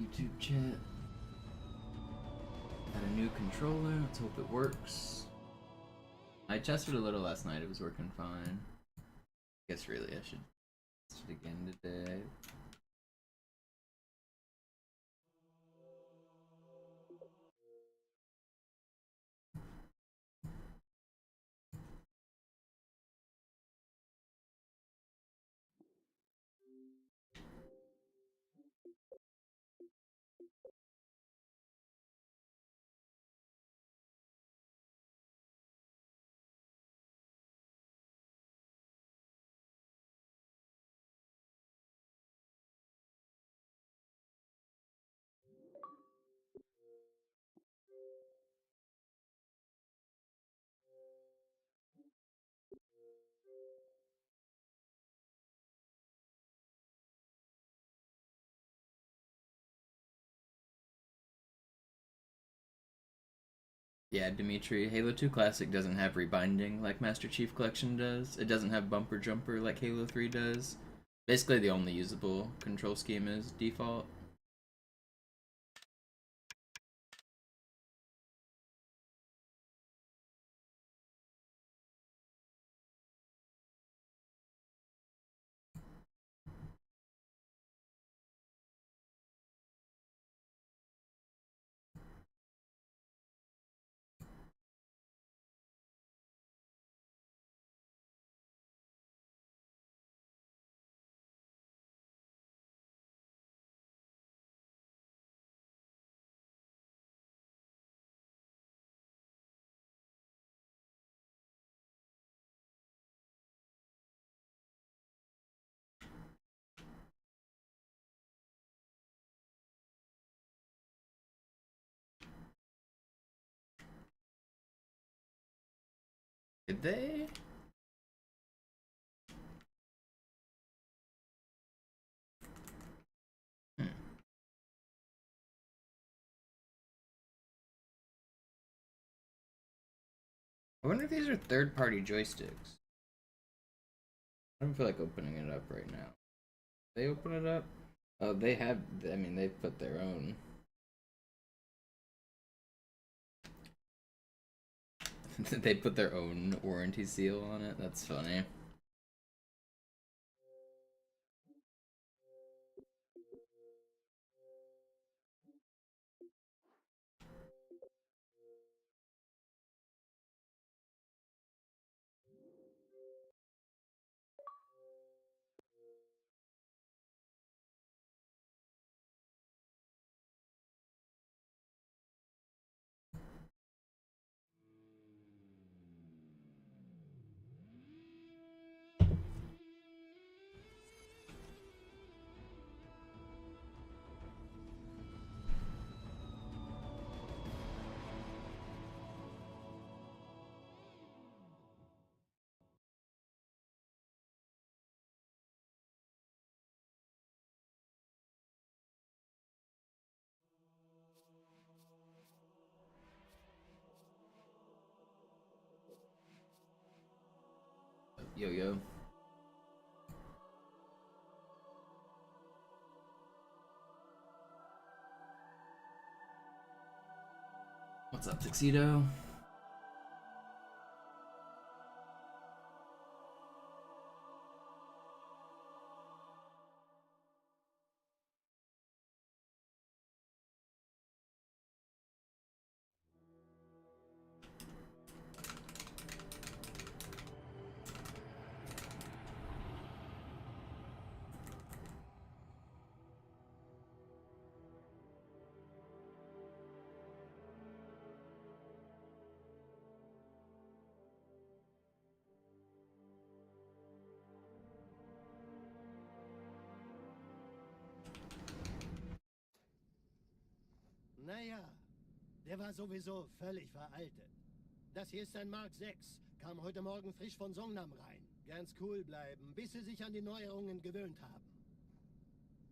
YouTube chat. Got a new controller. Let's hope it works. I tested a little last night. It was working fine. I guess really I should test it again today. Yeah, Dimitri, Halo 2 Classic doesn't have rebinding like Master Chief Collection does. It doesn't have bumper jumper like Halo 3 does. Basically, the only usable control scheme is default. Did they? I wonder if these are third-party joysticks. I don't feel like opening it up right now. They open it up? Oh, they have. I mean, they've put their own. They put their own warranty seal on it. That's funny. Yo yo. What's up, Tuxedo? Naja, der war sowieso völlig veraltet. Das hier ist ein Mark 6. Kam heute Morgen frisch von Songnam rein. Ganz cool bleiben, bis Sie sich an die Neuerungen gewöhnt haben.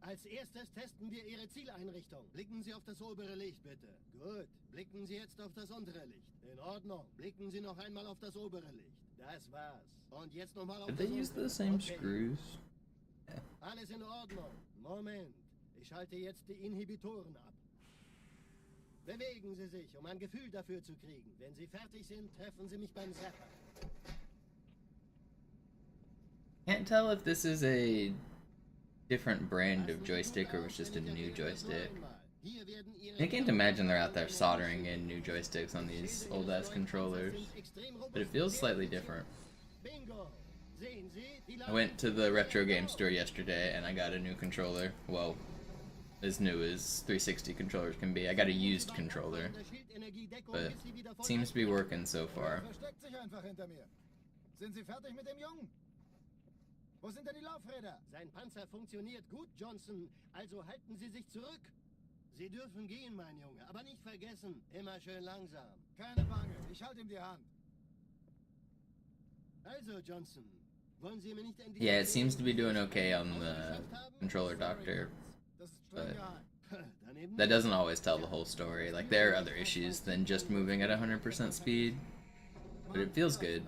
Als erstes testen wir Ihre Zieleinrichtung. Blicken Sie auf das obere Licht, bitte. Gut. Blicken Sie jetzt auf das untere Licht. In Ordnung. Blicken Sie noch einmal auf das obere Licht. Das war's. Und jetzt nochmal auf Did das they use untere. the same Okay. screws? Yeah. Alles in Ordnung. Moment. Ich schalte jetzt die Inhibitoren ab. Bewegen Sie sich, um ein Gefühl dafür zu kriegen. Wenn Sie fertig sind, treffen Sie mich beim Zapper. Can't tell if this is a different brand of joystick or it's just a new joystick. I can't imagine they're out there soldering in new joysticks on these old ass controllers, but it feels slightly different. I went to the retro game store yesterday and I got a new controller. Well, as new as 360 controllers can be. I got a used controller, but it seems to be working so far. Sind Sie fertig mit dem Jungen? Wo sind denn die Laufräder? Sein Panzer funktioniert gut, Johnson. Also halten Sie sich zurück. Sie dürfen gehen, mein Junge. Aber nicht vergessen, immer schön langsam. Keine Bange, ich halte ihm die Hand. Also, Johnson, wollen Sie mir nicht endlich... Yeah, it seems to be doing okay on the controller doctor, Das ist but streng geheim. that doesn't always tell the whole story. Like, there are other issues than just moving at 100% speed, but it feels good.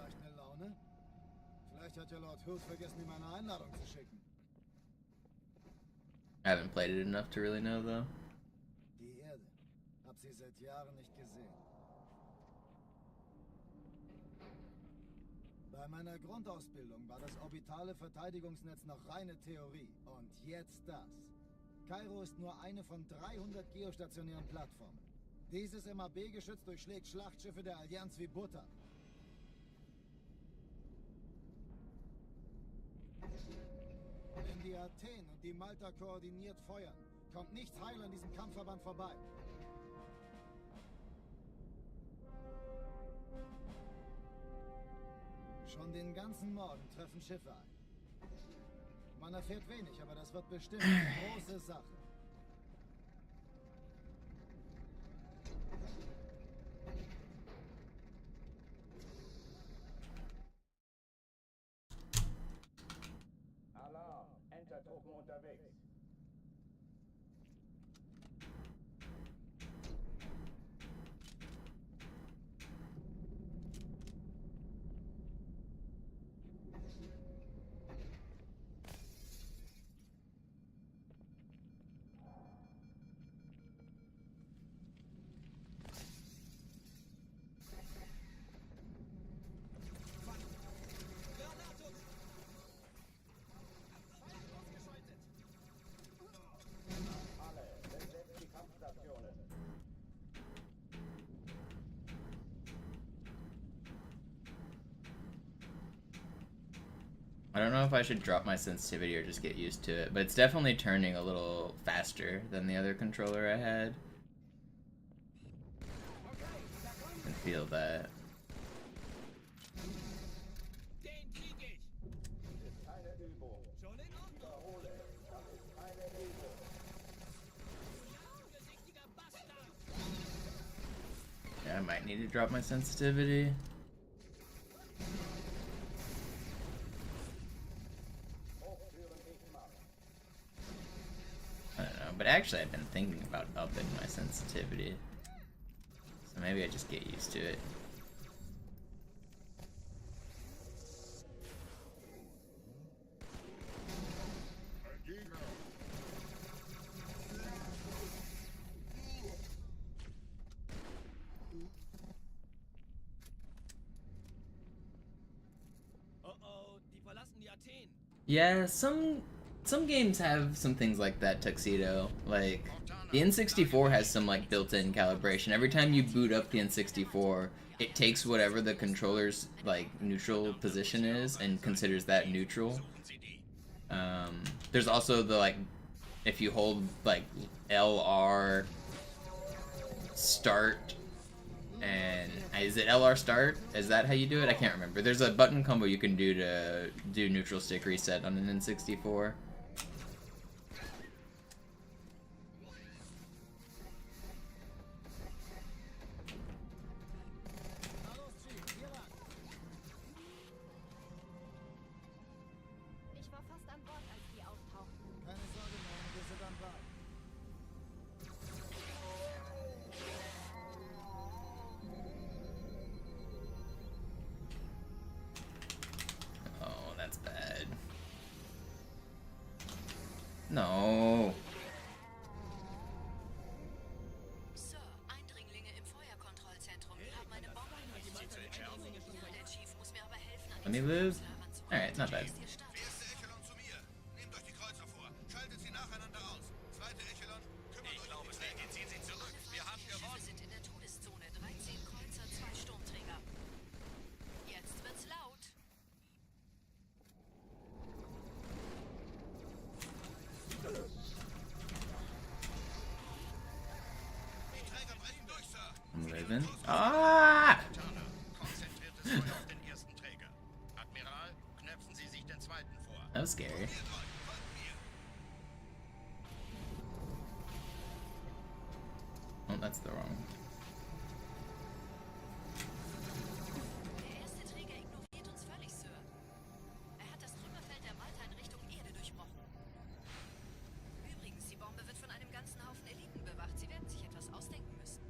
Vielleicht hat ja Lord Hood vergessen, ihm eine Einladung zu schicken. I haven't played it enough to really know, though. Die Erde. Hab sie seit Jahren nicht gesehen. Bei meiner Grundausbildung war das orbitale Verteidigungsnetz noch reine Theorie. Und jetzt das. Kairo ist nur eine von 300 geostationären Plattformen. Dieses MAB-Geschütz durchschlägt Schlachtschiffe der Allianz wie Butter. Wenn die Athen und die Malta koordiniert feuern, kommt nichts heil an diesem Kampfverband vorbei. Schon den ganzen Morgen treffen Schiffe ein. Man erfährt wenig, aber das wird bestimmt eine große Sache. Alarm! Entertruppen unterwegs. I don't know if I should drop my sensitivity or just get used to it, but it's definitely turning a little faster than the other controller I had. I can feel that. Yeah, I might need to drop my sensitivity. I don't know, but actually I've been thinking about upping my sensitivity. So maybe I just get used to it. Oh, die verlassen die Athen. Yeah, some games have some things like that, Tuxedo. Like, the N64 has some, like, built-in calibration. Every time you boot up the N64, it takes whatever the controller's, like, neutral position is and considers that neutral. There's also the, like, if you hold, like, LR start and... Is it LR start? Is that how you do it? I can't remember. There's a button combo you can do to do neutral stick reset on an N64. Ich war fast an Bord, als die auftauchten. Keine Sorge, Mann, wir sind am Ball. Oh, that's bad. No. Let me live. Alright, not bad. Erste Echelon zu mir. Nehmt euch die Kreuzer vor. Schaltet sie nacheinander aus. Zweite Echelon, kümmert euch um die Träger. Ziehen Sie zurück. Wir haben gewonnen. Sind in der Todeszone. 13 Kreuzer, 2 Sturmträger. Jetzt wird's laut. Die Träger brechen durch, Sir. I'm living. Ah! Konzentriertes Feuer auf den ersten Träger. Admiral, knöpfen Sie sich den zweiten vor. That was scary. Ihr drei, folgt mir. Oh, that's the wrong. Der erste Träger ignoriert uns völlig, Sir. Er hat das Trümmerfeld der Malta in Richtung Erde durchbrochen. Übrigens, die Bombe wird von einem ganzen Haufen Eliten bewacht. Sie werden sich etwas ausdenken müssen.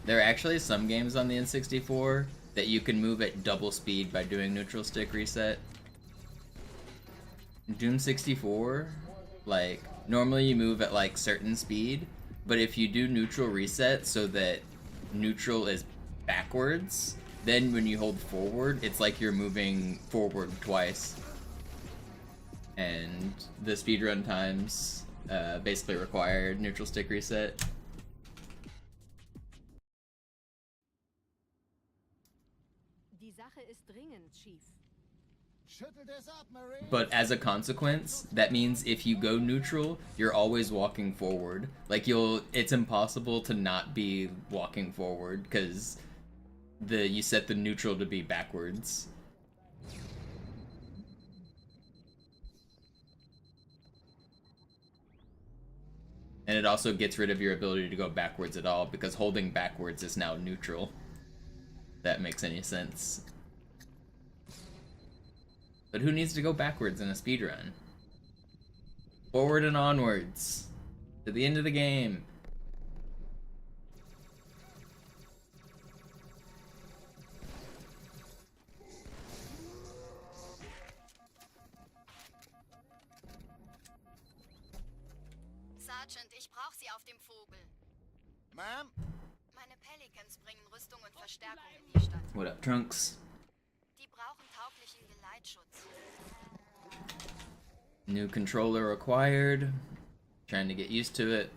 There are actually some games on the N64 that you can move at double speed by doing neutral stick reset. Doom 64, like, normally you move at like certain speed, but if you do neutral reset so that neutral is backwards, then when you hold forward, it's like you're moving forward twice. And the speedrun times basically require neutral stick reset. Die Sache ist dringend, Chief. Schüttelt es ab, Marine. But as a consequence, that means if you go neutral, you're always walking forward. Like it's impossible to not be walking forward because you set the neutral to be backwards. And it also gets rid of your ability to go backwards at all because holding backwards is now neutral. If that makes any sense. But who needs to go backwards in a speedrun? Forward and onwards. To the end of the game. Sergeant, ich brauche Sie auf dem Vogel. Ma'am? Meine Pelicans bringen Rüstung und Verstärkung in die Stadt. What up, Trunks? Die brauchen tauglichen Geleitschutz. New controller acquired. Trying to get used to it.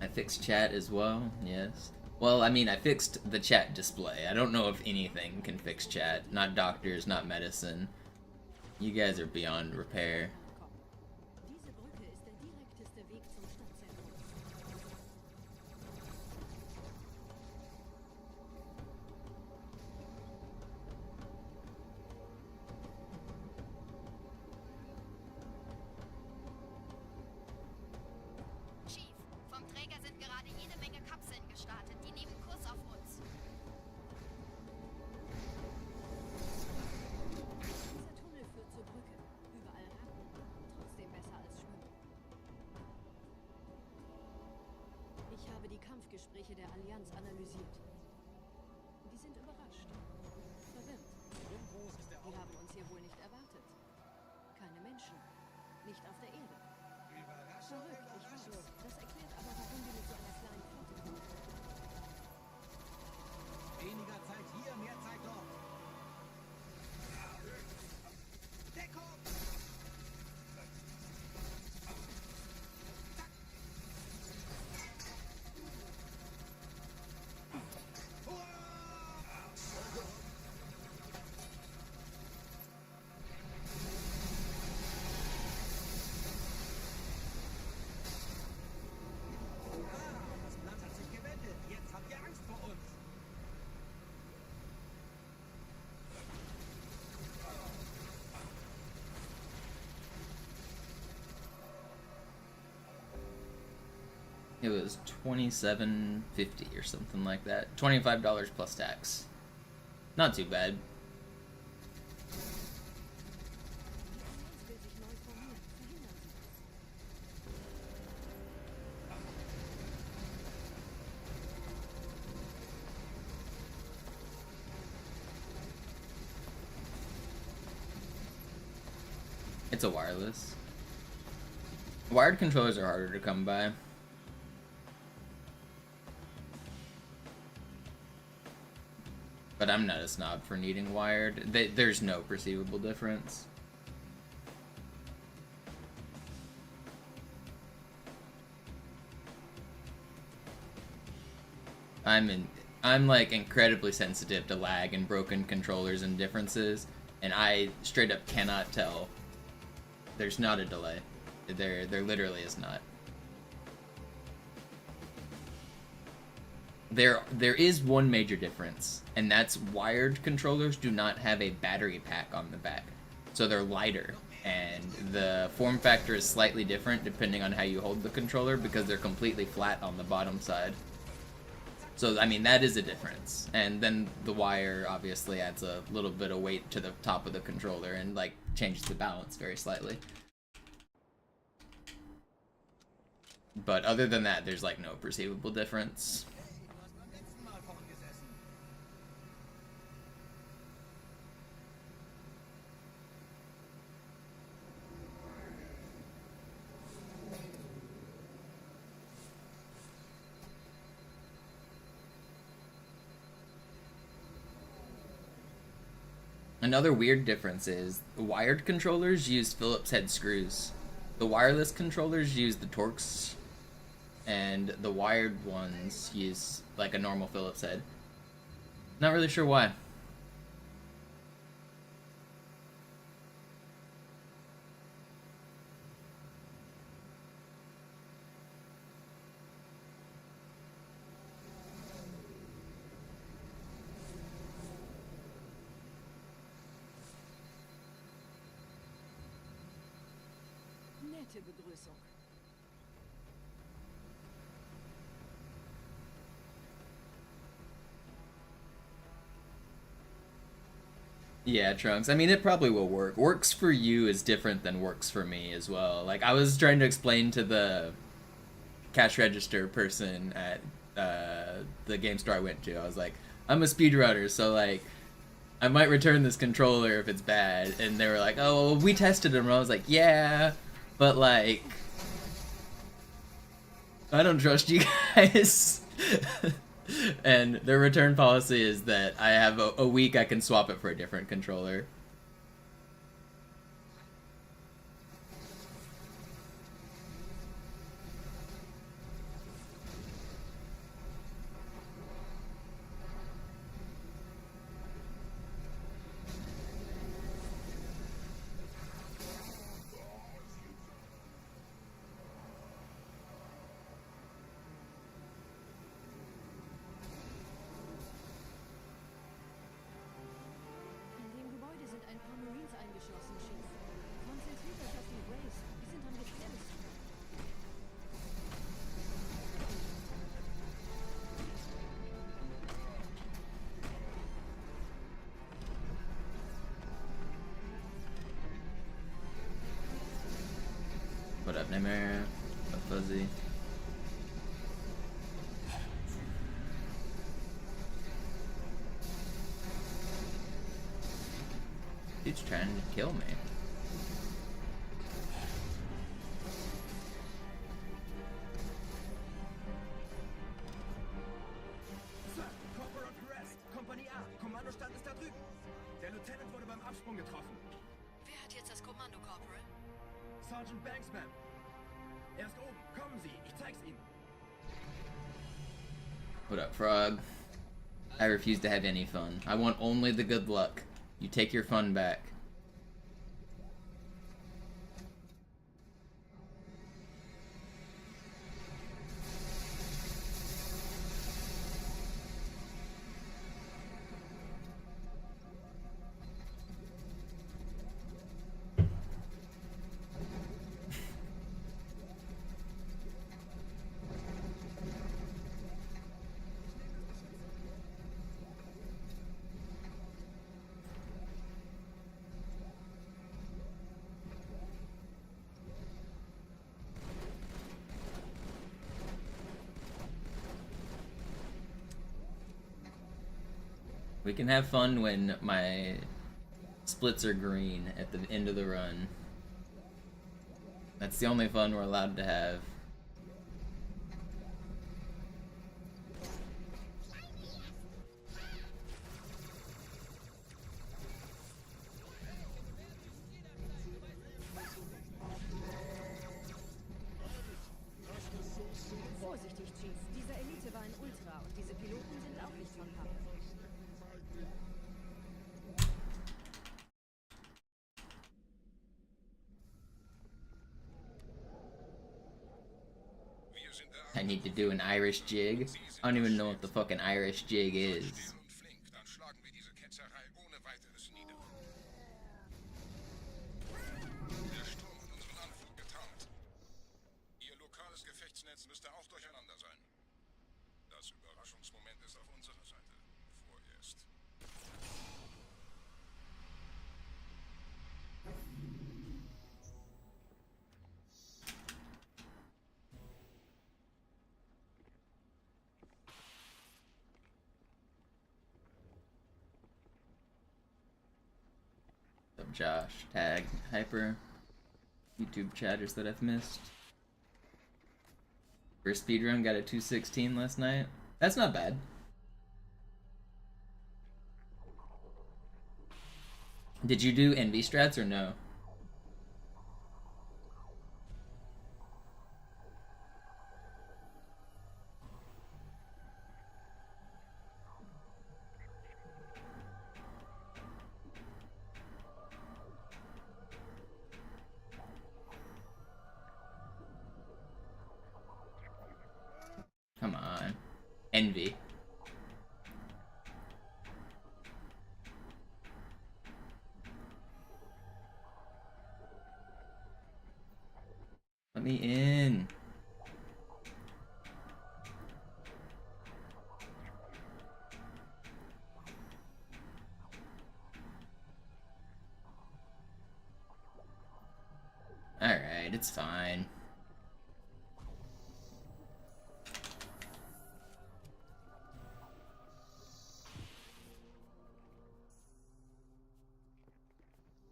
I fixed chat as well, yes. Well, I mean, I fixed the chat display. I don't know if anything can fix chat. Not doctors, not medicine. You guys are beyond repair. Diese Brücke ist der direkteste Weg zum Stadtzentrum. Chief, vom Träger sind gerade jede Menge Kapseln gestartet. Die nehmen Kurs auf uns. Dieser Tunnel führt zur Brücke. Überall Ratten. Trotzdem besser als Schwimmen. Ich habe die Kampfgespräche der Allianz analysiert. Die sind überrascht. Verwirrt. Die haben uns hier wohl nicht erwartet. Keine Menschen. Nicht auf der Erde. Verrückt, ich weiß. Das erklärt aber, warum wir mit so einer kleinen Flotte kommen. Weniger Zeit hier, mehr Zeit dort. Deckung! Das Blatt hat sich gewendet. Jetzt habt ihr Angst vor uns. It was $27.50 or something like that. $25 plus tax. Not too bad. Die Allianz will sich neu formieren. Verhindern Sie das. It's a wireless. Wired controllers are harder to come by. But I'm not a snob for needing wired. There's no perceivable difference. I'm like incredibly sensitive to lag and broken controllers and differences, and I straight up cannot tell. There's not a delay. There literally is not. There is one major difference, and that's wired controllers do not have a battery pack on the back. So they're lighter, and the form factor is slightly different depending on how you hold the controller because they're completely flat on the bottom side. So, I mean, that is a difference. And then the wire obviously adds a little bit of weight to the top of the controller and, like, changes the balance very slightly. But other than that, there's, like, no perceivable difference. Another weird difference is wired controllers use Phillips head screws. The wireless controllers use the Torx, and the wired ones use like a normal Phillips head. Not really sure why. Nette Begrüßung. Yeah, Trunks. I mean, it probably will work. Works for you is different than works for me as well. Like, I was trying to explain to the cash register person at the game store I went to. I was like, I'm a speedrunner, so, like, I might return this controller if it's bad. And they were like, oh, well, we tested them. And I was like, yeah, but, like, I don't trust you guys. And their return policy is that I have a week I can swap it for a different controller. In dem Gebäude sind ein paar Marines eingeschlossen, Chief. Konzentriert euch auf die Rays. Die sind am gefährlichsten. What up, Nightmare? What up, Fuzzy? Dude's trying to kill me. Sir, Corporal Crest, Kompanie A, Kommandostand ist da drüben. Der Lieutenant wurde beim Absprung getroffen. Wer hat jetzt das Kommando, Corporal? Sergeant Banksman. Er ist oben. Kommen Sie, ich zeig's Ihnen. What up, Frog? I refuse to have any fun. I want only the good luck. You take your fun back. We can have fun when my splits are green at the end of the run. That's the only fun we're allowed to have. Vorsichtig, Chief. Dieser Elite war ein Ultra und diese Piloten sind auch nicht von Pappe. I need to do an Irish jig. I don't even know what the fucking Irish jig is. Dann schlagen wir diese Ketzerei ohne weiteres nieder. Der Sturm hat unseren Anflug getarnt. Ihr lokales Gefechtsnetz müsste auch durcheinander sein. Das Überraschungsmoment ist auf unserer Seite. Vorerst. What's up, Josh? Tag Hyper. YouTube chatters that I've missed. First speedrun got a 2:16 last night. That's not bad. Did you do NV strats or no? Come on. Envy. Let me in. Alright, it's fine.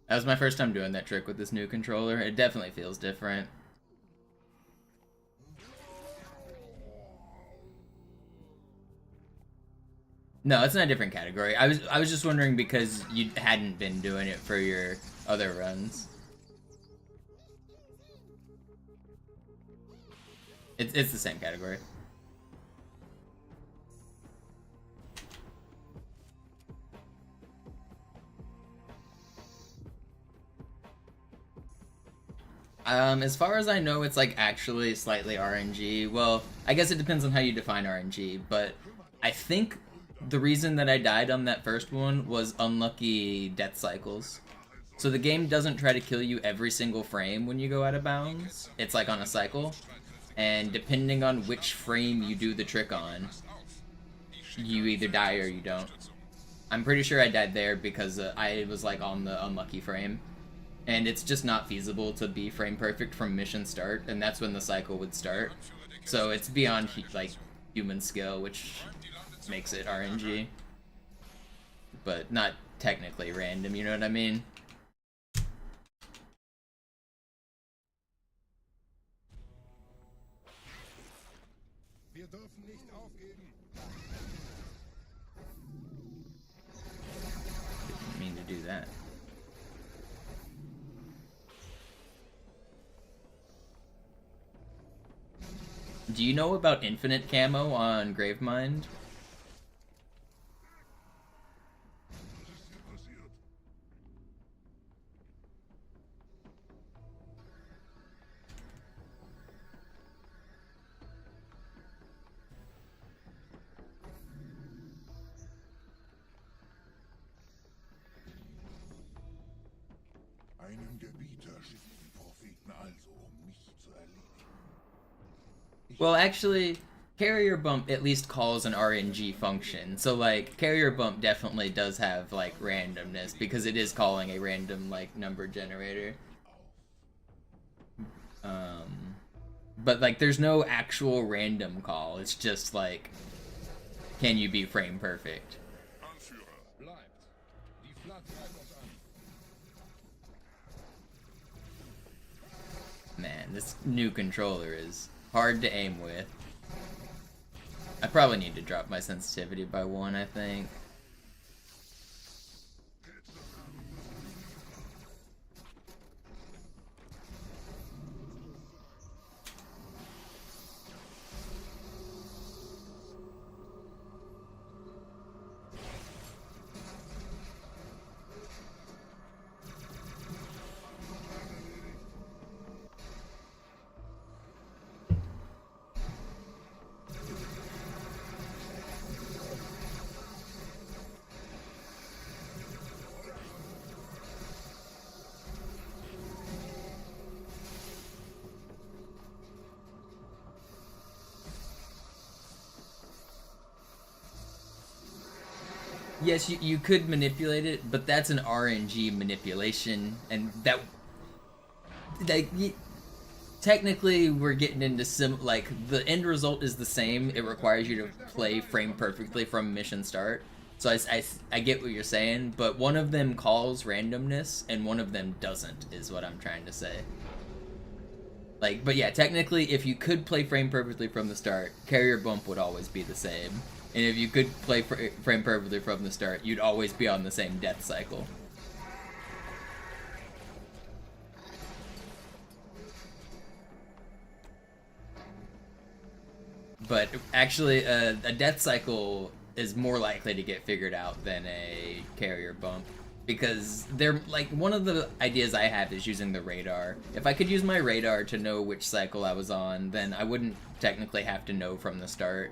That was my first time doing that trick with this new controller. It definitely feels different. No, it's not a different category. I was just wondering because you hadn't been doing it for your other runs. It's the same category. As far as I know, it's like actually slightly RNG. Well, I guess it depends on how you define RNG, but I think the reason that I died on that first one was unlucky death cycles. So the game doesn't try to kill you every single frame when you go out of bounds. It's like on a cycle. And depending on which frame you do the trick on, you either die or you don't. I'm pretty sure I died there because I was like on the unlucky frame. And it's just not feasible to be frame perfect from mission start, and that's when the cycle would start. So it's beyond like human skill, which makes it RNG. But not technically random, you know what I mean? Wir dürfen nicht aufgeben. Didn't mean to do that. Do you know about infinite camo on Gravemind? Einen Gebieter schicken die Propheten also, mich zu erledigen. Well, actually, carrier bump at least calls an RNG function. So, like, carrier bump definitely does have, like, randomness, because it is calling a random, like, number generator. But, like, there's no actual random call. It's just, like, can you be frame perfect? Anführer, bleibt. Die Flat treibt uns an. Man, this new controller is hard to aim with. I probably need to drop my sensitivity by 1, I think. Yes, you could manipulate it, but that's an RNG manipulation, and that, like, technically we're getting into like, the end result is the same. It requires you to play frame perfectly from mission start. So I get what you're saying, but one of them calls randomness, and one of them doesn't, is what I'm trying to say. Like, but yeah, technically, if you could play frame perfectly from the start, carrier bump would always be the same. And if you could play frame perfectly from the start, you'd always be on the same death cycle. But actually, a death cycle is more likely to get figured out than a carrier bump. Because they're, like, one of the ideas I have is using the radar. If I could use my radar to know which cycle I was on, then I wouldn't technically have to know from the start.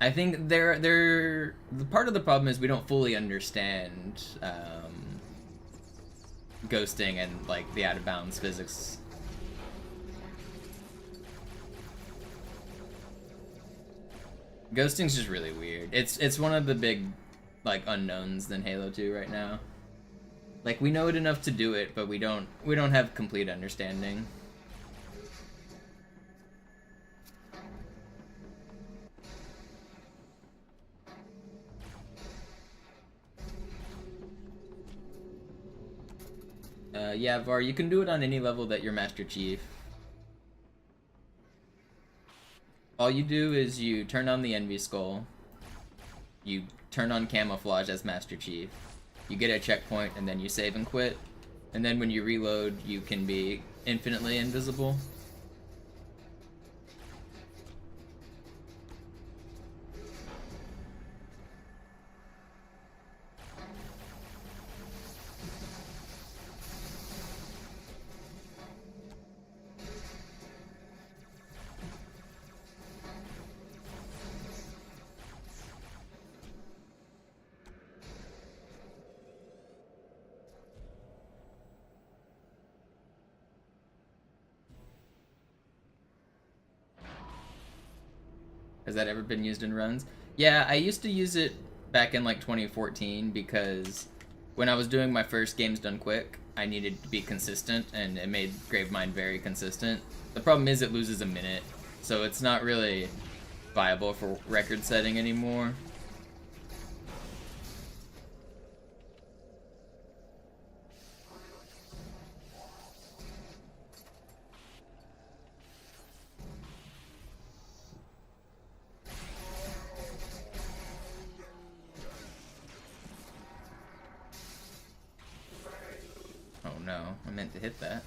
I think the part of the problem is we don't fully understand ghosting and, like, the out-of-bounds physics. Ghosting's just really weird. It's one of the big, like, unknowns in Halo 2 right now. Like, we know it enough to do it, but we don't have complete understanding. Yeah, Var, you can do it on any level that you're Master Chief. All you do is you turn on the Envy Skull, you turn on Camouflage as Master Chief, you get a checkpoint, and then you save and quit. And then when you reload, you can be infinitely invisible. Has that ever been used in runs? Yeah, I used to use it back in like 2014 because when I was doing my first games done quick, I needed to be consistent, and it made Gravemind very consistent. The problem is it loses a minute, so it's not really viable for record setting anymore. Oh no, I meant to hit that.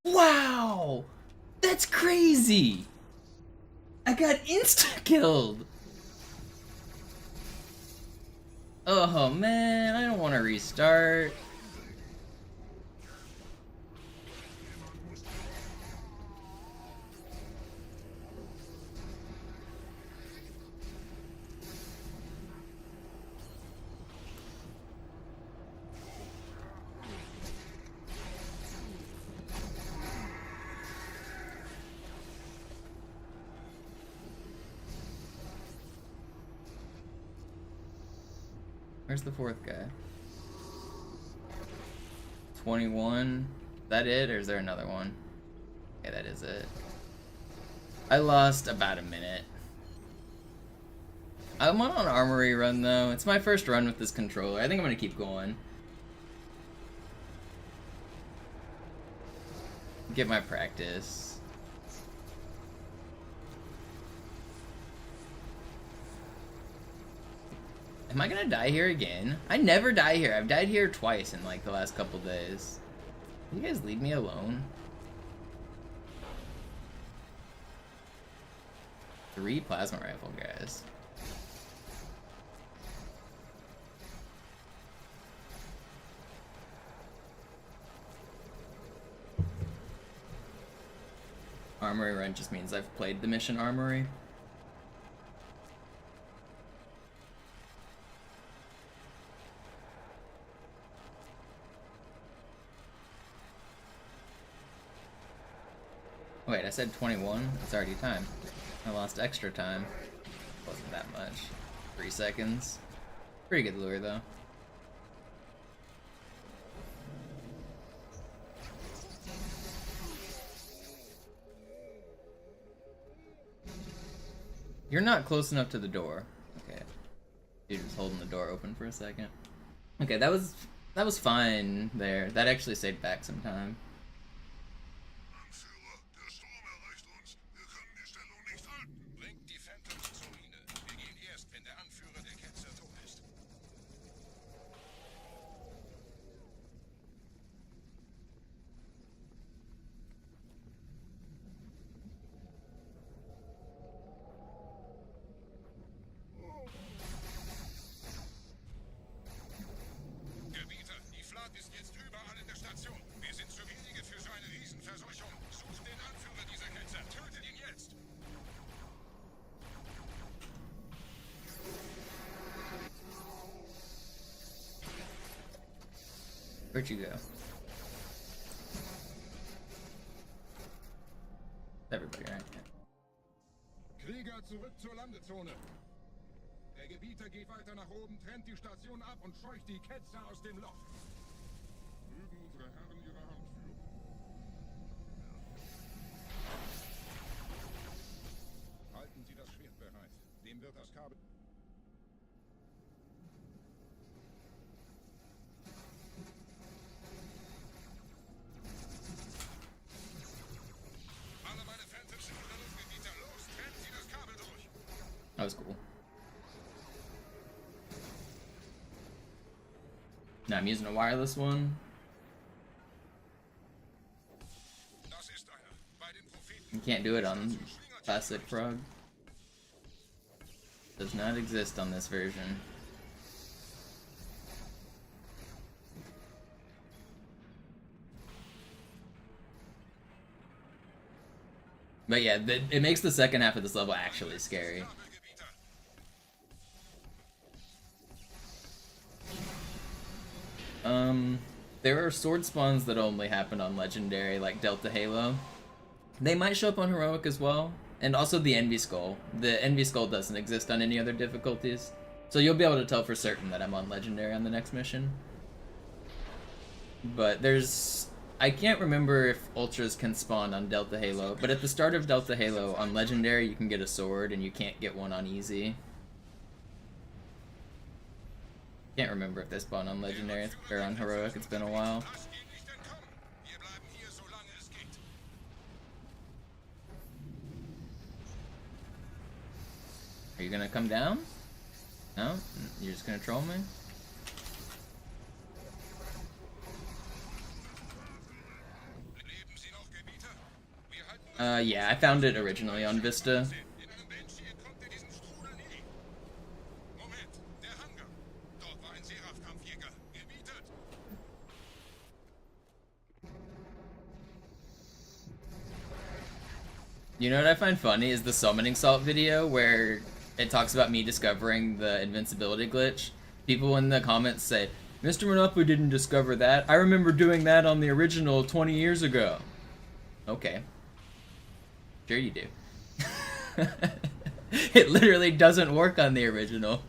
Wow! That's crazy! I got insta-killed! Oh man, I don't want to restart. Where's the fourth guy? 21. Is that it, or is there another one? Okay, that is it. I lost about a minute. I'm on an armory run though. It's my first run with this controller. I think I'm gonna keep going. Get my practice. Am I gonna die here again? I never die here. I've died here twice in like the last couple days. Can you guys leave me alone? 3 plasma rifle guys. Armory run just means I've played the mission Armory. Wait, I said 21? It's already time. I lost extra time. Wasn't that much. 3 seconds. Pretty good lure though. You're not close enough to the door. Okay. Dude was holding the door open for a second. Okay, that was fine there. That actually saved back some time. Where'd you go? Everybody, right? Krieger, zurück zur Landezone. Der Gebieter geht weiter nach oben, trennt die Station ab und scheucht die Ketzer aus dem Loch. Mögen unsere Herren ihre Hand führen. Halten Sie das Schwert bereit. Dem wird das Kabel... That was cool. Now I'm using a wireless one. You can't do it on Classic Frog. Does not exist on this version. But yeah, it makes the second half of this level actually scary. There are sword spawns that only happen on Legendary, like Delta Halo. They might show up on Heroic as well, and also the Envy Skull. The Envy Skull doesn't exist on any other difficulties, so you'll be able to tell for certain that I'm on Legendary on the next mission. But there's... I can't remember if Ultras can spawn on Delta Halo, but at the start of Delta Halo, on Legendary you can get a sword, and you can't get one on Easy. Can't remember if they spawn on Legendary or on Heroic, it's been a while. Are you gonna come down? No? You're just gonna troll me? Yeah, I found it originally on Vista. You know what I find funny is the summoning salt video where it talks about me discovering the invincibility glitch. People in the comments say, MisterMonopoli didn't discover that. I remember doing that on the original 20 years ago. Okay. Sure you do. It literally doesn't work on the original.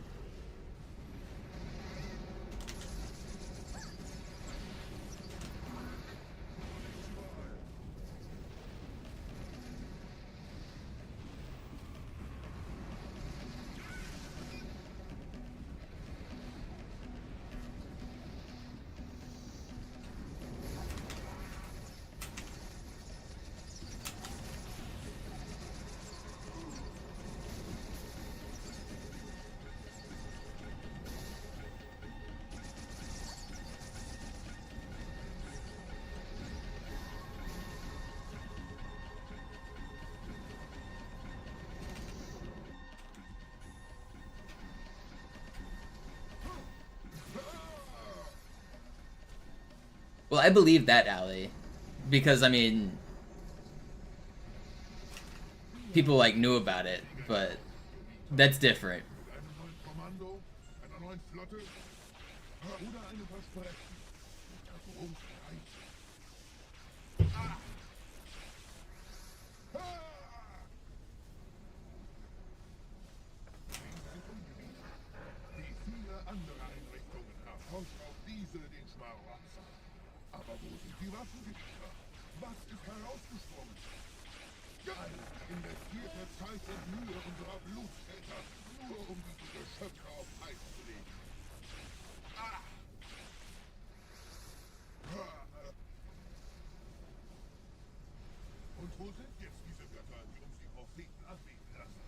Well, I believe that, Allie, because I mean, people like knew about it, but that's different. Einem neuen Kommando, einer neuen Flotte oder einem Versprechen, das große Reich. Ah! Ah! Wie viele andere Einrichtungen erforscht auch diese den Schmarotzer. Aber wo sind die Waffengebiete? Was ist herausgesprungen? All die investierte Zeit und Mühe unserer Bluttäter, nur um diese Geschöpfe auf Eis zu legen. Ah! Und wo sind jetzt diese Götter, die uns die Propheten anbeten lassen?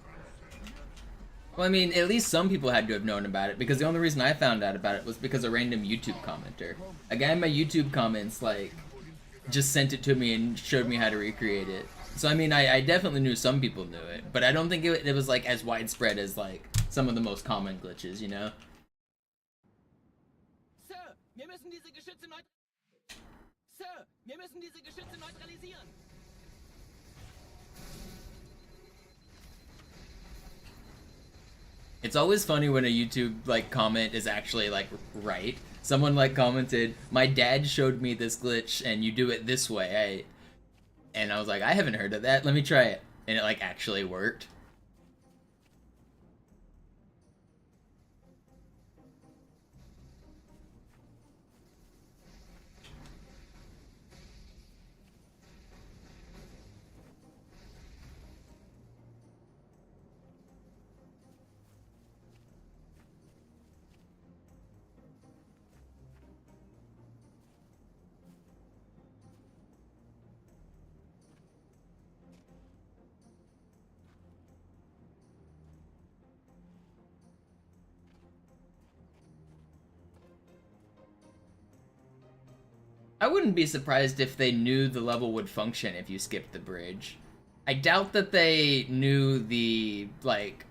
Transzendiert? Well, I mean, at least some people had to have known about it, because the only reason I found out about it was because a random YouTube commenter. A guy in my YouTube comments, like, just sent it to me and showed me how to recreate it. So, I mean, I definitely knew some people knew it, but I don't think it was, like, as widespread as, like, some of the most common glitches, you know? Sir, wir müssen diese Geschütze Sir, wir müssen diese Geschütze neutralisieren. It's always funny when a YouTube, like, comment is actually, like, right. Someone, like, commented, my dad showed me this glitch, and you do it this way. And I was like, I haven't heard of that, let me try it. And it, like, actually worked. I wouldn't be surprised if they knew the level would function if you skipped the bridge. I doubt that they knew the, like,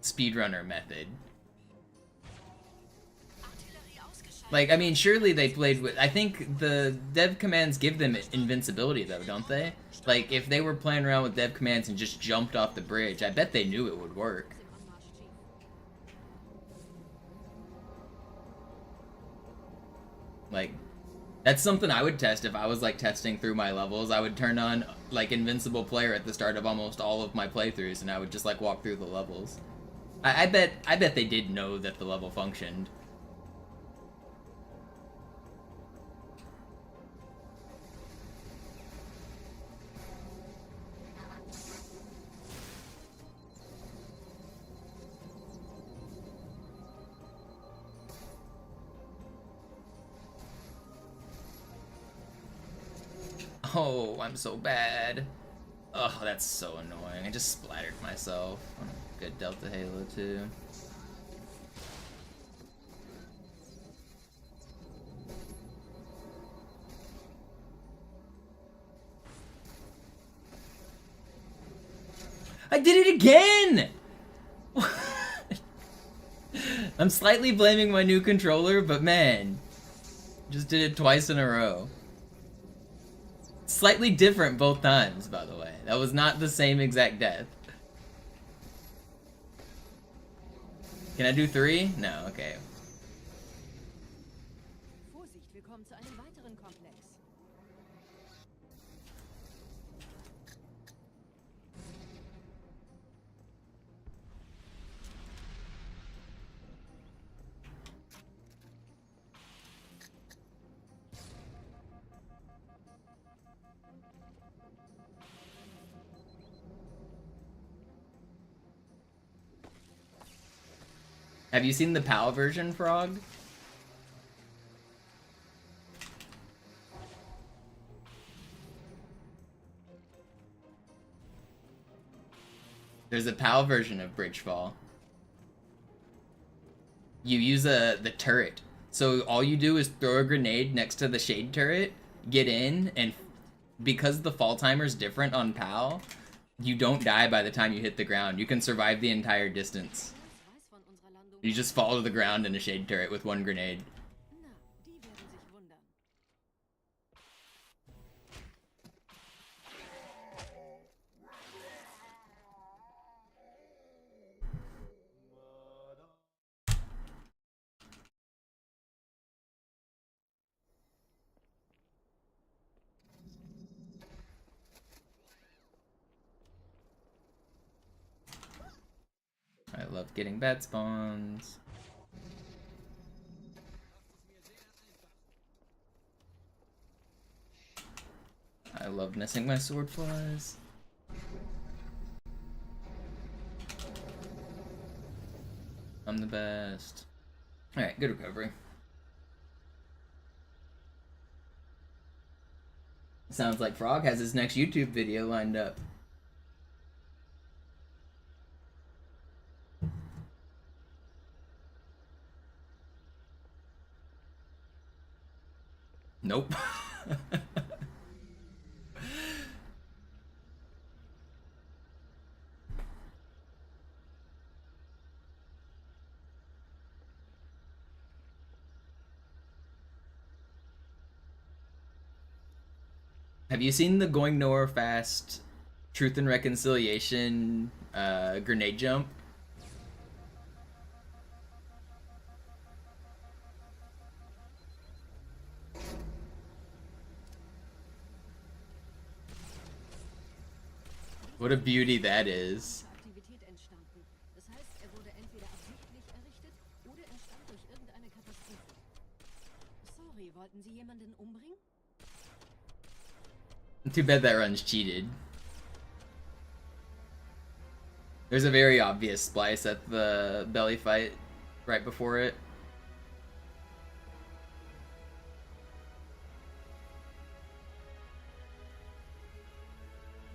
speedrunner method. Like, I mean, surely they played with... I think the dev commands give them invincibility, though, don't they? Like, if they were playing around with dev commands and just jumped off the bridge, I bet they knew it would work. Like... That's something I would test if I was, like, testing through my levels. I would turn on, like, Invincible Player at the start of almost all of my playthroughs, and I would just, like, walk through the levels. I bet they did know that the level functioned. Oh, I'm so bad. Oh, that's so annoying. I just splattered myself. Good Delta Halo 2. I did it again! I'm slightly blaming my new controller, but man, just did it twice in a row. Slightly different both times, by the way. That was not the same exact death. Can I do 3? No, okay. Vorsicht, wir kommen zu einem weiteren Komplex. Have you seen the PAL version, Frog? There's a PAL version of Bridgefall. You use the turret. So all you do is throw a grenade next to the shade turret, get in, and because the fall timer's different on PAL, you don't die by the time you hit the ground. You can survive the entire distance. You just fall to the ground in a shade turret with one grenade. Na, die werden sich wundern. love getting bad spawns. I love missing my sword flies. I'm the best. Alright, good recovery. Sounds like Frog has his next YouTube video lined up. Nope. Have you seen the Going Nowhere Fast Truth and Reconciliation grenade jump? What a beauty that is. Aktivität entstanden. Das heißt, er wurde entweder absichtlich errichtet oder entstand durch irgendeine Katastrophe. Sorry, wollten Sie jemanden umbringen? Too bad that run's cheated. There's a very obvious splice at the belly fight right before it.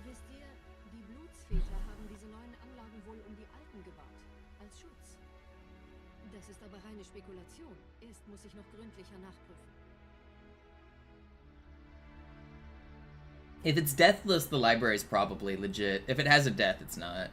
Wisst ihr, die Blutsväter haben diese neuen Anlagen wohl um die alten gebaut. Als Schutz. Das ist aber reine Spekulation. Erst muss ich noch gründlicher nachprüfen. If it's deathless, the library's probably legit. If it has a death, it's not.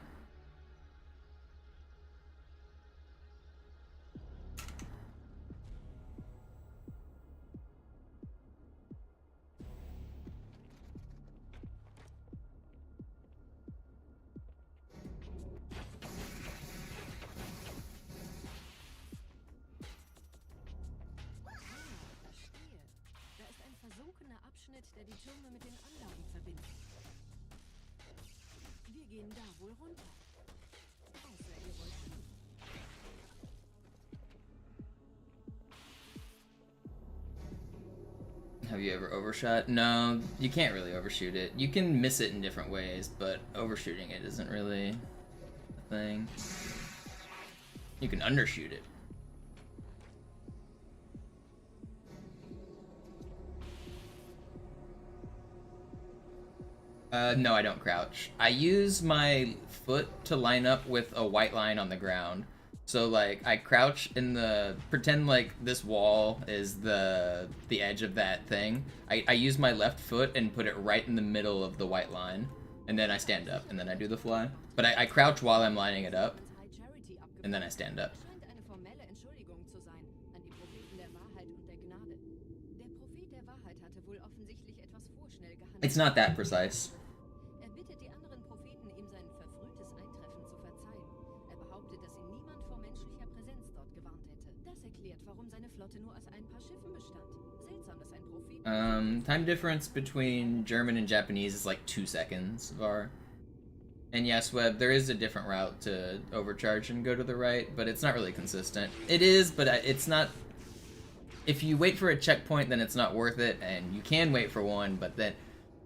Verstehe. Da ist ein versunkener Abschnitt, der die Türme mit den Anlagen verbindet. Wir gehen da wohl runter. Außer ihr wollt fliegen. Have you ever overshot? No, you can't really overshoot it. You can miss it in different ways, but overshooting it isn't really a thing. You can undershoot it. No, I don't crouch. I use my foot to line up with a white line on the ground. So like I crouch in the pretend like this wall is the edge of that thing. I use my left foot and put it right in the middle of the white line, and then I stand up and then I do the fly. But I crouch while I'm lining it up, and then I stand up. Scheint eine formelle Entschuldigung zu sein an die Propheten der Wahrheit und der Gnade. Der Prophet der Wahrheit hatte wohl offensichtlich etwas vorschnell gehandelt. It's not that precise. Er bittet die anderen Propheten, ihm sein verfrühtes Eintreffen zu verzeihen. Er behauptet, dass ihn niemand vor menschlicher Präsenz dort gewarnt hätte. Das erklärt, warum seine Flotte nur aus ein paar Schiffen bestand. Seltsam, dass ein Prophet... Time difference between German and Japanese is like 2 seconds, Var. And yes, Web, there is a different route to overcharge and go to the right, but it's not really consistent. It is, but it's not... If you wait for a checkpoint, then it's not worth it, and you can wait for one, but then...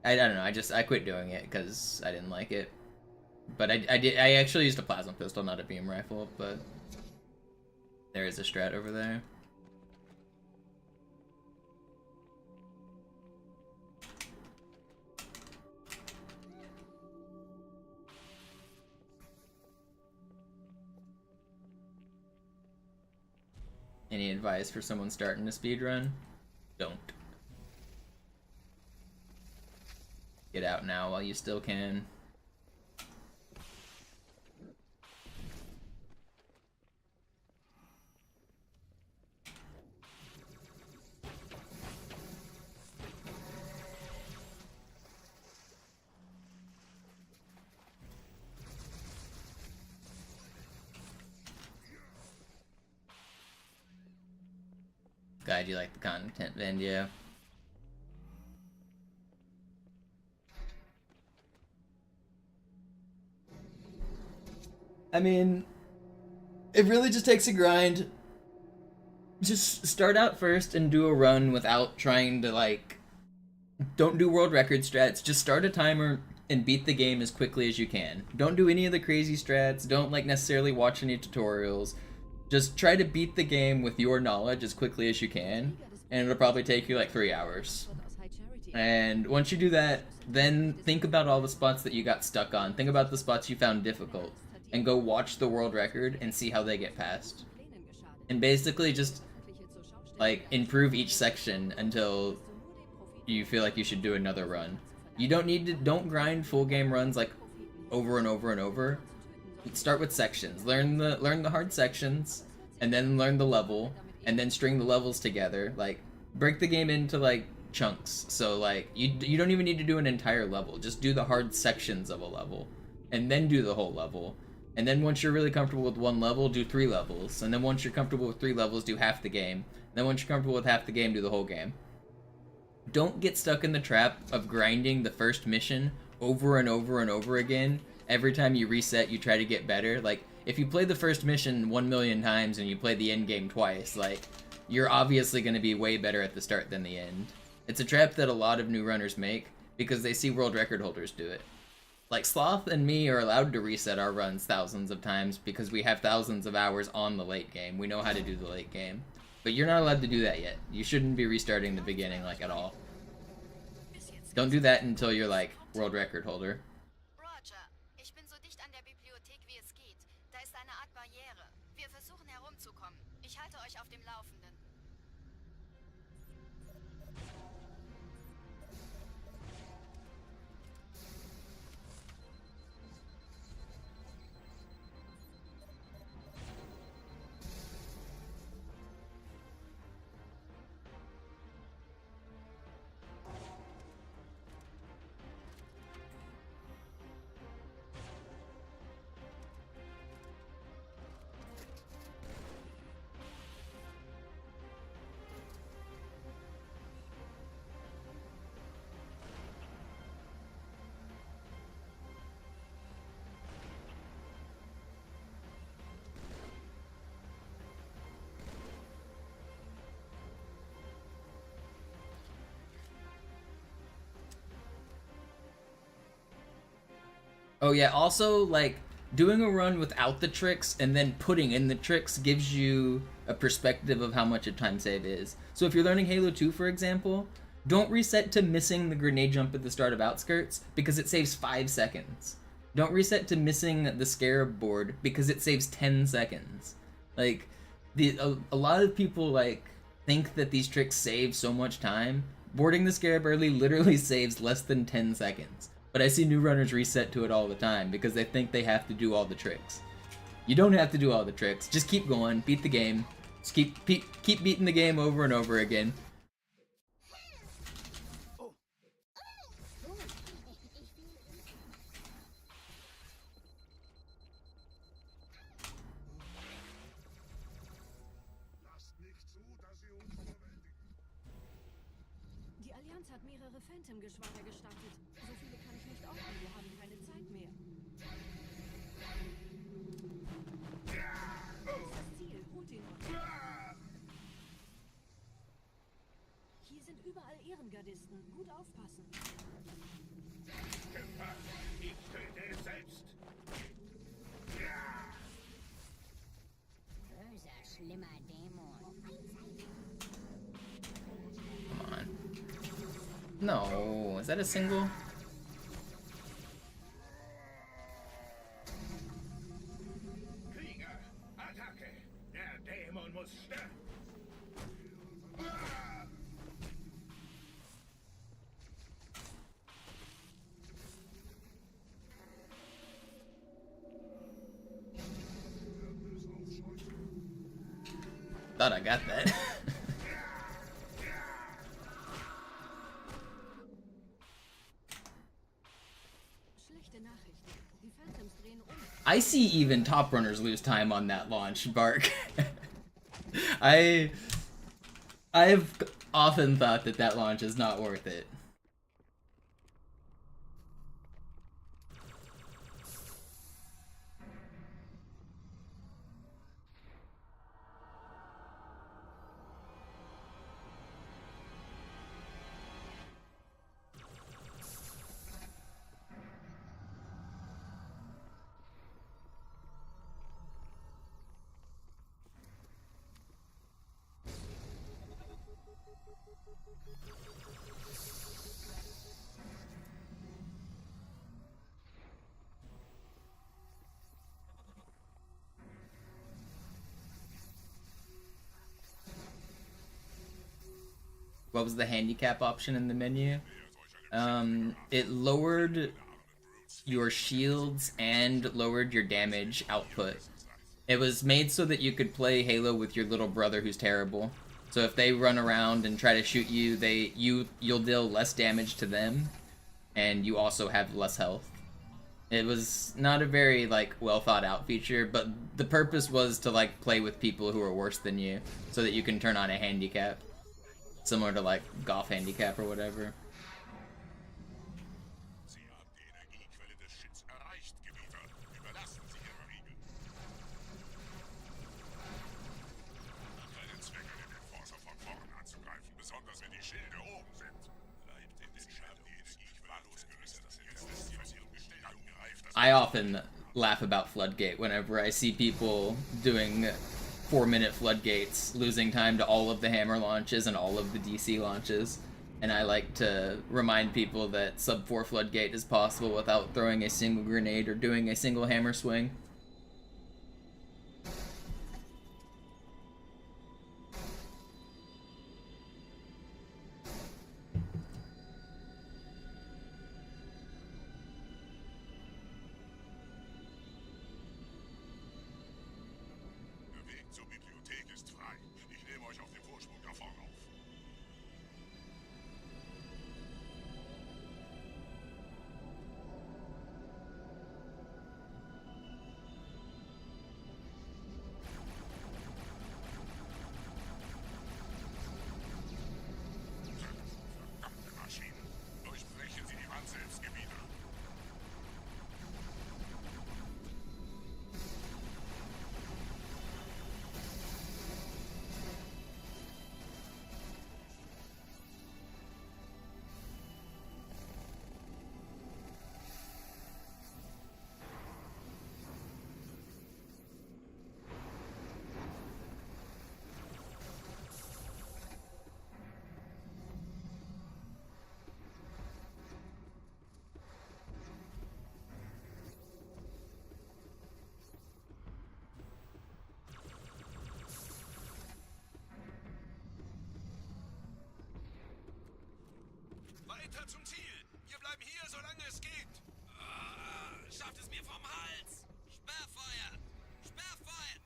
I don't know, I quit doing it because I didn't like it. But I actually used a plasma pistol, not a beam rifle, but... There is a strat over there. Any advice for someone starting to speedrun? Don't. Get out now while you still can. Glad you like the content video. I mean, It really just takes a grind. Just start out first and do a run without trying to, like, don't do world record strats. Just start a timer and beat the game as quickly as you can. Don't do any of the crazy strats. Don't, like, necessarily watch any tutorials. Just try to beat the game with your knowledge as quickly as you can, and it'll probably take you like 3 hours. And once you do that, then think about all the spots that you got stuck on. Think about the spots you found difficult, and go watch the world record and see how they get passed. And basically just, like, improve each section until you feel like you should do another run. You don't grind full game runs, like, over and over and over. Start with sections. Learn the hard sections, and then learn the level, and then string the levels together. Like, break the game into, like, chunks. So, like, you don't even need to do an entire level. Just do the hard sections of a level, and then do the whole level. And then once you're really comfortable with one level, do 3 levels. And then once you're comfortable with 3 levels, do half the game. And then once you're comfortable with half the game, do the whole game. Don't get stuck in the trap of grinding the first mission over and over and over again. Every time you reset, you try to get better. Like, if you play the first mission 1 million times and you play the end game twice, like, you're obviously going to be way better at the start than the end. It's a trap that a lot of new runners make because they see world record holders do it. Like, Sloth and me are allowed to reset our runs thousands of times because we have thousands of hours on the late game. We know how to do the late game. But you're not allowed to do that yet. You shouldn't be restarting the beginning, like, at all. Don't do that until you're, like, world record holder. Roger, ich bin so dicht an der Bibliothek wie es geht. Da ist eine Art Barriere. Wir versuchen herumzukommen. Ich halte euch auf dem Laufenden. Oh yeah, also, like, doing a run without the tricks and then putting in the tricks gives you a perspective of how much a time save is. So if you're learning Halo 2, for example, don't reset to missing the grenade jump at the start of Outskirts because it saves 5 seconds. Don't reset to missing the Scarab board because it saves 10 seconds. Like, a lot of people, like, think that these tricks save so much time. Boarding the Scarab early literally saves less than 10 seconds. But I see new runners reset to it all the time because they think they have to do all the tricks. You don't have to do all the tricks. Just keep going, beat the game. Just keep beating the game over and over again. Die Allianz hat mehrere Phantom-Geschwader gestartet. So viele kann ich nicht ordnen, wir haben keine Zeit mehr. Das ist das Ziel, holt ihn uns. Hier sind überall Ehrengardisten, gut aufpassen. Kämpfer, ich töte es selbst. Böser, schlimmer Dämon. Come on. No, is that a single? Krieger, Attacke! Der Dämon muss sterben! Thought I got that. Schlechte Nachrichten. Die Phantoms drehen um. I see even top runners lose time on that launch, Bark. I've often thought that that launch is not worth it. What was the handicap option in the menu? It lowered your shields and lowered your damage output. It was made so that you could play Halo with your little brother who's terrible. So if they run around and try to shoot you, you'll deal less damage to them, and you also have less health. It was not a very like well thought out feature, but the purpose was to like play with people who are worse than you, so that you can turn on a handicap, similar to like golf handicap or whatever. I often laugh about Floodgate whenever I see people doing 4-minute Floodgates, losing time to all of the hammer launches and all of the DC launches. And I like to remind people that sub 4 Floodgate is possible without throwing a single grenade or doing a single hammer swing. Weiter zum Ziel! Wir bleiben hier, solange es geht! Schafft es mir vom Hals! Sperrfeuer! Sperrfeuer!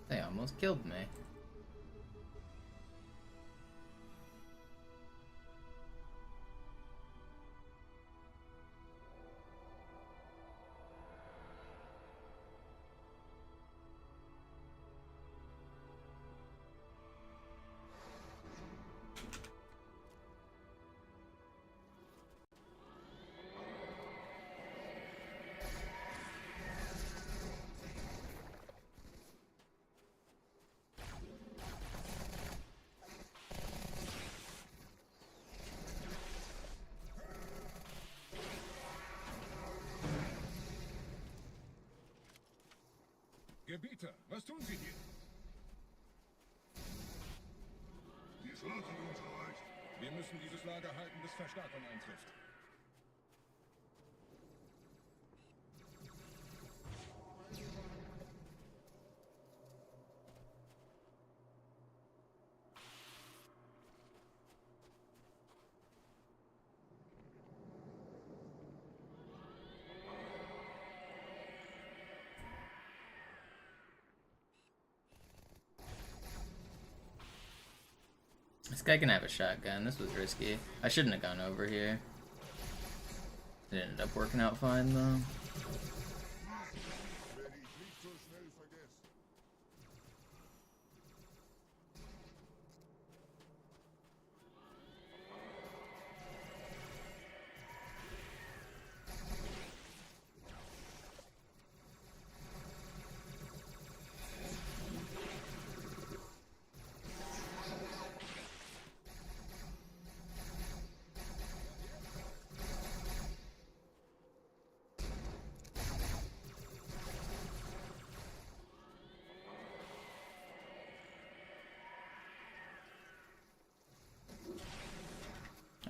They almost killed me. Gebieter, was tun Sie hier? Die Flotte uns erreicht. Wir müssen dieses Lager halten, bis Verstärkung eintrifft. This guy can have a shotgun. This was risky. I shouldn't have gone over here. It ended up working out fine though. Werde ich nicht so schnell vergessen.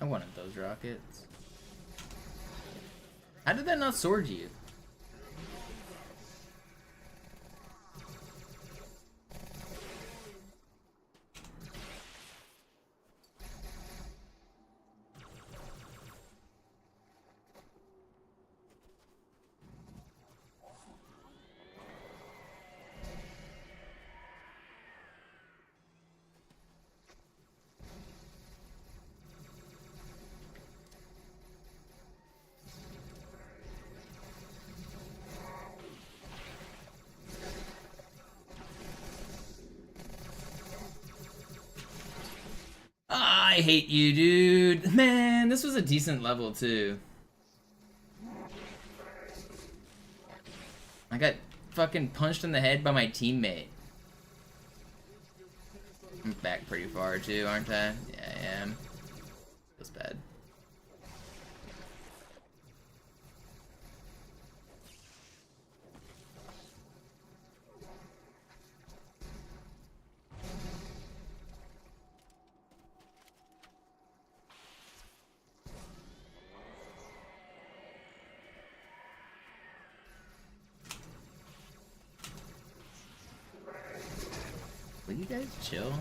I wanted those rockets. How did that not sword you? I hate you, dude. Man, this was a decent level, too. I got fucking punched in the head by my teammate. I'm back pretty far, too, aren't I? Yeah, I am. Feels bad. Will you guys chill?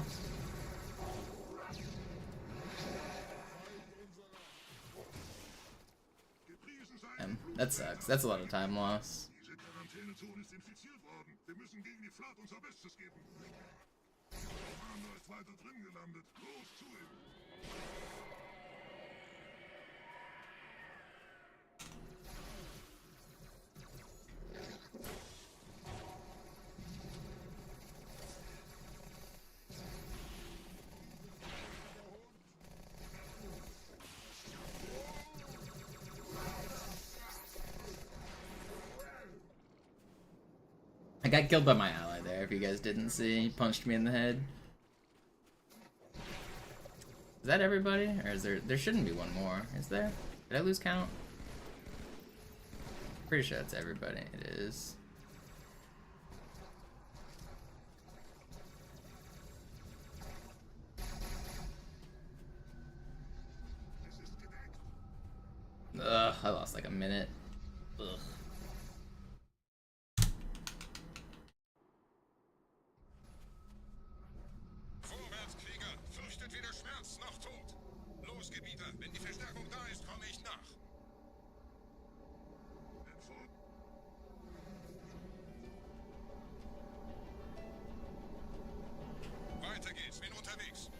That sucks. That's a lot of time loss. Diese Quarantänezone ist infiziert worden. Wir müssen gegen die Flat unser Bestes geben. Der Fahnder ist weiter drin gelandet. Los zu ihm. I got killed by my ally there, if you guys didn't see. He punched me in the head. Is that everybody? Or is there shouldn't be one more, is there? Did I lose count? Pretty sure that's everybody. It is. Ugh, I lost like a minute. Ugh. Vorwärts, Krieger! Fürchtet weder Schmerz noch Tod! Los, Gebieter! Wenn die Verstärkung da ist, komme ich nach! Weiter geht's, bin unterwegs!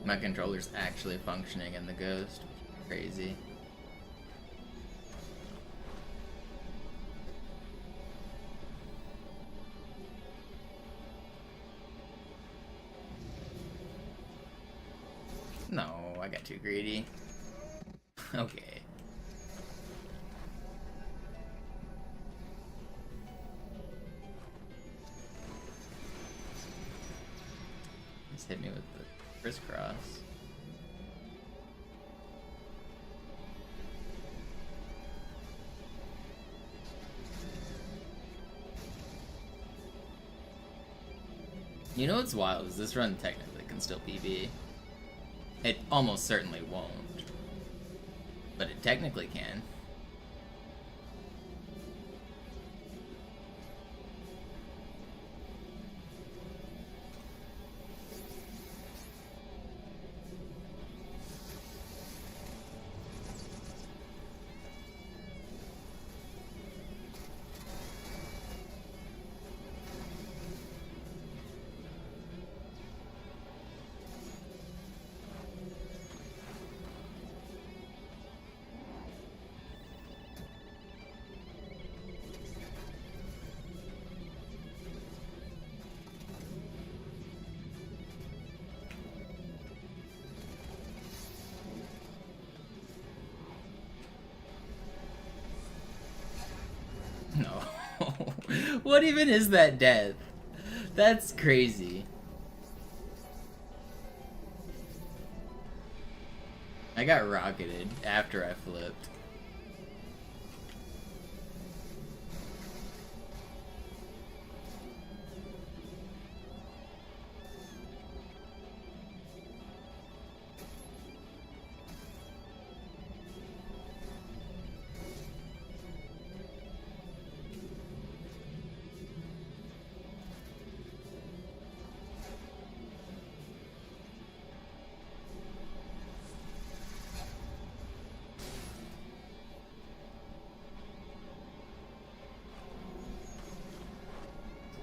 My controller's actually functioning in the Ghost. Crazy. No, I got too greedy. Okay. hit me with the crisscross. You know what's wild is this run technically can still PB. It almost certainly won't, but it technically can. No. What even is that death? That's crazy. I got rocketed after I flipped.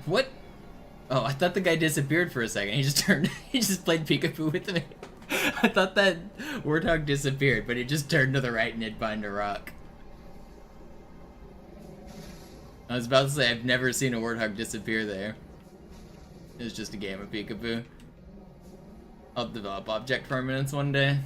What? Oh, I thought the guy disappeared for a second. He just turned. He just played peekaboo with me. I thought that warthog disappeared, but he just turned to the right and hid behind a rock. I was about to say I've never seen a warthog disappear there. It was just a game of peekaboo. I'll develop object permanence one day.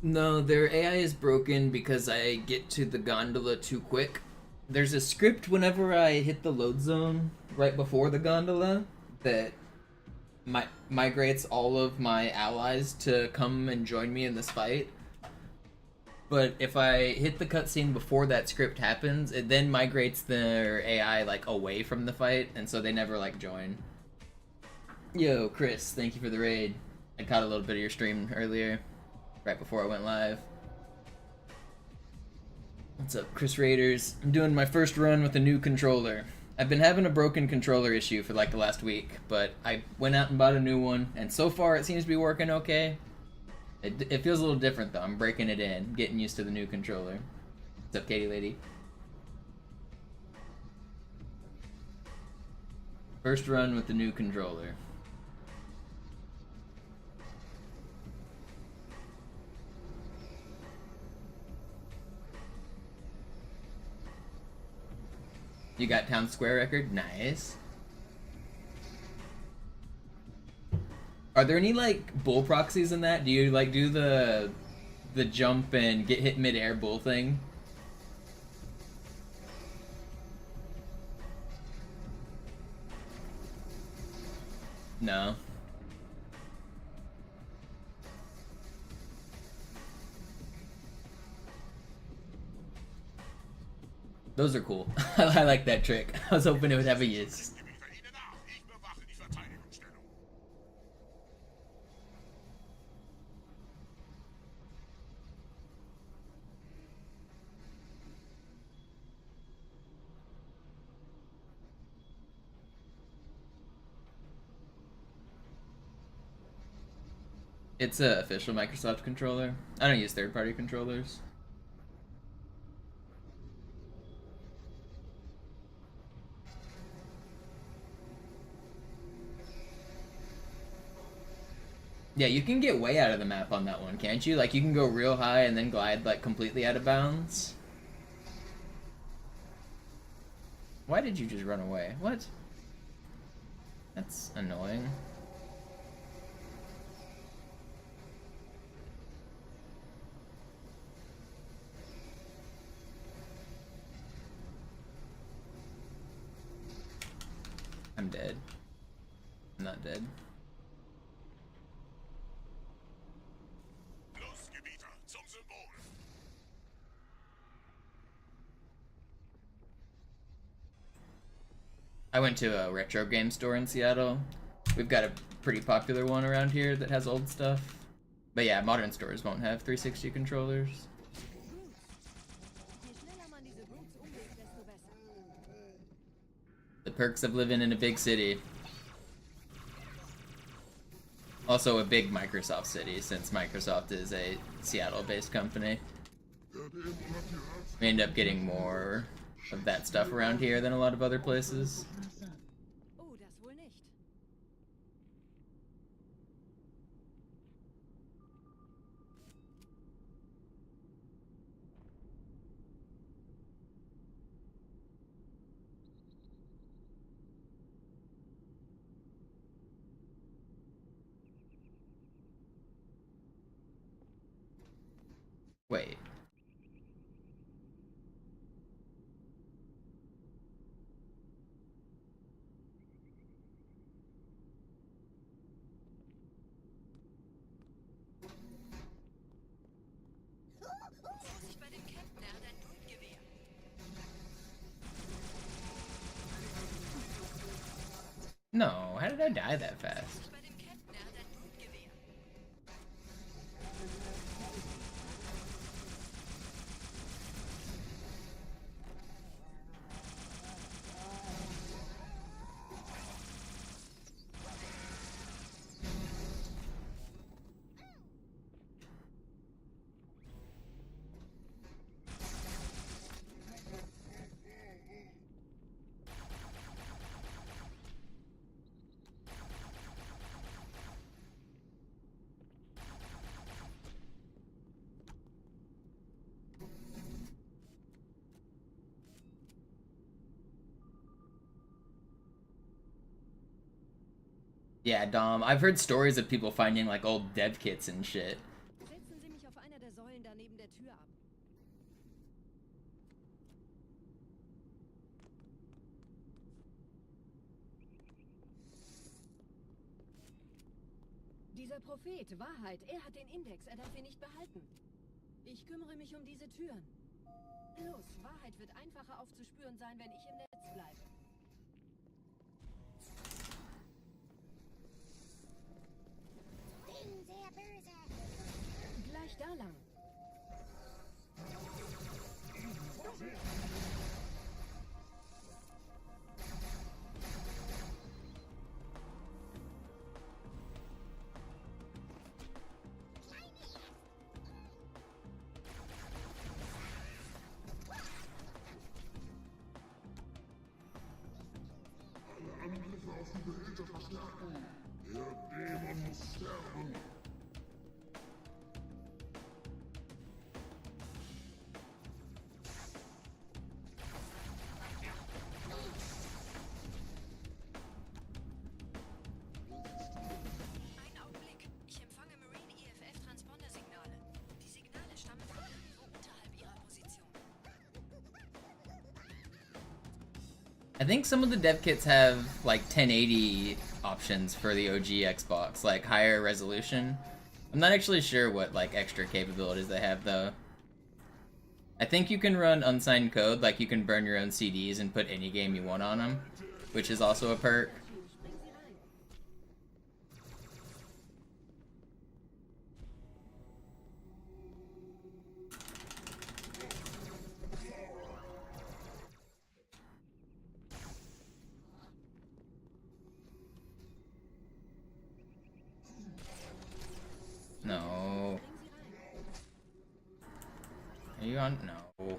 No, their AI is broken because I get to the gondola too quick. There's a script whenever I hit the load zone right before the gondola that migrates all of my allies to come and join me in this fight. But if I hit the cutscene before that script happens, it then migrates their AI like away from the fight, and so they never like join. Yo, Chris, thank you for the raid. I caught a little bit of your stream earlier, right before I went live. What's up, Chris Raiders? I'm doing my first run with a new controller. I've been having a broken controller issue for like the last week, but I went out and bought a new one, and so far it seems to be working okay. It feels a little different though. I'm breaking it in, getting used to the new controller. What's up, Katie Lady? First run with the new controller. You got town square record? Nice. Are there any like bull proxies in that? Do you like do the jump and get hit mid-air bull thing? No. Those are cool. I like that trick. I was hoping it would have a use. It's a official Microsoft controller. I don't use third-party controllers. Yeah, you can get way out of the map on that one, can't you? Like, you can go real high and then glide, like, completely out of bounds. Why did you just run away? What? That's annoying. I'm dead. I'm not dead. I went to a retro game store in Seattle. We've got a pretty popular one around here that has old stuff. But yeah, modern stores won't have 360 controllers. The perks of living in a big city. Also a big Microsoft city, since Microsoft is a Seattle-based company. We end up getting more of that stuff around here than a lot of other places. Wait. No, how did I die that fast? Yeah, Dom, I've heard stories of people finding like old dev kits and shit. Setzen Sie mich auf einer der Säulen da neben der Tür ab. Dieser Prophet, Wahrheit, er hat den Index, er darf ihn nicht behalten. Ich kümmere mich um diese Türen. Los, Wahrheit wird einfacher aufzuspüren sein, wenn ich im Netz bleibe. Gleich da lang. Angriffe auf die Behälter verstärken. Der Dämon muss sterben. Einen Augenblick. Ich empfange Marine EFF-Transponder-Signale. Die Signale stammen von irgendwo unterhalb ihrer Position. I think some of the dev kits have like 1080 options for the OG Xbox, like higher resolution. I'm not actually sure what like extra capabilities they have though. I think you can run unsigned code, like you can burn your own CDs and put any game you want on them, which is also a perk. No. Are you on? No.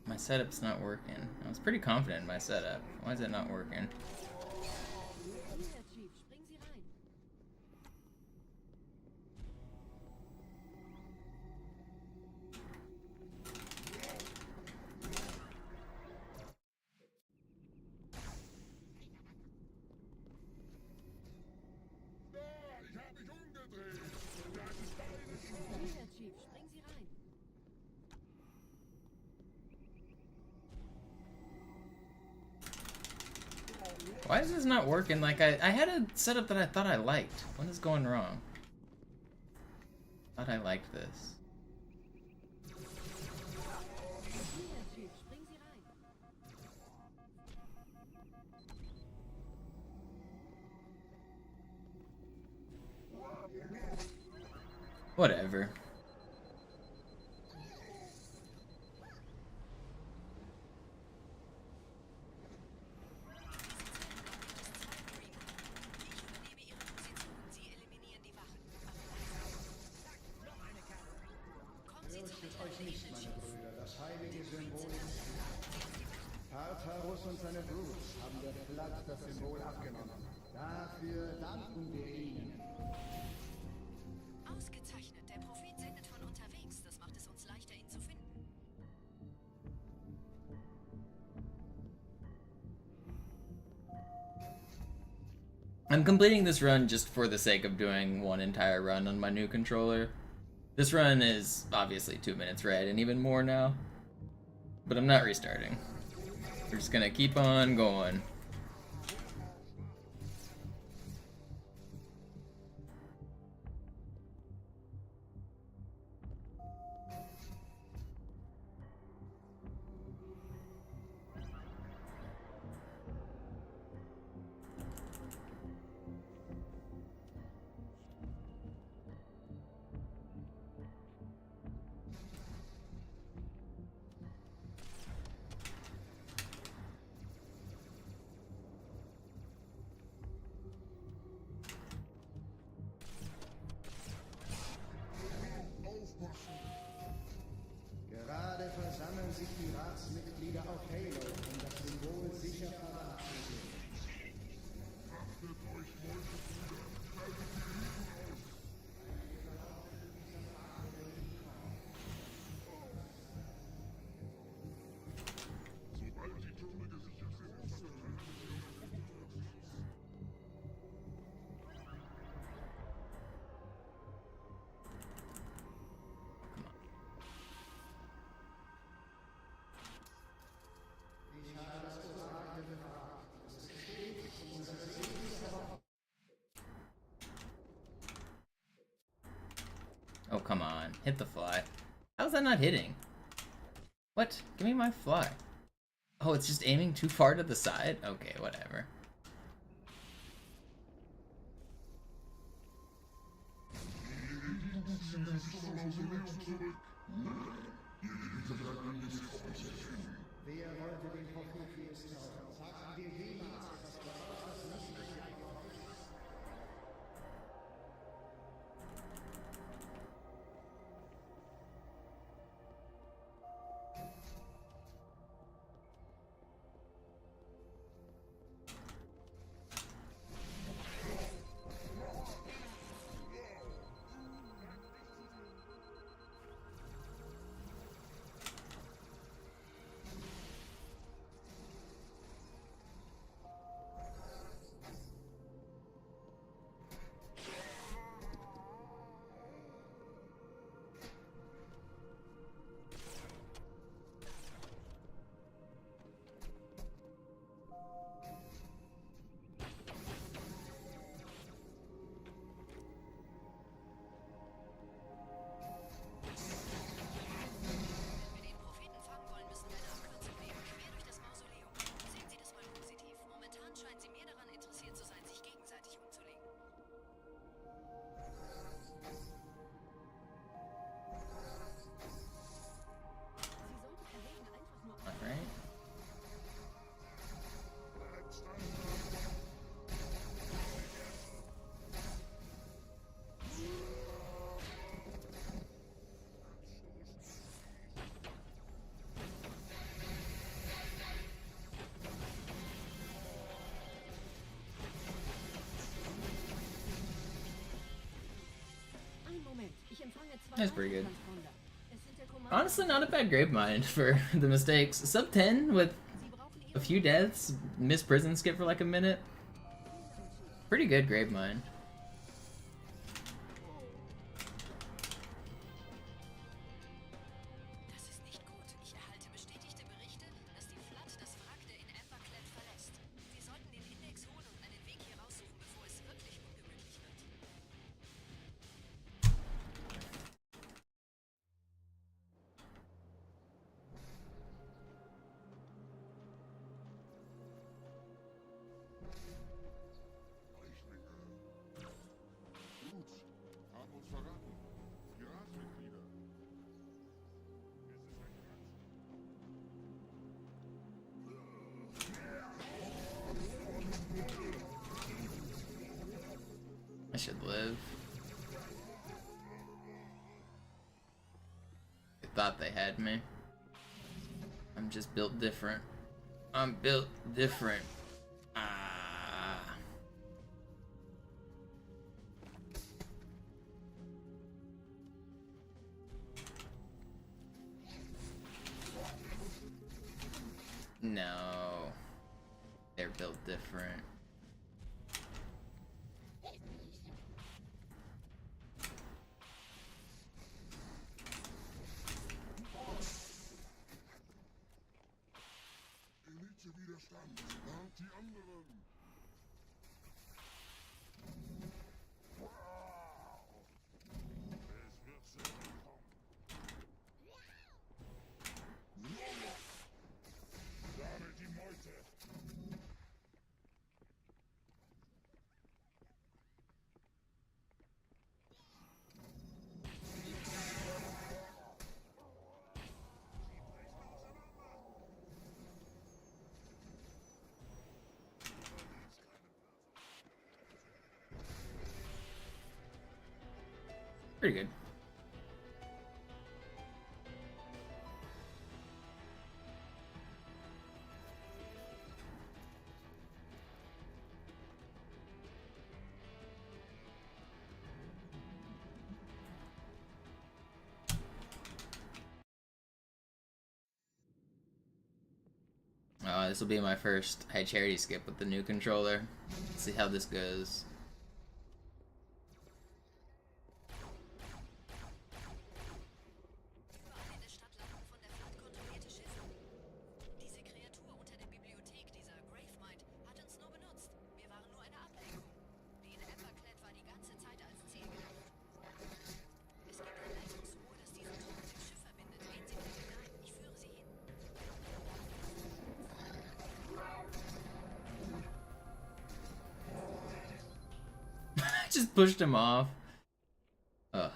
My setup's not working. I was pretty confident in my setup. Why is it not working? Ich hab mich umgedreht. Das ist deine Schuld. Chief, springen Sie rein. Why is this not working? Like I had a setup that I thought I liked. What is going wrong? Thought I liked this. Chief, springen Sie rein. Whatever. Ich übernehme ihre Position. Sie eliminieren die Wachen. Kommen Sie zu Fürchtet euch nicht, meine Brüder, das heilige Symbol ist Tartarus und seine Brutes haben der Platt das Symbol abgenommen. Dafür danken wir ihnen. Ausgezeichnet. Der Prophet sendet von unterwegs. Das macht es uns leichter, ihn zu finden. I'm completing this run just for the sake of doing one entire run on my new controller. This run is obviously 2 minutes red and even more now, but I'm not restarting. We're just gonna keep on going. Gerade versammeln sich die Ratsmitglieder auf Halo, um das Symbol sicher verwahrt zu sehen. Achtet euch, Mäusebrüder. Schaltet die Hilfe aus. Sobald die Türme gesichert sind, verteilen wir uns. Oh, come on. Hit the fly. How's that not hitting? What? Give me my fly. Oh, it's just aiming too far to the side? Okay, whatever. Wer wollte den Profit für es zaubern? Sagten wir jemals etwas voraus, das nicht durch die eigene Faust ist? That's pretty good. Honestly, not a bad grave mind for the mistakes. Sub 10 with a few deaths, missed prison skip for like a minute. Pretty good grave mind. I should live. They thought they had me. I'm just built different. I'm built different. Ah. No. They're built different. Widerstand. Warnt die anderen. Es wird so kommen. Sammelt die Meute. Pretty good. This will be my first high charity skip with the new controller. Let's see how this goes. Just pushed him off. Ugh.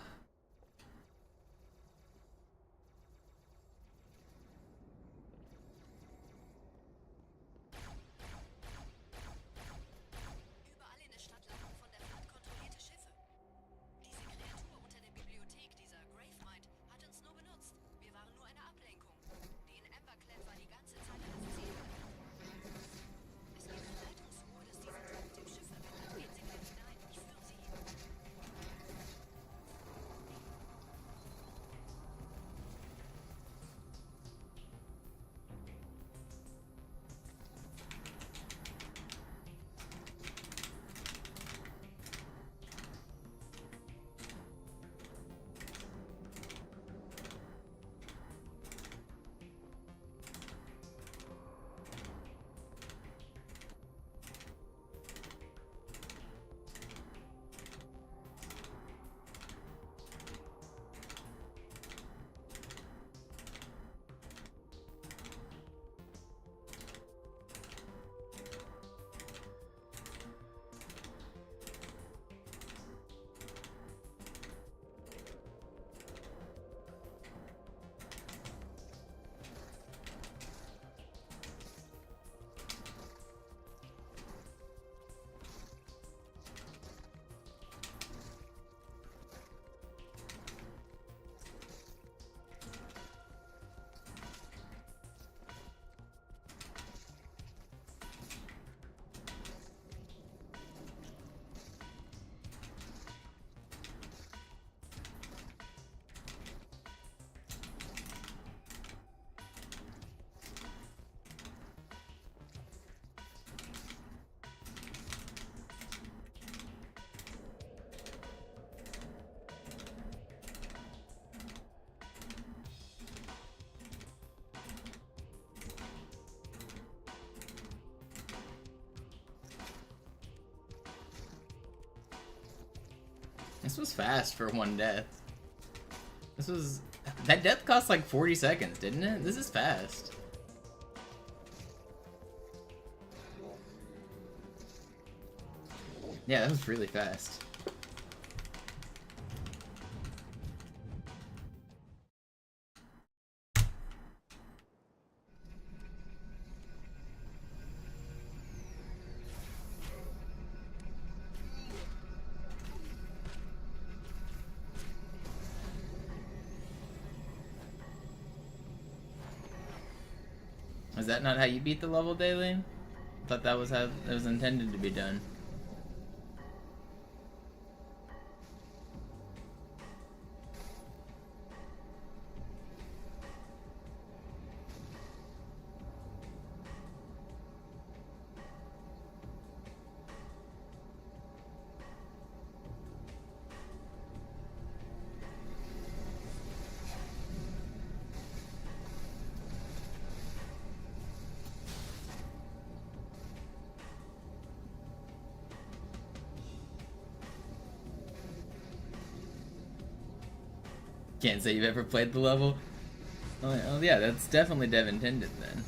This was fast for one death. This was... That death cost like 40 seconds, didn't it? This is fast. Yeah, that was really fast. Is that not how you beat the level, Daylene? I thought that was how it was intended to be done. Can't say you've ever played the level. Oh yeah, that's definitely dev intended then.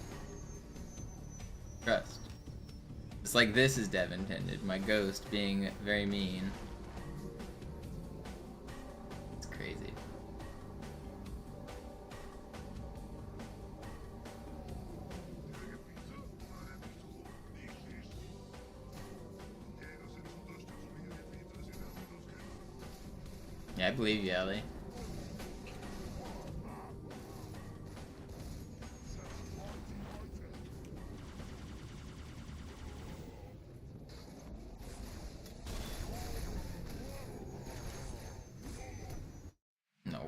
Trust. It's like this is dev intended, my ghost being very mean. It's crazy. Yeah, I believe you, Ellie. No.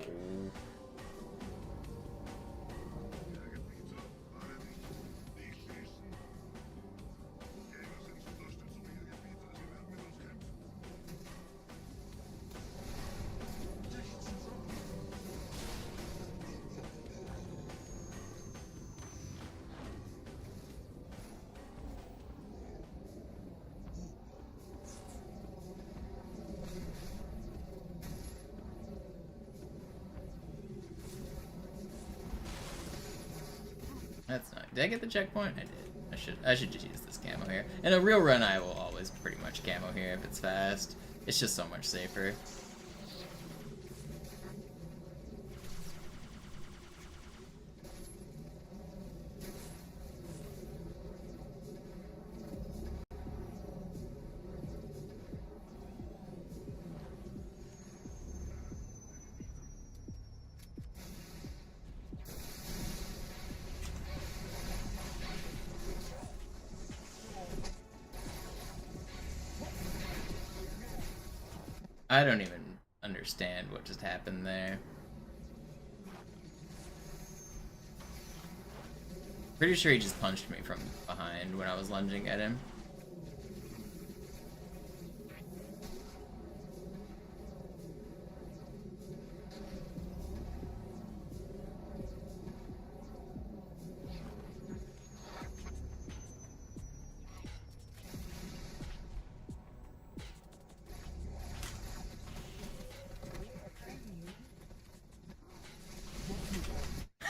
That's not. Did I get the checkpoint? I did. I should just use this camo here. In a real run, I will always pretty much camo here if it's fast. It's just so much safer. I don't even understand what just happened there. Pretty sure he just punched me from behind when I was lunging at him.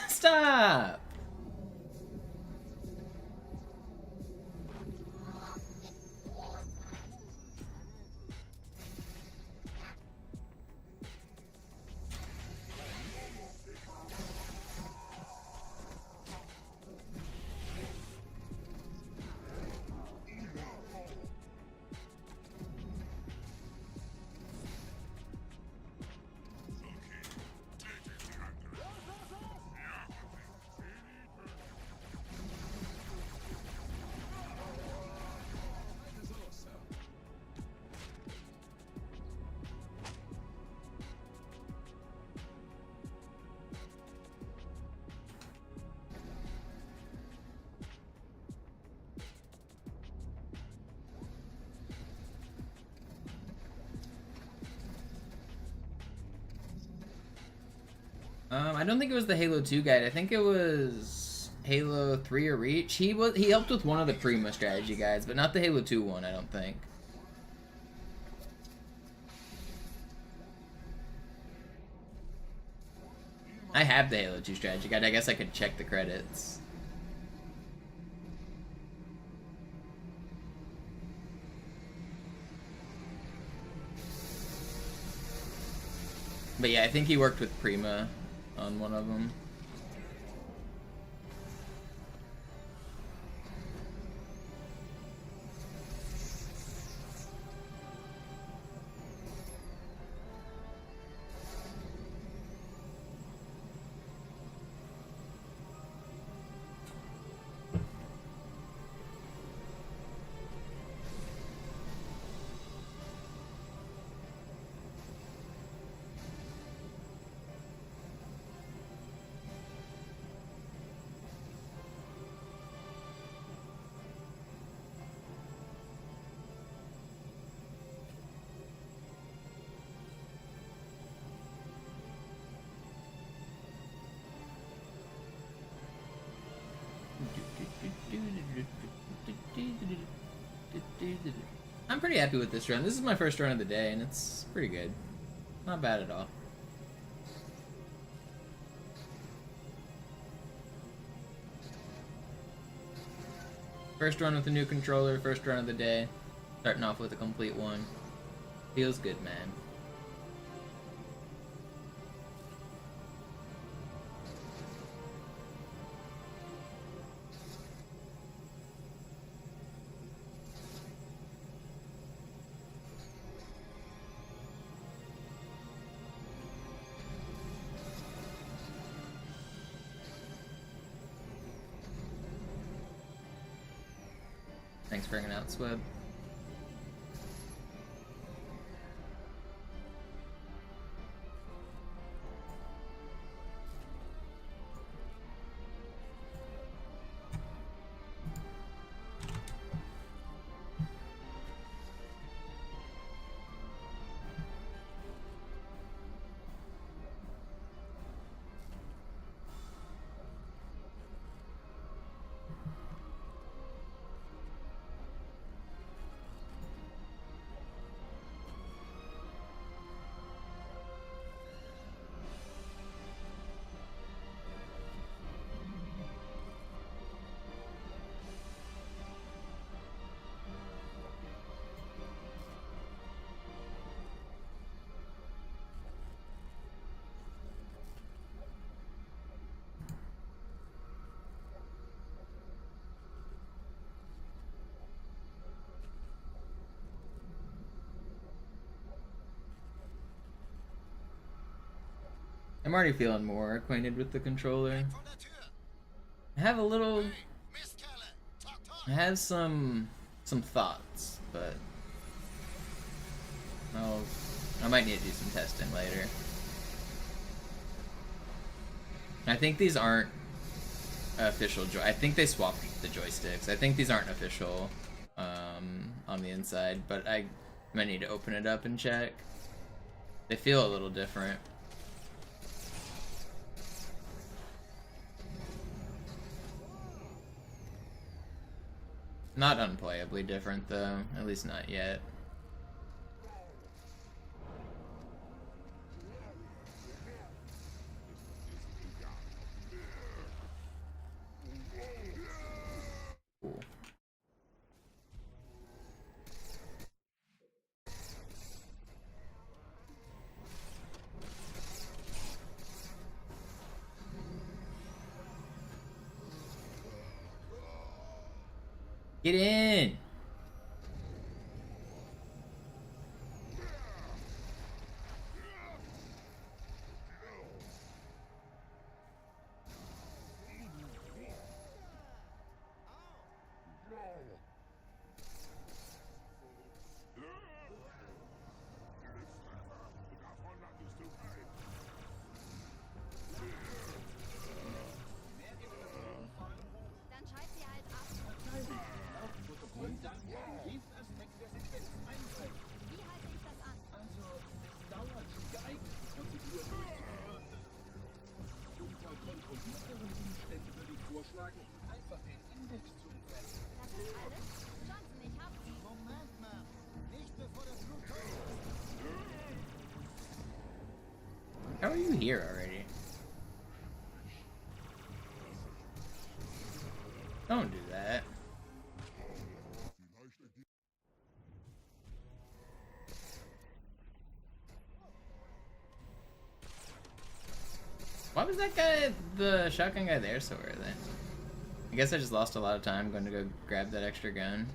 Stop! I don't think it was the Halo 2 guide. I think it was Halo 3 or Reach. He helped with one of the Prima strategy guides, but not the Halo 2 one, I don't think. I have the Halo 2 strategy guide. I guess I could check the credits. But yeah, I think he worked with Prima on one of them. I'm pretty happy with this run. This is my first run of the day, and it's pretty good. Not bad at all. First run with a new controller, first run of the day. Starting off with a complete one. Feels good, man. Thanks for hanging out, Sweb. I'm already feeling more acquainted with the controller. I have a little... I have some thoughts, but... I might need to do some testing later. I think these aren't official I think they swapped the joysticks. I think these aren't official on the inside, but I might need to open it up and check. They feel a little different. Not unplayably different, though. At least not yet. Cool. Get in! Dann schalt sie halt ab. Wie halte ich das an? Das ist alles? Johnson, ich hab sie. Moment mal. Nicht bevor das Blut tot ist. How are you here already? Don't do that. Why was that guy, the shotgun guy, there so early? I guess I just lost a lot of time going to go grab that extra gun.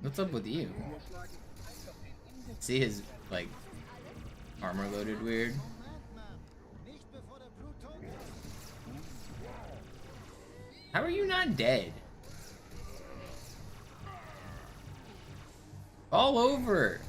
What's up with you? See his, like, armor loaded weird? How are you not dead? All over!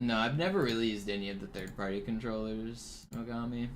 No, I've never really used any of the third-party controllers, Ogami.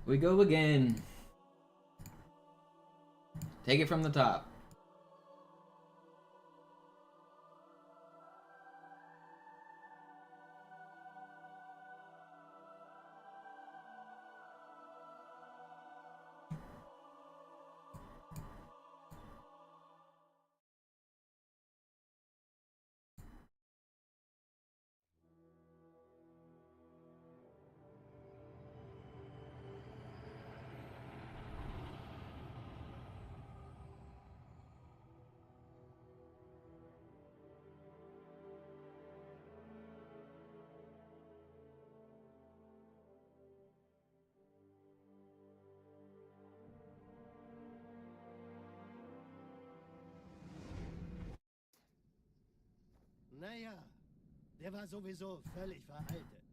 We go again. Take it from the top. Naja, der war sowieso völlig veraltet.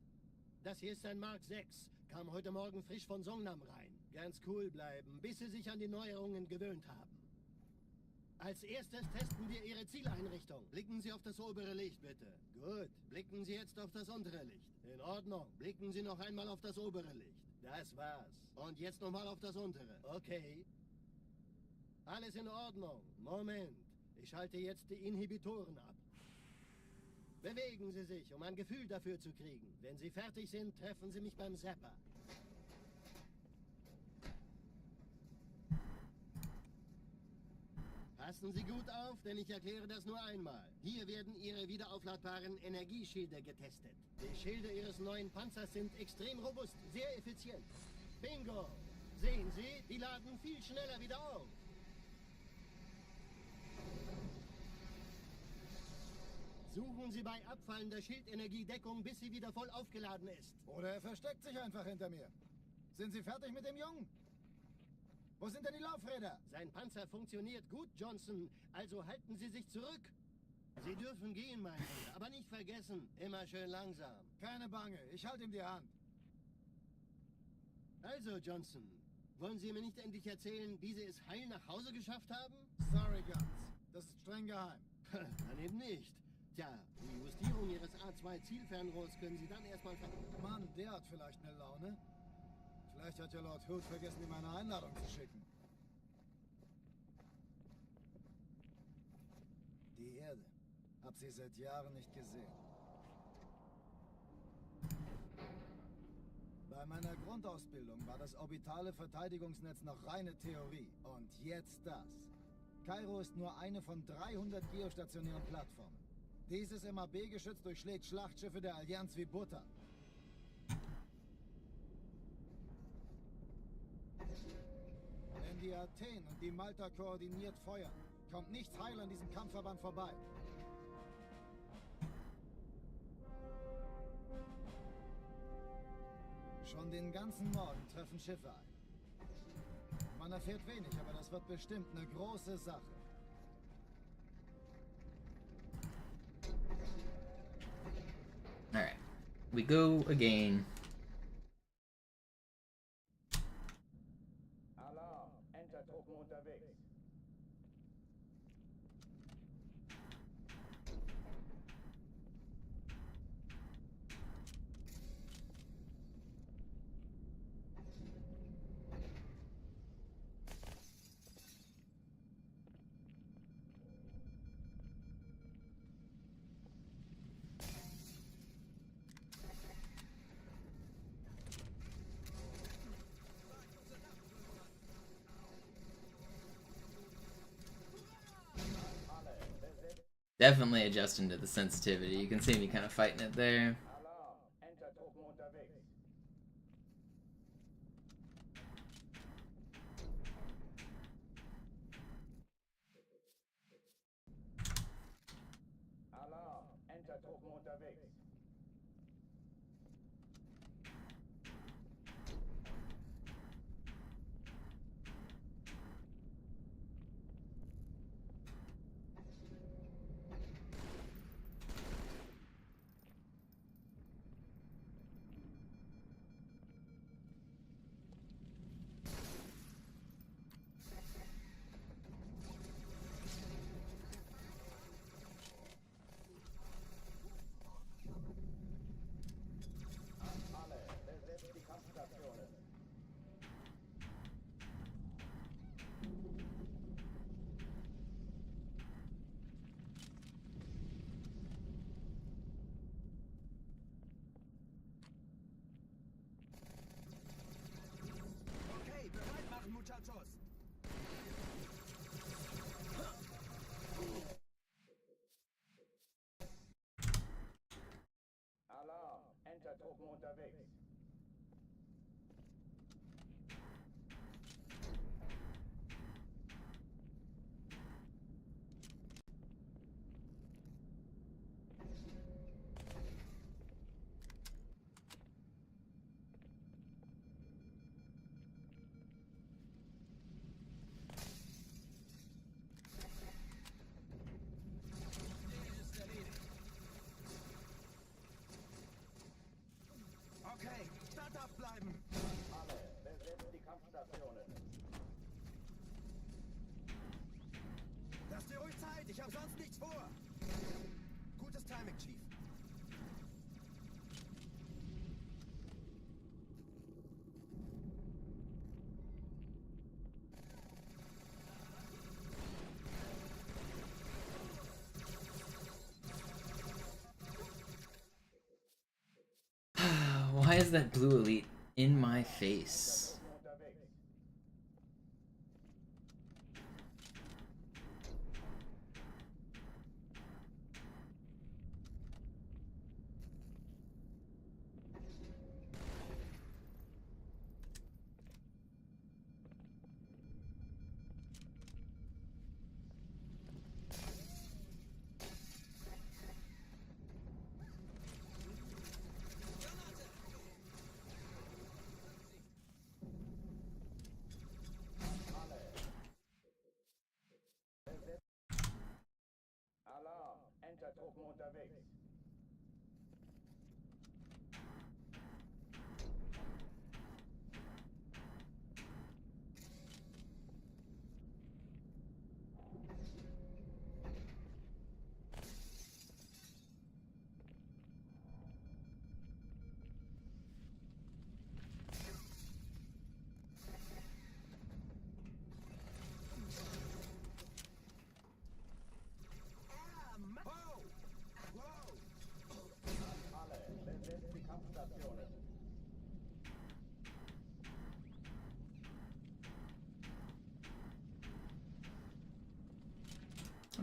Das hier ist ein Mark 6, kam heute Morgen frisch von Songnam rein. Ganz cool bleiben, bis Sie sich an die Neuerungen gewöhnt haben. Als erstes testen wir Ihre Zieleinrichtung. Blicken Sie auf das obere Licht, bitte. Gut, blicken Sie jetzt auf das untere Licht. In Ordnung, blicken Sie noch einmal auf das obere Licht. Das war's. Und jetzt nochmal auf das untere. Okay. Alles in Ordnung. Moment, ich schalte jetzt die Inhibitoren ab. Bewegen Sie sich, um ein Gefühl dafür zu kriegen. Wenn Sie fertig sind, treffen Sie mich beim Zapper. Passen Sie gut auf, denn ich erkläre das nur einmal. Hier werden Ihre wiederaufladbaren Energieschilde getestet. Die Schilde Ihres neuen Panzers sind extrem robust, sehr effizient. Bingo! Sehen Sie, die laden viel schneller wieder auf. Suchen Sie bei abfallender Schildenergie Deckung, bis sie wieder voll aufgeladen ist. Oder er versteckt sich einfach hinter mir. Sind Sie fertig mit dem Jungen? Wo sind denn die Laufräder? Sein Panzer funktioniert gut, Johnson. Also halten Sie sich zurück. Sie dürfen gehen, mein Bruder. Aber nicht vergessen, immer schön langsam. Keine Bange, ich halte ihm die Hand. Also, Johnson, wollen Sie mir nicht endlich erzählen, wie Sie es heil nach Hause geschafft haben? Sorry, Guns. Das ist streng geheim. Dann eben nicht. Tja, die Justierung Ihres A2-Zielfernrohrs können Sie dann erstmal Mann, der hat vielleicht eine Laune. Vielleicht hat ja Lord Hood vergessen, ihm eine Einladung zu schicken. Hab sie seit Jahren nicht gesehen. Bei meiner Grundausbildung war das orbitale Verteidigungsnetz noch reine Theorie. Und jetzt das. Kairo ist nur eine von 300 geostationären Plattformen. Dieses MAB-Geschütz durchschlägt Schlachtschiffe der Allianz wie Butter. Wenn die Athen und die Malta koordiniert feuern, kommt nichts heil an diesem Kampfverband vorbei. Schon den ganzen Morgen treffen Schiffe ein. Man erfährt wenig, aber das wird bestimmt eine große Sache. Alright. We go again. Alarm! Entertruppen unterwegs. Definitely adjusting to the sensitivity. You can see me kind of fighting it there. Alarm! Entertruppen unterwegs. Alarm! Entertruppen unterwegs. Alle, besetzt die Kampfstationen. Okay, bereit machen, Muchachos. Alarm! Entertruppen unterwegs. Okay, standhaft bleiben. Alle, besetzt die Kampfstationen. Lass dir ruhig Zeit, ich habe sonst nichts vor. Gutes Timing, Chief. Why is that blue elite in my face? Unterwegs.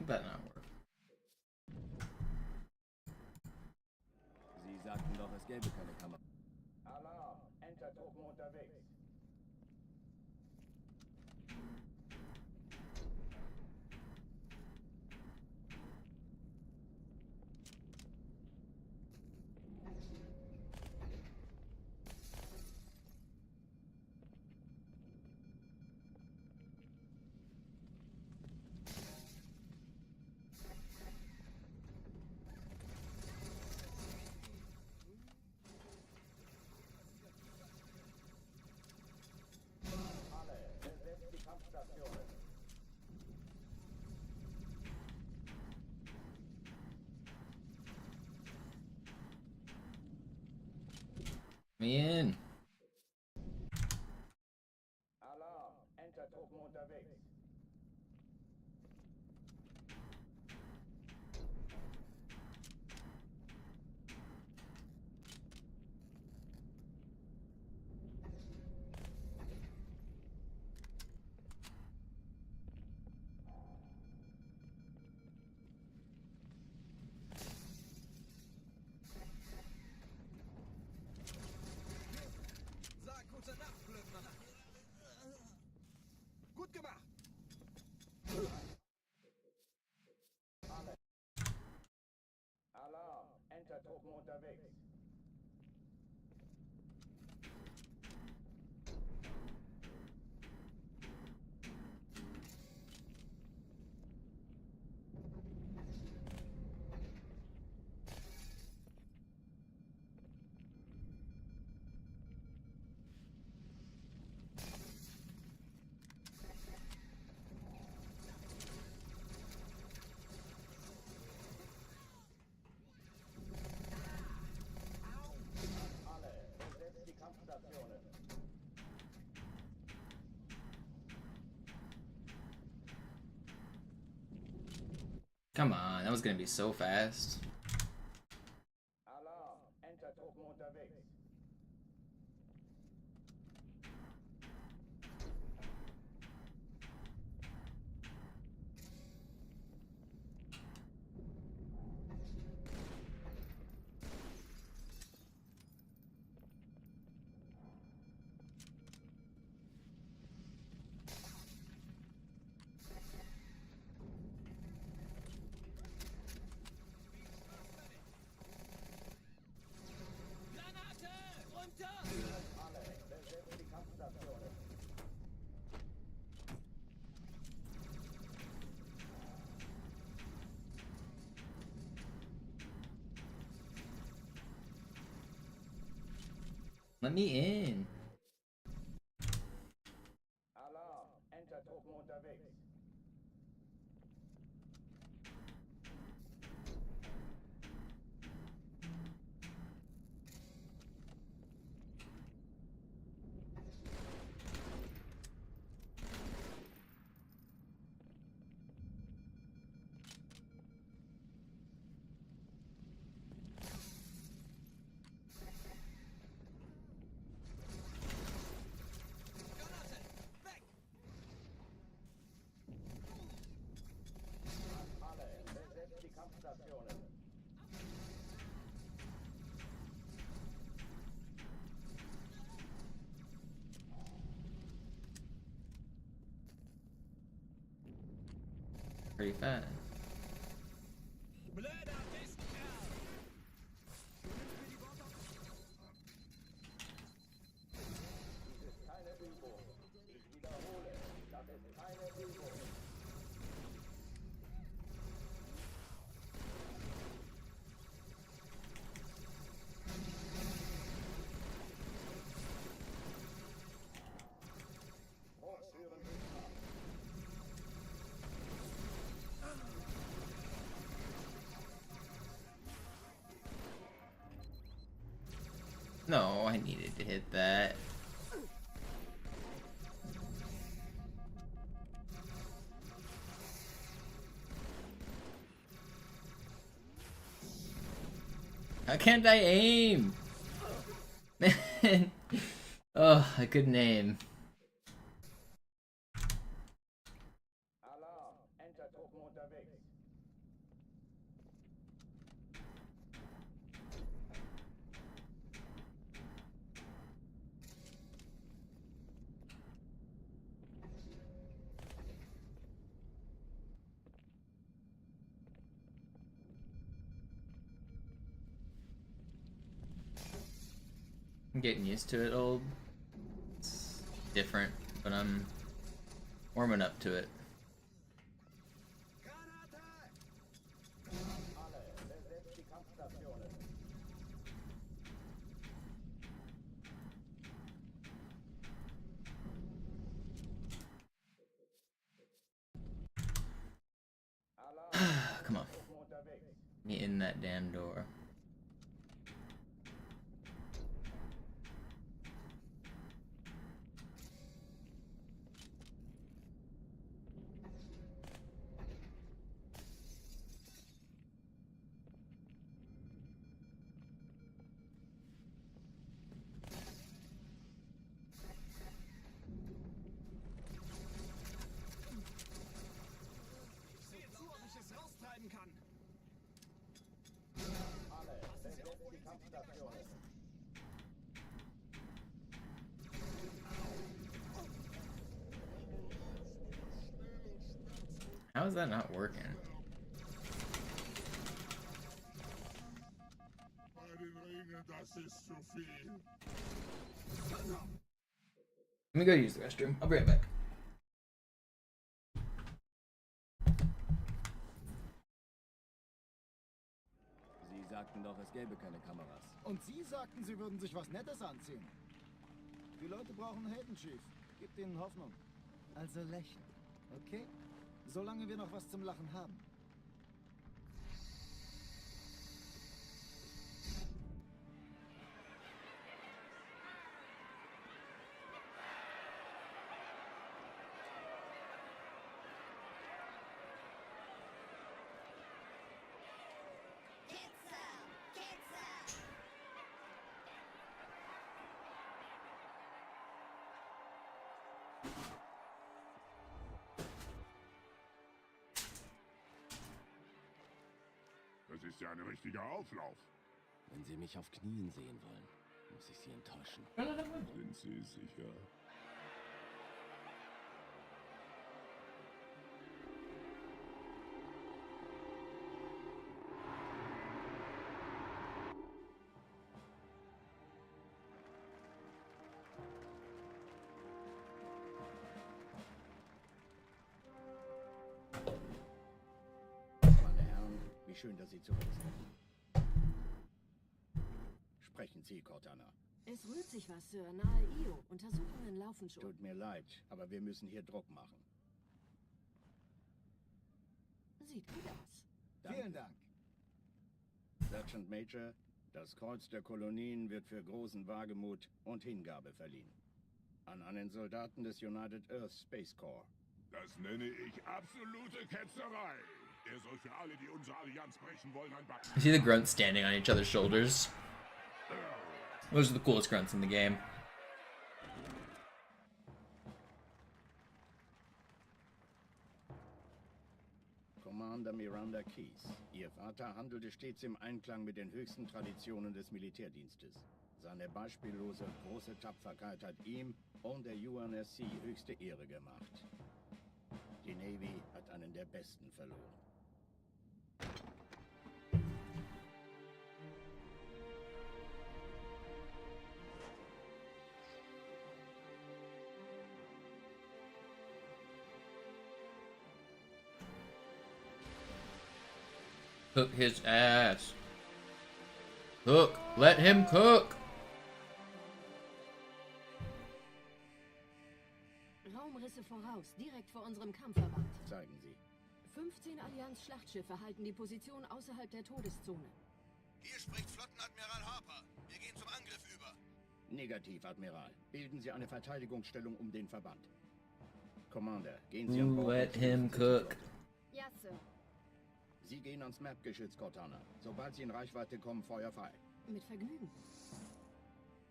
did that not work? Sie sagten doch, es gäbe keine Kamera. Alarm! Entertruppen unterwegs. Alle, besetzt die Kampfstationen. Me in. Alarm! Entertruppen unterwegs. Sag gute Nacht, Blödmann. Gut gemacht. Alarm! Entertruppen unterwegs. Alle, besetzt die Kampfstationen. Come on, that was gonna be so fast. Alarm! Entertruppen unterwegs. Granate! Runter! Alle, besetzt die Kampfstationen. Let me in. Alarm! Entertruppen unterwegs. Granate! Weg! Alle, besetzt die Kampfstationen. Pretty fast. Blöder Mistkerl! Dies ist keine Übung. Ich wiederhole, das ist keine Übung. Fortführen Gegner. No, I needed to hit that. How can't I aim? Man. Oh, I couldn't aim. Alarm! Entertruppen unterwegs. I'm getting used to it, old. It's different, but I'm warming up to it. Alle, besetzt die Kampfstationen. Come on. Truppen unterwegs. Get in that damn door. Ich sehe zu, ob ich es raustreiben kann. Alle, besetzt die Kampfstationen. How is that not working? Bei den Ringen, das ist zu viel. Let me go use the restroom. I'll be right back. Sie sagten doch, es gäbe keine Kameras. Und Sie sagten, Sie würden sich was Nettes anziehen. Die Leute brauchen Helden, Chief. Gebt ihnen Hoffnung. Also lächeln, okay? Solange wir noch was zum Lachen haben. Das ist ja ein richtiger Auflauf. Wenn Sie mich auf Knien sehen wollen, muss ich Sie enttäuschen. Sind Sie sicher? Meine Herren, wie schön, dass Sie zurück sind. Sprechen Sie, Cortana. Es rührt sich was, Sir. Nahe Io. Untersuchungen laufen schon. Tut mir leid, aber wir müssen hier Druck machen. Sieht gut aus. Danke. Vielen Dank. Sergeant Major, das Kreuz der Kolonien wird für großen Wagemut und Hingabe verliehen. An einen Soldaten des United Earth Space Corps. Das nenne ich absolute Ketzerei. Er soll für alle, die unsere Allianz brechen wollen, ein Backen. You see the grunts standing on each other's shoulders. Those are the coolest grunts in the game. Commander Miranda Keys. Ihr Vater handelte stets im Einklang mit den höchsten Traditionen des Militärdienstes. Seine beispiellose große Tapferkeit hat ihm und der UNSC höchste Ehre gemacht. Die Navy hat einen der besten verloren. Cook his ass. Cook. Let him cook. Raumrisse voraus, direkt vor unserem Kampfverband. Zeigen Sie. 15 Allianz-Schlachtschiffe halten die Position außerhalb der Todeszone. Hier spricht Flottenadmiral Harper. Wir gehen zum Angriff über. Negativ, Admiral. Bilden Sie eine Verteidigungsstellung um den Verband. Commander, gehen Sie an Bord. Let him cook. Ja, Sir. Sie gehen ans Map-Geschütz, Cortana. Sobald Sie in Reichweite kommen, Feuer frei. Mit Vergnügen.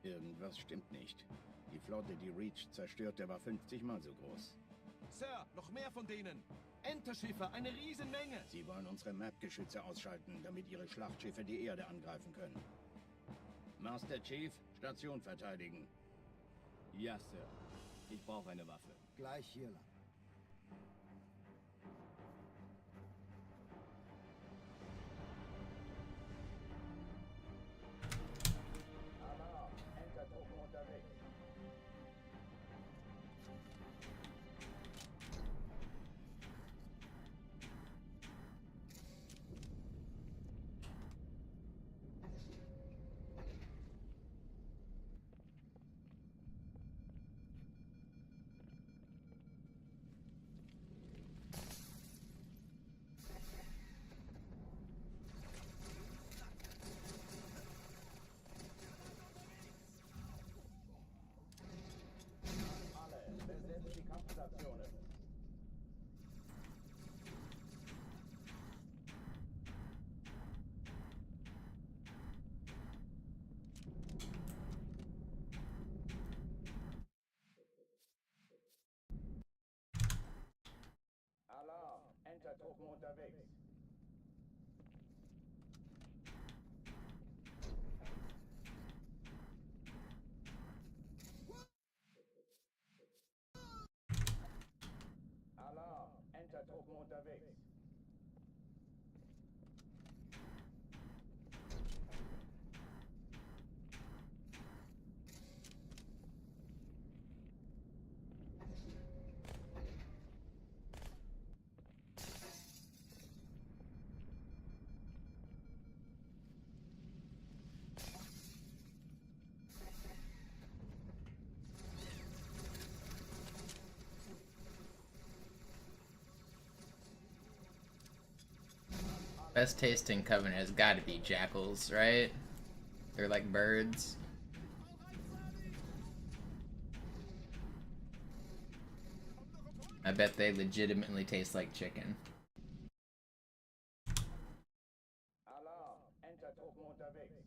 Irgendwas stimmt nicht. Die Flotte, die Reach zerstörte, war 50 Mal so groß. Sir, noch mehr von denen. Enterschiffe, eine Riesenmenge. Sie wollen unsere Map-Geschütze ausschalten, damit Ihre Schlachtschiffe die Erde angreifen können. Master Chief, Station verteidigen. Ja, Sir. Ich brauche eine Waffe. Gleich hier lang. Alarm, Enter unterwegs. Alarm, Entertruppen unterwegs. Best tasting covenant has got to be jackals, right? They're like birds. I bet they legitimately taste like chicken. Alarm, Entertruppen unterwegs.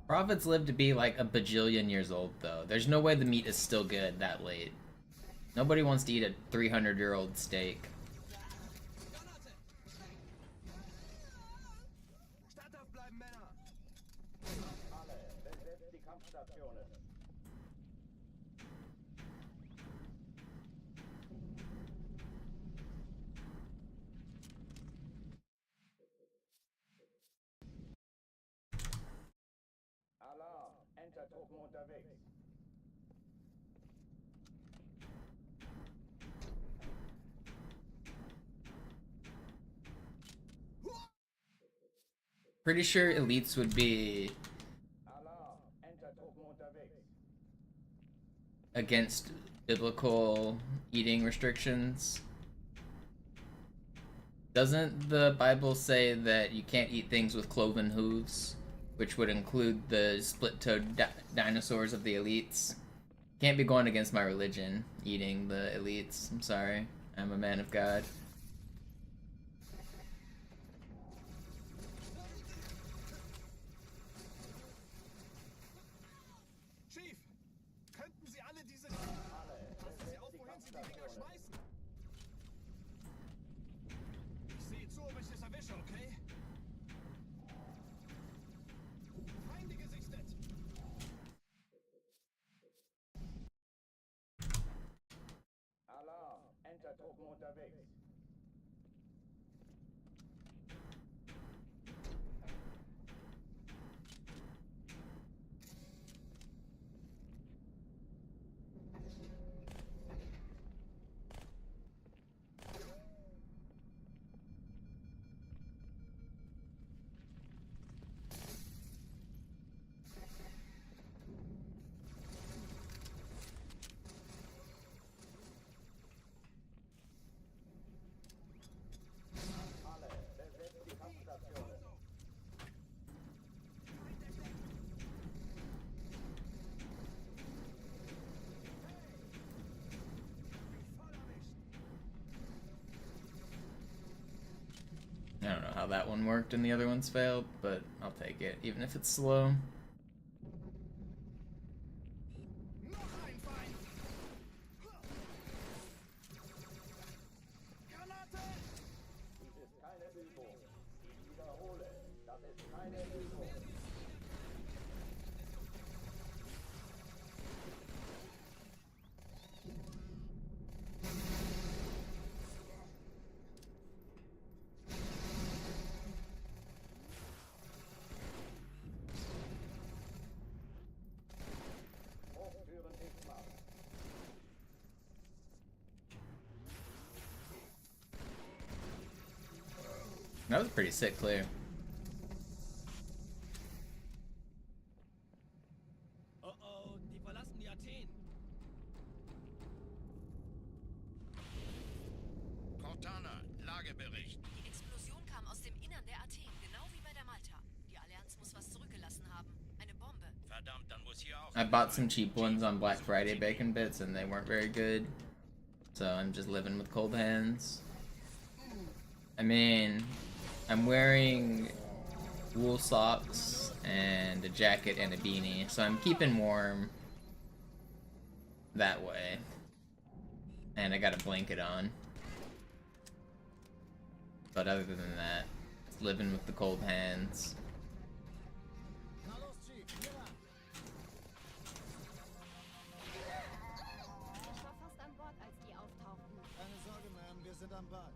Prophets live to be like a bajillion years old, though. There's no way the meat is still good that late. Nobody wants to eat a 300-year-old steak. Standhaft bleiben, Männer! Alle, besetzt die Kampfstationen. Alarm, Entertruppen unterwegs. Pretty sure elites would be Alarm, Entertruppen unterwegs. against biblical eating restrictions. Doesn't the Bible say that you can't eat things with cloven hooves, which would include the split-toed dinosaurs of the elites? Can't be going against my religion, eating the elites. I'm sorry. I'm a man of God. Chief, könnten Sie alle diese... Passen Sie auf, wohin Sie die Dinger schmeißen! Ich sehe zu, ob ich es erwische, okay? Feinde gesichtet! Alarm, Entertruppen unterwegs. Alle, besetzt die Kampfstationen. I don't know how that one worked and the other ones failed, but I'll take it, even if it's slow. Noch ein Feind! Granate! Dies ist keine Übung. Ich wiederhole, das ist keine Übung. Hochtüren dicht machen. That was a pretty sick clear. Oh oh, die verlassen die Athen. Cortana, Lagebericht. Die Explosion kam aus dem Innern der Athen, genau wie bei der Malta. Die Allianz muss was zurückgelassen haben. Eine Bombe. Verdammt, dann muss hier auch... I bought some cheap ones on Black Friday bacon bits and they weren't very good. So I'm just living with cold hands. I mean, I'm wearing wool socks and a jacket and a beanie, so I'm keeping warm that way. And I got a blanket on. But other than that, it's living with the cold hands. Ich war fast an Bord, als die auftauchten. Keine Sorge, Ma'am, wir sind am Ball.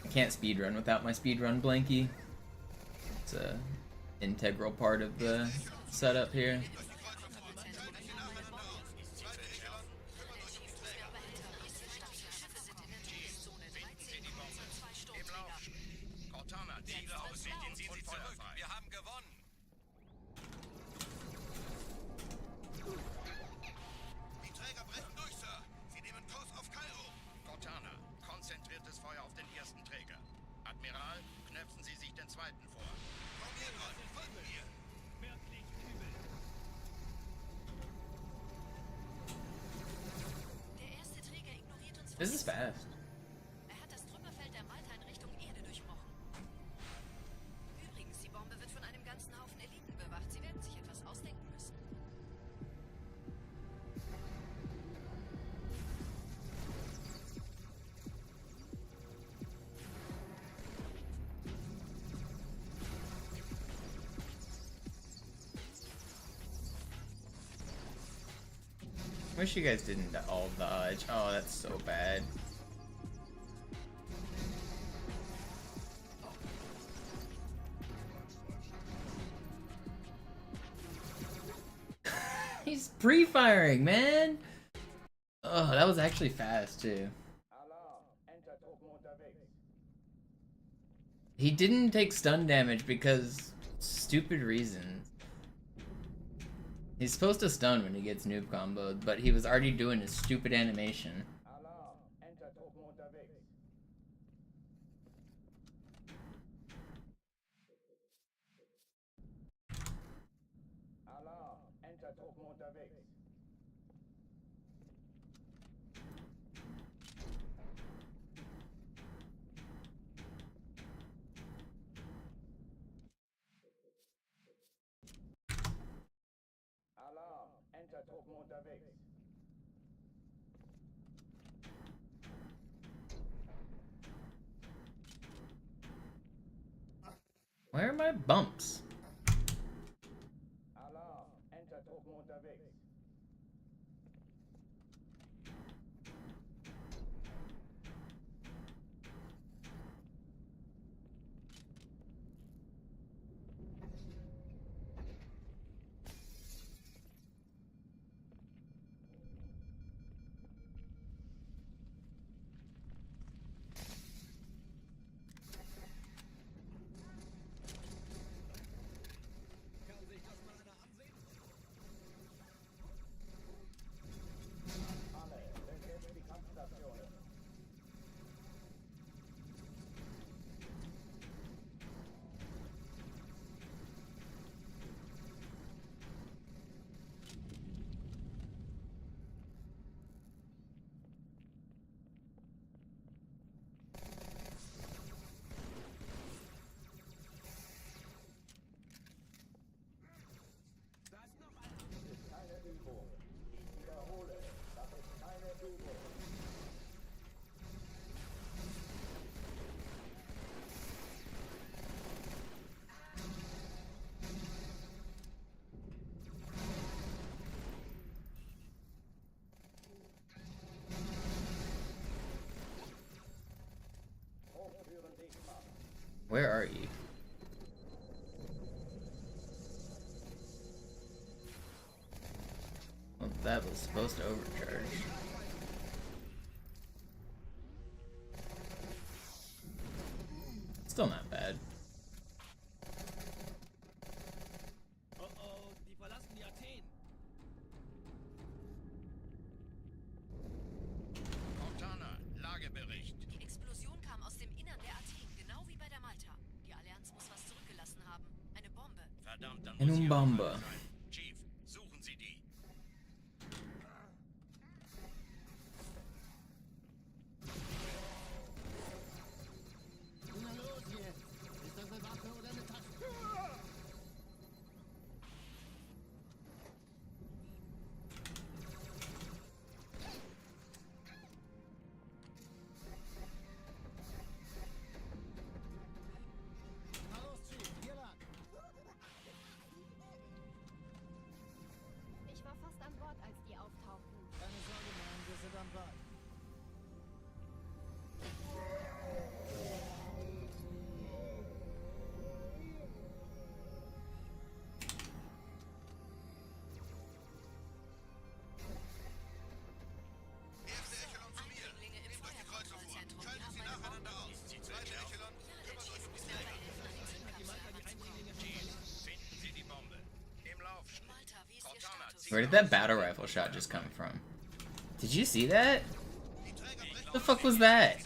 I can't speedrun without my speedrun blankie. It's a integral part of the setup here. Cortana, Ziele aussehen und feuerfrei. Wir haben gewonnen. Die Träger brechen durch, Sir. Sie nehmen Kurs auf Kairo. Cortana, konzentriertes Feuer auf den ersten Träger. Admiral, knöpfen Sie sich den zweiten vor. Komm hier dran, folgen mir. Wirklich übel. Der erste Träger ignoriert uns. This is fast. Er hat das Trümmerfeld der Malta in Richtung Erde durchbrochen. Übrigens, die Bombe wird von einem ganzen Haufen Eliten bewacht. Sie werden sich etwas ausdenken müssen. Wish you guys didn't all dodge. Oh, that's so bad. He's pre-firing, man! Oh, that was actually fast, too. Alarm, Enter-Truppen unterwegs. He didn't take stun damage because stupid reasons. He's supposed to stun when he gets noob comboed, but he was already doing his stupid animation. Alarm, Enter-Truppen unterwegs. Alarm, Enter-Truppen unterwegs. Alarm, Enter-Truppen unterwegs. Where are my bumps? Alarm, Enter-Truppen unterwegs. Kann sich das mal einer ansehen? Alle, besetzt die Kampfstationen. Da ist noch einer. Das ist keine Übung. Ich wiederhole, das ist keine Übung. Hochführen sichtbar. Where are you? Well, that was supposed to overcharge. Still not bad. Oh oh, die verlassen die Athen. Cortana, Lagebericht. Die Explosion kam aus dem Innern der Athen, genau wie bei der Malta. Die Allianz Numbamba. Chief, suchen Sie die. Na los jetzt! Ist das eine Waffe oder eine Tasche? Na los, Chief, hier lang. Ich war fast an Bord, als die auftauchten. Keine Sorge, Mann, wir sind am Ball. Erste Echelon zu mir. Eindringlinge im Nehmt euch die Kreuzer vor. Feuerkontrollzentrum. Schaltet sie nacheinander aus. Zweite Echelon, Ja, der kümmert euch Chief um die muss mir Träger. dabei helfen, einen Synapse Finden Sie die Bombe. Im Laufschritt. Malta, wie ist Ihr Cortana, Status? Where did that battle rifle shot just come from? Did you see that? Die Träger brechen What the fuck was that?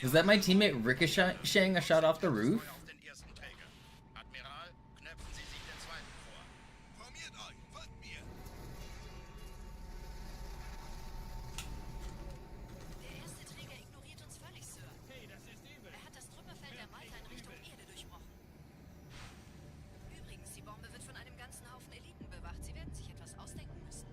Was that my teammate ricocheting a shot off the roof? auf den ersten Träger. Admiral, knöpfen Sie sich den zweiten vor. Formiert euch, folgt mir. Der erste Träger ignoriert uns völlig, Sir. Hey, das ist Ebel. Er hat das Trümmerfeld der Malta in Richtung Erde durchbrochen. Übrigens, die Bombe wird von einem ganzen Haufen Eliten bewacht. Sie werden sich etwas ausdenken müssen.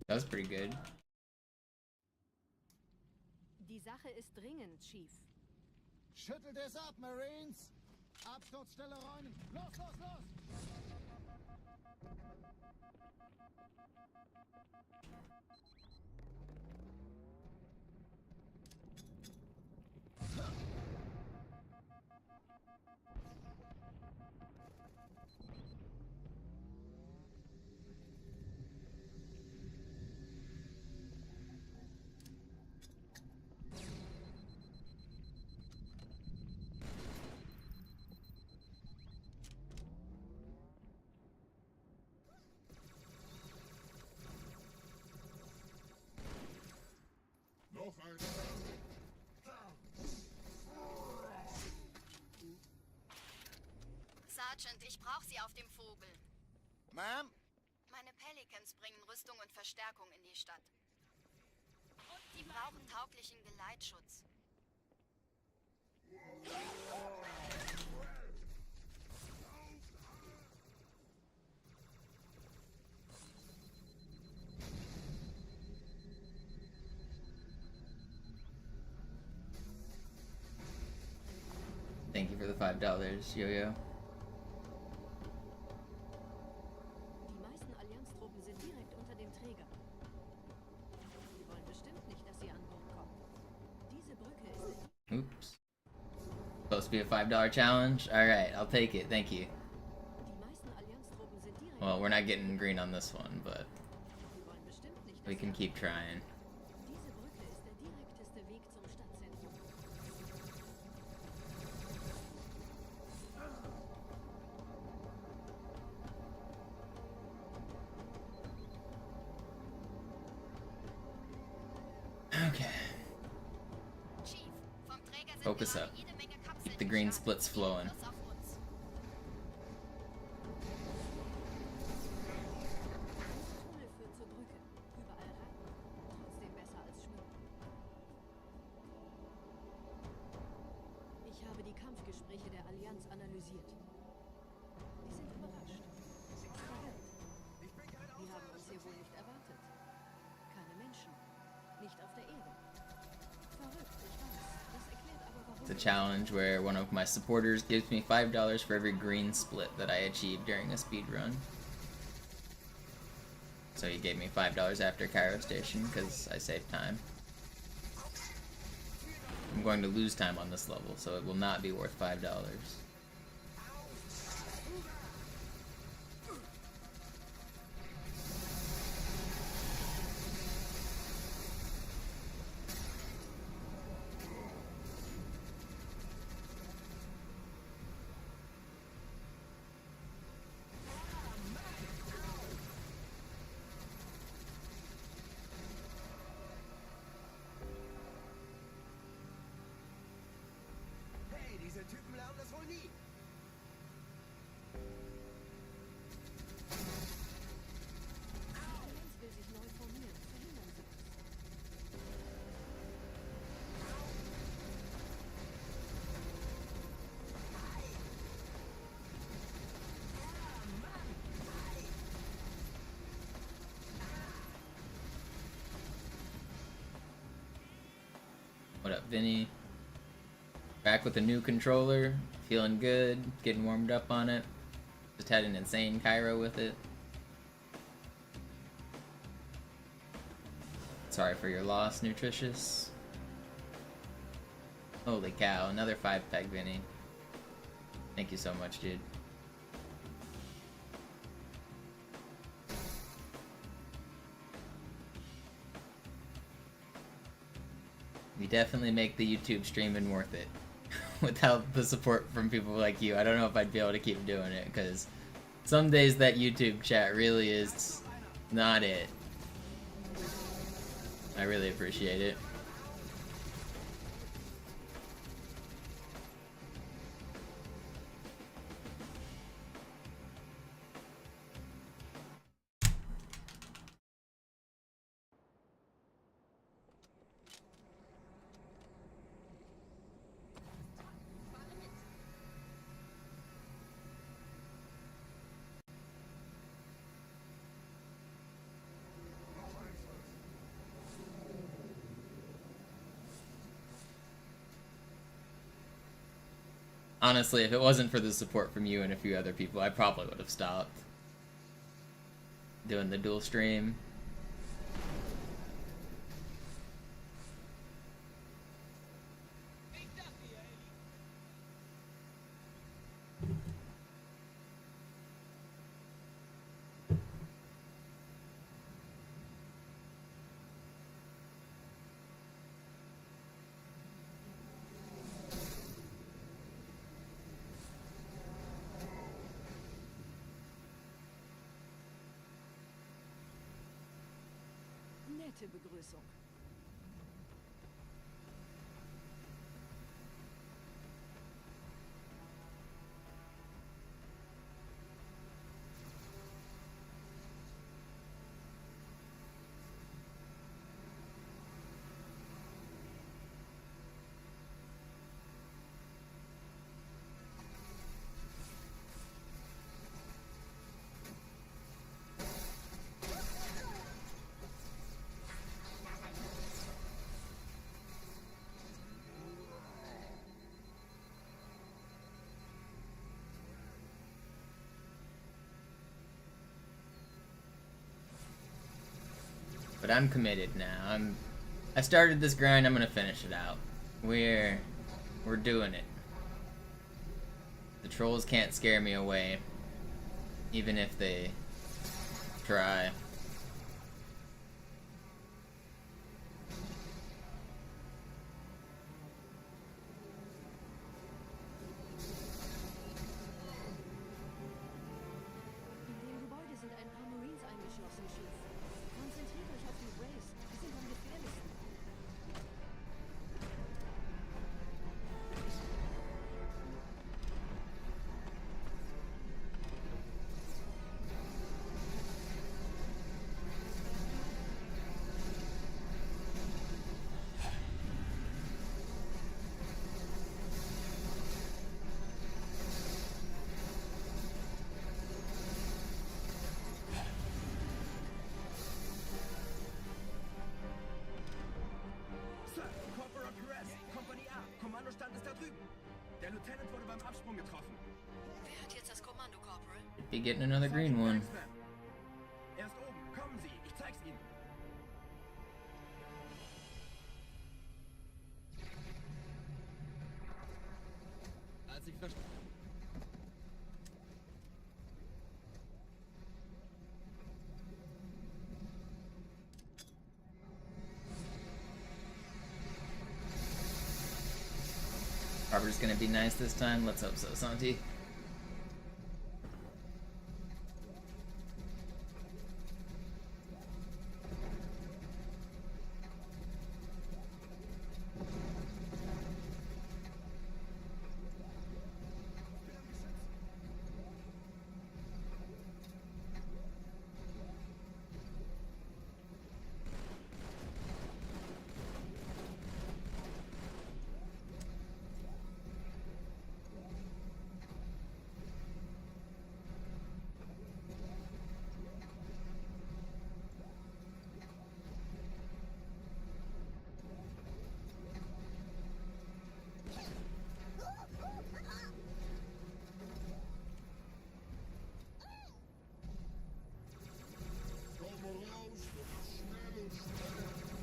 That was pretty good. Die Sache ist dringend, Chief. Schüttelt es ab, Marines! Absturzstelle räumen! Los, los, los! Noch ein. Sergeant, ich brauche Sie auf dem Vogel. Ma'am? Meine Pelicans bringen Rüstung und Verstärkung in die Stadt. Die brauchen tauglichen Geleitschutz. Thank you for the $5, Yo-Yo. Die meisten Allianztruppen sind direkt unter dem Träger. Sie wollen bestimmt nicht, dass sie an Bord kommen. Diese Brücke ist in Oops. Supposed to be a $5 challenge? Alright, I'll take it, thank you. Die meisten Allianztruppen sind direkt. Well, we're not getting green on this one, but Sie wollen bestimmt nicht, dass we sie can an keep trying. Diese Brücke ist der direkteste Weg zum Stadtzentrum. Okay. Chief, vom Träger sind Focus gerade up. jede Menge Kapseln Keep the green gestartet. splits flowing. Los auf uns. Tunnel führt zur Brücke. Überall Ratten. Trotzdem besser als Schwimmen. Ich habe die Kampfgespräche der Allianz analysiert. Die sind überrascht. Verwirrt. Die haben uns hier wohl nicht erwartet. Keine Menschen. Nicht auf der Erde. Verrückt, ich weiß. Das erklärt aber, warum... It's a challenge where one of my supporters gives me $5 for every green split that I achieve during a speed run. So he gave me $5 after Cairo Station because I saved time. I'm going to lose time on this level, so it will not be worth $5. Vinny? Back with a new controller, feeling good, getting warmed up on it. Just had an insane Cairo with it. Sorry for your loss, Nutritious. Holy cow, another 5-pack, Vinny. Thank you so much, dude. We definitely make the YouTube streaming worth it. Without the support from people like you, I don't know if I'd be able to keep doing it, because some days that YouTube chat really is not it. I really appreciate it. Honestly, if it wasn't for the support from you and a few other people, I probably would have stopped doing the dual stream. Nette Begrüßung. But I'm committed now. I started this grind, I'm gonna finish it out. We're doing it. The trolls can't scare me away, even if they try. In dem Gebäude sind ein paar Marines eingeschlossen, Chief. Konzentriert euch auf die Race. Die sind am gefährlichsten. Kommandostand ist da drüben. Der Lieutenant wurde beim Absprung getroffen. Wer hat jetzt das Kommando, Corporal? Be getting another green one. Er ist oben. Kommen Sie, ich zeig's Ihnen. Als ich verstanden. Harbor's gonna be nice this time. Let's hope so, Santi.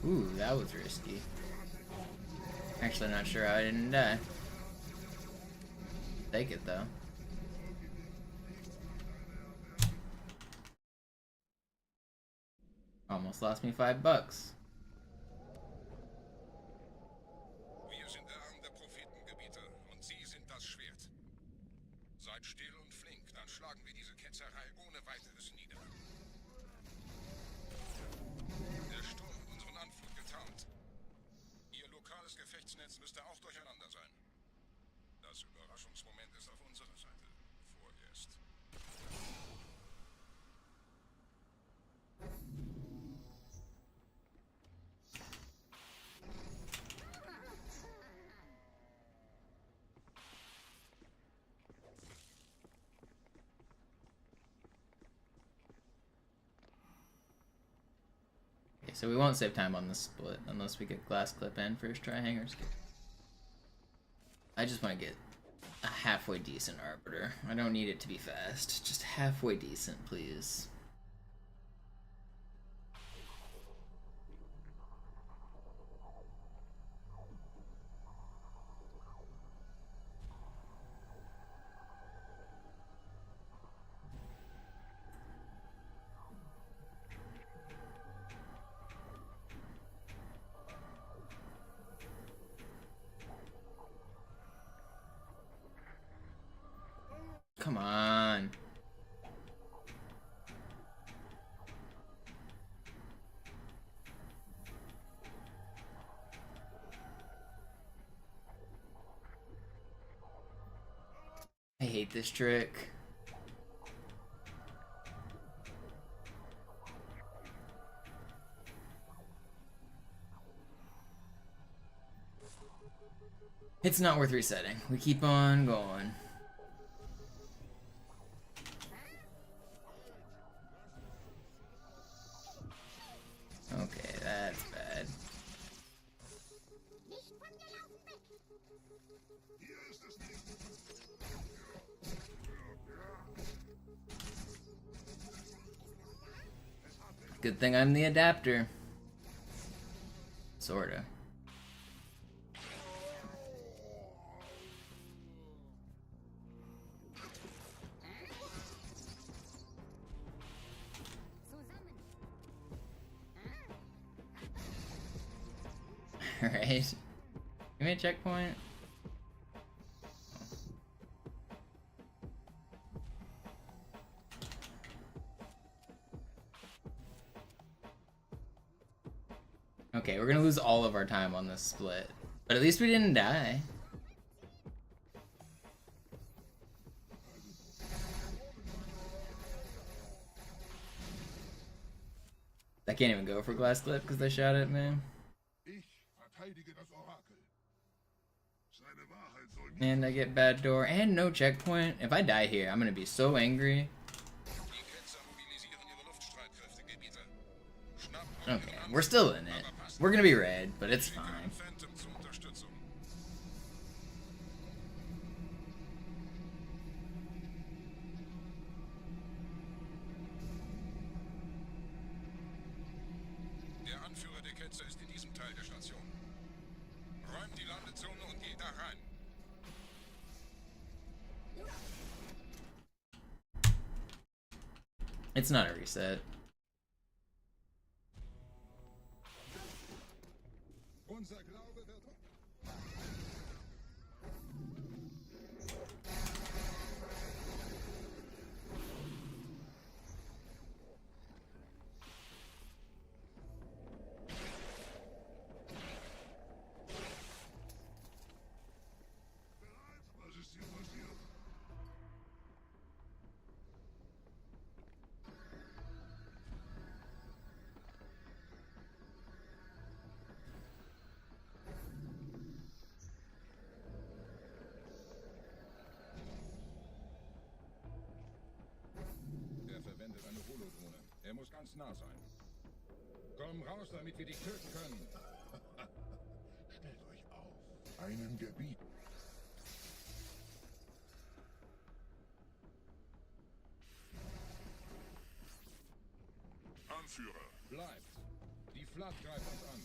Ooh, that was risky. Actually, not sure how I didn't die. Take it though. Almost lost me $5. Wir sind der Arm der Prophetengebieter und Sie sind das Schwert. Seid still und flink, dann schlagen wir diese Ketzerei ohne weiteres nieder. Der Sturm hat unseren Anflug getarnt. Ihr lokales Gefechtsnetz müsste auch durcheinander sein. Das Überraschungsmoment ist auf unserer Seite. Vorerst. Okay, so we won't save time on this split unless we get glass clip and first try hangers. I just want to get a halfway decent arbiter. I don't need it to be fast, just halfway decent, please. Come on. I hate this trick. It's not worth resetting. We keep on going. Okay, that's bad. Good thing I'm the adapter. Sorta. Alright. Give me a checkpoint. Okay, we're gonna lose all of our time on this split. But at least we didn't die. I can't even go for glass clip because they shot at me. And I get bad door and no checkpoint. If I die here, I'm gonna be so angry. Okay, we're still in it. We're gonna be red, but it's fine. Der Anführer der Ketzer ist in diesem Teil der Station. Räumt die Landezone und geht da rein. It's not a reset. Unser Glaube wird... Was ist hier passiert? Er verwendet eine Holodrohne. Er muss ganz nah sein. Komm raus, damit wir dich töten können. Stellt euch auf. Einen Gebiet. Anführer. Bleibt. Die Flat greift uns an.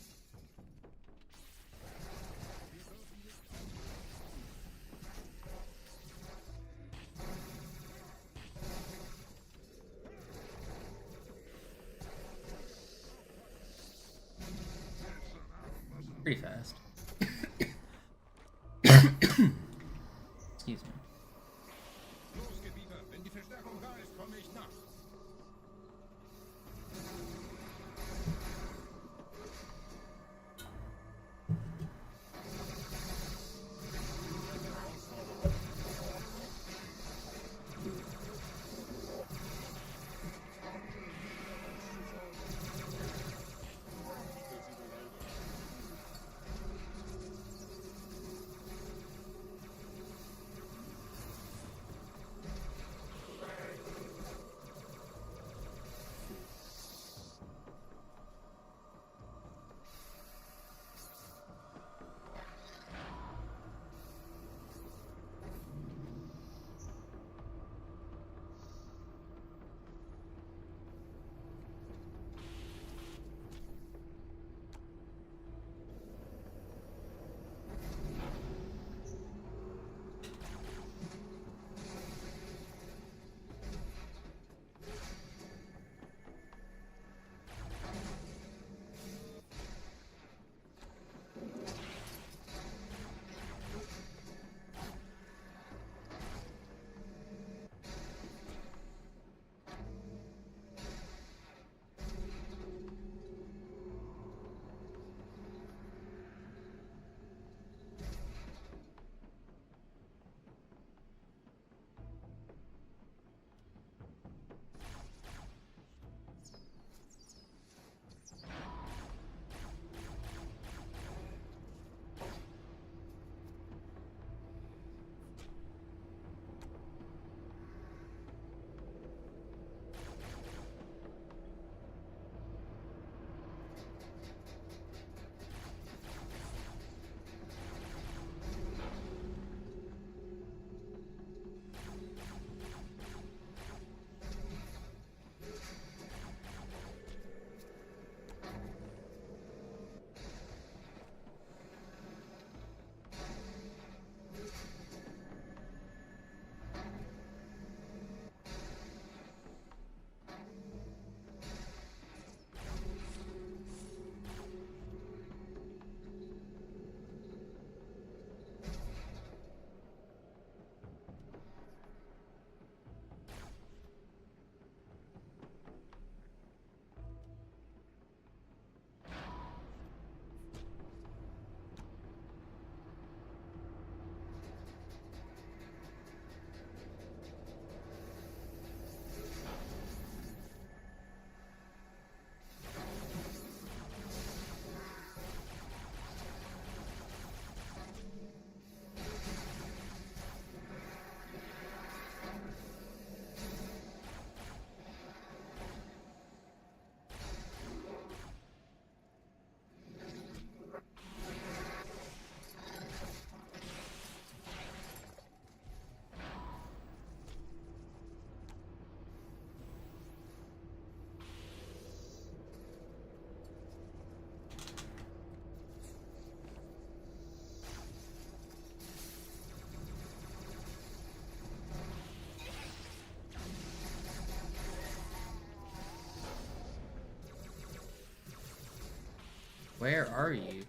Pretty fast. Excuse me. Los, Gebieter, wenn die Verstärkung da ist, komme ich nach. Where are you?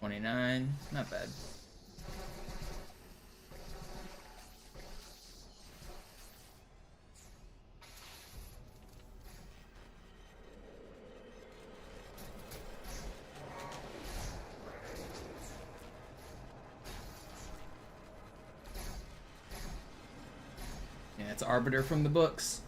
$29, not bad. Yeah, it's Arbiter from the books.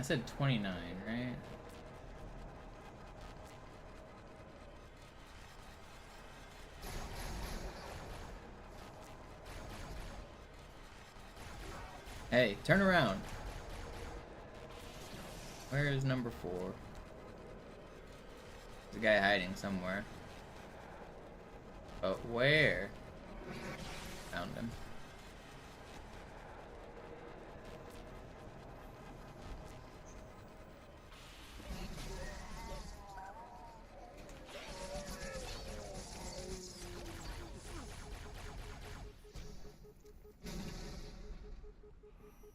said 29, right? Hey, turn around. Where is number 4? There's a guy hiding somewhere. But where? Found him.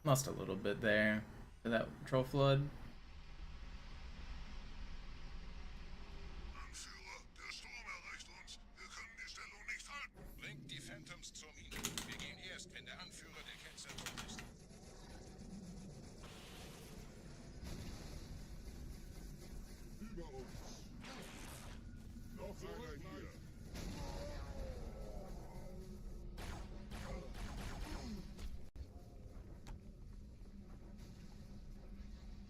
Lost a little bit there for that troll flood. Anführer, der Sturm erreicht uns. Wir können die Stellung nicht halten. Bringt die Phantoms zur Mine. Wir gehen erst, wenn der Anführer der Ketzer tot ist. Über uns. Noch einer hier.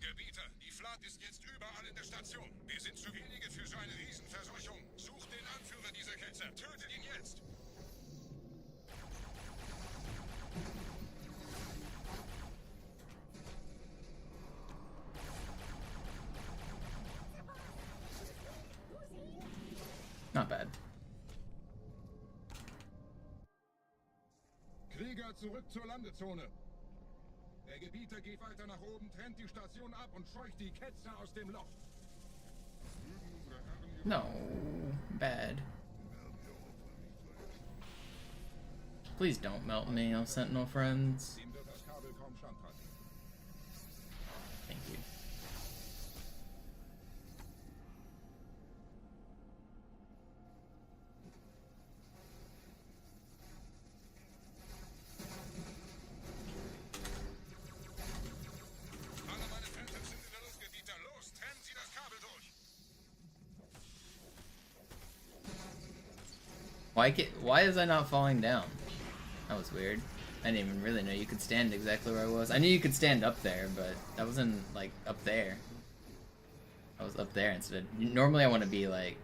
Gebieter, die Flat ist jetzt überall in der Station. Wir sind zu wenige für so eine Riesenverseuchung. Sucht den Anführer dieser Ketzer. Tötet ihn jetzt. Not bad. Krieger, zurück zur Landezone. Der Gebieter geht weiter nach oben, trennt die Station ab und scheucht die Ketzer aus dem Loch. Mögen unsere Herren ihre No, bad. Please don't melt me, oh Sentinel friends. Ihm wird das Kabel kaum standhalten. Thank you. Alle meine Phantoms sind in der Luft, Gebieter. Los, trennen Sie das Kabel durch. Why is I not falling down? That was weird. I didn't even really know you could stand exactly where I was. I knew you could stand up there, but I wasn't like up there. I was up there instead. Normally I want to be like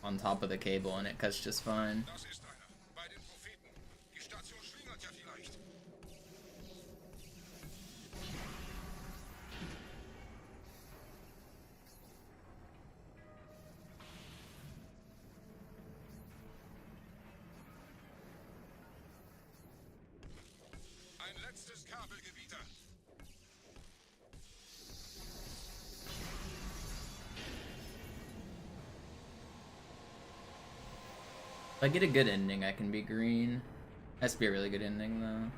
on top of the cable and it cuts just fine. Das ist einer. Bei den Propheten. Die Station schlingert ja vielleicht. Ein letztes Kabel, Gebieter. If I get a good ending, I can be green. Has to be a really good ending though.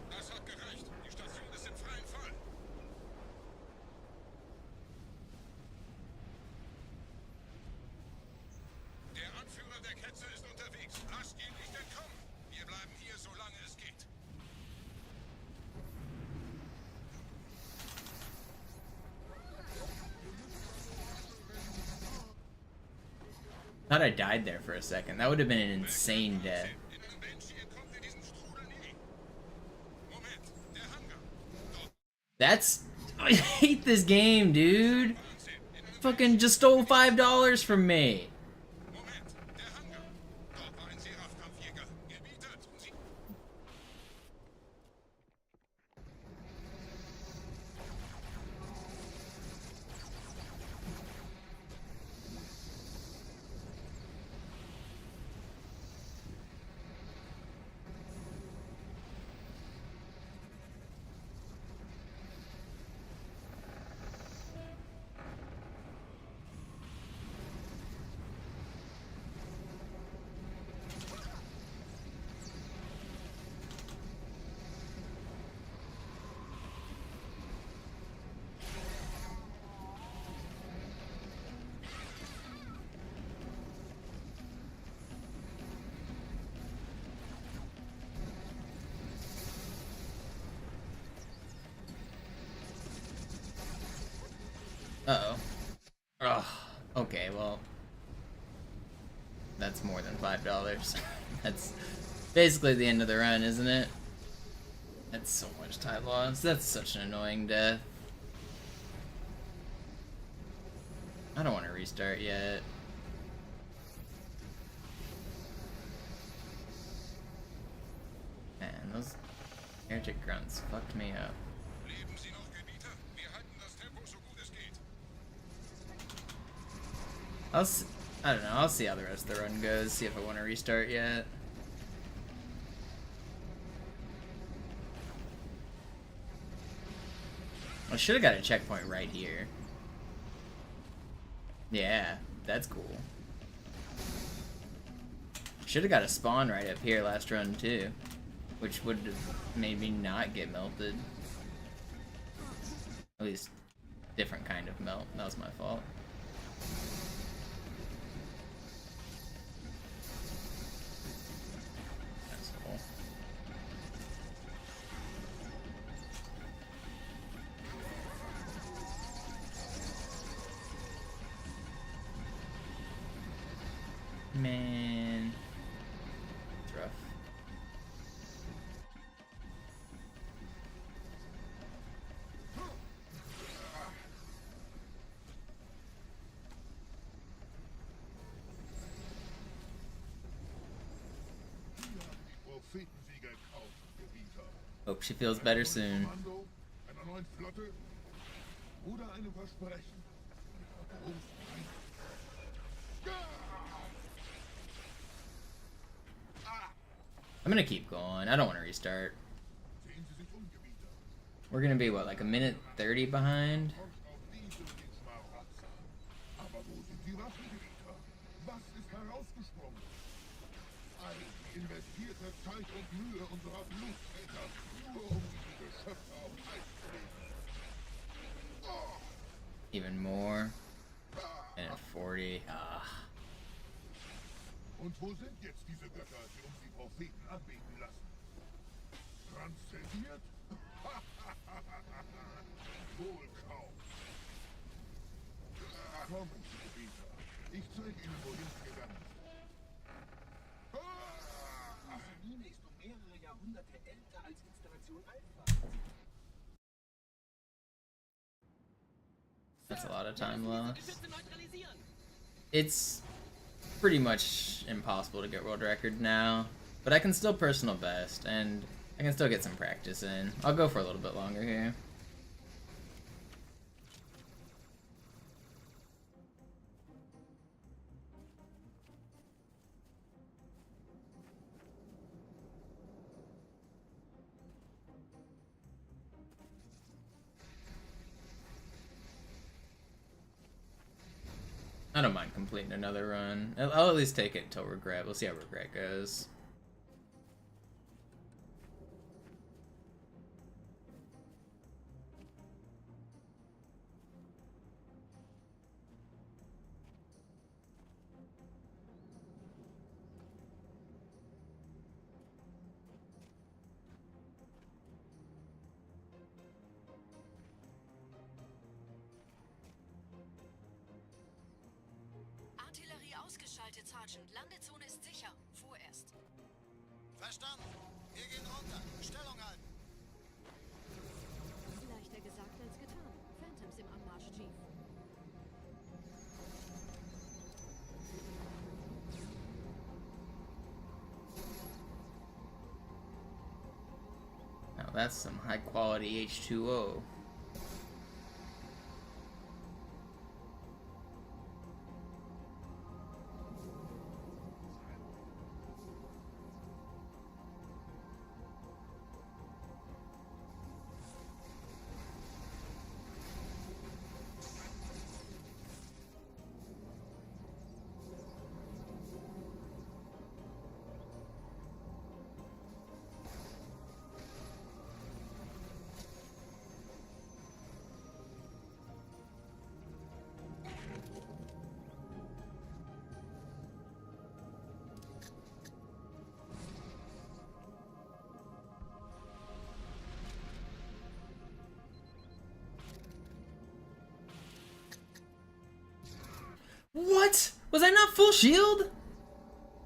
Das hat gereicht. Die Station ist im freien Fall. Der Anführer der Ketzer ist unterwegs. Lasst ihn nicht entkommen. Wir bleiben hier, solange es geht. Thought I died there for a second. That would have been an insane death. In einem Banshee entkommt ihr diesem Strudel nie. Moment, der Hangar. Dort That's... I hate this game, dude. Fucking just stole $5 from me. Moment, der Hangar. Dort war ein Seraph-Kampfjäger. Gebieter, tun Sie... Uh-oh. Ugh. Okay, well, that's more than $5. That's basically the end of the run, isn't it? That's so much time lost. That's such an annoying death. I don't want to restart yet. Man, those heretic grunts fucked me up. Leben Sie noch, Gebieter? Wir halten das Tempo so gut es geht. I don't know, I'll see how the rest of the run goes, see if I want to restart yet. I should have got a checkpoint right here. Yeah, that's cool. Should have got a spawn right up here last run too, which would have made me not get melted. At least different kind of melt. That was my fault. That's cool. Man, it's rough. Prophetensieger kaufen, Gebieter. Hope she feels better soon. Kommando, einer neuen Flotte oder einem Versprechen. I'm gonna keep going. I don't want to restart. We're gonna be, what, like a minute 30 behind? Aber wo sind die Waffen, Gebieter? Was ist herausgesprungen? All die investierte Zeit und Mühe unserer Bluttäter, nur um diese Geschöpfe auf Eis zu legen. Even more. And 40. Ah. Und wo sind jetzt diese Götter, die uns die Propheten anbeten lassen? Transzendiert? Wohl kaum. Kommen Sie, Gebieter. Ich zeige Ihnen, wohin Sie gegangen sind. Die Mine ist um mehrere Jahrhunderte älter als Installation Alpha. That's a lot of time lost. It's pretty much impossible to get world record now, but I can still personal best, and I can still get some practice in. I'll go for a little bit longer here. I don't mind completing another run. I'll at least take it until Regret. We'll see how Regret goes. Artillerie ausgeschaltet, Sergeant. Landezone ist sicher. Vorerst. Verstanden. Wir gehen runter. Stellung halten. Leichter gesagt als getan. Phantoms im Anmarsch, Chief. Now that's some high quality H2O. Was I not full shield?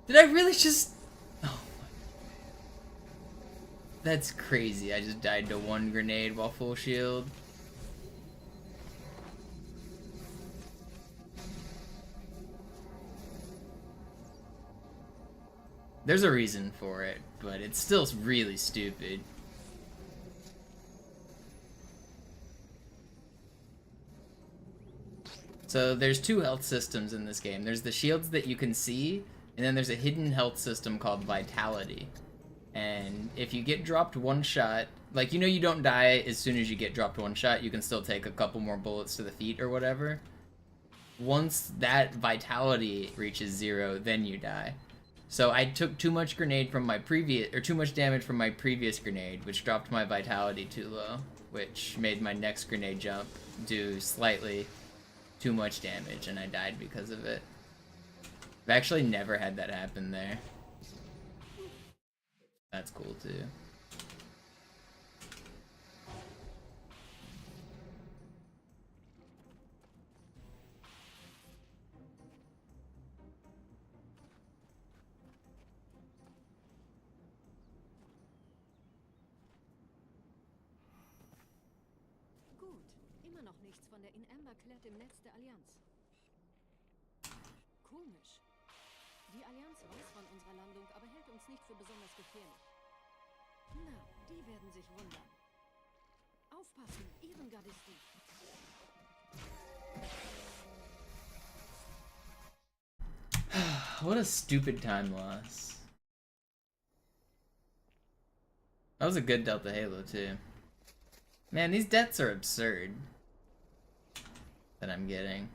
Did I really just... Oh my... That's crazy. I just died to one grenade while full shield. There's a reason for it, but it's still really stupid. So there's two health systems in this game. There's the shields that you can see, and then there's a hidden health system called Vitality. And if you get dropped one shot, like, you know, you don't die as soon as you get dropped one shot, you can still take a couple more bullets to the feet or whatever. Once that Vitality reaches 0, then you die. So I took too much damage from my previous grenade, which dropped my Vitality too low, which made my next grenade jump do slightly too much damage, and I died because of it. I've actually never had that happen there. That's cool too. Immer noch nichts von der In-Amber-Klett im Netz der Allianz. Komisch. Die Allianz weiß von unserer Landung, aber hält uns nicht für besonders gefährlich. Na, die werden sich wundern. Aufpassen, ihren Gardisten. What a stupid time loss. That was a good Delta Halo too. Man, these deaths are absurd that I'm getting.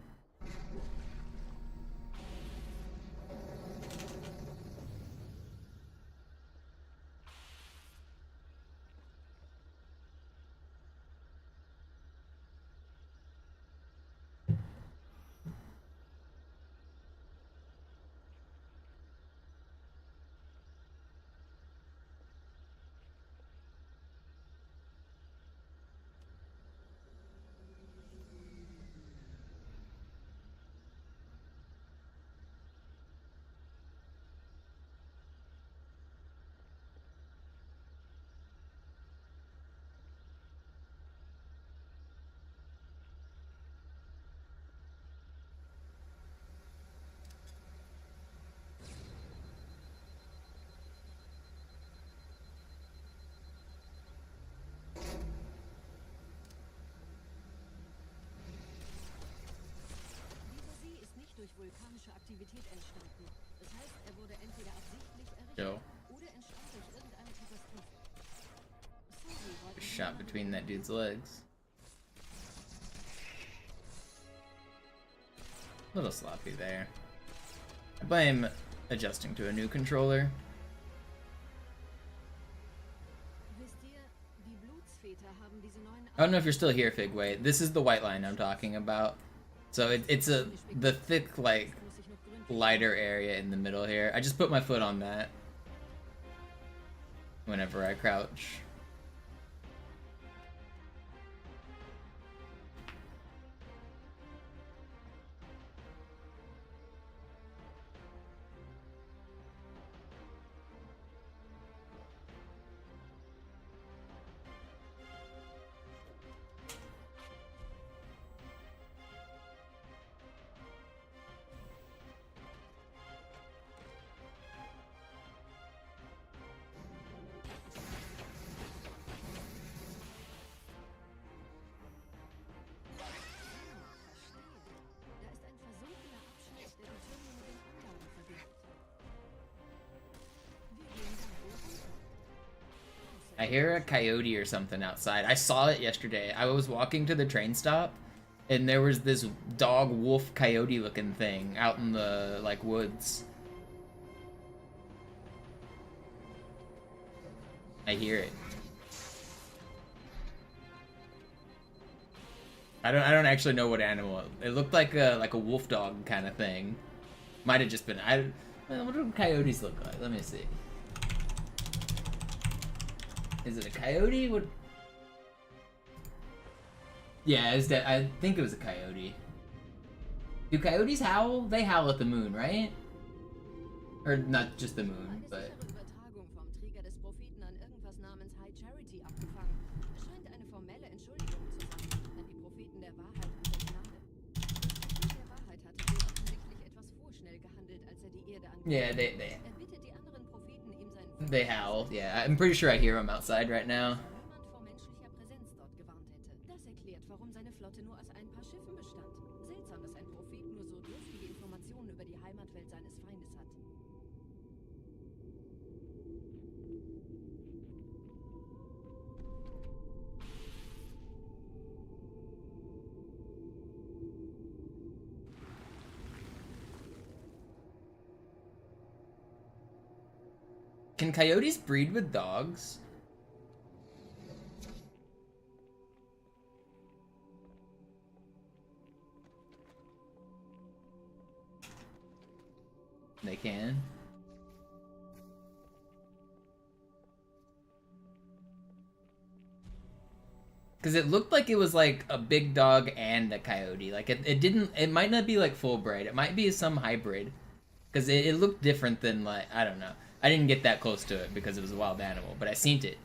Durch vulkanische Aktivität entstanden. Das heißt, er wurde entweder absichtlich errichtet Yo. oder entstand durch irgendeine Katastrophe. Shot between that dude's legs. A little sloppy there. I blame adjusting to a new controller. I don't know if you're still here, Figway. This is the white line I'm talking about. So it's the thick, like, lighter area in the middle here. I just put my foot on that whenever I crouch. I hear a coyote or something outside. I saw it yesterday. I was walking to the train stop, and there was this dog, wolf, coyote looking thing out in the, like, woods. I hear it. I don't actually know what animal. It looked like a wolf dog kind of thing. Might have just been. What do coyotes look like? Let me see. Is it a coyote? What? Yeah, I think it was a coyote. Do coyotes howl? They howl at the moon, right? Or not just the moon, but... Übertragung vom Träger des Propheten an irgendwas namens High Charity abgefangen. Es scheint eine formelle Entschuldigung zu sein an die Propheten der Wahrheit und der Gnade. Der Wahrheit hatte wohl offensichtlich etwas vorschnell gehandelt, als er die Erde angriff. Yeah, Er bittet die anderen Propheten, ihm seinen they howl. Yeah, I'm pretty sure I hear them outside right now. niemand vor menschlicher Präsenz dort gewarnt hätte. Das erklärt, warum seine Flotte nur aus ein paar Schiffen bestand. Seltsam, dass ein Prophet nur so dürftige Informationen über die Heimatwelt seines Feindes hat. Can coyotes breed with dogs? They can. Because it looked like it was like a big dog and a coyote. Like it might not be like full bred. It might be some hybrid. Because it looked different than like, I don't know. I didn't get that close to it because it was a wild animal, but I seen it.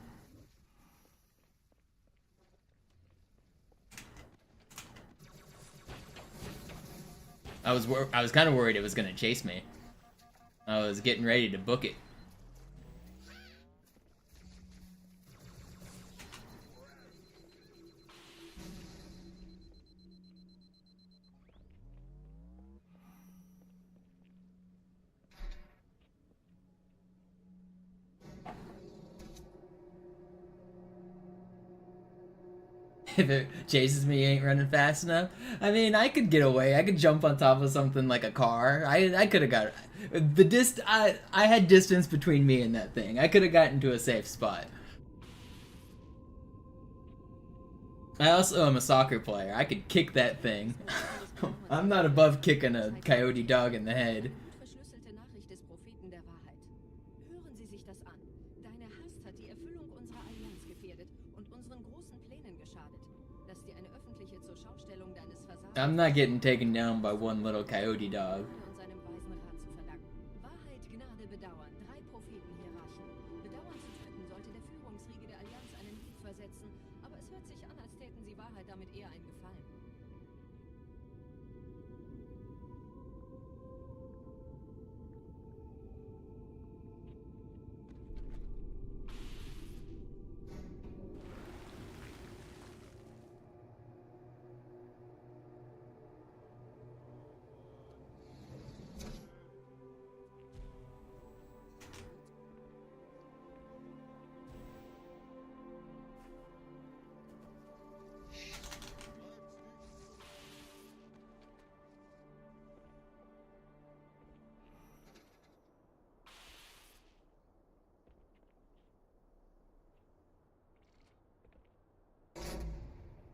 I was kind of worried it was gonna chase me. I was getting ready to book it. If it chases me, ain't running fast enough. I mean, I could get away. I could jump on top of something like a car. I could have got the I had distance between me and that thing. I could have gotten to a safe spot. I also am a soccer player. I could kick that thing. I'm not above kicking a coyote dog in the head. Verschlüsselte Nachricht des Propheten der Wahrheit. Hören Sie sich das an. Deine Hast hat die Erfüllung unserer Allianz gefährdet und unseren großen Plänen geschadet. Lass dir eine öffentliche Zurschaustellung deines Versagens. I'm not getting taken down by one little coyote dog. Und seinem weisen Rat zu verdanken. Wahrheit, Gnade, Bedauern. 3 Prophetenhierarchen. Bedauern zu töten sollte der Führungsriege der Allianz einen Hieb versetzen, aber es hört sich an, als täten sie Wahrheit damit eher einen Gefallen.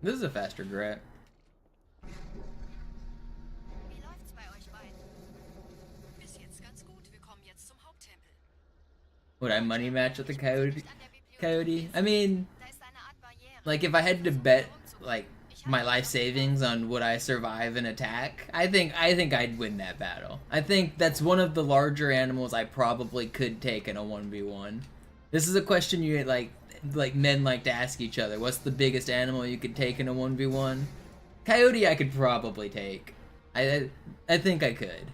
This is a faster grab. Wie läuft's bei euch beiden? Bis jetzt ganz gut. Wir kommen jetzt zum Haupttempel. Would I money match with the coyote? I mean, like if I had to bet like my life savings on would I survive an attack, I think I'd win that battle. I think that's one of the larger animals I probably could take in a 1v1. This is a question you like men like to ask each other. What's the biggest animal you could take in a 1v1? Coyote I could probably take. I think I could.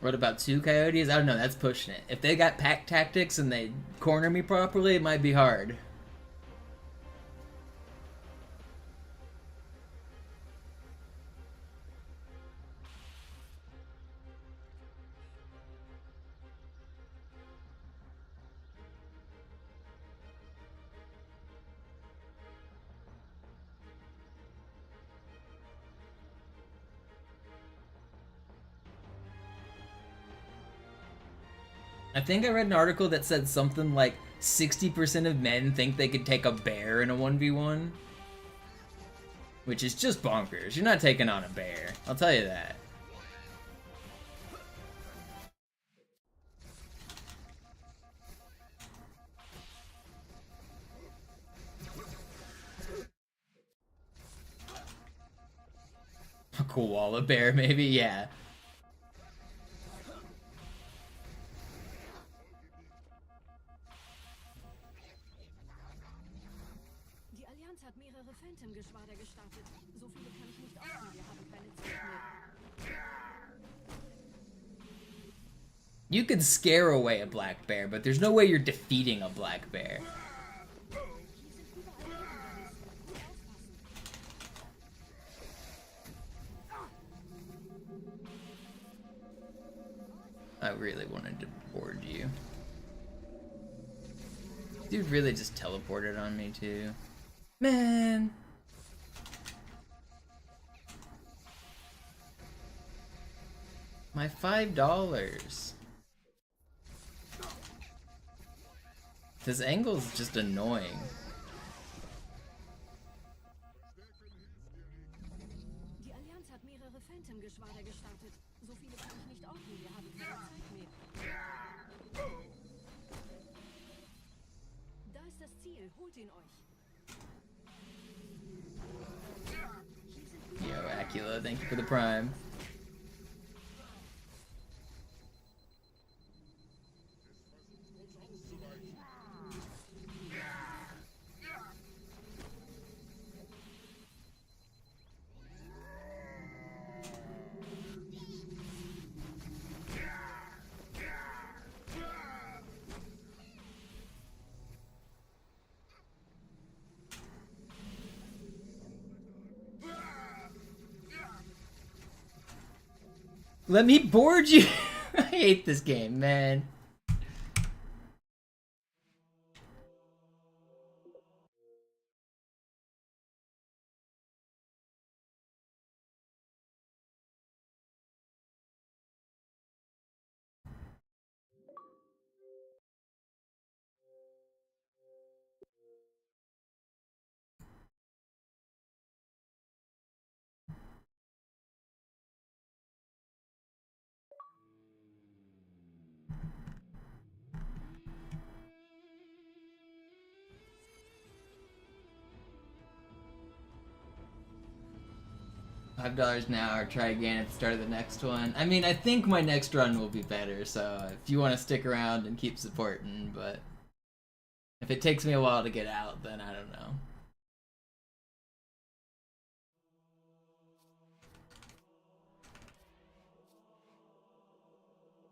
What about 2 coyotes? I don't know, that's pushing it. If they got pack tactics and they corner me properly, it might be hard. I think I read an article that said something like 60% of men think they could take a bear in a 1v1. Which is just bonkers. You're not taking on a bear. I'll tell you that. A koala bear, maybe? Yeah. Die Allianz hat mehrere Phantom-Geschwader gestartet. So viele kann ich nicht orten, wir haben keine Zeit mehr. You could scare away a black bear, but there's no way you're defeating a black bear. I really wanted to board you. Dude really just teleported on me too. Man. My $5. This angle's just annoying. Die Allianz hat mehrere Phantom-Geschwader gestartet. So viele kann ich nicht orten, wir haben keine Zeit mehr. Da ist das Ziel, holt ihn euch. Yo, Acula, thank you for the prime. Let me board you! I hate this game, man. $5 now, or try again at the start of the next one. I mean, I think my next run will be better, so if you want to stick around and keep supporting, but if it takes me a while to get out, then I don't know.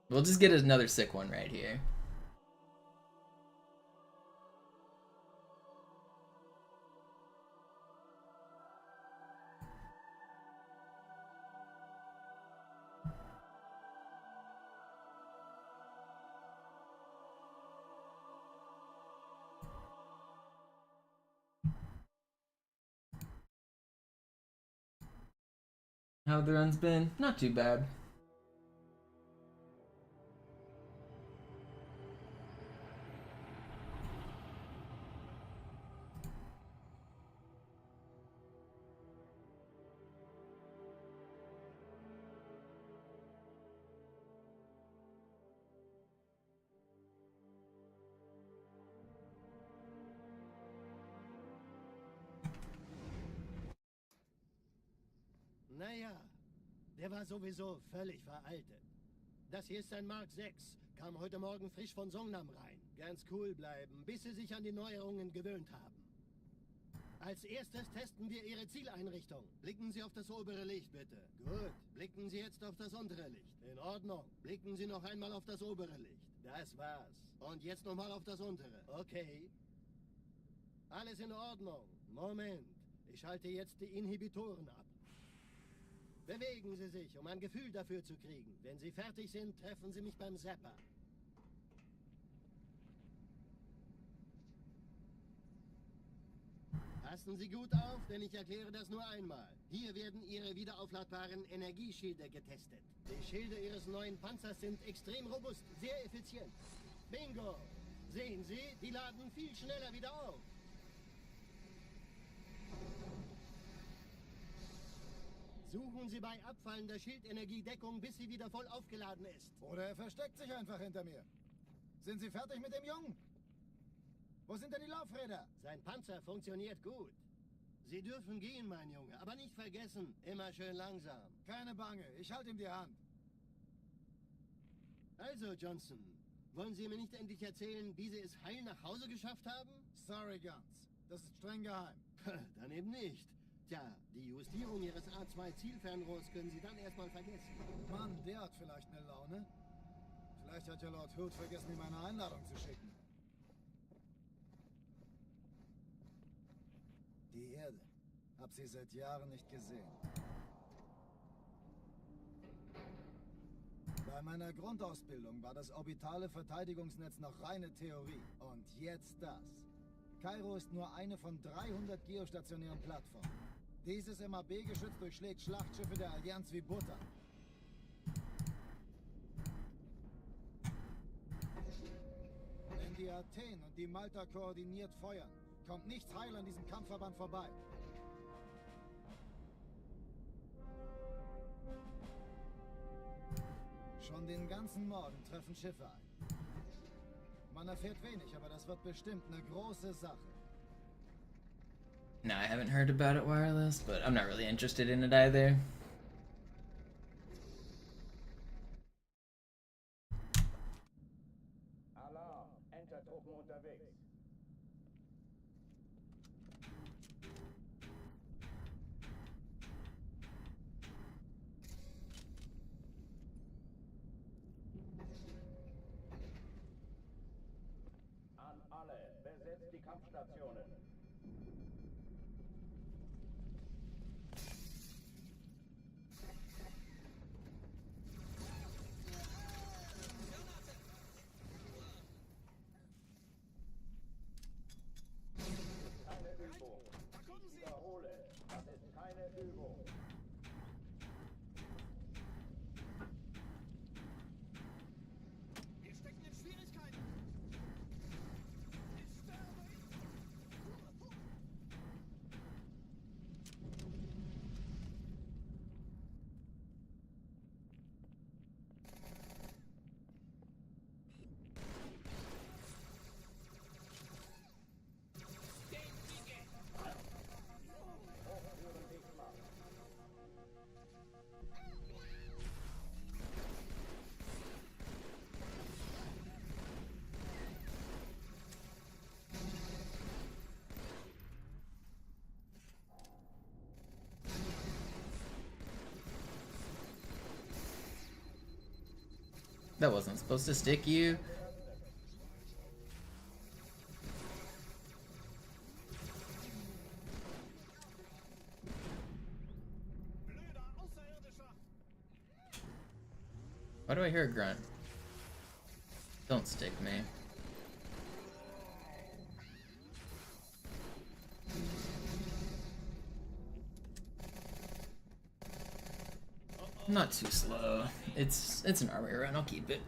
We'll just get another sick one right here. How the run's been? Not too bad. Naja, der war sowieso völlig veraltet. Das hier ist ein Mark 6. Kam heute Morgen frisch von Songnam rein. Ganz cool bleiben, bis Sie sich an die Neuerungen gewöhnt haben. Als erstes testen wir Ihre Zieleinrichtung. Blicken Sie auf das obere Licht, bitte. Gut. Blicken Sie jetzt auf das untere Licht. In Ordnung. Blicken Sie noch einmal auf das obere Licht. Das war's. Und jetzt nochmal auf das untere. Okay. Alles in Ordnung. Moment. Ich schalte jetzt die Inhibitoren ab. Bewegen Sie sich, um ein Gefühl dafür zu kriegen. Wenn Sie fertig sind, treffen Sie mich beim Zapper. Passen Sie gut auf, denn ich erkläre das nur einmal. Hier werden Ihre wiederaufladbaren Energieschilde getestet. Die Schilde Ihres neuen Panzers sind extrem robust, sehr effizient. Bingo! Sehen Sie, die laden viel schneller wieder auf. Suchen Sie bei abfallender Schildenergiedeckung, bis sie wieder voll aufgeladen ist. Oder er versteckt sich einfach hinter mir. Sind Sie fertig mit dem Jungen? Wo sind denn die Laufräder? Sein Panzer funktioniert gut. Sie dürfen gehen, mein Junge, aber nicht vergessen, immer schön langsam. Keine Bange, ich halte ihm die Hand. Also, Johnson, wollen Sie mir nicht endlich erzählen, wie Sie es heil nach Hause geschafft haben? Sorry, Guns. Das ist streng geheim. Dann eben nicht. Tja, die Justierung Ihres A2-Zielfernrohrs können Sie dann erstmal vergessen. Mann, der hat vielleicht eine Laune. Vielleicht hat ja Lord Hood vergessen, ihm eine Einladung zu schicken. Die Erde. Hab sie seit Jahren nicht gesehen. Bei meiner Grundausbildung war das orbitale Verteidigungsnetz noch reine Theorie. Und jetzt das. Kairo ist nur eine von 300 geostationären Plattformen. Dieses MAB-Geschütz durchschlägt Schlachtschiffe der Allianz wie Butter. Wenn die Athen und die Malta koordiniert feuern, kommt nichts heil an diesem Kampfverband vorbei. Schon den ganzen Morgen treffen Schiffe ein. Man erfährt wenig, aber das wird bestimmt eine große Sache. No, I haven't heard about it wireless, but I'm not really interested in it either. Alarm! Entertruppen unterwegs. An alle, besetzt die Kampfstationen. Übung. Wir stecken in Schwierigkeiten. Ich sterbe. That wasn't supposed to stick you. Blöder Außerirdischer. Why do I hear a grunt? Don't stick me. Not too slow. It's an army run. I'll keep it.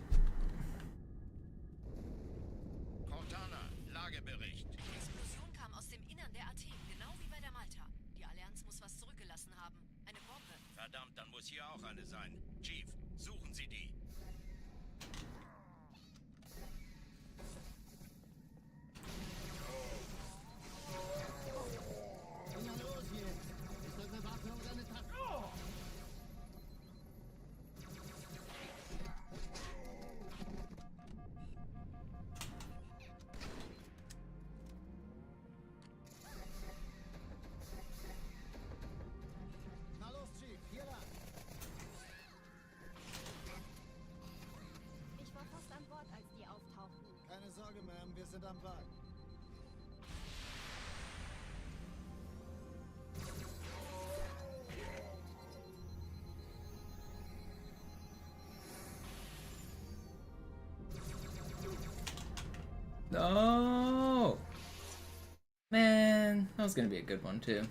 Cortana, Lagebericht. Die Explosion kam aus dem Innern der Athen, genau wie bei der Malta. Die Allianz muss was zurückgelassen haben. Eine Bombe. Verdammt, dann muss hier auch eine sein. Chief, suchen Sie die. Na los jetzt! Ist das eine Waffe oder eine Taste? Na los, Chief, hier lang. Ich war fast an Bord, als die auftauchten. Keine Sorge, Ma'am, wir sind am Ball. No, man. was gonna be a good one too.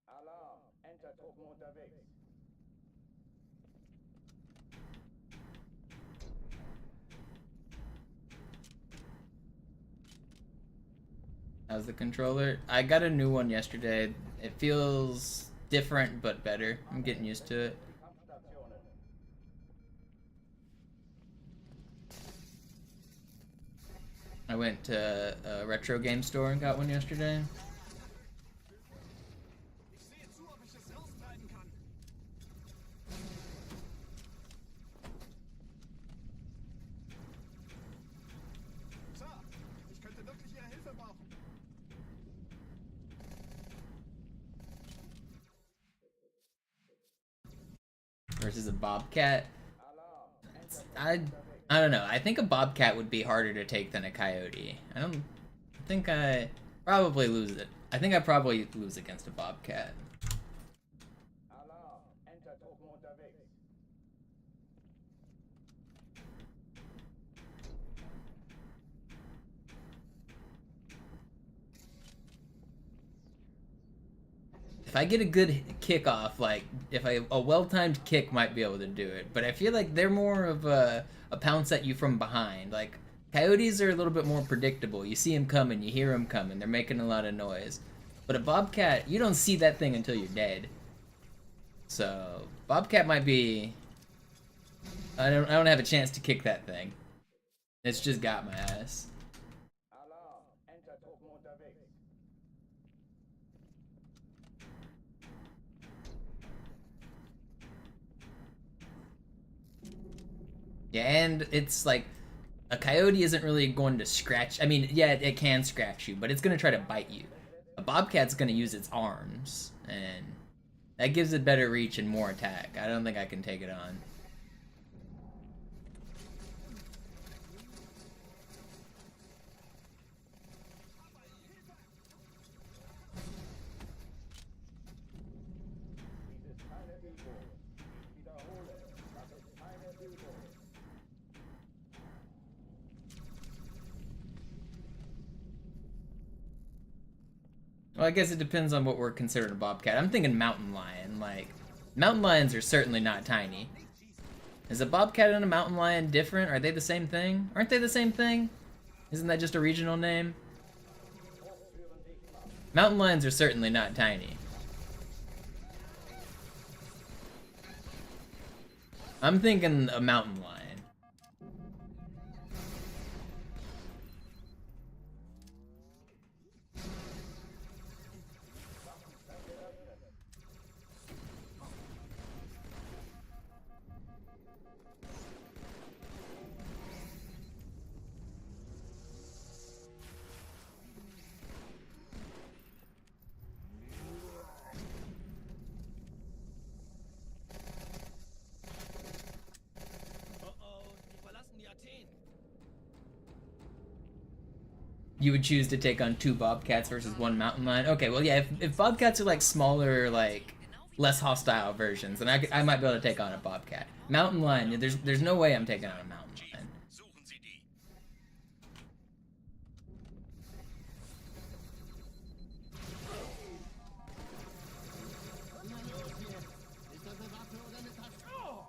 Alarm. Enter-Truppen unterwegs. How's the controller? I got a new one yesterday. It feels different but better. I'm getting used to it. Kampfstationen. I went to a retro game store and got one yesterday. Ich sehe zu, ob ich es austreiben kann. Sir, ich könnte wirklich Ihre Hilfe brauchen. Versus a bobcat. I don't know. I think a bobcat would be harder to take than a coyote. I think I probably lose it. I think I probably lose against a bobcat. Alarm. Enter-Truppen unterwegs. If I get a good kick off, like if a well-timed kick might be able to do it, but I feel like they're more of a pounce at you from behind. Like coyotes are a little bit more predictable. You see them coming, you hear them coming, they're making a lot of noise. But a bobcat, you don't see that thing until you're dead. So bobcat might be. I don't have a chance to kick that thing. It's just got my ass. Alarm. Enter-Truppen unterwegs. Yeah, and it's like a coyote isn't really going to scratch. I mean, yeah, it can scratch you, but it's going to try to bite you. A bobcat's going to use its arms, and that gives it better reach and more attack. I don't think I can take it on. Dies ist keine Übung. Ich wiederhole. Das ist keine Übung. Well, I guess it depends on what we're considering a bobcat. I'm thinking mountain lion. Like, mountain lions are certainly not tiny. Is a bobcat and a mountain lion different? Are they the same thing? Aren't they the same thing? Isn't that just a regional name? Mountain lions are certainly not tiny. I'm thinking a mountain lion. You would choose to take on 2 bobcats versus 1 mountain lion? Okay, well, yeah, if bobcats are like smaller, like less hostile versions, then I might be able to take on a bobcat. Mountain lion, there's no way I'm taking on a mountain lion. Suchen Sie die. Na los hier. Ist das eine Waffe oder eine Tasche? Oh!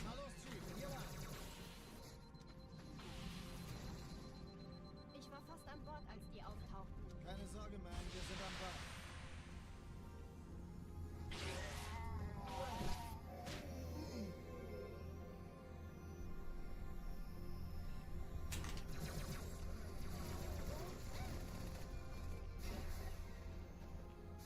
Na los, Chief, hier lang. Ich war fast an Bord, als die auftauchten. Keine Sorge, Man, wir sind am Ball.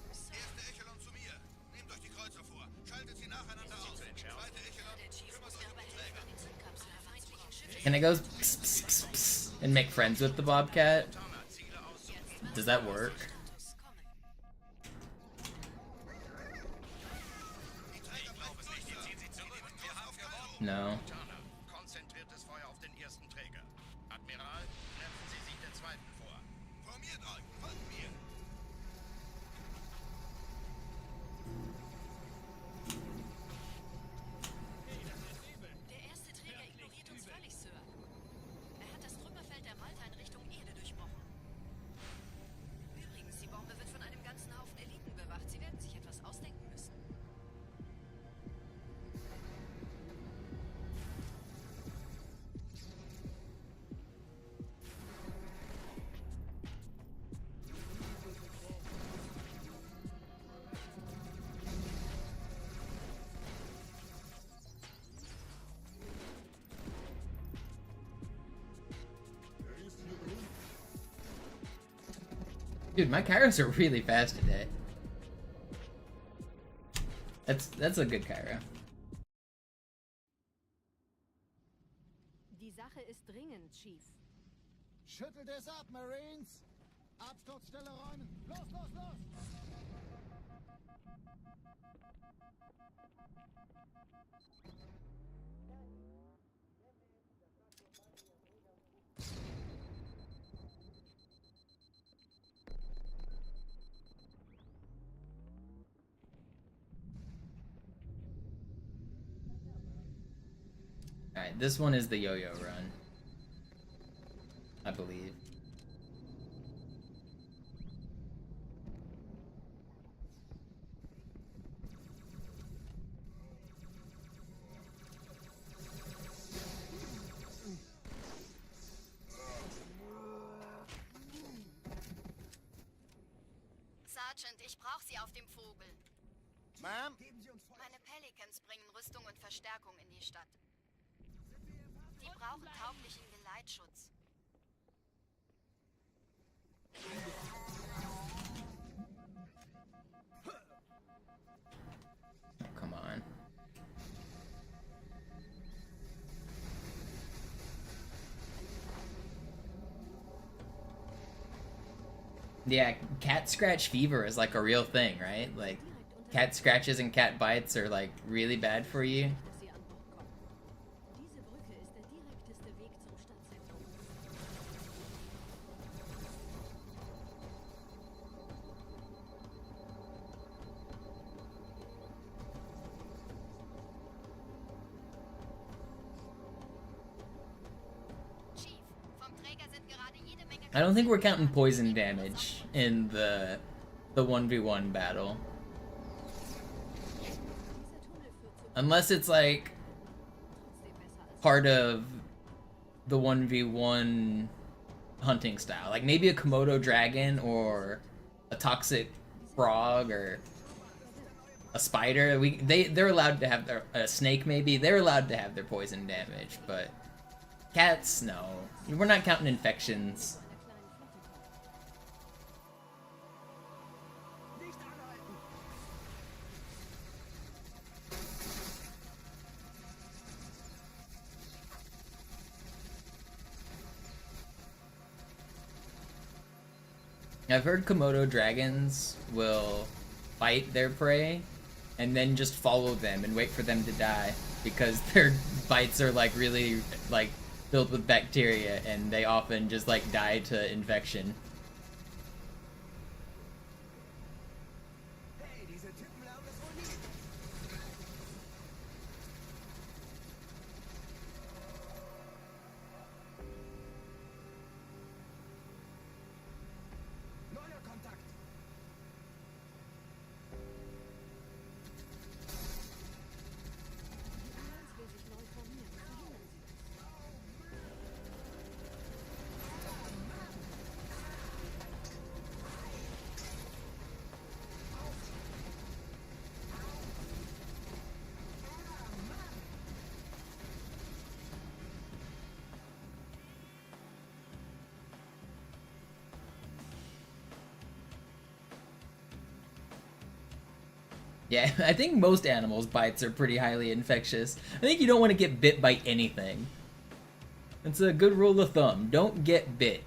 Erste Echelon zu mir. Nehmt euch die Kreuzer vor. Schaltet sie nacheinander aus. Zweite Echelon, Der Chief kümmert muss euch um dabei die helfen, Träger. die Zündkapsel der feindlichen Schiffe. Can it go pss, pss, pss, pss, and make friends with the bobcat? Ziele aussuchen. Does that work? Status kommen. Die Träger brauchen es nicht. Die ziehen sie zurück. Wir haben gewonnen. No. Konzentriertes Feuer auf den ersten Träger. Konzentriert euch! Folgt mir! Der erste Träger ignoriert uns völlig, Sir. Er hat das Trümmerfeld der Malta in Richtung Erde durchbrochen. Übrigens, die Bombe wird von einem ganzen Haufen Eliten bewacht. Sie werden sich etwas ausdenken müssen. Dude, my Kairos are really fast today. That's a good Kairo. Die Sache ist dringend, Chief. Schüttelt es ab, Marines! Absturzstelle räumen! Los, los, los! Alright, this one is the yo-yo run, I believe. Sergeant, ich brauche Sie auf dem Vogel. Ma'am? Meine Pelicans bringen Rüstung und Verstärkung in die Stadt. Die brauchen tauglichen Geleitschutz. Oh, come on. Yeah, cat scratch fever is like a real thing, right? Like, cat scratches and cat bites are like really bad for you. Dass sie an Bord kommen. Diese Brücke ist der direkteste Weg zum Stadtzentrum. Chief, vom Träger sind gerade jede Menge... I don't think we're counting poison damage in the 1v1 battle. Unless it's like part of the 1v1 hunting style. Like maybe a Komodo dragon or a toxic frog or a spider. They're allowed to have their a snake maybe. They're allowed to have their poison damage, but cats no. We're not counting infections. I've heard Komodo dragons will bite their prey and then just follow them and wait for them to die because their bites are like really like filled with bacteria and they often just like die to infection. Yeah, I think most animals' bites are pretty highly infectious. I think you don't want to get bit by anything. It's a good rule of thumb. Don't get bit.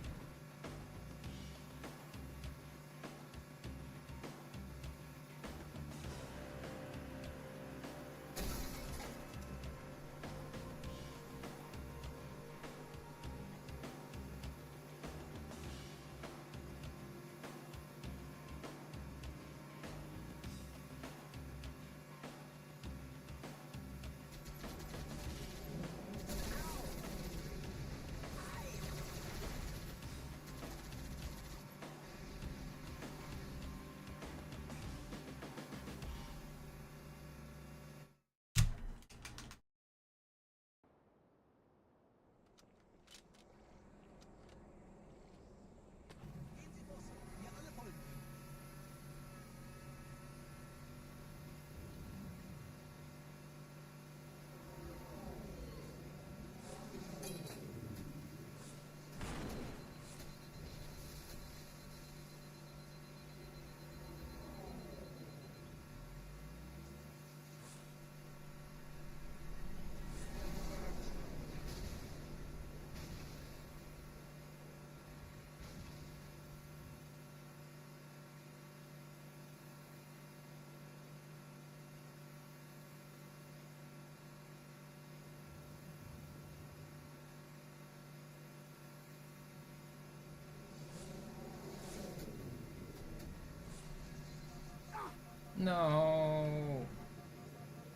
No.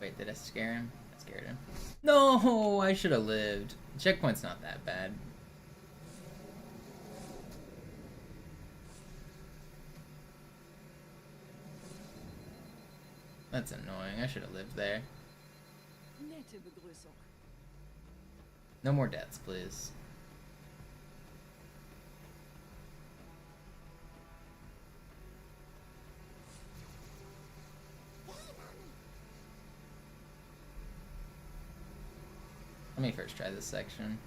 Wait, did I scare him? I scared him. No, I should have lived. Checkpoint's not that bad. That's annoying. I should have lived there. Nette Begrüßung. No more deaths, please. Let me first try this section.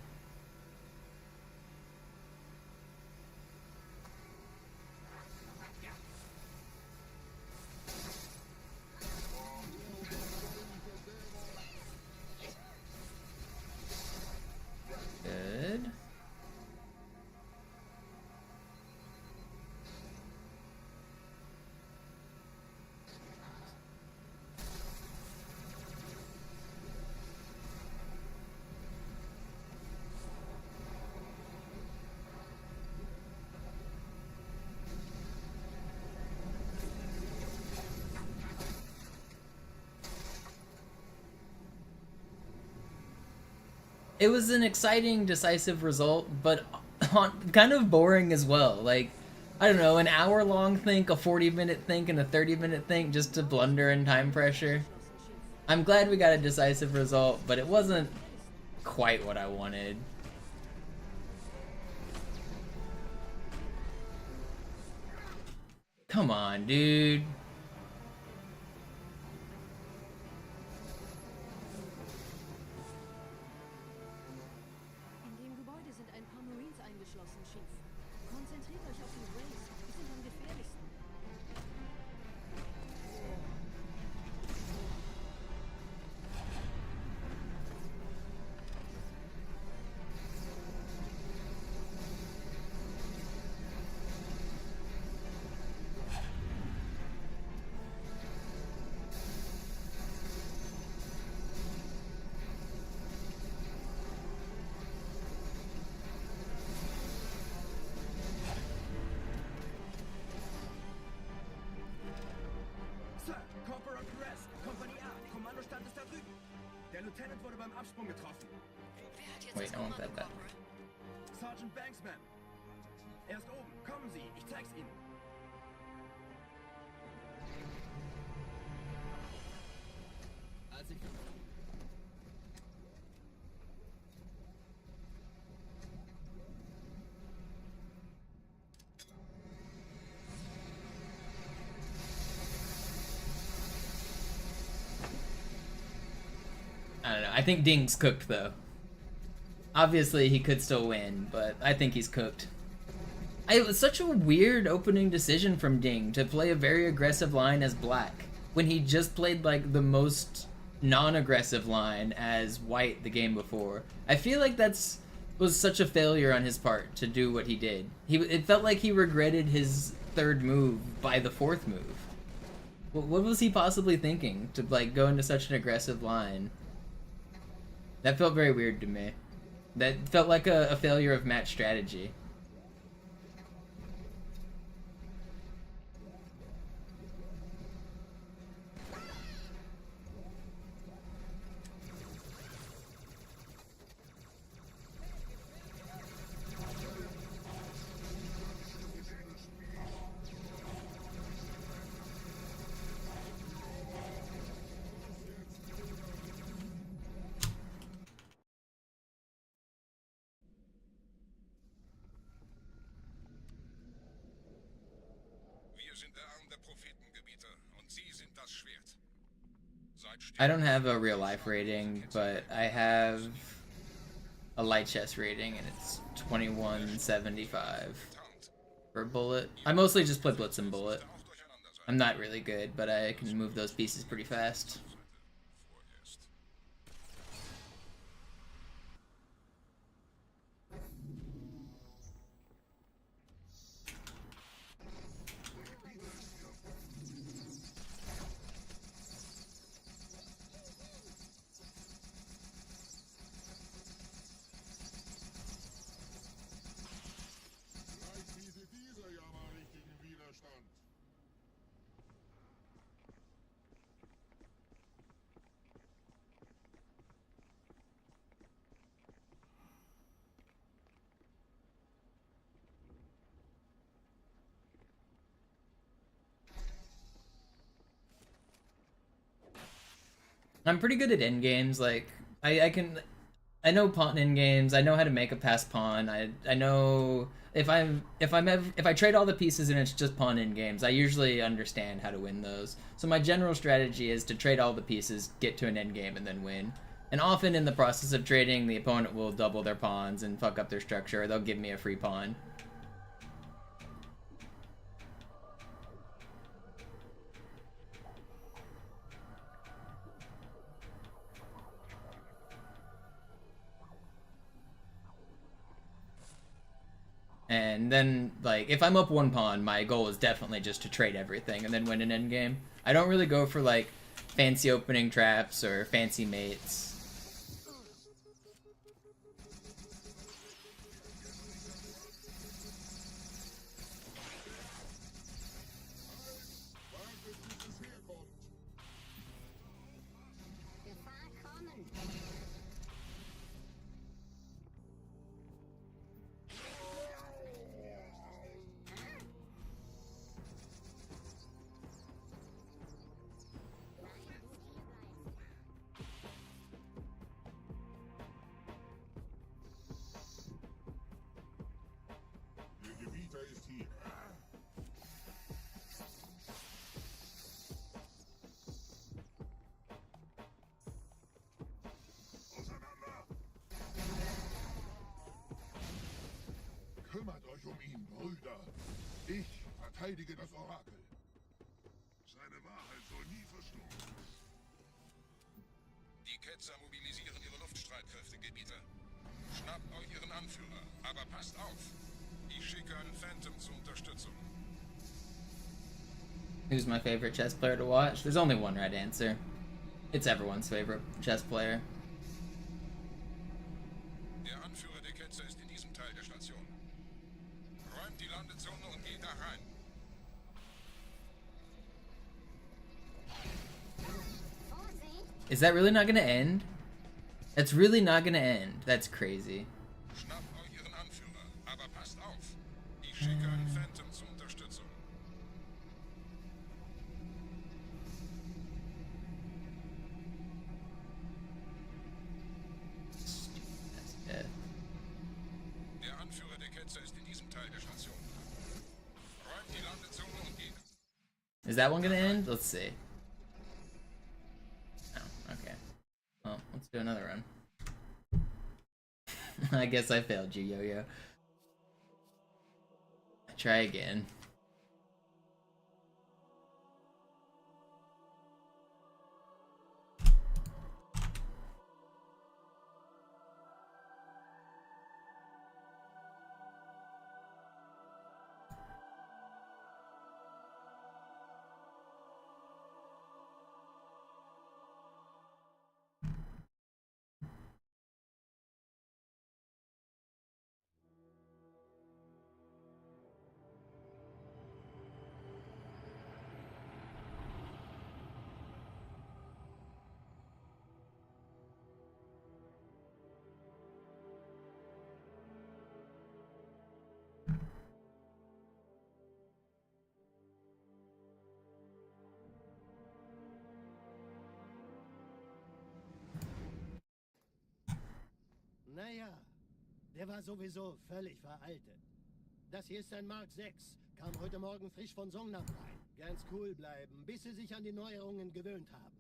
Good. It was an exciting, decisive result, but kind of boring as well. Like, I don't know, an hour-long think, a 40-minute think, and a 30-minute think just to blunder in time pressure. I'm glad we got a decisive result, but it wasn't quite what I wanted. Come on, dude. In dem Gebäude sind ein paar Marines eingeschlossen, Chief. Konzentriert euch auf die Rays. Die sind am gefährlichsten. Der Lieutenant wurde beim Absprung getroffen. Wer hat jetzt Wait, I want that back. Sergeant Banksman. Er ist oben. Kommen Sie, ich zeig's Ihnen. Als ich... I don't know. I think Ding's cooked, though. Obviously, he could still win, but I think he's cooked. It was such a weird opening decision from Ding to play a very aggressive line as Black, when he just played, like, the most non-aggressive line as White the game before. I feel like was such a failure on his part to do what he did. It felt like he regretted his third move by the fourth move. What was he possibly thinking to, like, go into such an aggressive line? That felt very weird to me. That felt like a failure of match strategy. I don't have a real life rating, but I have a light chest rating, and it's 2175 for bullet. I mostly just play Blitz and Bullet. I'm not really good, but I can move those pieces pretty fast. I'm pretty good at end games. Like I know pawn end games. I know how to make a pass pawn. I know if I trade all the pieces and it's just pawn end games, I usually understand how to win those. So my general strategy is to trade all the pieces, get to an end game, and then win. And often in the process of trading, the opponent will double their pawns and fuck up their structure, or they'll give me a free pawn. And then, like, if I'm up one pawn, my goal is definitely just to trade everything and then win an endgame. I don't really go for, like, fancy opening traps or fancy mates. Kümmert euch um ihn, Brüder. Ich verteidige das Orakel. Seine Wahrheit soll nie verstoßen. Die Ketzer mobilisieren ihre Luftstreitkräfte, Gebieter. Schnappt euch ihren Anführer, aber passt auf. Ich schicke einen Phantom zur Unterstützung. Who's my favorite chess player to watch? There's only one right answer. It's everyone's favorite chess player. Der Anführer der Ketzer ist in diesem Teil der Station. Räumt die Landezone und geht da rein. Is that really not gonna end? That's really not gonna end. That's crazy. Schnappt euch ihren Anführer, aber passt auf. Ich schicke einen Phantom zur Unterstützung. Der Anführer der Ketzer ist in diesem Teil der Station. Räumt die Landezone und geht. Is that one gonna end? Let's see. Oh, okay. Well, let's do another run. I guess I failed you, Yo-Yo. Try again. Naja, der war sowieso völlig veraltet. Das hier ist ein Mark 6. Kam heute Morgen frisch von Songnam rein. Ganz cool bleiben, bis Sie sich an die Neuerungen gewöhnt haben.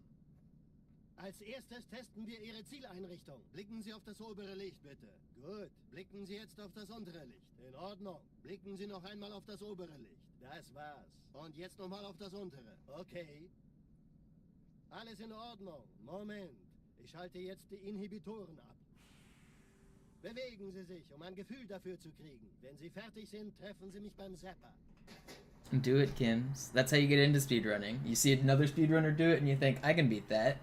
Als erstes testen wir Ihre Zieleinrichtung. Blicken Sie auf das obere Licht, bitte. Gut. Blicken Sie jetzt auf das untere Licht. In Ordnung. Blicken Sie noch einmal auf das obere Licht. Das war's. Und jetzt nochmal auf das untere. Okay. Alles in Ordnung. Moment. Ich schalte jetzt die Inhibitoren ab. Bewegen Sie sich, um ein Gefühl dafür zu kriegen. Wenn Sie fertig sind, treffen Sie mich beim Zapper. Do it, Kims. That's how you get into speedrunning. You see another speedrunner do it and you think, I can beat that.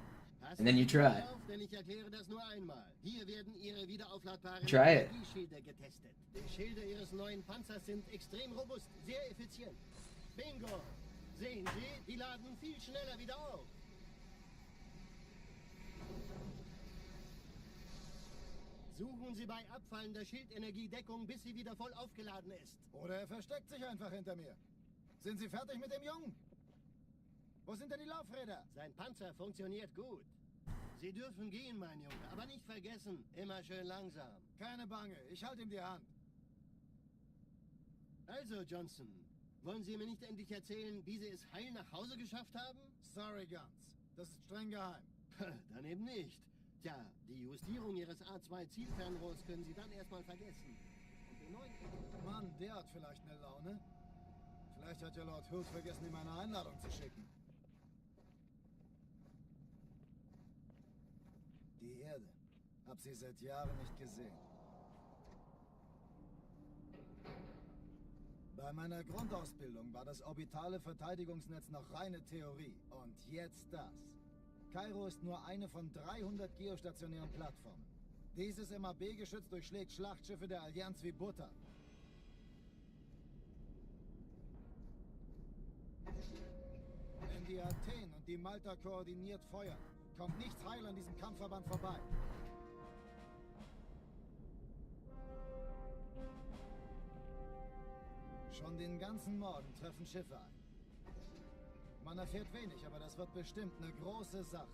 And then you try. Auf, denn ich erkläre das nur einmal. Hier werden Ihre wiederaufladbaren Try it. Energieschilde getestet. Die Schilde Ihres neuen Panzers sind extrem robust, sehr effizient. Bingo! Sehen Sie, die laden viel schneller wieder auf. Suchen Sie bei abfallender Schildenergie Deckung, bis sie wieder voll aufgeladen ist. Oder er versteckt sich einfach hinter mir. Sind Sie fertig mit dem Jungen? Wo sind denn die Laufräder? Sein Panzer funktioniert gut. Sie dürfen gehen, mein Junge, aber nicht vergessen, immer schön langsam. Keine Bange, ich halte ihm die Hand. Also, Johnson, wollen Sie mir nicht endlich erzählen, wie Sie es heil nach Hause geschafft haben? Sorry, Guns. Das ist streng geheim. Dann eben nicht. Tja, die Justierung Ihres A2-Zielfernrohrs können Sie dann erstmal vergessen. Und den neuen... Mann, der hat vielleicht eine Laune. Vielleicht hat ja Lord Hood vergessen, ihm eine Einladung zu schicken. Die Erde. Hab sie seit Jahren nicht gesehen. Bei meiner Grundausbildung war das orbitale Verteidigungsnetz noch reine Theorie. Und jetzt das. Kairo ist nur eine von 300 geostationären Plattformen. Dieses MAB-Geschütz durchschlägt Schlachtschiffe der Allianz wie Butter. Wenn die Athen und die Malta koordiniert feuern, kommt nichts heil an diesem Kampfverband vorbei. Schon den ganzen Morgen treffen Schiffe ein. Man erfährt wenig, aber das wird bestimmt eine große Sache.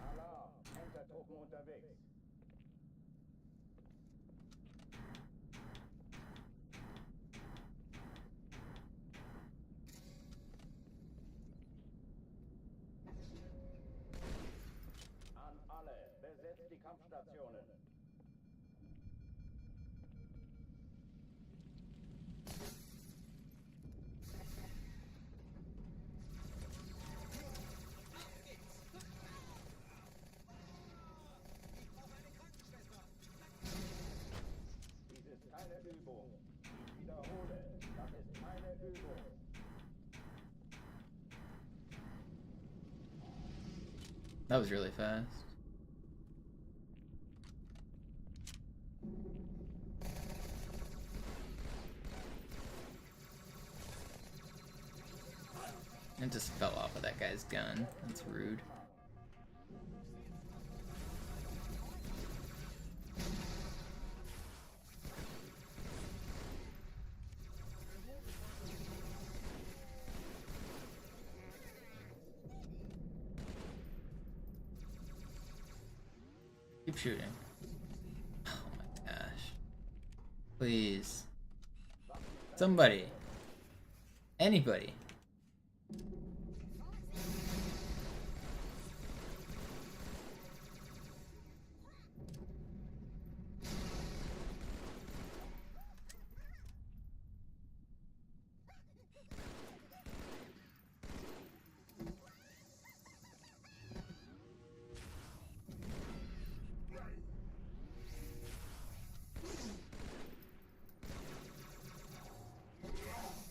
Alarm! Hintertruppen unterwegs. An alle, besetzt die Kampfstationen. Dies ist keine Übung. Ich wiederhole, das ist keine Übung. That was really fast. It just fell off of that guy's gun. That's rude. Keep shooting. Oh my gosh. Please. Somebody. Anybody.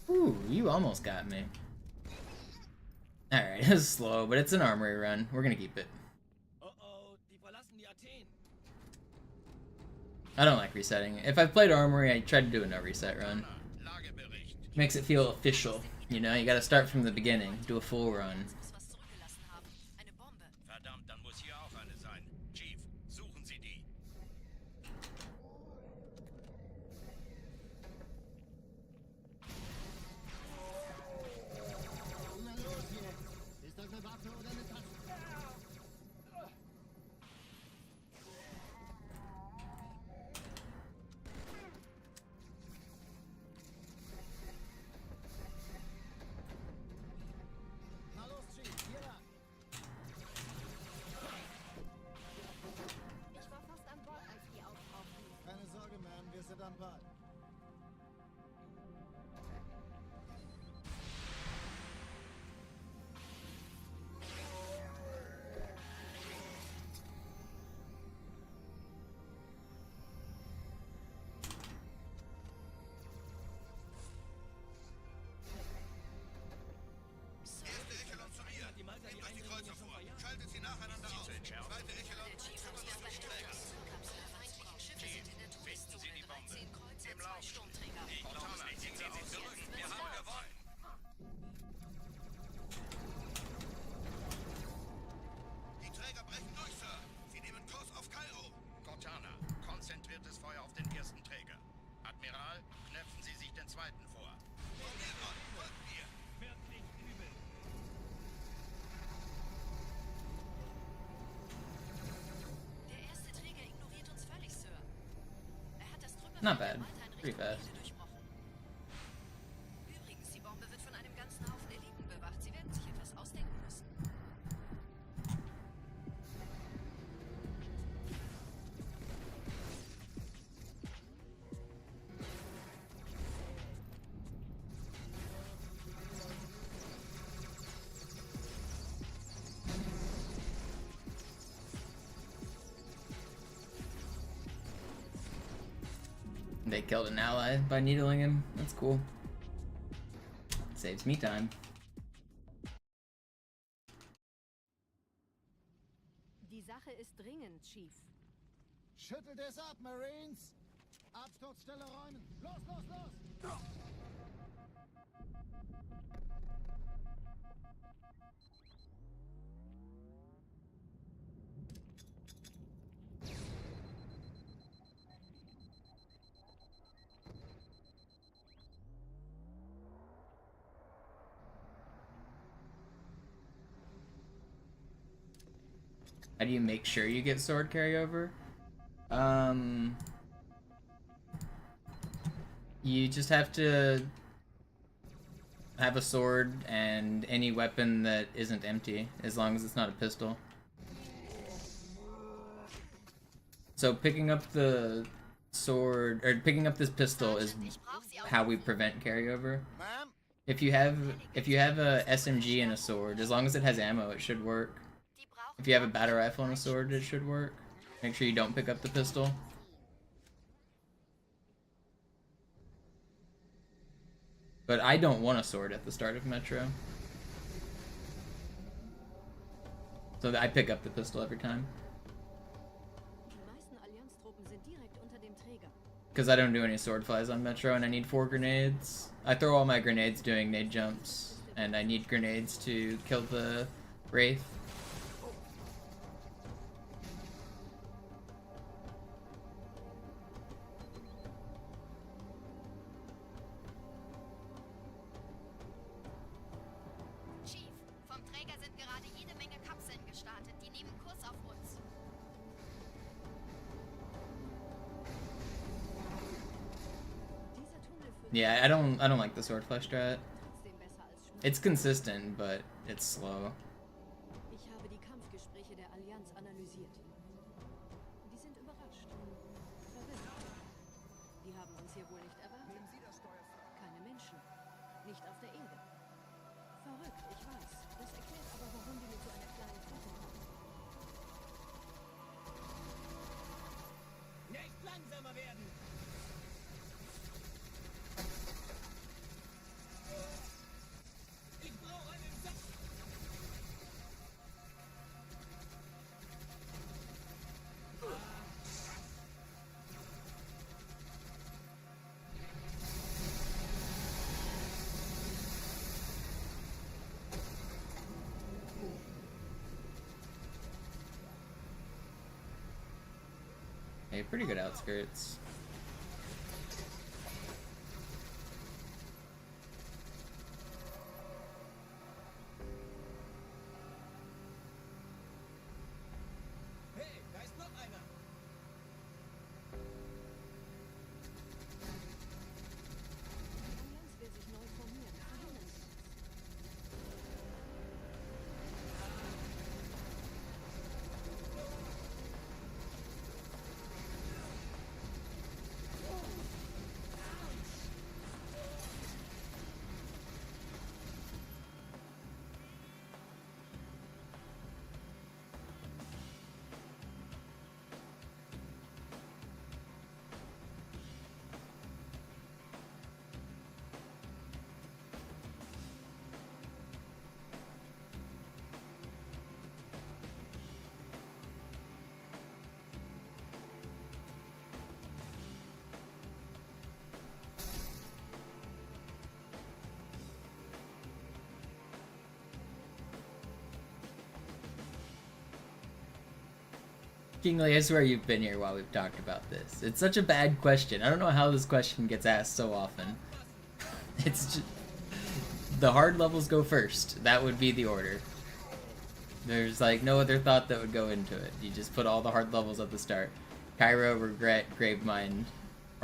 Ooh, you almost got me. Alright, it was slow, but it's an armory run. We're gonna keep it. Die verlassen die Athen. I don't like resetting. If I've played armory, I try to do a no reset run. Makes it feel official. You know, you gotta start from the beginning, do a full run. Muss was zurückgelassen haben. Eine Bombe. Verdammt, dann muss hier auch eine sein. Chief, suchen Sie die. Na los jetzt! Ist das eine Waffe oder eine Taste? Na los, Chief. Not bad. Pretty fast. Übrigens, die Bombe wird von einem ganzen Haufen Eliten bewacht. Sie werden sich etwas ausdenken müssen. They killed an ally by needling him. That's cool. Saves me time. Die Sache ist dringend, Chief. Schüttelt es ab, Marines! Absturzstelle räumen! Los, los, los! How do you make sure you get sword carryover? You just have to have a sword and any weapon that isn't empty, as long as it's not a pistol. So picking up the sword, or picking up this pistol is how we prevent carryover. If you have a SMG and a sword, as long as it has ammo, it should work. If you have a battle rifle and a sword, it should work. Make sure you don't pick up the pistol. But I don't want a sword at the start of Metro. So I pick up the pistol every time. Because I don't do any sword flies on Metro and I need 4 grenades. I throw all my grenades doing nade jumps. And I need grenades to kill the Wraith. Yeah, I don't like the sword flash strat. It's consistent, but it's slow. Ich habe die Kampfgespräche der Allianz analysiert. Die sind überrascht. Verwirrt. Die haben uns hier wohl nicht erwartet. Keine Menschen. Nicht auf der Erde. Verrückt, ich weiß. Das erklärt aber, warum die mit so einer kleinen Flotte kommen. Nicht langsamer werden! Ich brauche einen Satz! Hey, pretty good outskirts. Hey, da ist noch einer! Die Allianz will sich neu formieren. Verhindern Sie das. Kingley, I swear you've been here while we've talked about this. It's such a bad question. I don't know how this question gets asked so often. It's just... The hard levels go first. That would be the order. There's like no other thought that would go into it. You just put all the hard levels at the start. Cairo, Regret, Gravemind,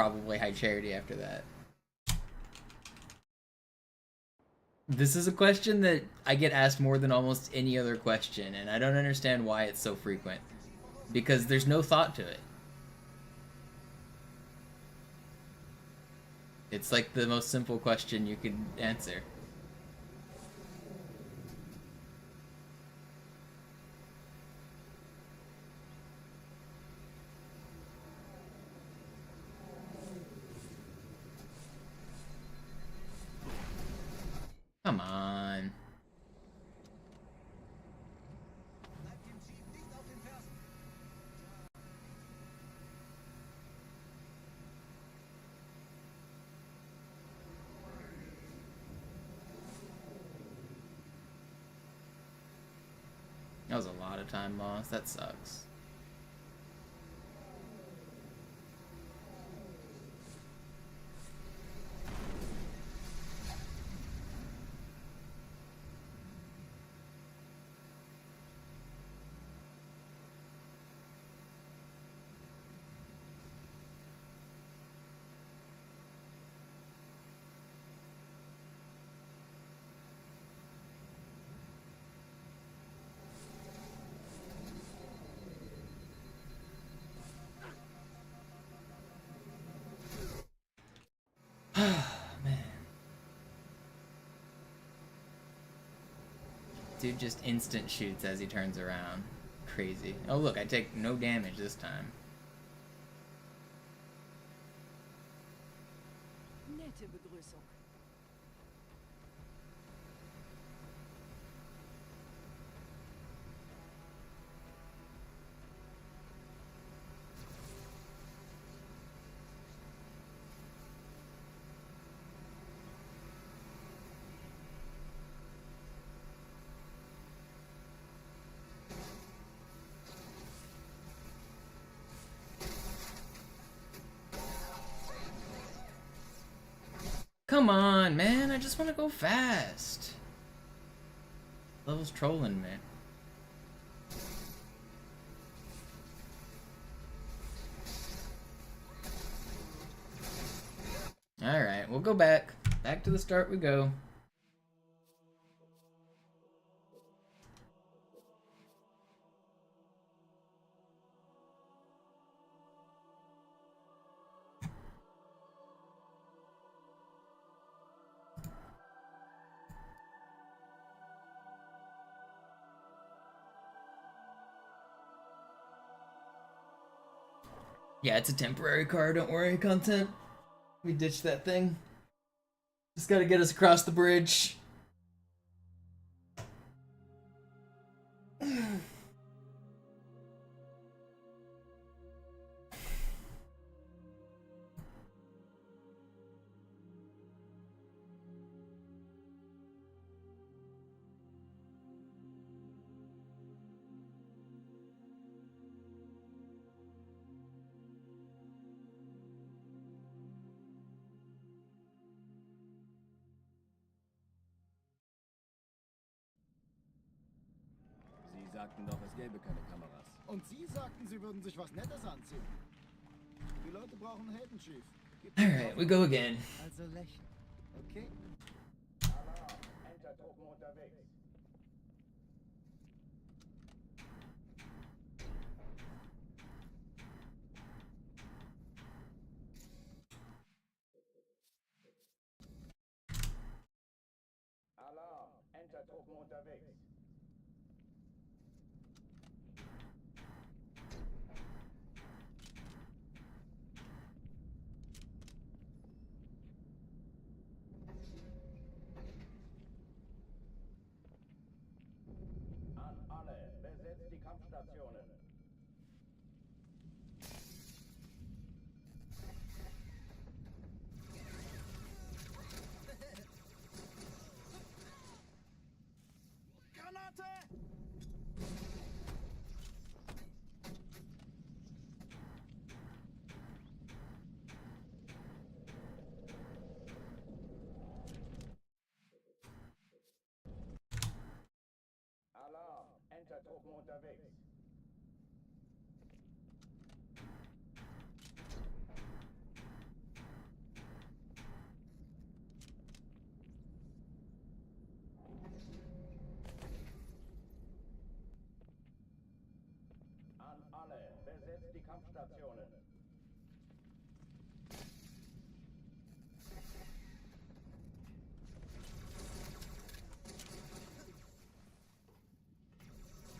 probably high charity after that. This is a question that I get asked more than almost any other question, and I don't understand why it's so frequent. Because there's no thought to it. It's like the most simple question you could answer. Come on. That was a lot of time lost. That sucks. Man. Dude just instant shoots as he turns around. Crazy. Oh look, I take no damage this time. Nette Begrüßung. Come on, man. I just want to go fast. Level's trolling me. Alright, we'll go back. Back to the start we go. Yeah, it's a temporary car, don't worry, content. We ditched that thing. Just gotta get us across the bridge. Sie sagten doch, es gäbe keine Kameras. Und Sie sagten, Sie würden sich was Nettes anziehen. Die Leute brauchen Helden, Chief. Alright, we go again. Also lächeln, okay? Alarm, Enter-Truppen unterwegs. Alarm, Enter-Truppen unterwegs. An alle, besetzt die Kampfstationen. Granate! Alarm, Enter-Truppen unterwegs. Kampfstationen.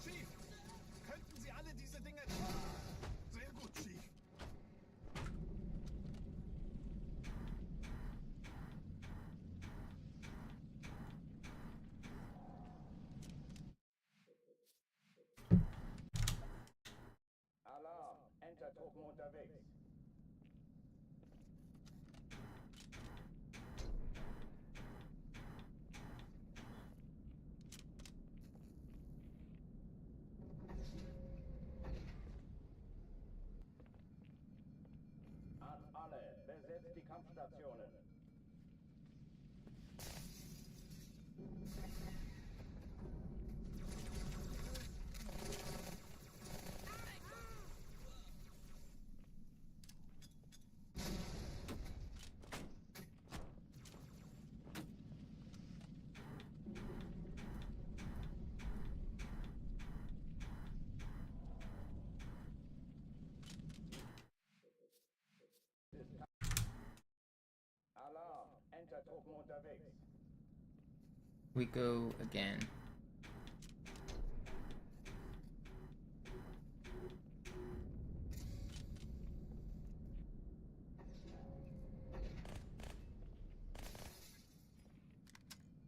Chief, könnten Sie alle diese Dinge... Sehr gut, Chief. Alarm! Enter-Truppen unterwegs. An alle, besetzt die Kampfstationen. Alarm! Enter-Truppen unterwegs. We go again.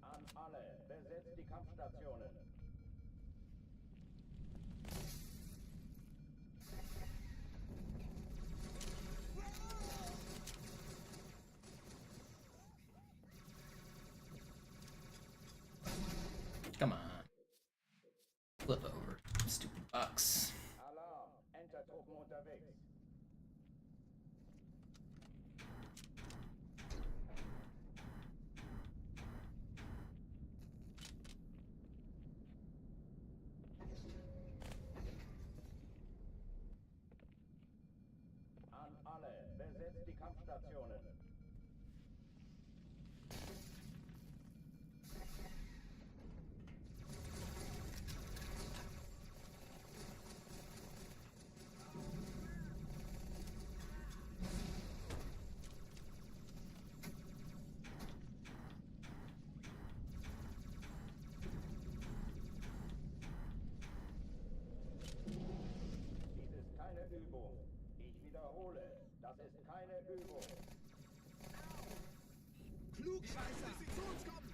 An alle, besetzt die Kampfstationen. Come on. Flip over. Stupid box. Alarm! Enter-Truppen unterwegs. An alle, besetzt die Kampfstationen. Dies ist keine Übung. Ich wiederhole, das ist keine Übung. Klugscheißer! Bis Sie zu uns kommen!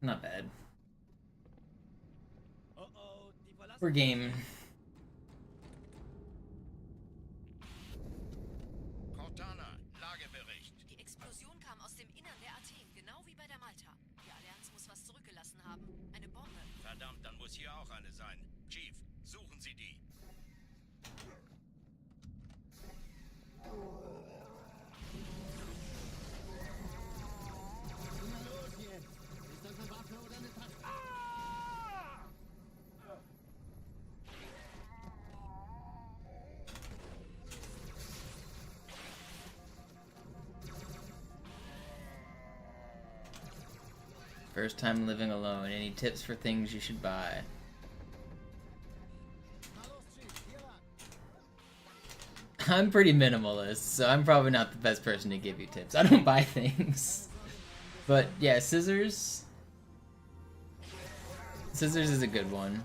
Not bad. We're game. Cortana, Lagebericht. Die Explosion kam aus dem Innern der Athen, genau wie bei der Malta. Die Allianz muss was zurückgelassen haben. Eine Bombe. Verdammt, dann muss hier auch eine sein. Chief, suchen Sie die. Na los jetzt! Ist das eine Waffe oder eine Tasche? First time living alone. Any tips for things you should buy? Na los, Chief, hier lang! I'm pretty minimalist, so I'm probably not the best person to give you tips. I don't buy things. But yeah, scissors. Scissors is a good one.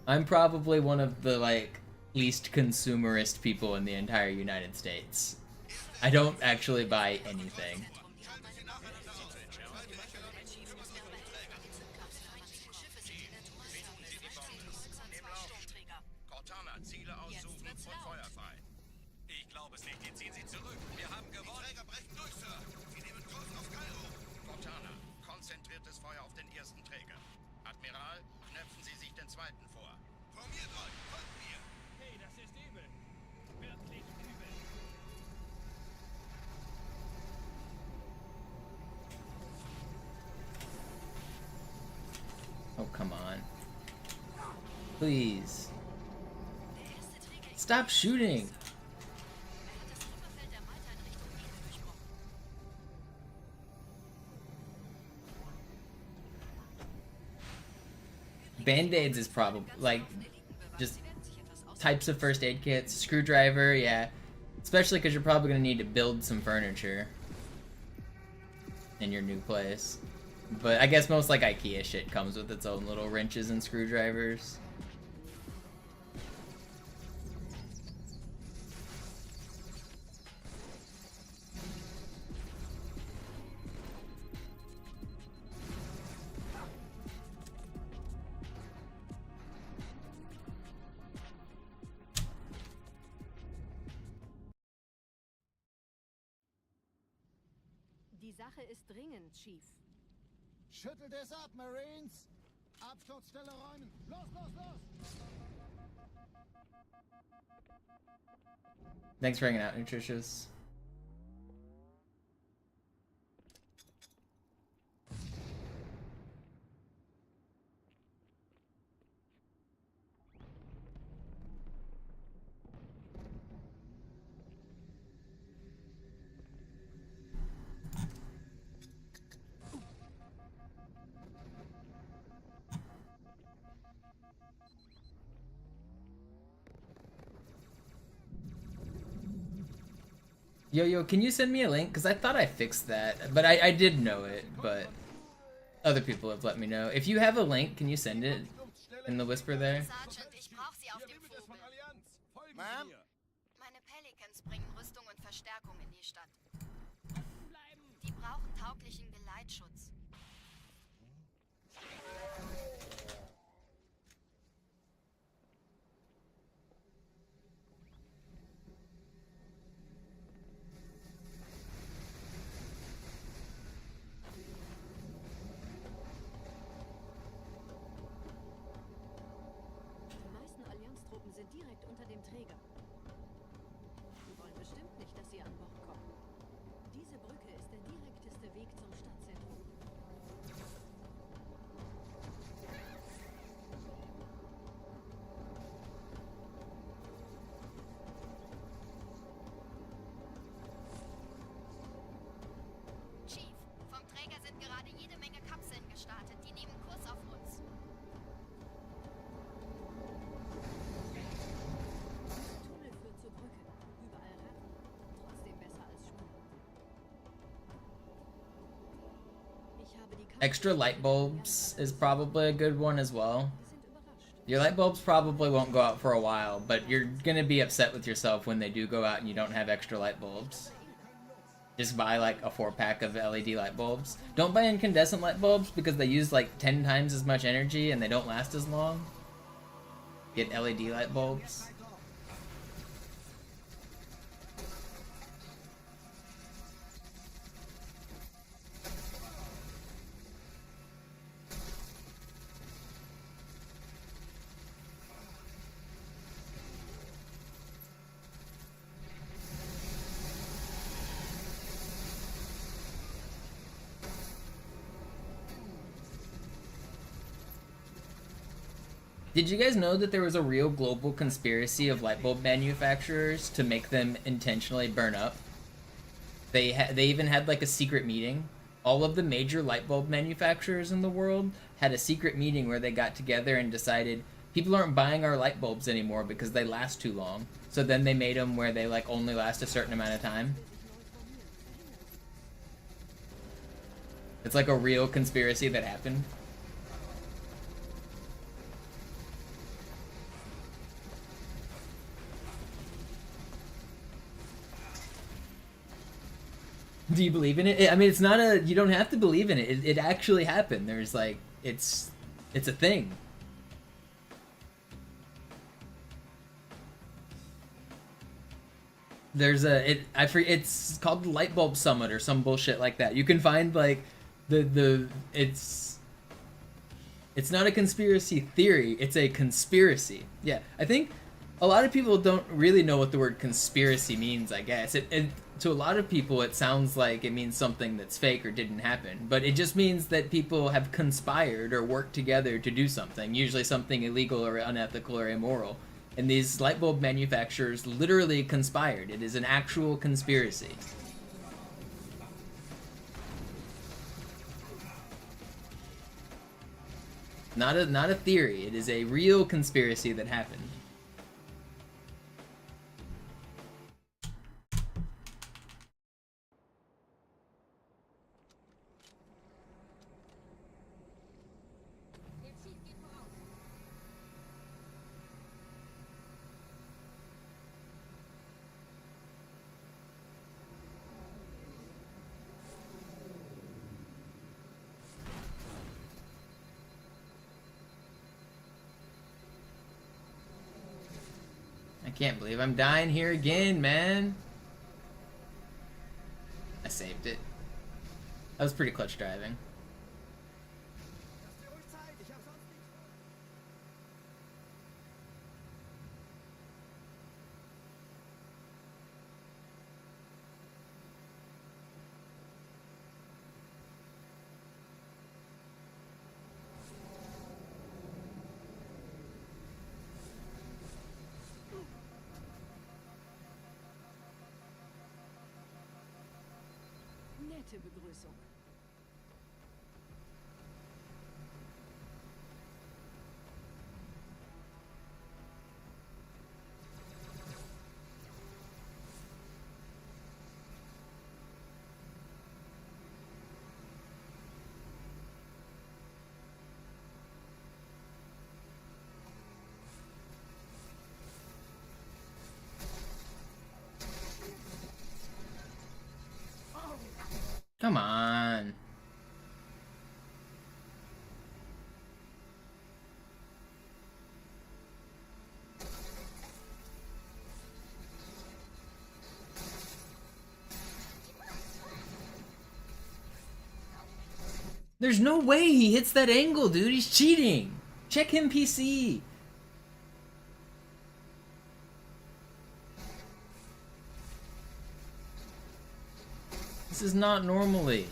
I'm probably one of the least consumerist people in the entire United States. I don't actually buy anything. Ziehen Sie zurück. Wir haben gewonnen. Die Träger brechen durch, Sir. Sie nehmen Kurs auf Kairo. Cortana, konzentriertes Feuer auf den ersten Träger. Admiral, knöpfen Sie sich den zweiten vor. Formiert euch. Folgt mir. Hey, das ist übel. Wirklich übel. Oh, come on. Please. Stop shooting! Band-aids is probably, like, just types of first aid kits. Screwdriver, yeah. Especially because you're probably going to need to build some furniture in your new place. But I guess most, like, IKEA shit comes with its own little wrenches and screwdrivers. Die Sache ist dringend, Chief. Schüttelt es ab, Marines! Absturzstelle räumen! Los, los, los! Thanks for hanging out, Nutritious. Yo, can you send me a link? Because I thought I fixed that, but I did know it, but other people have let me know. If you have a link, can you send it in the whisper there? Sergeant, ich brauch Sie auf dem Vogel. Ma'am? Meine Pelicans bringen Rüstung und Verstärkung in die Stadt. Die brauchen tauglichen Geleitschutz. Die meisten Allianztruppen sind direkt unter dem Träger. Die wollen bestimmt nicht, dass sie an Bord kommen. Diese Brücke ist der direkteste Weg zum Stadtzentrum. Chief, vom Träger sind gerade jede Menge Kapseln gestartet. Die nehmen Kurs auf uns. Tunnel führt zur Brücke. Überall Ratten. Trotzdem besser als Schwimmen. Ich habe die Extra light bulbs is probably a good one as well. Wir sind überrascht. Your light bulbs probably won't go out for a while, but you're gonna be upset with yourself when they do go out and you don't have extra light bulbs. Just buy like a 4-pack of LED light bulbs. Don't buy incandescent light bulbs because they use like 10 times as much energy and they don't last as long. Get LED light bulbs. Did you guys know that there was a real global conspiracy of light bulb manufacturers to make them intentionally burn up? They even had like a secret meeting. All of the major light bulb manufacturers in the world had a secret meeting where they got together and decided people aren't buying our light bulbs anymore because they last too long. So then they made them where they like only last a certain amount of time. It's like a real conspiracy that happened. Do you believe in it? I mean, it's not a... You don't have to believe in it. It actually happened. There's like... It's a thing. there's it's called the Light Bulb Summit or some bullshit like that. You can find like it's not a conspiracy theory, it's a conspiracy. Yeah, I think a lot of people don't really know what the word conspiracy means, I guess. It to a lot of people it sounds like it means something that's fake or didn't happen, but it just means that people have conspired or worked together to do something, usually something illegal or unethical or immoral. And these light bulb manufacturers literally conspired. It is an actual conspiracy. Not a theory. It is a real conspiracy that happened. I can't believe I'm dying here again, man. I saved it. That was pretty clutch driving. Nette Begrüßung. Come on. There's no way he hits that angle, dude. He's cheating. Check him, PC. This is not normally.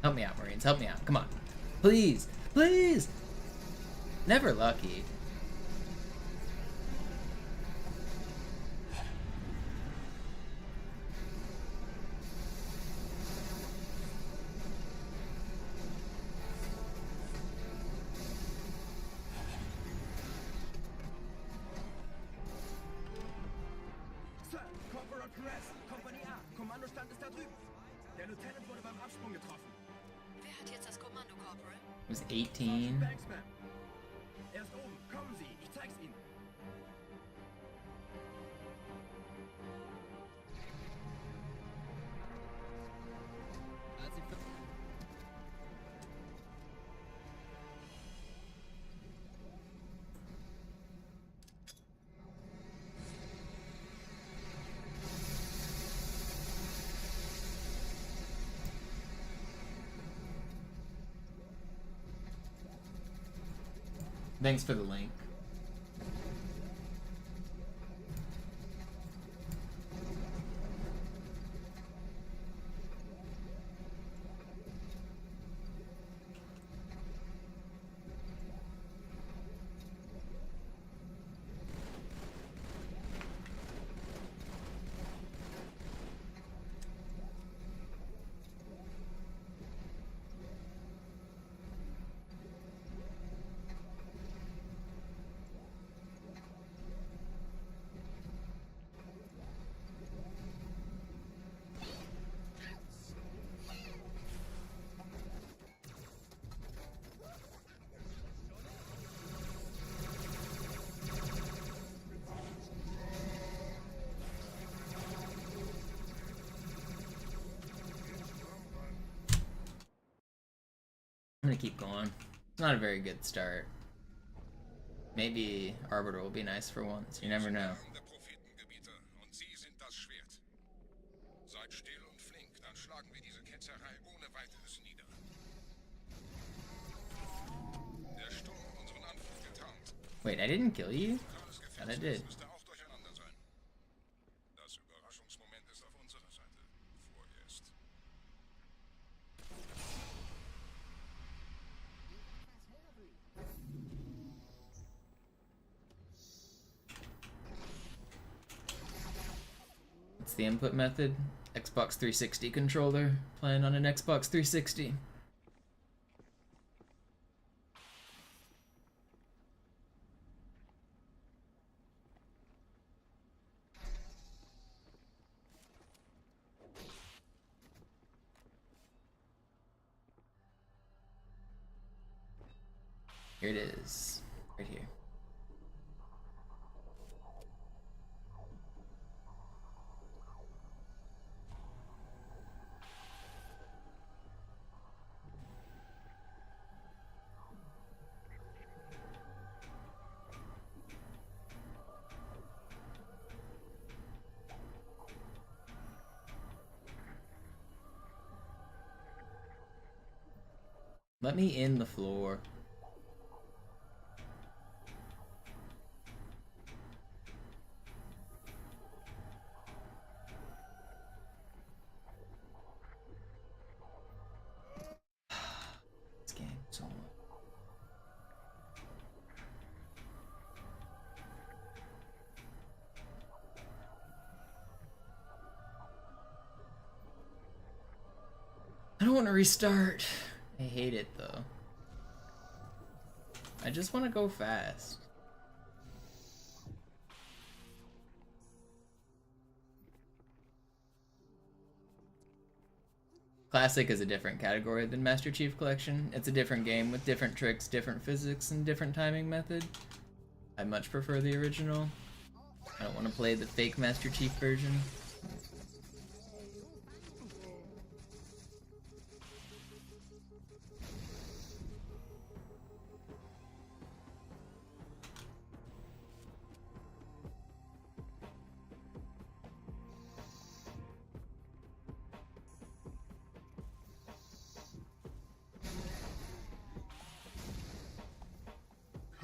Help me out, Marines. Help me out. Come on. Please. Please. Never lucky. Sir, Corporal Perez, Kompanie A, Kommandostand ist da drüben. Der Lieutenant wurde beim Absprung getroffen. Wer hat jetzt das Kommando, Corporal? It was 18. Banksman. Er ist oben. Kommen Sie, ich zeig's Ihnen. Thanks for the link. I'm gonna keep going. It's not a very good start. Maybe Arbiter will be nice for once. You never know. Der Prophetengebieter, und Sie sind das Schwert. Seid still und flink, dann schlagen wir diese Ketzerei ohne weiteres nieder. Der Sturm hat unseren Anflug getarnt. Wait, I didn't kill you? And I did. Müsste auch durcheinander sein. Das Überraschungsmoment ist auf unserer Seite. Vorerst. It's the input method. Xbox 360 controller. Playing on an Xbox 360. Here it is. Right here. Let me in the floor. This game so long. I don't want to restart. I hate it though. I just want to go fast. Classic is a different category than Master Chief Collection. It's a different game with different tricks, different physics, and different timing method. I much prefer the original. I don't want to play the fake Master Chief version.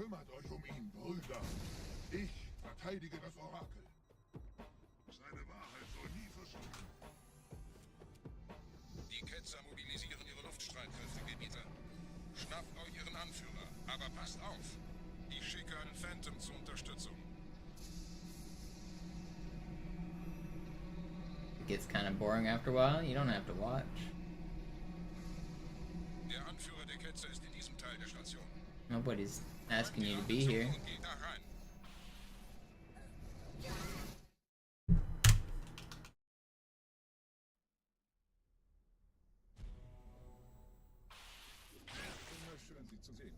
Kümmert euch ihn, Brüder. Ich verteidige das Orakel. Seine Wahrheit soll nie verschwinden. Die Ketzer mobilisieren ihre Luftstreitkräfte, Gebieter. Schnappt euch ihren Anführer, aber passt auf. Ich schicke einen Phantom zur Unterstützung. It gets kind of boring after a while. You don't have to watch. Der Anführer der Ketzer ist in diesem Teil der Station. Nobody's asking you to be here. Geht da rein. Immer schön, Sie zu sehen.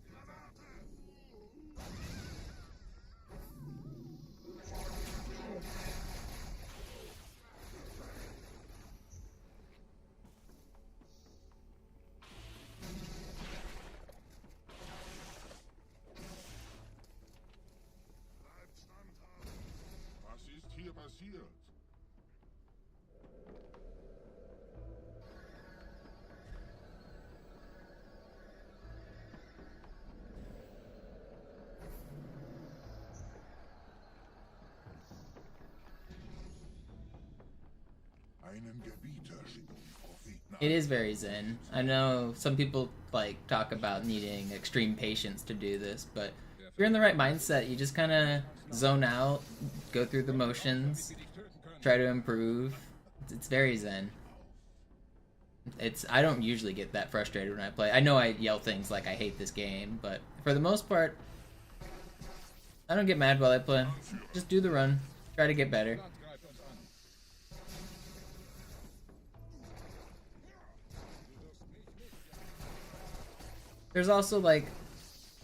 Was ist hier passiert? Einen Gebieter schicken die Propheten It is very zen. I know some people like talk about needing extreme patience to do this, but if you're in the right mindset, you just kind of zone out, go through the motions, try to improve. It's very zen. I don't usually get that frustrated when I play. I know I yell things like I hate this game, but for the most part, I don't get mad while I play. Just do the run, try to get better. There's also, like,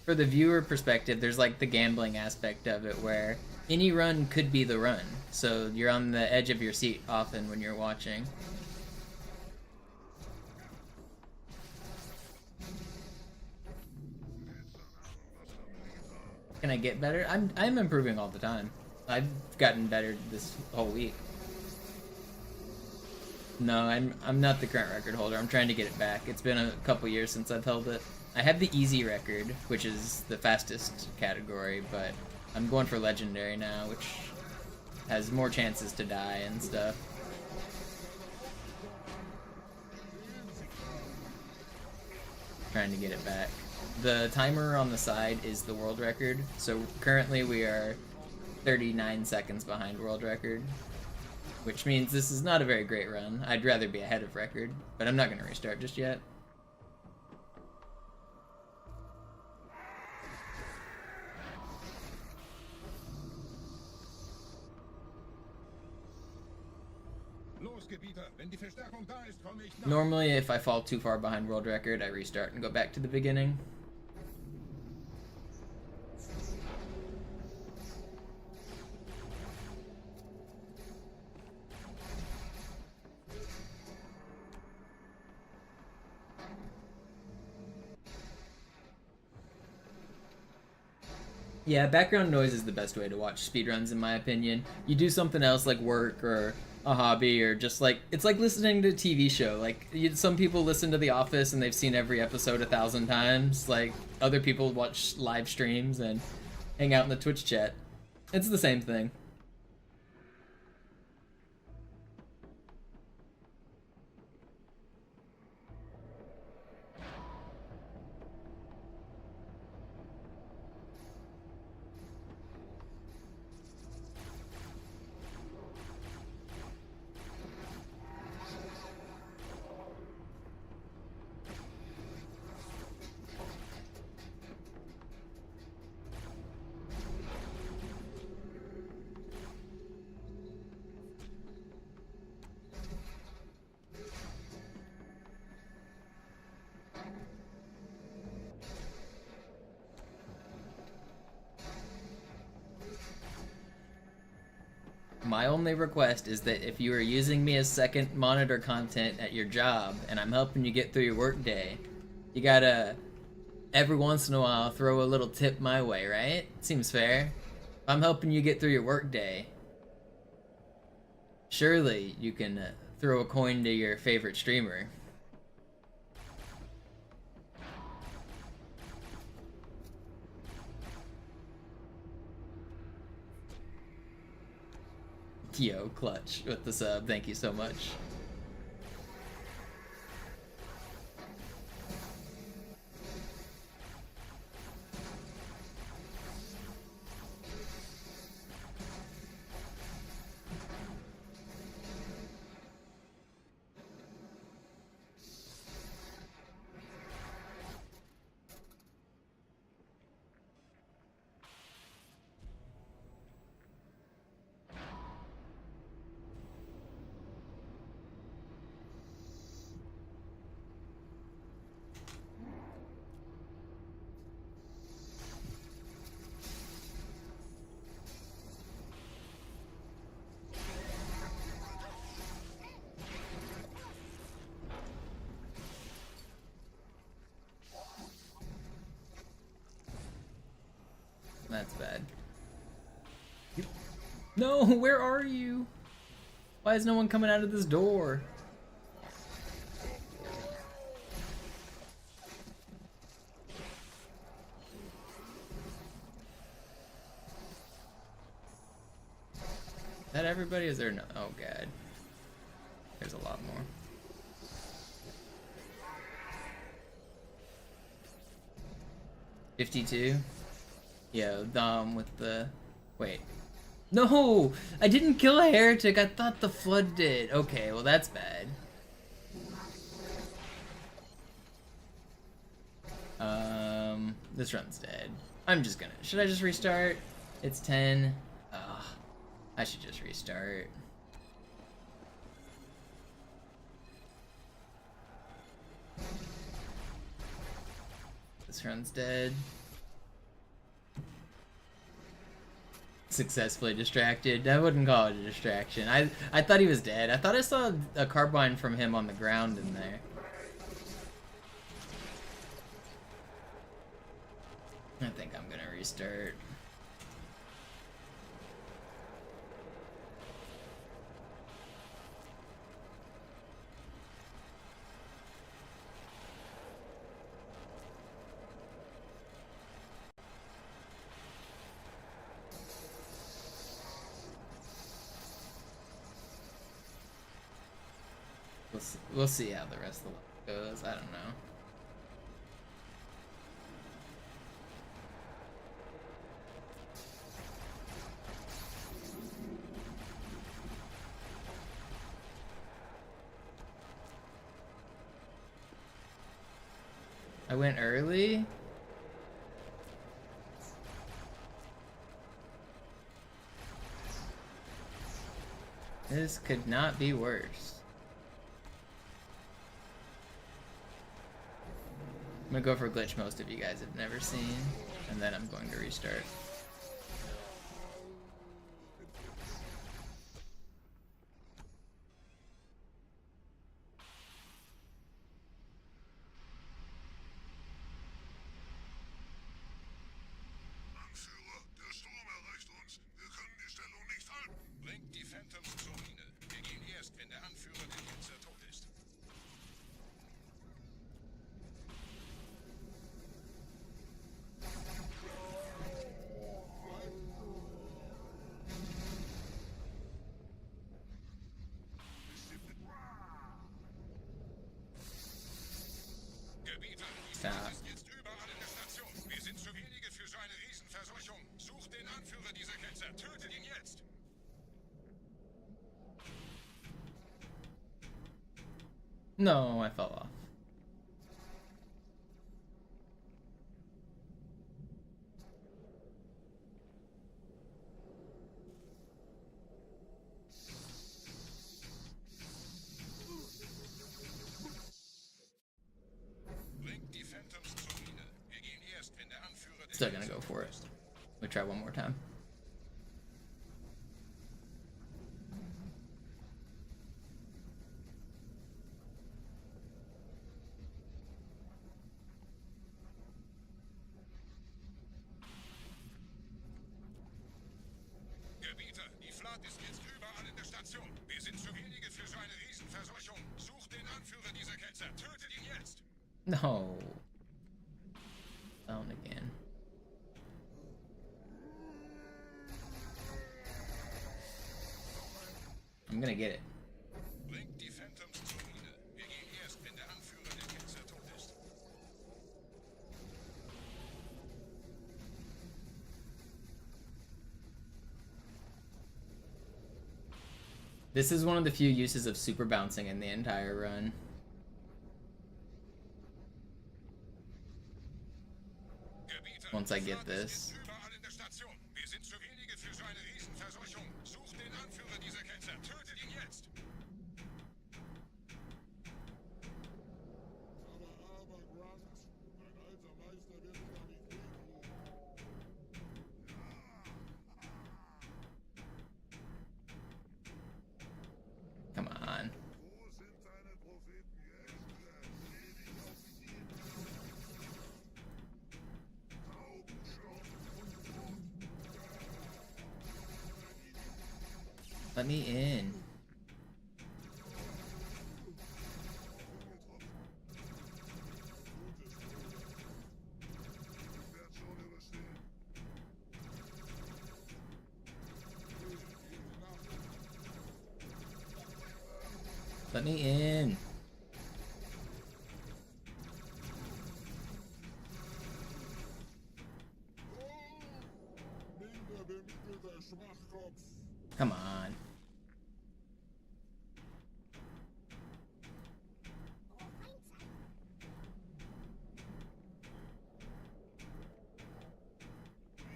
for the viewer perspective, there's, like, the gambling aspect of it, where any run could be the run. So you're on the edge of your seat often when you're watching. Can I get better? I'm improving all the time. I've gotten better this whole week. No, I'm not the current record holder. I'm trying to get it back. It's been a couple years since I've held it. I have the easy record, which is the fastest category, but I'm going for legendary now, which has more chances to die and stuff. Trying to get it back. The timer on the side is the world record, so currently we are 39 seconds behind world record, which means this is not a very great run. I'd rather be ahead of record, but I'm not going to restart just yet. Normally, if I fall too far behind world record, I restart and go back to the beginning. Yeah, background noise is the best way to watch speedruns, in my opinion. You do something else like work or a hobby, or just like, it's like listening to a TV show. Like, some people listen to The Office and they've seen every episode 1,000 times. Like, other people watch live streams and hang out in the Twitch chat. It's the same thing. My only request is that if you are using me as second monitor content at your job and I'm helping you get through your workday, you gotta, every once in a while, throw a little tip my way, right? Seems fair. If I'm helping you get through your workday, surely you can throw a coin to your favorite streamer. Yo, Clutch with the sub, thank you so much. That's bad. No, where are you? Why is no one coming out of this door? Is that everybody? Is there no? Oh god. There's a lot more. $52? Yeah, with the... Wait. No! I didn't kill a heretic, I thought the flood did. Okay, well that's bad. This run's dead. I'm just gonna... Should I just restart? It's 10. Ugh. I should just restart. This run's dead. Successfully distracted. I wouldn't call it a distraction. I thought he was dead. I thought I saw a carbine from him on the ground in there. I think I'm gonna restart. We'll see how the rest of the life goes. I don't know. I went early? This could not be worse. I'm gonna go for a glitch most of you guys have never seen, and then I'm going to restart. Anführer, der Sturm erreicht uns. Wir können die Stellung nicht halten. Bringt die Phantoms zur Mine. Wir gehen erst, wenn der Anführer der Ketzer tot ist. Gebieter, die Flut ist jetzt überall in der Station. Wir sind zu wenige für so eine Riesenverseuchung. Sucht den Anführer dieser Ketzer. Tötet ihn jetzt. No, I fell off. Bringt die Phantoms zur Mine. Wir gehen erst, wenn der Anführer der Still gonna go for it. We'll try one more time. Gebieter, die Flut ist jetzt überall in der Station. Wir sind zu wenige für so eine Riesenverseuchung. Sucht den Anführer dieser Ketzer. Tötet ihn jetzt. No. Down again. I'm gonna get it. Bringt die Phantoms zur Mine. Wir gehen erst, wenn der Anführer der Ketzer tot ist. This is one of the few uses of super bouncing in the entire run. Gebieter, Once I die get Flut ist this. jetzt überall in der Station. Wir sind zu wenige für so eine Riesenverseuchung. Sucht den Anführer dieser Ketzer. Tötet ihn jetzt. Aber, Grunt, dein alter Meister wird dir damit wehtun. Come on. Wo sind deine Propheten jetzt? Ledig auf sie. Let me in. Let me in. Minder bemittelter Schwachkopf. Come on.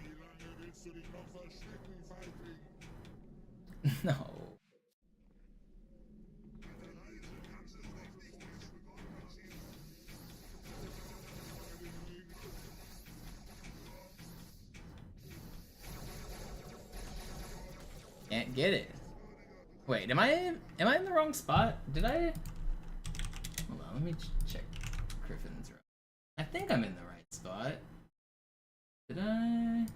Wie lange willst du dich noch verstecken, Feigling? No. Can't get it. Wait, am I in the wrong spot? Did I? Hold on, let me check Griffin's room. I think I'm in the right spot. Did I?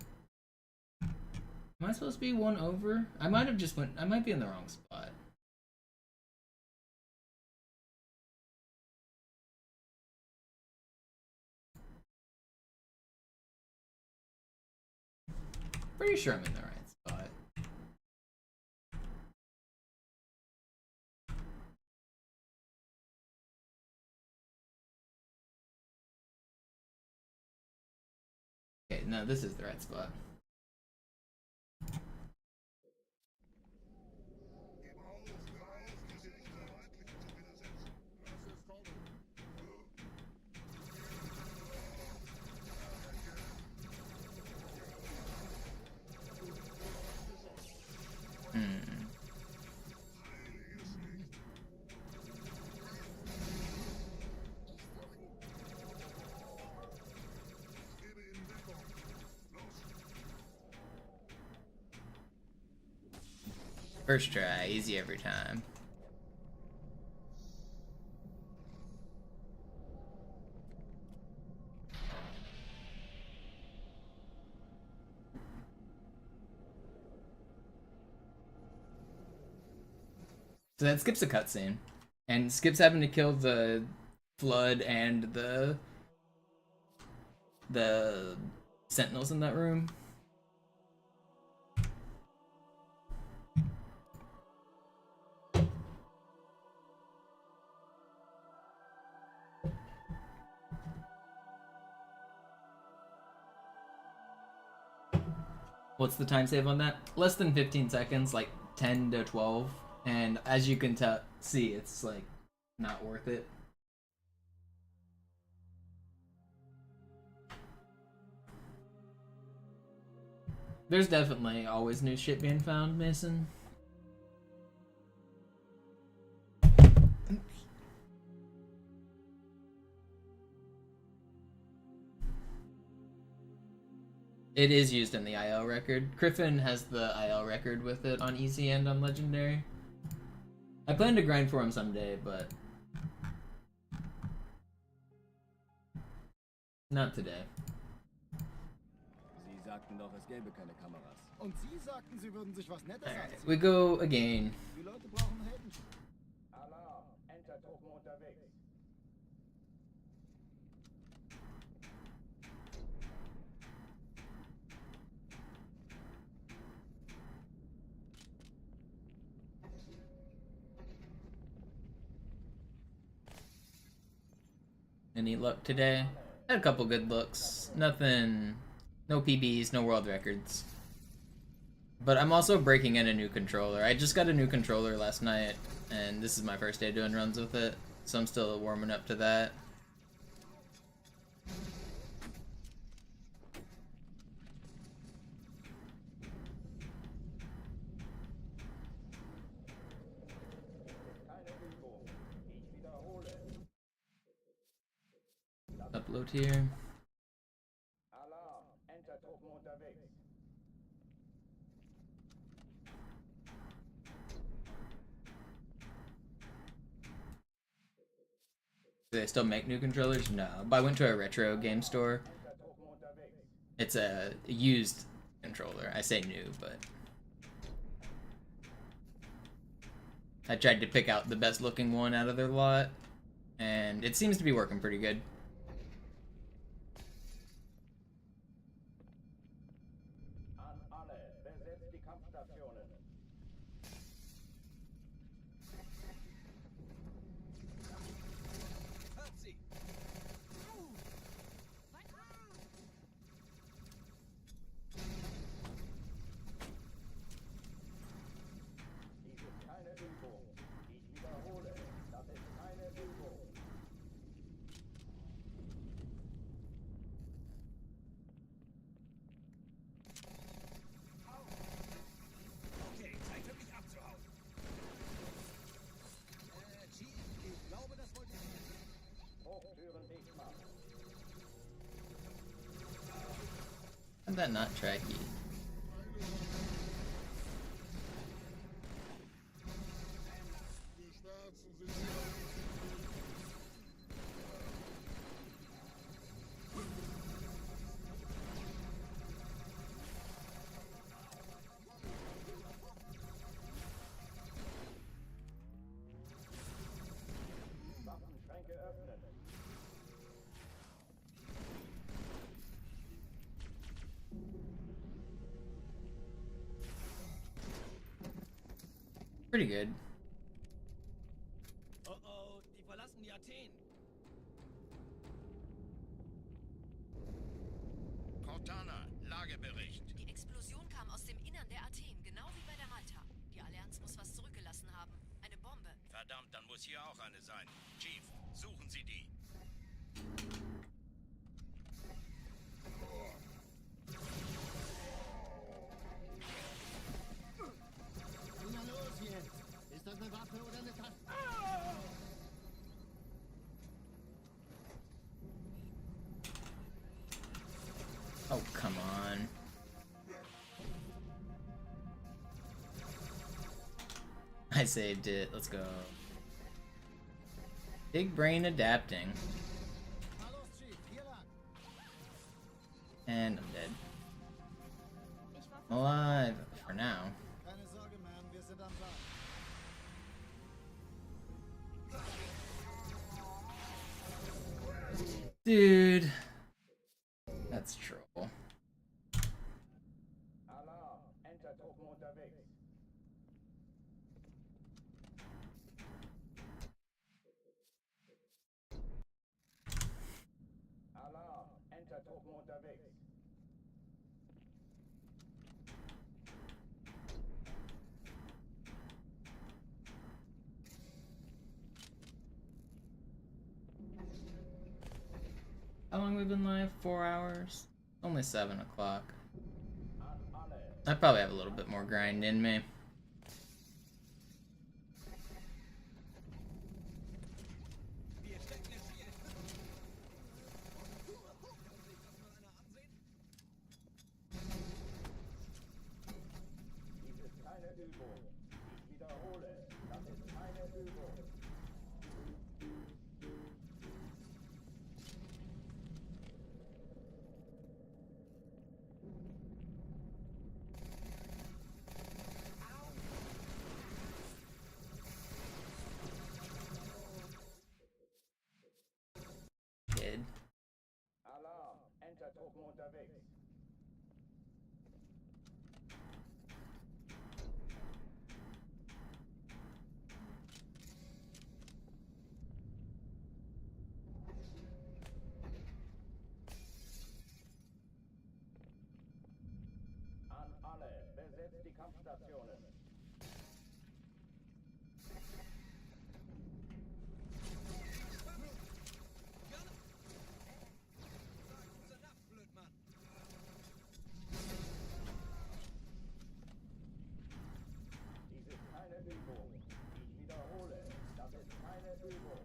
Am I supposed to be one over? I might have just went. I might be in the wrong spot. Pretty sure I'm in the right spot. Okay, no, this is the right spot. First try, easy every time. So that skips a cutscene, and skips having to kill the flood and the sentinels in that room. What's the time save on that? Less than 15 seconds, like 10 to 12. And as you can see, it's like not worth it. There's definitely always new shit being found, Mason. It is used in the IL record. Griffin has the IL record with it on easy and on legendary. I plan to grind for him someday, but not today. Sie sagten doch, es gäbe keine Kameras. Und Sie sagten, Sie würden sich was Nettes anziehen. We go again. Die Leute brauchen Helden. Alarm! Entertruppen unterwegs. Any luck today? Had a couple good looks. Nothing, no PBs, no world records. But I'm also breaking in a new controller. I just got a new controller last night, and this is my first day doing runs with it, so I'm still warming up to that. Upload here. Alarm! Entertruppen unterwegs. Do they still make new controllers? No, but I went to a retro game store. It's a used controller. I say new, but I tried to pick out the best looking one out of their lot, and it seems to be working pretty good. An alle, besetzt die Kampfstationen. Dies ist keine Übung. Ich wiederhole, das ist keine Übung. Okay, Zeit für mich abzuhauen. Chief, ich glaube, das wollte ich. Hochtüren dicht machen. How'd that not track you? Pretty good. Oh oh, die verlassen die Athen. Cortana, Lagebericht. Die Explosion kam aus dem Innern der Athen, genau wie bei der Malta. Die Allianz muss was zurückgelassen haben. Eine Bombe. Verdammt, dann muss hier auch eine sein. Chief, suchen Sie die. Na los jetzt! Ist das eine Waffe oder eine Taste? Oh, come on. I saved it. Let's go. Big brain adapting. Na los, Chief, hier lang. And I'm dead. I'm alive for now. Keine Sorge, Ma'am, wir sind am Plan. Dude. That's troll. Alarm, Enter-Truppen unterwegs. Alarm, Enter-Truppen unterwegs. How long have we been live? 4 hours? Only 7 o'clock. I probably have a little bit more grind in me. Wir stecken im Ziel. Dies ist keine Übung. Ich wiederhole, das ist keine Übung. Kid. Alarm, Enter-Truppen unterwegs. An alle, besetzt die Kampfstationen. Dies ist keine Übung. Ich wiederhole, das ist keine Übung.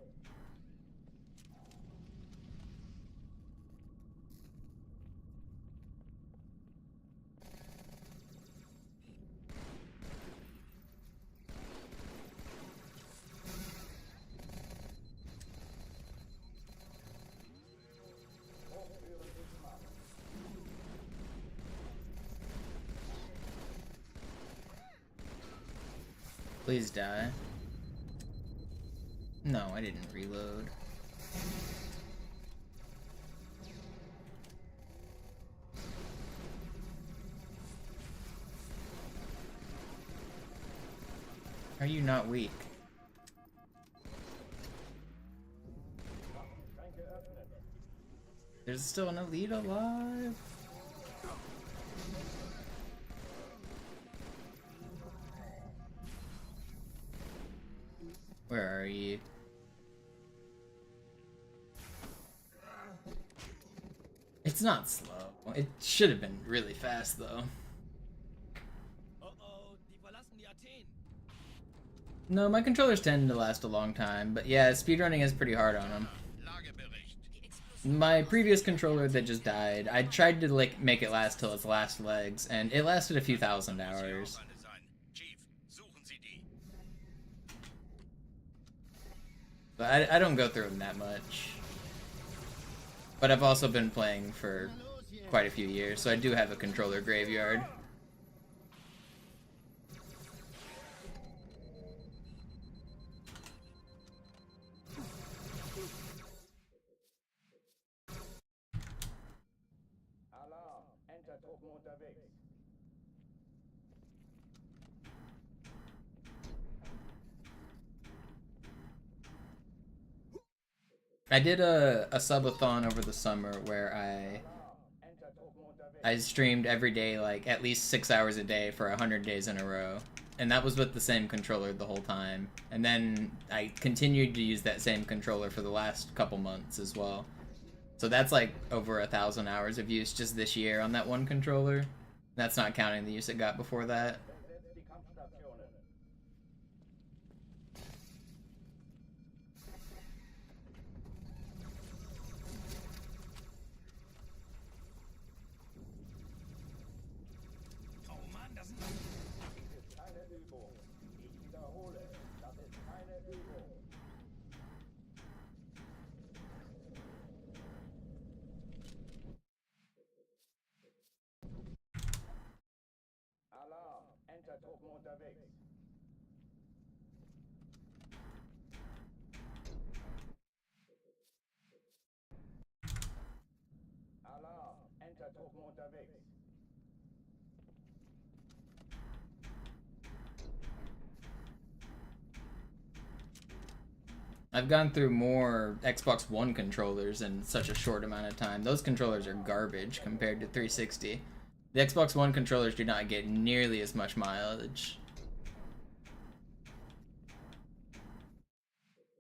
Hochführen sich Mann. Please die. No, I didn't reload. Are you not weak? Schränke öffnen. There's still an elite alive. Where are you? It's not slow. It should have been really fast though. Oh oh, die verlassen die Athen. No, my controllers tend to last a long time, but yeah, speedrunning is pretty hard on them. Lagebericht. My previous controller that just died, I tried to like make it last till its last legs, and it lasted a few thousand hours. Auch eine sein. Chief, suchen Sie die. But I don't go through them that much. But I've also been playing for quite a few years, so I do have a controller graveyard. Alarm, Enter-Truppen unterwegs. I did a subathon over the summer where I streamed every day, like at least 6 hours a day for 100 days in a row. And that was with the same controller the whole time. And then I continued to use that same controller for the last couple months as well. So that's like over 1,000 hours of use just this year on that one controller. That's not counting the use it got before that. Alarm! Entertruppen unterwegs. Alarm! Entertruppen unterwegs. I've gone through more Xbox One controllers in such a short amount of time. Those controllers are garbage compared to 360. The Xbox One controllers do not get nearly as much mileage.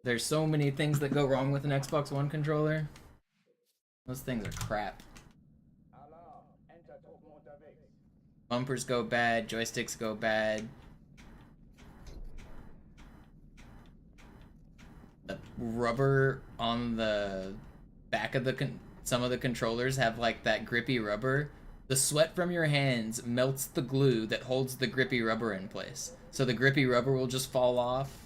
There's so many things that go wrong with an Xbox One controller. Those things are crap. Bumpers go bad, joysticks go bad. The rubber on the back of some of the controllers have like that grippy rubber. The sweat from your hands melts the glue that holds the grippy rubber in place. So the grippy rubber will just fall off.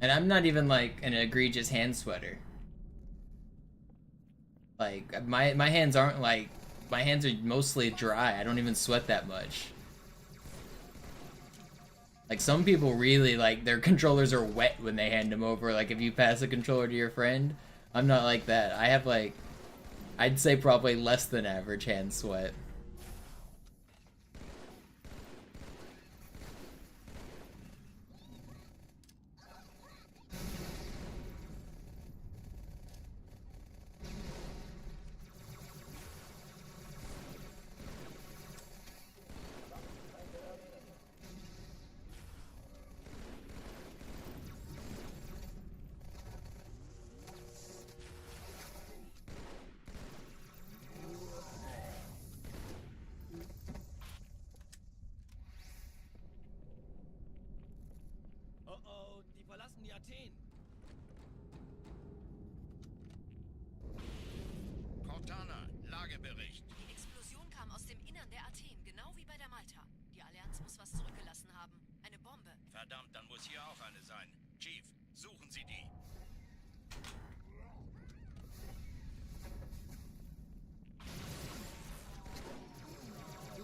And I'm not even like an egregious hand sweater. Like my hands aren't like, my hands are mostly dry. I don't even sweat that much. Like some people really like their controllers are wet when they hand them over. Like if you pass a controller to your friend, I'm not like that. I have like, I'd say probably less than average hand sweat. Cortana, Lagebericht. Die Explosion kam aus dem Innern der Athen, genau wie bei der Malta. Die Allianz muss was zurückgelassen haben. Eine Bombe. Verdammt, dann muss hier auch eine sein. Chief, suchen Sie die.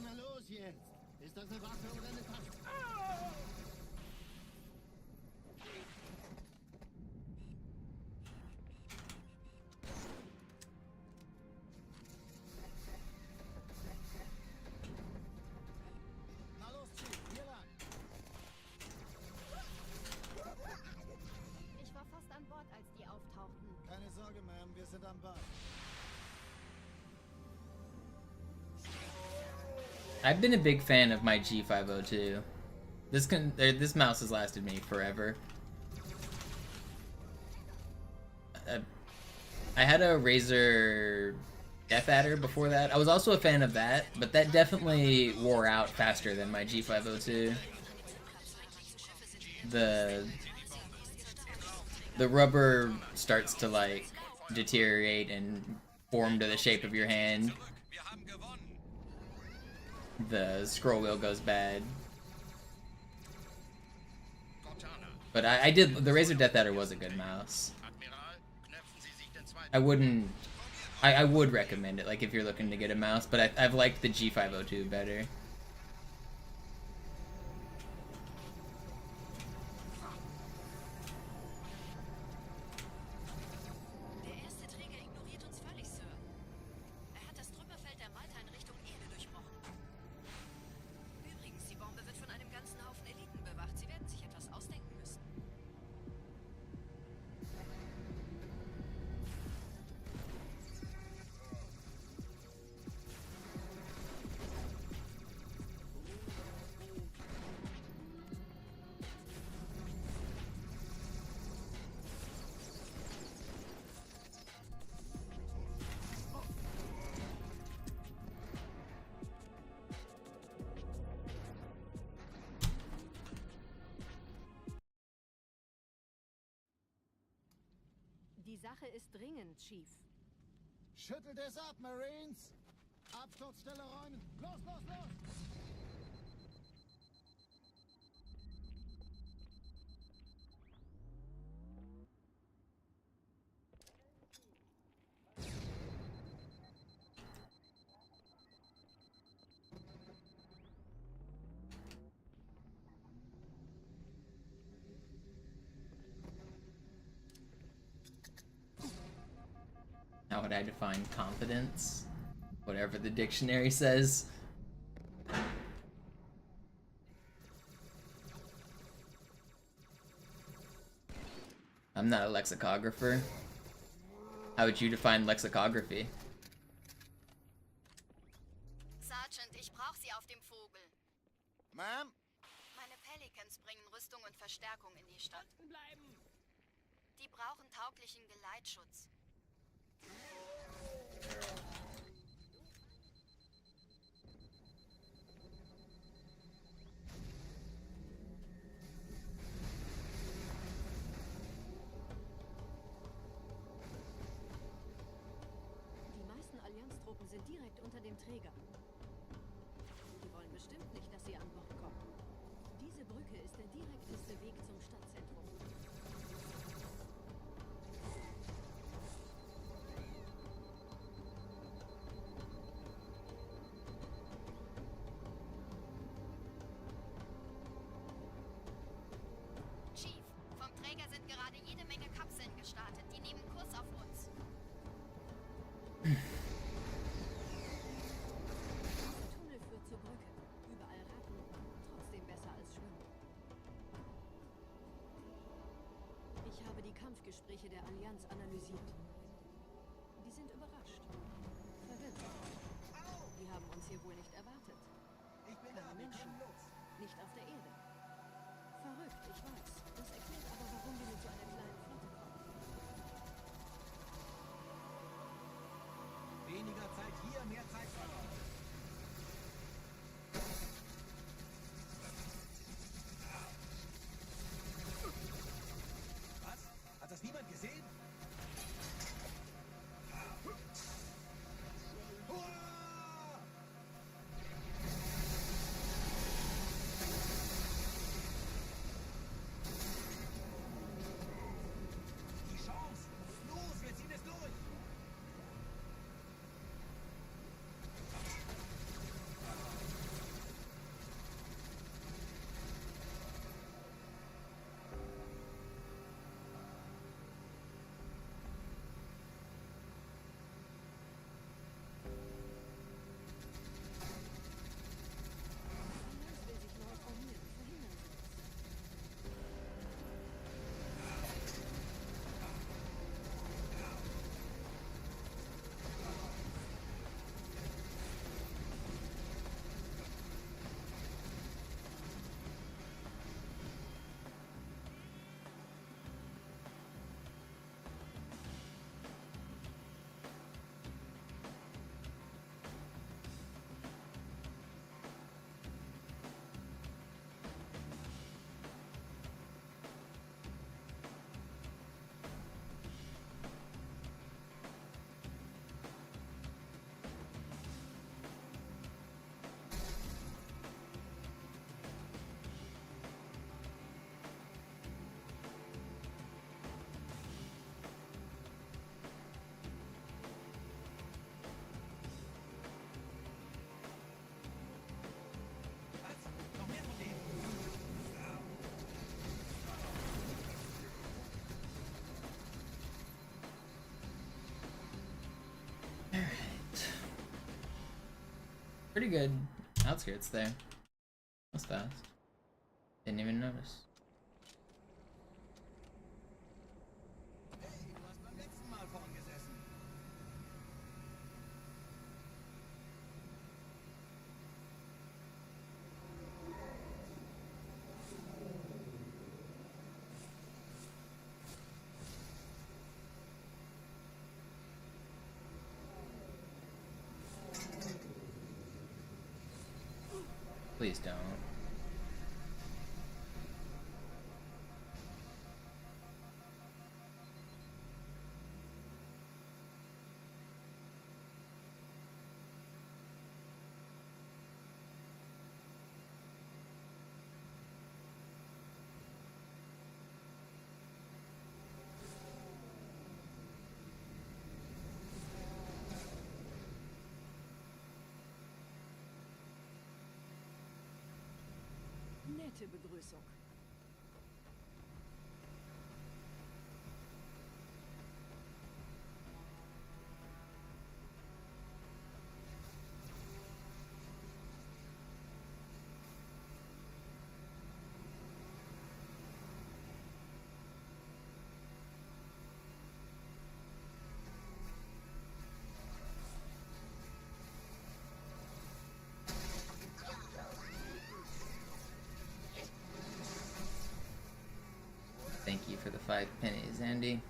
Na los jetzt! Ist das eine Waffe oder eine Tasche? Na los, Chief, hier lang. Ich war fast an Bord, als die auftauchten. Keine Sorge, Ma'am, wir sind am Ball. I've been a big fan of my G502. This mouse has lasted me forever. I had a Razer Death Adder before that. I was also a fan of that, but that definitely wore out faster than my G502. The rubber starts to like deteriorate and form to the shape of your hand. The scroll wheel goes bad. But I did, the Razer Death Adder was a good mouse. I would recommend it, like if you're looking to get a mouse, but I've liked the G502 better. Die Sache ist dringend, Chief. Schüttelt es ab, Marines! Absturzstelle räumen! Los, los, los! How would I define confidence? Whatever the dictionary says. I'm not a lexicographer. How would you define lexicography? Sergeant, ich brauche Sie auf dem Vogel. Ma'am? Meine Pelicans bringen Rüstung und Verstärkung in die Stadt. Bleiben! Die brauchen tauglichen Geleitschutz. Die meisten Allianztruppen sind direkt unter dem Träger. Die wollen bestimmt nicht, dass sie an Bord kommen. Diese Brücke ist der direkteste Weg zum Stadtzentrum. Chief, vom Träger sind gerade jede Menge Kapseln gestartet. Die nehmen Kurs auf uns. Der Tunnel führt zur Brücke. Überall Ratten. Trotzdem besser als Schwimmen. Ich habe die Kampfgespräche der Allianz analysiert. Die sind überrascht. Verwirrt. Die haben uns hier wohl nicht erwartet. Ich bin Keine Menschen. Nicht auf der Erde. Verrückt, ich weiß. Das erklärt aber, warum wir mit so einer kleinen Flotte kommen. Weniger Zeit hier, mehr Zeit verloren. Was? Hat das niemand gesehen? Die Chance! Los, wir ziehen es durch! Allianz will sich neu formieren. Verhindern Sie das. Was? Noch mehr von denen? Pretty good outskirts there. That's fast. Didn't even notice. Hey, du hast beim letzten Mal vorn gesessen. Please don't. nette Begrüßung. Thank you for the 5 pennies, Andy.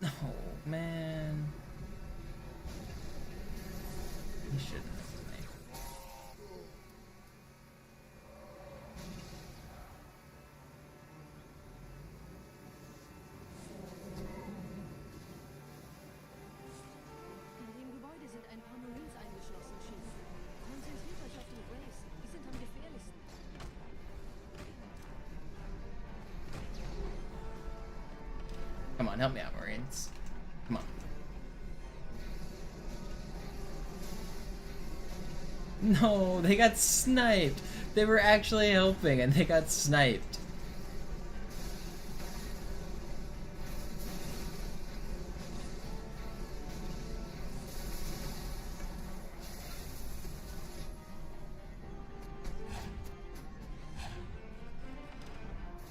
Oh, man. He shouldn't have made it. In dem Gebäude sind ein paar Marines eingeschlossen, Chief. Konzentriert euch auf die Grays. Die sind am gefährlichsten. Come on, help me out, Marines. Come on. No, they got sniped. They were actually helping and they got sniped.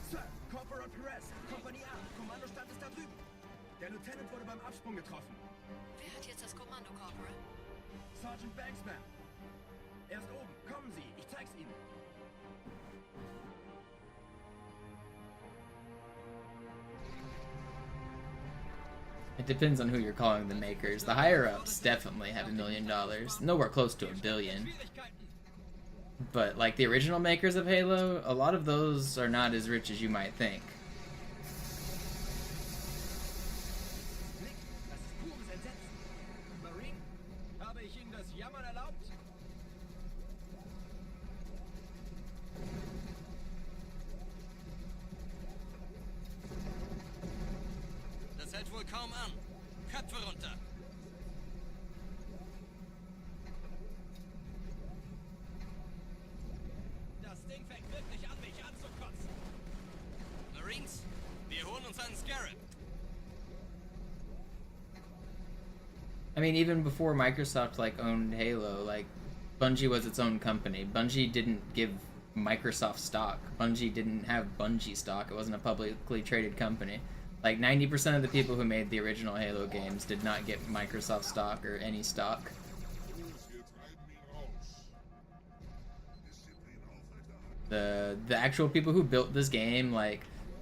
Sir, Corporal Perez, Kompanie A, Kommandostand ist da drüben. Der Lieutenant wurde beim Absprung getroffen. Wer hat jetzt das Kommando, Corporal? Sergeant Banksman. Er ist oben. Kommen Sie, ich zeig's Ihnen. It depends on who you're calling the makers. The higher-ups definitely have $1 million. Nowhere close to $1 billion. But, like, the original makers of Halo, a lot of those are not as rich as you might think. Das ist pures Entsetzen. Marine, habe ich Ihnen das Jammern erlaubt? Das hält wohl kaum an. Köpfe runter. Das Ding fängt wirklich an, mich anzukotzen. Marines, wir holen uns einen Scarab. I mean, even before Microsoft, like, owned Halo, like, Bungie was its own company. Bungie didn't give Microsoft stock. Bungie didn't have Bungie stock. It wasn't a publicly traded company. Like, 90% of the people who made the original Halo games did not get Microsoft stock or any stock. The actual people who built this game, like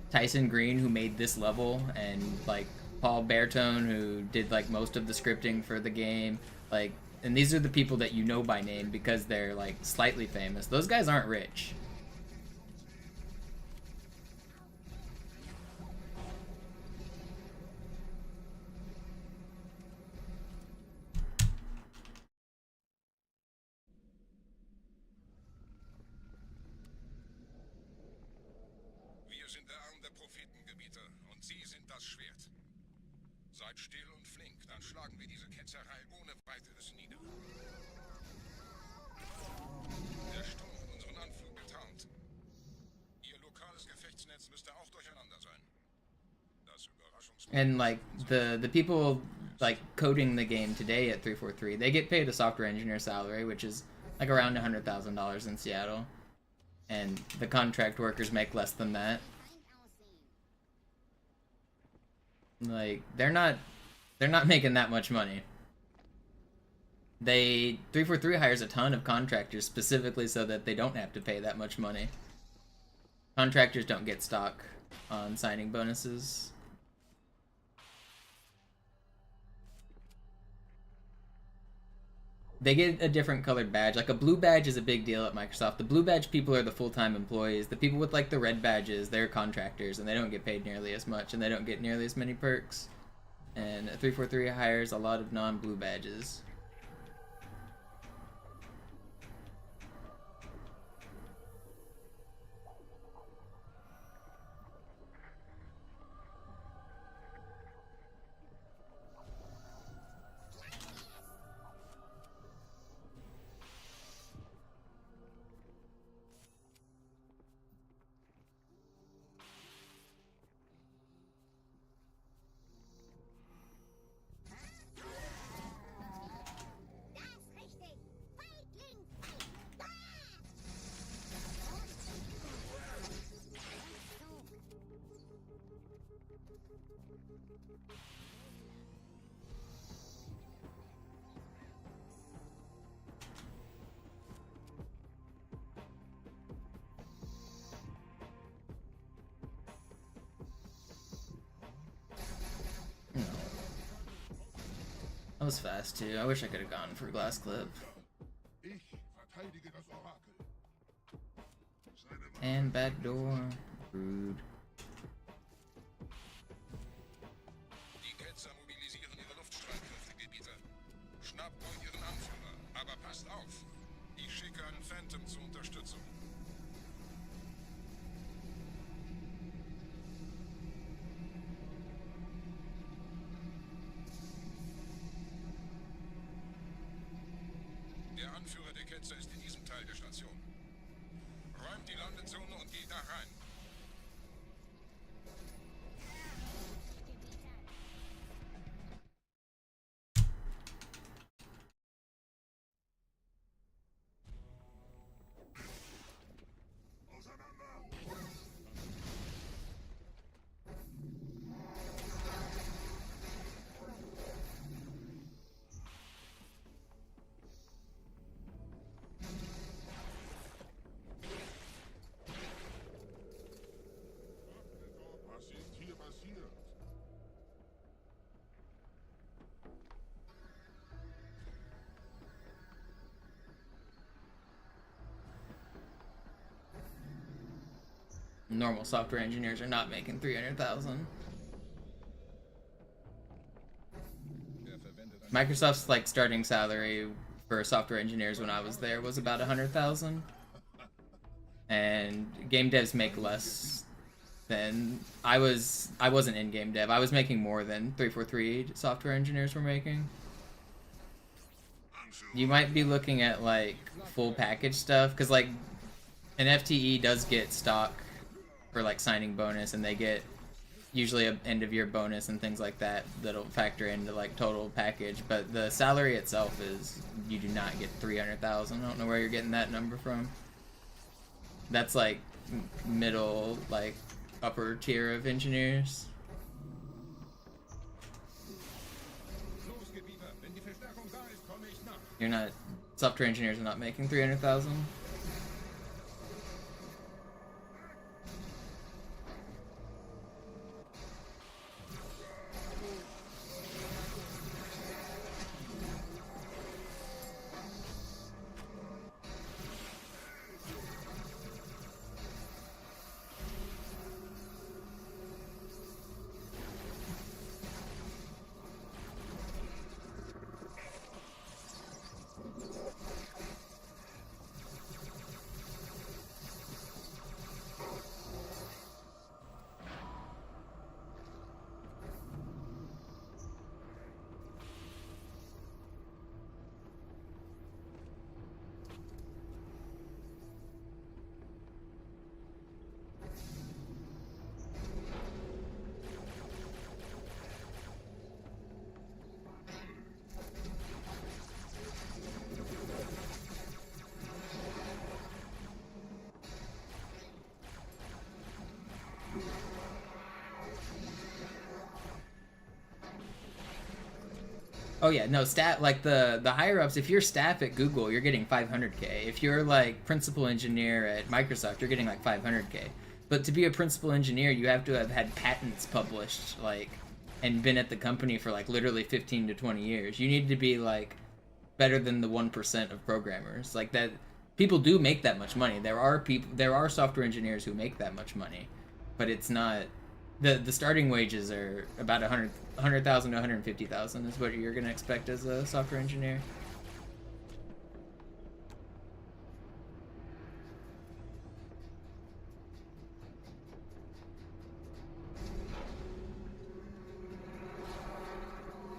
Tyson Green, who made this level, and like Paul Bertone, who did like most of the scripting for the game, like, and these are the people that you know by name because they're like slightly famous. Those guys aren't rich. Wir sind der Arm der Prophetengebieter und Sie sind das Schwert. Seid still und flink, dann schlagen wir diese Ketzerei ohne weiteres nieder. Der Sturm hat unseren Anflug getarnt. Ihr lokales Gefechtsnetz müsste auch durcheinander sein. Das Überraschungsmoment. And like the people like coding the game today at 343, they get paid a software engineer salary, which is like around $100,000 in Seattle, and the contract workers make less than that. Like, they're not making that much money. 343 hires a ton of contractors specifically so that they don't have to pay that much money. Contractors don't get stock on signing bonuses. they get a different colored badge. Like a blue badge is a big deal at Microsoft. The blue badge people are the full-time employees. The people with like the red badges, they're contractors and they don't get paid nearly as much and they don't get nearly as many perks. And 343 hires a lot of non-blue badges. That was fast too. I wish I could have gone for glass clip. Ich verteidige das Orakel. And back door. Rude. Die Ketzer mobilisieren ihre Luftstreitkräfte, Gebieter. Schnappt euch ihren Anführer, aber passt auf. Ich schicke einen Phantom zur Unterstützung. Der Anführer der Ketzer ist in diesem Teil der Station. Räumt die Landezone und geht da rein. Was ist hier passiert? Normal software engineers are not making 300,000. Microsoft's like starting salary for software engineers when I was there was about 100,000, and game devs make less than I wasn't in game dev. I was making more than 343 software engineers were making. You might be looking at like full package stuff because like an FTE does get stock for like signing bonus, and they get usually a end of year bonus and things like that that'll factor into like total package, but the salary itself is you do not get 300,000. I don't know where you're getting that number from. That's like middle, like upper tier of engineers. Los, Gebieter, wenn die Verstärkung da ist, komme ich nach. You're not, software engineers are not making 300,000. Oh yeah, no, stat, like the higher ups, if you're staff at Google, you're getting 500K. If you're like principal engineer at Microsoft, you're getting like 500K. But to be a principal engineer, you have to have had patents published, like, and been at the company for like literally 15 to 20 years. You need to be like better than the 1% of programmers. Like that, people do make that much money. There are software engineers who make that much money, but it's not. The starting wages are about 100,000 to 150,000 is what you're gonna expect as a software engineer.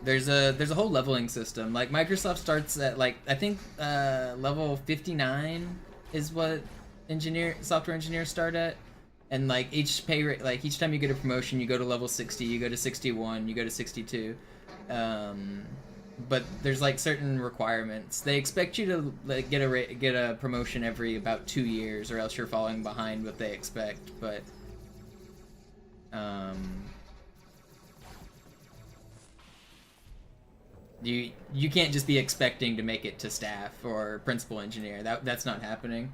There's a whole leveling system. Like Microsoft starts at like I think level 59 is what software engineers start at, and like each pay rate, like each time you get a promotion, you go to level 60, you go to 61, you go to 62. But there's like certain requirements. They expect you to like get a promotion every about 2 years, or else you're falling behind what they expect. But you can't just be expecting to make it to staff or principal engineer. That's not happening.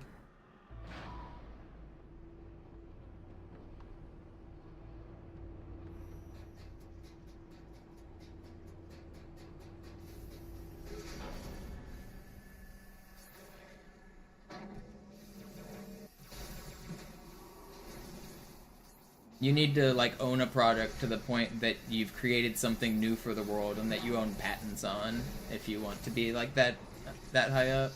You need to like own a product to the point that you've created something new for the world and that you own patents on if you want to be like that high up.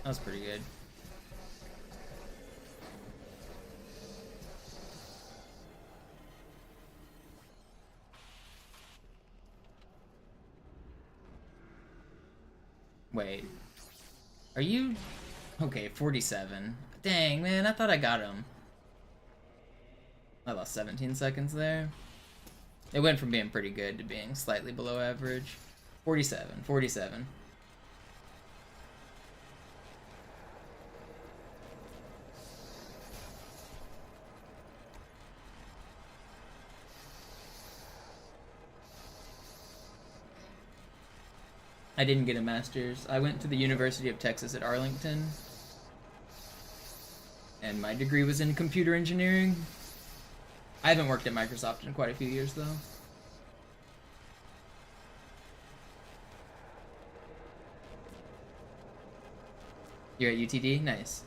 That was pretty good. Wait. Are you... Okay, 47. Dang, man, I thought I got him. I lost 17 seconds there. It went from being pretty good to being slightly below average. 47. I didn't get a master's. I went to the University of Texas at Arlington, and my degree was in computer engineering. I haven't worked at Microsoft in quite a few years, though. You're at UTD? Nice.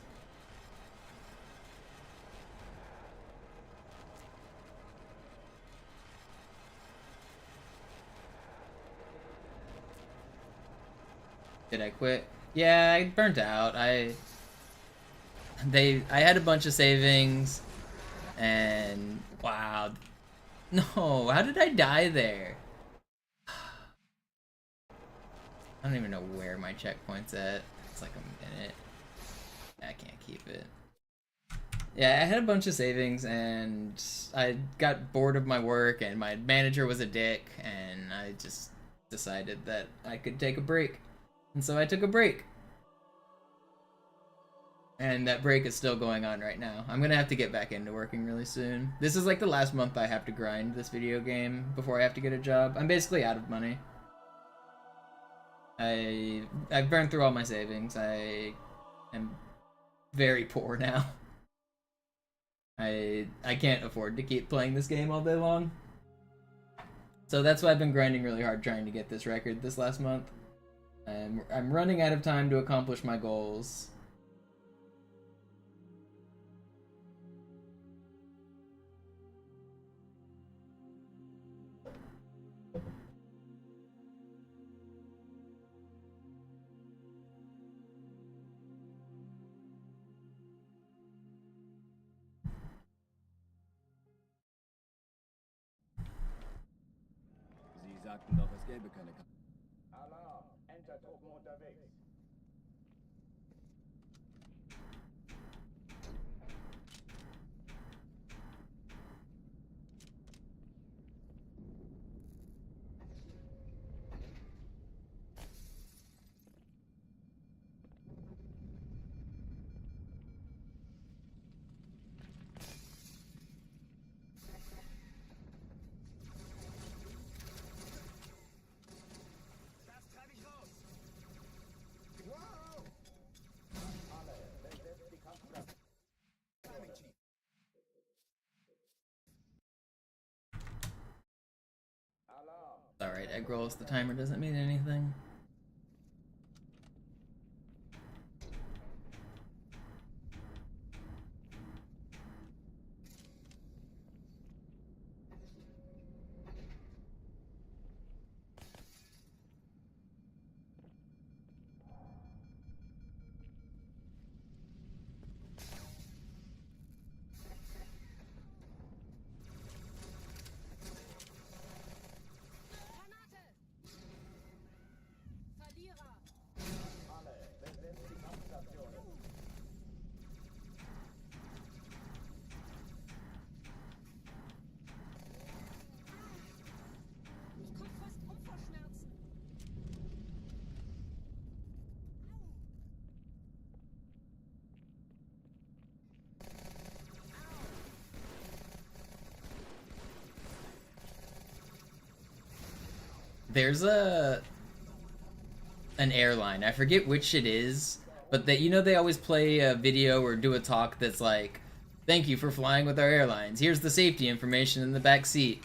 Did I quit? Yeah, I burnt out. I had a bunch of savings, and wow. No, how did I die there? I don't even know where my checkpoint's at. It's like a minute. I can't keep it. Yeah, I had a bunch of savings, and I got bored of my work, and my manager was a dick, and I just decided that I could take a break. And so I took a break. And that break is still going on right now. I'm gonna have to get back into working really soon. This is like the last month I have to grind this video game before I have to get a job. I'm basically out of money. I've burned through all my savings. I am very poor now. I can't afford to keep playing this game all day long. So that's why I've been grinding really hard trying to get this record this last month. I'm running out of time to accomplish my goals. gebe keine Alarm! Entertruppen unterwegs. Das treibe ich raus. Wow! Alle, besetzt die Kampfplatz. Alarm! Alright, egg rolls, the timer doesn't mean anything. Granate! Verlierer! Alle, besetzt die Kampfstationen. Ich komm fast um vor Schmerzen. There's an airline. I forget which it is, but they, you know, they always play a video or do a talk that's like, "Thank you for flying with our airlines. Here's the safety information in the back seat."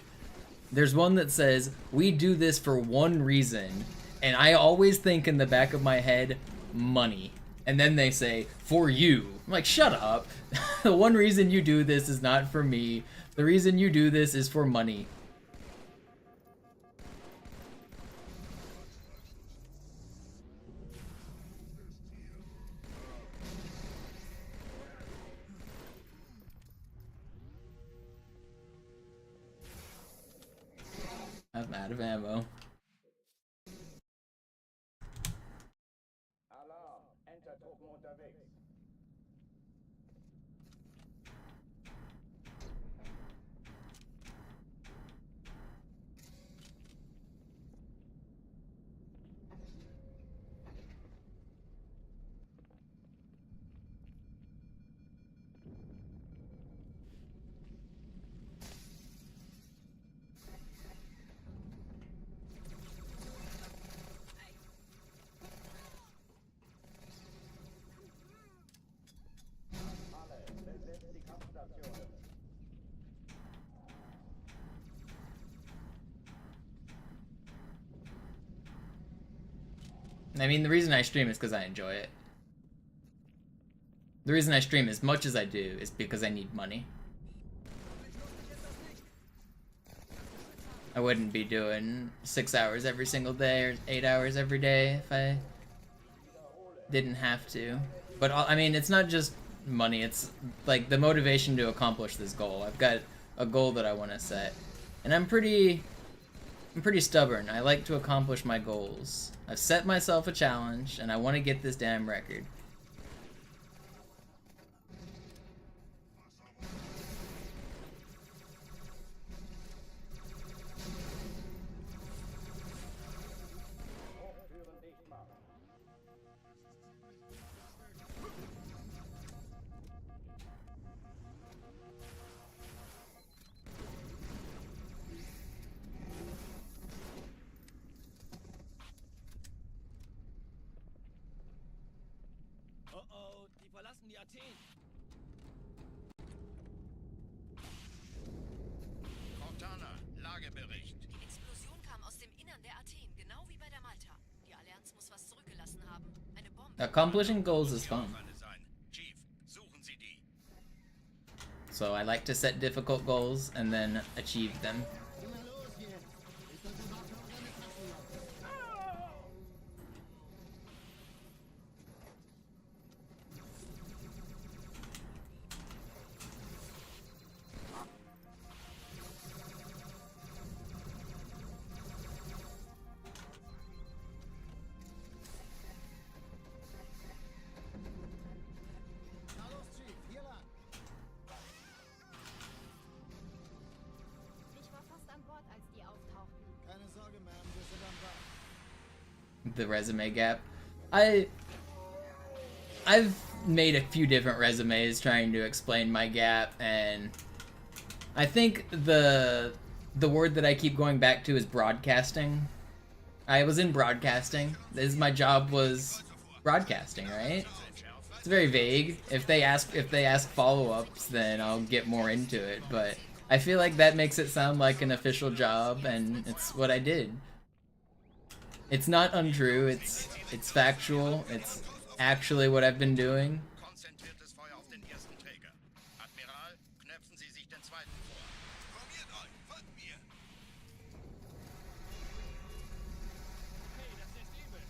There's one that says, "We do this for one reason," and I always think in the back of my head, money. And then they say, "For you." I'm like, shut up. The one reason you do this is not for me. The reason you do this is for money. I'm out of ammo. Alarm! Entertruppen unterwegs. Alle, besetzt die Kampfstationen. I mean, the reason I stream is because I enjoy it. The reason I stream as much as I do is because I need money. I wouldn't be doing 6 hours every single day or 8 hours every day if I didn't have to. But I mean, it's not just money, it's like the motivation to accomplish this goal. I've got a goal that I want to set, and I'm pretty stubborn. I like to accomplish my goals. I've set myself a challenge, and I want to get this damn record. Hochführen dicht machen. Oh oh, die verlassen die Athen. Cortana, Lagebericht. Die Explosion kam aus dem Innern der Athen, genau wie bei der Malta. Die Allianz muss was zurückgelassen haben. Eine Bombe. Accomplishing goals is fun. Falle sein. Chief, suchen Sie die. So I like to set difficult goals and then achieve them. Immer los jetzt! Ist das überhaupt noch eine Taschenlampe? the resume gap. I've made a few different resumes trying to explain my gap, and I think the word that I keep going back to is broadcasting. I was in broadcasting. My job was broadcasting, right? It's very vague. If they ask follow-ups, then I'll get more into it, but I feel like that makes it sound like an official job, and it's what I did. It's not untrue, it's factual, it's actually what I've been doing. Konzentriertes Feuer auf den ersten Träger. Admiral, knöpfen Sie sich den zweiten vor. Formiert euch, folgt mir. Hey, das ist übel.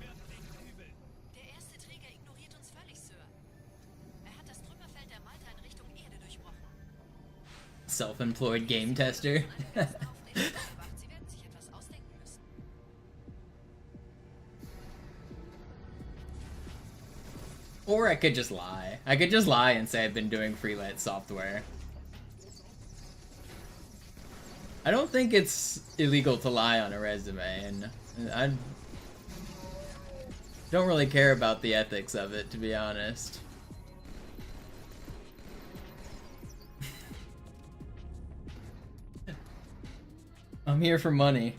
Wirklich übel. Der erste Träger ignoriert uns völlig, Sir. Er hat das Trümmerfeld der Malta in Richtung Erde durchbrochen. Self-employed game tester. Sie werden sich etwas ausdenken müssen. Or I could just lie. I could just lie and say I've been doing freelance software. I don't think it's illegal to lie on a resume, and I don't really care about the ethics of it, to be honest. I'm here for money.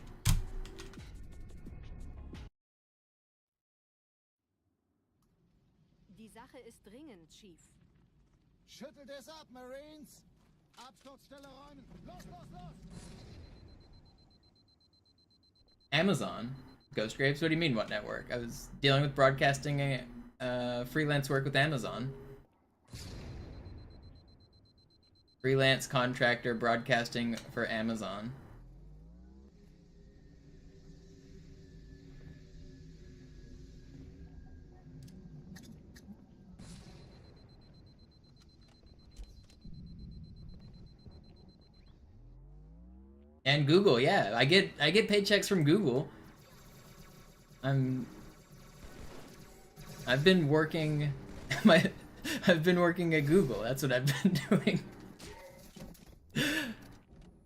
Die Sache ist dringend, Chief. Schüttelt es ab, Marines! Absturzstelle räumen! Los, los, los! Amazon. Ghost Graves? What do you mean, what network? I was dealing with broadcasting freelance work with Amazon. Freelance contractor broadcasting for Amazon. And Google, yeah, I get paychecks from Google. I've been working I've been working at Google. That's what I've been doing.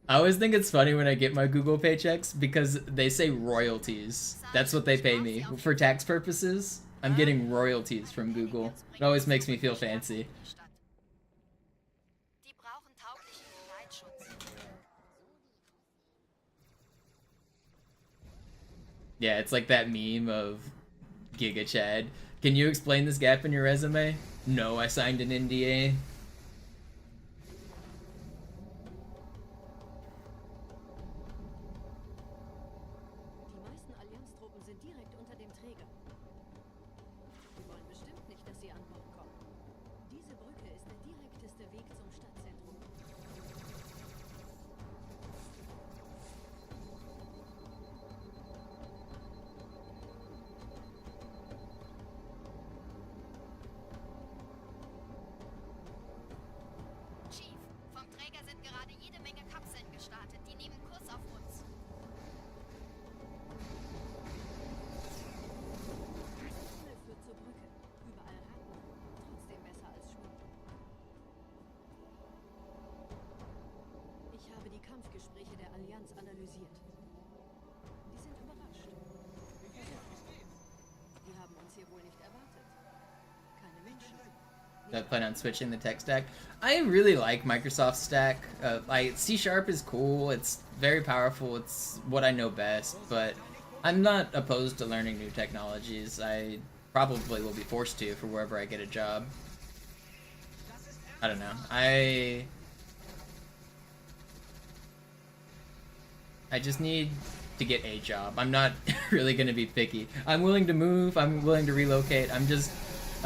I always think it's funny when I get my Google paychecks because they say royalties. That's what they pay me for tax purposes. I'm getting royalties from Google. It always makes me feel fancy. Die brauchen tauglichen Geleitschutz. Yeah, it's like that meme of Giga Chad. Can you explain this gap in your resume? No, I signed an NDA. Die meisten Allianztruppen sind direkt unter dem Träger. Wir wollen bestimmt nicht, dass sie an Bord kommen. Diese Brücke ist der direkteste Weg zum Stadtzentrum. Chief, vom Träger sind gerade jede Menge Kapseln gestartet. Die nehmen Kurs auf uns. Der Tunnel führt zur Brücke. Überall Ratten. Trotzdem besser als Schwimmen. Ich habe die Kampfgespräche der Allianz analysiert. Die sind überrascht. Die haben uns hier wohl nicht erwartet. Keine Menschen. I plan on switching the tech stack. I really like Microsoft's stack. C# is cool. It's very powerful. It's what I know best. But I'm not opposed to learning new technologies. I probably will be forced to for wherever I get a job. I don't know. I just need to get a job. I'm not really going to be picky. I'm willing to move. I'm willing to relocate. I'm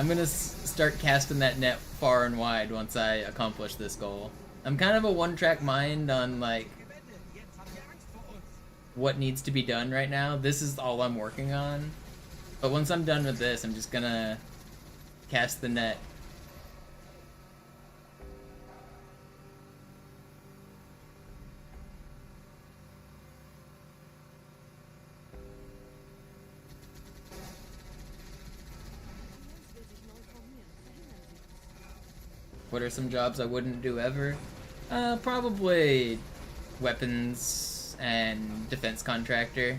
gonna start casting that net far and wide once I accomplish this goal. I'm kind of a one-track mind on like what needs to be done right now. This is all I'm working on. But once I'm done with this, I'm just gonna cast the net. What are some jobs I wouldn't do ever? Probably weapons and defense contractor.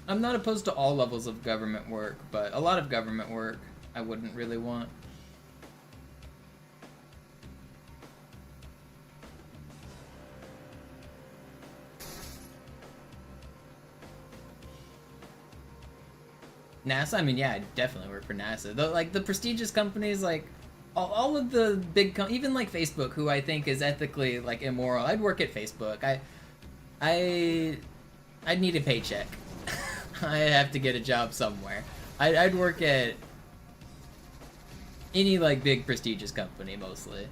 I'm not opposed to all levels of government work, but a lot of government work I wouldn't really want. NASA, I mean, yeah, I definitely work for NASA. Though, like, the prestigious companies, like, all of the big, even like Facebook, who I think is ethically, like, immoral. I'd work at Facebook. I'd need a paycheck. I have to get a job somewhere. I'd work at any, like, big prestigious company, mostly.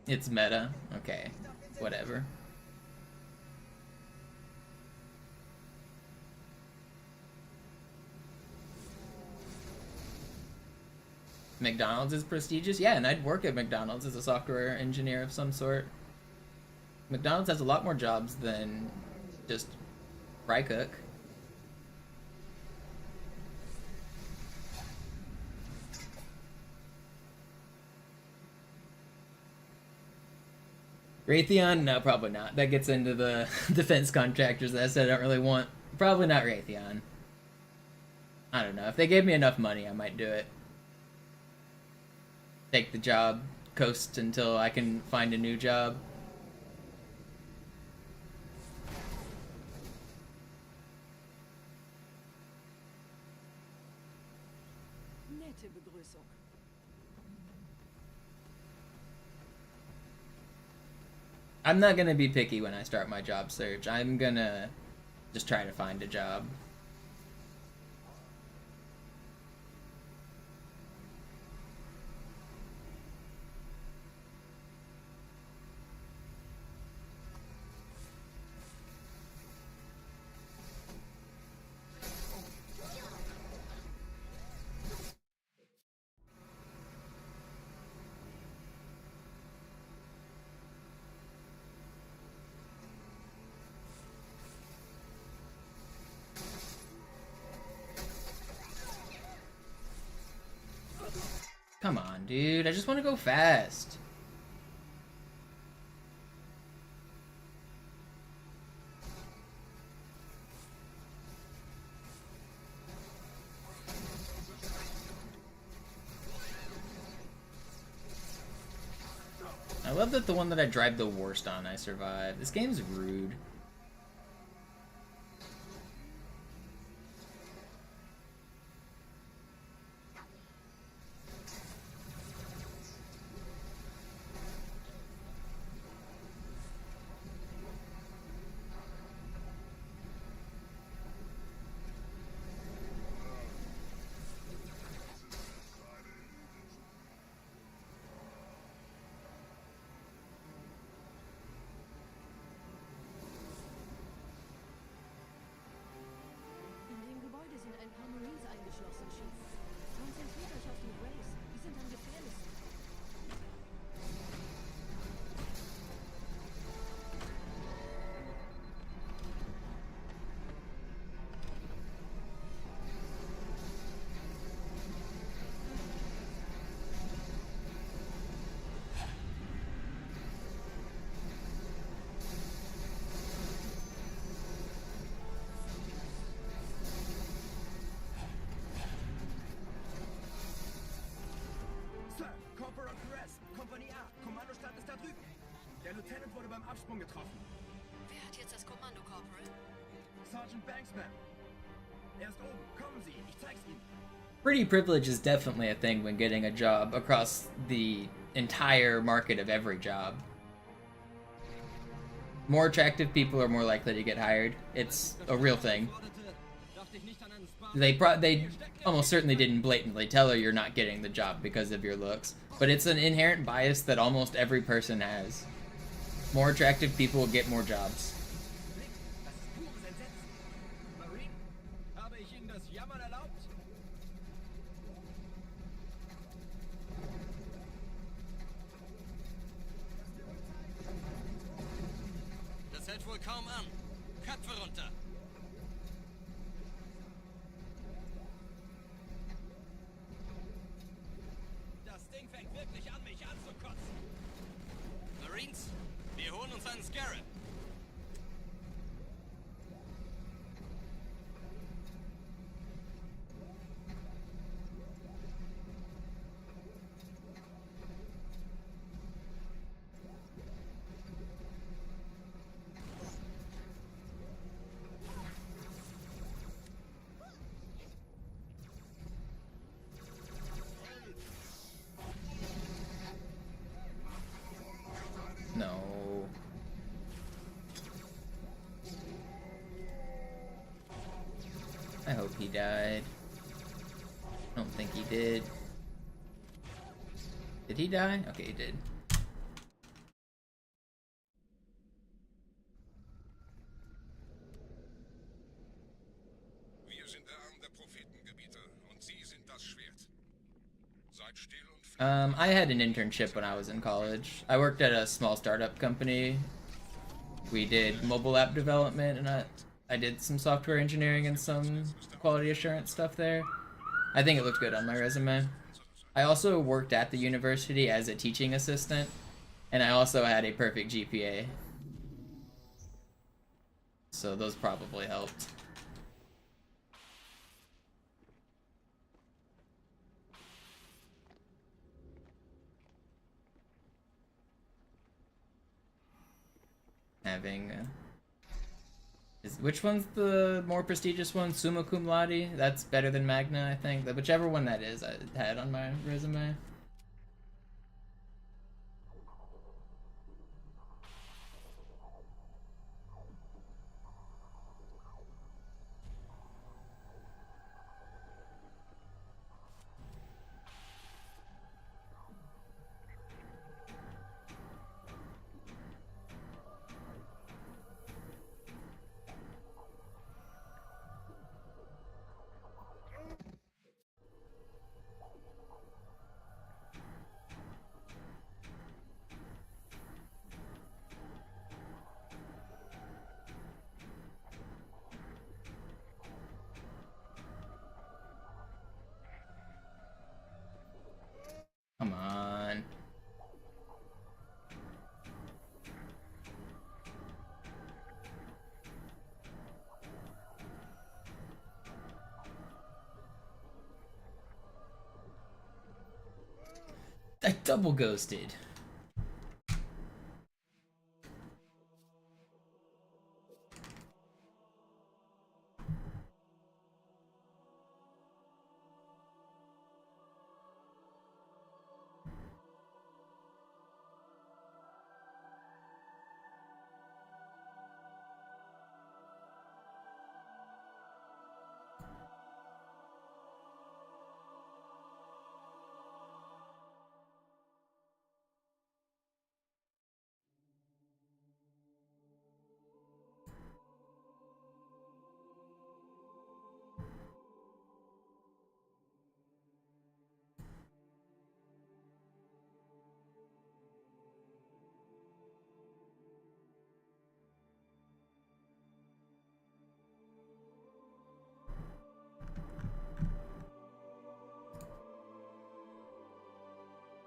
It's meta. Okay. Whatever. McDonald's is prestigious? Yeah, and I'd work at McDonald's as a software engineer of some sort. McDonald's has a lot more jobs than just fry cook. Raytheon? No, probably not. That gets into the defense contractors that I said I don't really want. Probably not Raytheon. I don't know. If they gave me enough money, I might do it. Take the job, coast until I can find a new job. Nette Begrüßung. I'm not gonna be picky when I start my job search. I'm gonna just try to find a job. Come on, dude. I just want to go fast. I love that the one that I drive the worst on, I survived. This game's rude. Kommandostand ist da drüben. Der Lieutenant wurde beim Absprung getroffen. Wer hat jetzt das Kommando, Corporal? Sergeant Banksman. Er ist oben. Kommen Sie, ich zeig's Ihnen. Pretty privilege is definitely a thing when getting a job across the entire market of every job. More attractive people are more likely to get hired. It's a real thing. They almost certainly didn't blatantly tell her you're not getting the job because of your looks, but it's an inherent bias that almost every person has. More attractive people get more jobs. Das hält wohl kaum an. Köpfe runter. Captain Scarab. No. I hope he died. I don't think he did. Did he die? Okay, he did. Wir sind der Arm der Prophetengebieter und Sie sind das Schwert. Seid still und I had an internship when I was in college. I worked at a small startup company. We did mobile app development, and I did some software engineering and some quality assurance stuff there. I think it looked good on my resume. I also worked at the university as a teaching assistant, and I also had a perfect GPA. So those probably helped. Having which one's the more prestigious one? Summa cum laude? That's better than Magna, I think. Whichever one that is, I had on my resume. Come on. I double ghosted.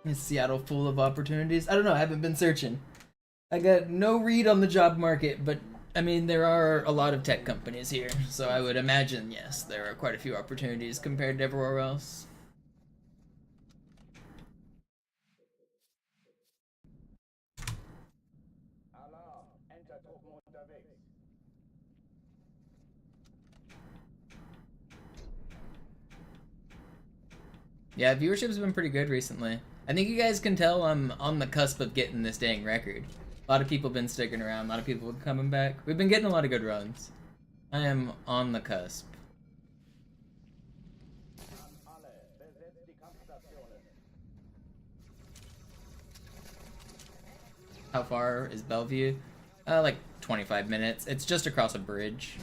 Is Seattle full of opportunities? I don't know, I haven't been searching. I got no read on the job market, but I mean, there are a lot of tech companies here, so I would imagine, yes, there are quite a few opportunities compared to everywhere else. Yeah, viewership's been pretty good recently. I think you guys can tell I'm on the cusp of getting this dang record. A lot of people have been sticking around, a lot of people have coming back. We've been getting a lot of good runs. I am on the cusp. How far is Bellevue? Like 25 minutes. It's just across a bridge.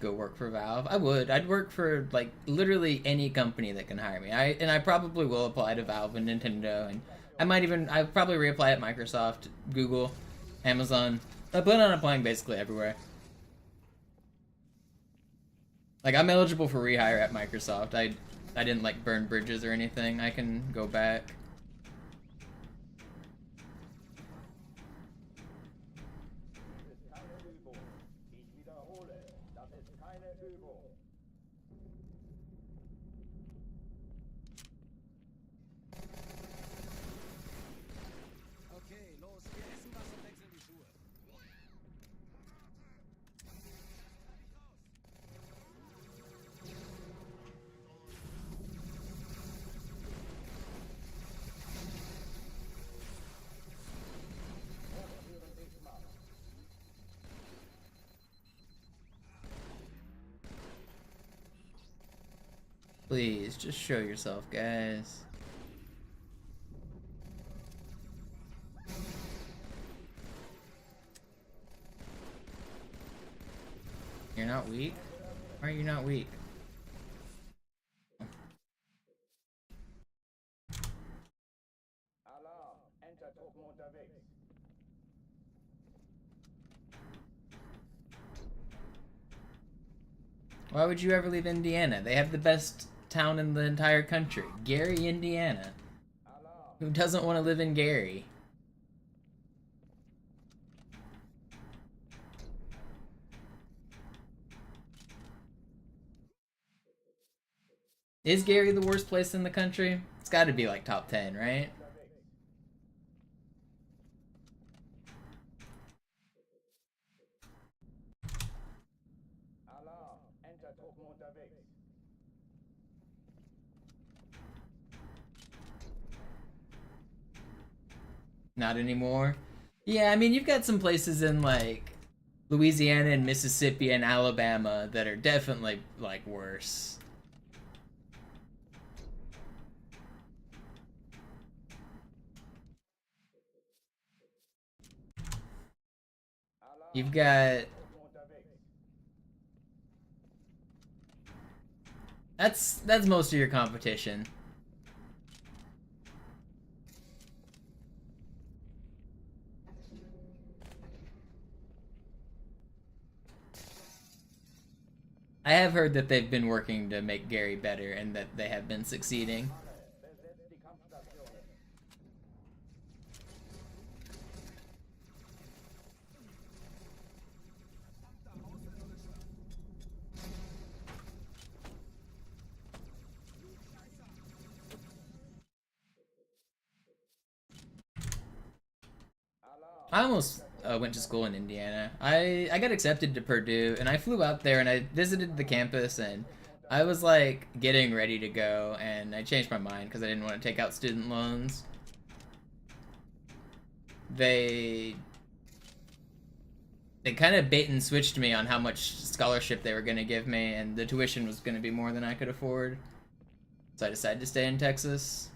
Go work for Valve. I would. I'd work for like literally any company that can hire me. I probably will apply to Valve and Nintendo, and I'll probably reapply at Microsoft, Google, Amazon. I plan on applying basically everywhere. Like I'm eligible for rehire at Microsoft. I didn't like burn bridges or anything. I can go back. Okay, los, wir essen was und wechseln die Schuhe. Please, just show yourself, guys. You're not weak? Why are you not weak? Alarm! Enter-Truppen unterwegs. Why would you ever leave Indiana? They have the best town in the entire country. Gary, Indiana. Who doesn't want to live in Gary? Is Gary the worst place in the country? It's got to be like top 10, right? Alarm! Enter-Truppen unterwegs. Not anymore. Yeah, I mean, you've got some places in like Louisiana and Mississippi and Alabama that are definitely like worse. You've got... That's most of your competition. I have heard that they've been working to make Gary better and that they have been succeeding. I almost went to school in Indiana. I got accepted to Purdue, and I flew out there and I visited the campus, and I was like getting ready to go, and I changed my mind because I didn't want to take out student loans. They kind of bait and switched me on how much scholarship they were going to give me, and the tuition was going to be more than I could afford. So I decided to stay in Texas.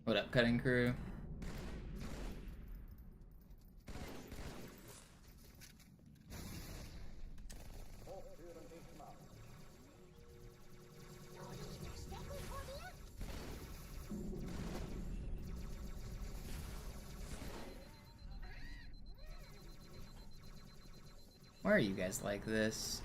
What up, cutting crew? Why are you guys like this?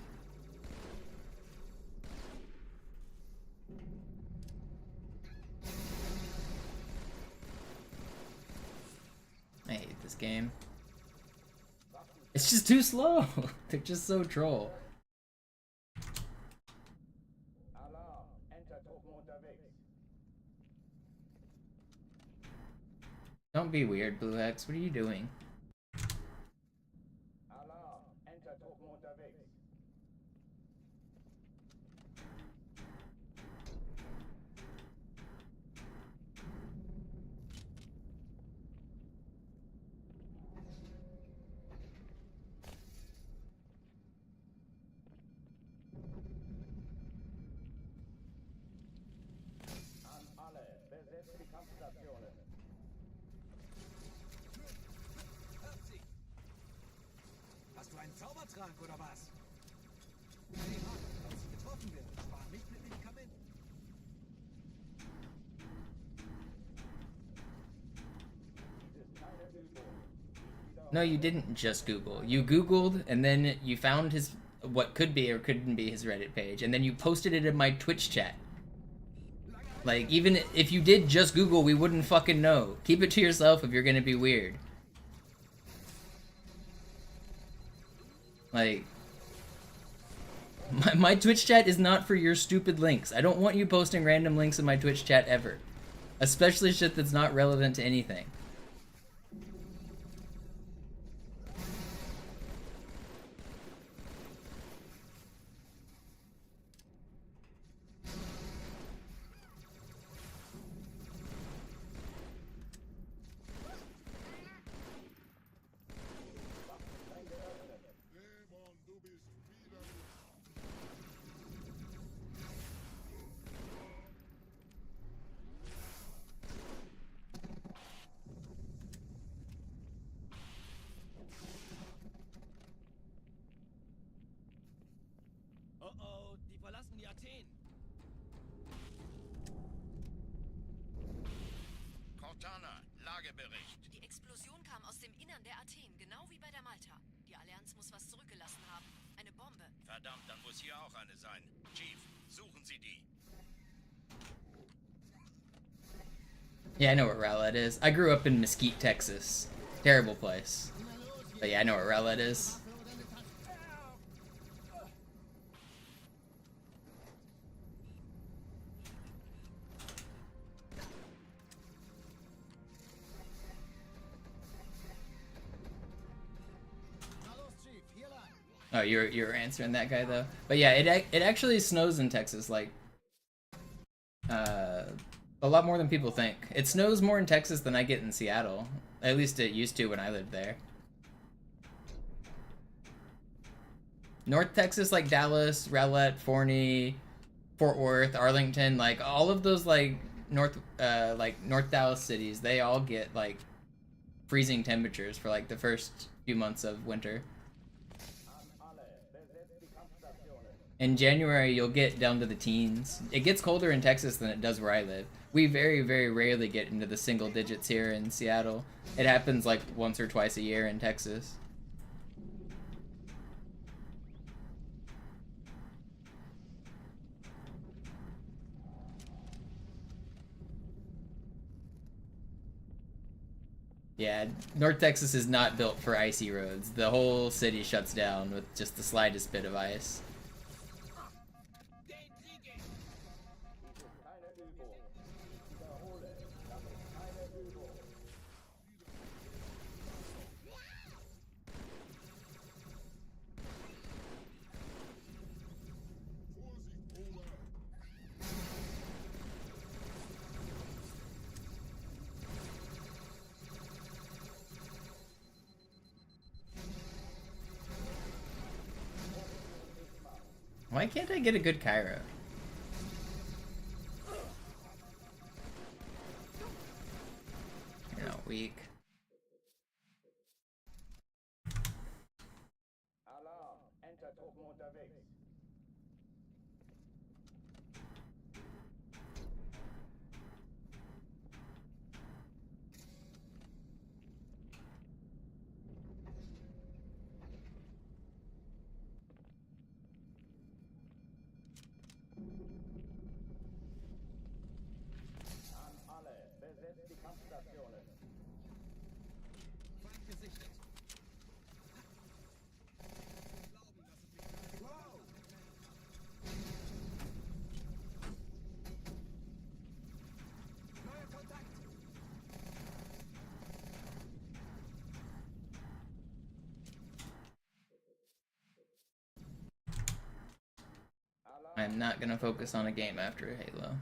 I hate this game. It's just too slow. They're just so troll. Don't be weird, Blue X. What are you doing? Ein Zaubertrank oder was? Hey Mann, falls Sie getroffen werden, spar nicht mit Medikamenten. No, you didn't just Google. You Googled and then you found his what could be or couldn't be his Reddit page, and then you posted it in my Twitch chat. Like, even if you did just Google, we wouldn't fucking know. Keep it to yourself if you're gonna be weird. Like, my Twitch chat is not for your stupid links. I don't want you posting random links in my Twitch chat ever. Especially shit that's not relevant to anything. Oh oh, die verlassen die Athen. Cortana, Lagebericht. Die Explosion kam aus dem Innern der Athen, genau wie bei der Malta. Die Allianz muss was zurückgelassen haben. Eine Bombe. Verdammt, dann muss hier auch eine sein. Chief, suchen Sie die. Yeah, I know where Rowlett is. I grew up in Mesquite, Texas. Terrible place. But yeah, I know where Rowlett is. Oh, you're answering that guy though. But yeah, it actually snows in Texas like a lot more than people think. It snows more in Texas than I get in Seattle. At least it used to when I lived there. North Texas, like Dallas, Rowlett, Forney, Fort Worth, Arlington, like all of those like North Dallas cities, they all get like freezing temperatures for like the first few months of winter. In January, you'll get down to the teens. It gets colder in Texas than it does where I live. We very, very rarely get into the single digits here in Seattle. It happens like once or twice a year in Texas. Yeah, North Texas is not built for icy roads. The whole city shuts down with just the slightest bit of ice. Why can't I get a good Cairo? You're not weak. Alarm, Entertruppen unterwegs. Besetzt die Kampfstationen. Feind gesichtet. Wow. Neuer Kontakt. I'm not gonna focus on a game after Halo.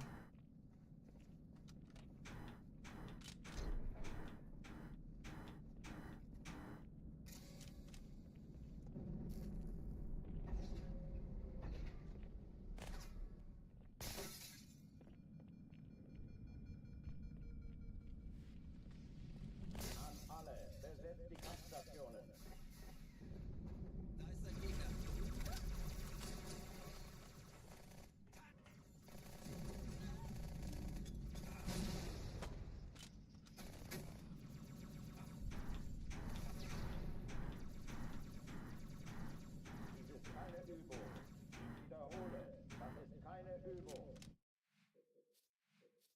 Besetzt die Kampfstationen.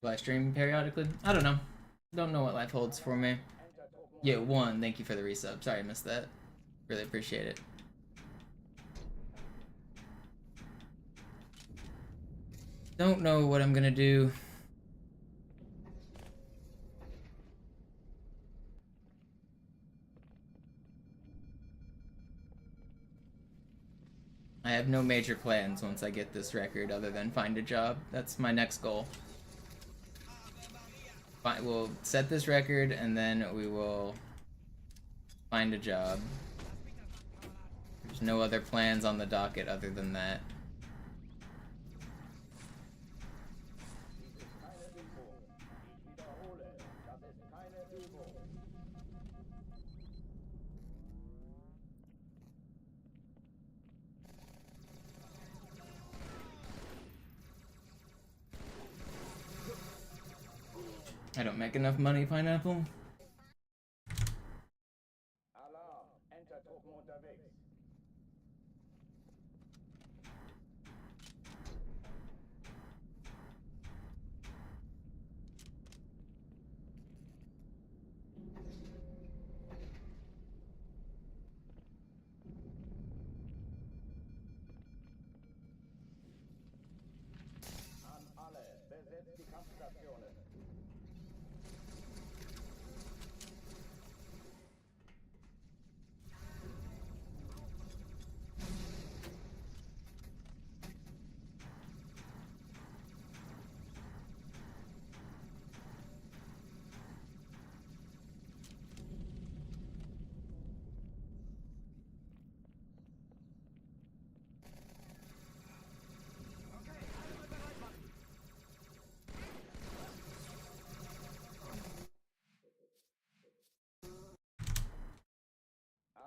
Do I stream periodically? I don't know. Don't know what life holds for me. Yeah, one. Thank you for the resub. Sorry I missed that. Really appreciate it. Don't know what I'm gonna do. I have no major plans once I get this record other than find a job. That's my next goal. We'll set this record and then we will find a job. There's no other plans on the docket other than that. I don't make enough money, Pineapple. Alarm! Enter-Truppen unterwegs. An alle, besetzt die Kampfstationen.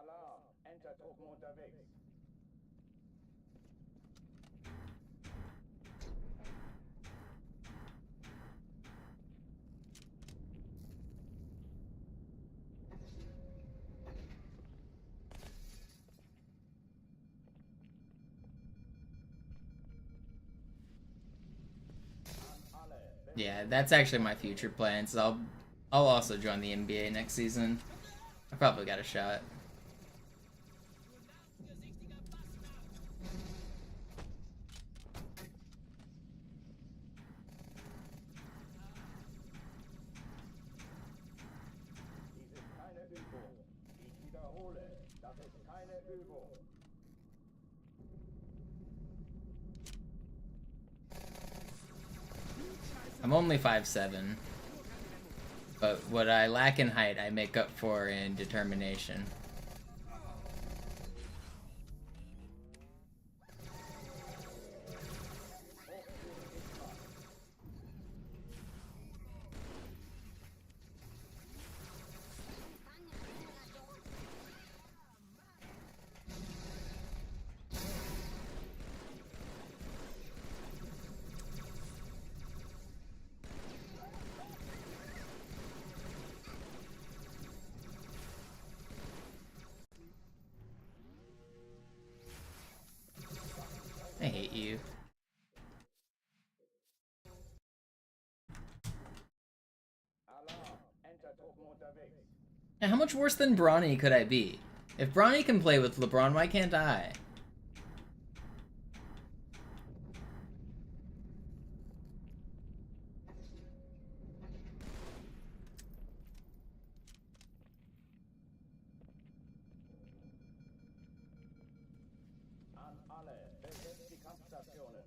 Alarm! Enter-Truppen unterwegs. Yeah, that's actually my future plans. I'll also join the NBA next season. I probably got a shot. Dies ist keine Übung. Ich wiederhole, das ist keine Übung. I'm only 5'7", but what I lack in height, I make up for in determination. I hate you. Alarm! Enter-Truppen unterwegs. Yeah, how much worse than Bronny could I be? If Bronny can play with LeBron, why can't I? An alle, besetzt die Kampfstationen.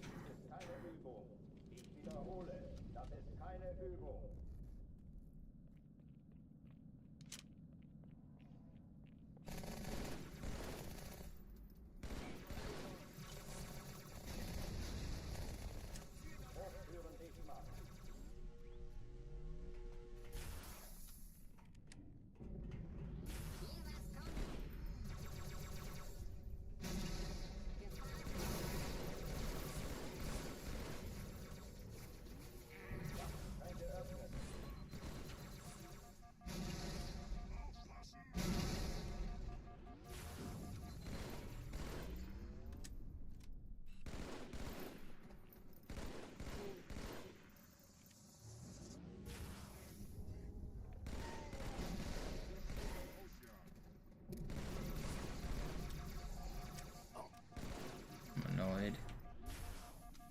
Dies ist keine Übung. Ich wiederhole, das ist keine Übung. Hochführen diesmal.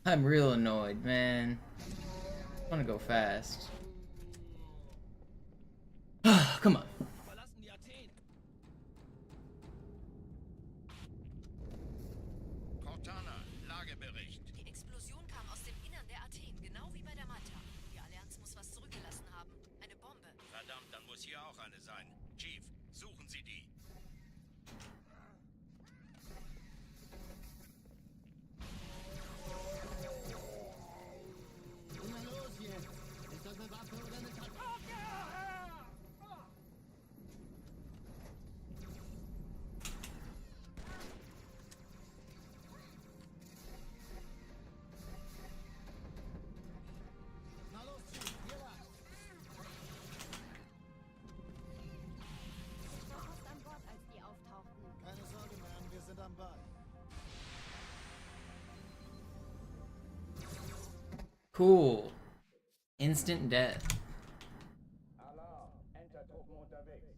I'm real annoyed, man. I wanna go fast. Come on. Verlassen die Athen. Cortana, Lagebericht. Die Explosion kam aus dem Innern der Athen, genau wie bei der Malta. Die Allianz muss was zurückgelassen haben. Eine Bombe. Verdammt, dann muss hier auch eine sein. Chief, suchen Sie die. Na los jetzt! Ist das eine Waffe oder eine Karte? Na los, Chief, hier lang. Ich war fast an Bord, als die auftauchten. Keine Sorge, Ma'am, wir sind am Ball. Cool. Instant death. Alarm, Entertruppen unterwegs.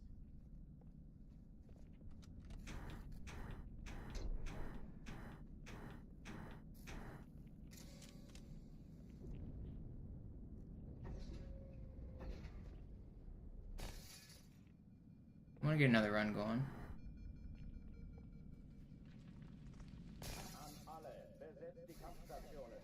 I wanna get another run going. An alle, besetzt die Kampfstationen.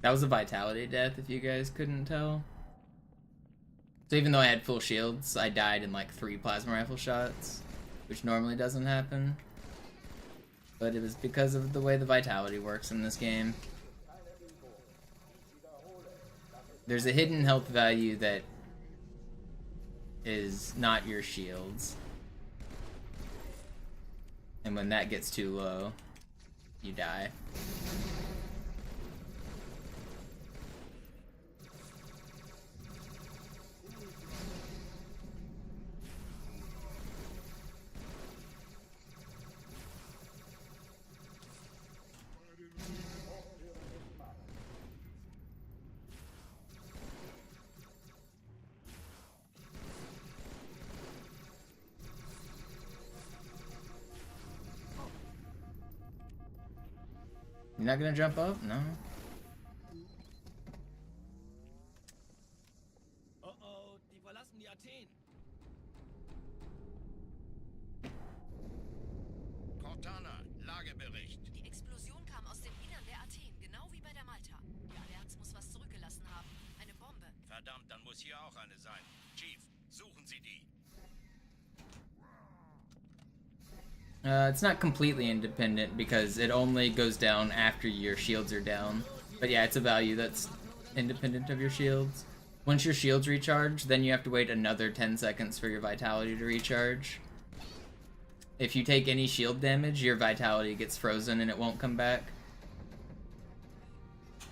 That was a vitality death, if you guys couldn't tell. So even though I had full shields, I died in like 3 plasma rifle shots, which normally doesn't happen. But it was because of the way the vitality works in this game. There's a hidden health value that is not your shields. And when that gets too low, you die. You're not gonna jump up? No. Oh oh, die verlassen die Athen. Cortana, Lagebericht. Die Explosion kam aus dem Innern der Athen, genau wie bei der Malta. Die Allianz muss was zurückgelassen haben. Eine Bombe. Verdammt, dann muss hier auch eine sein. Chief, suchen Sie die. It's not completely independent because it only goes down after your shields are down. But yeah, it's a value that's independent of your shields. Once your shields recharge, then you have to wait another 10 seconds for your vitality to recharge. If you take any shield damage, your vitality gets frozen and it won't come back.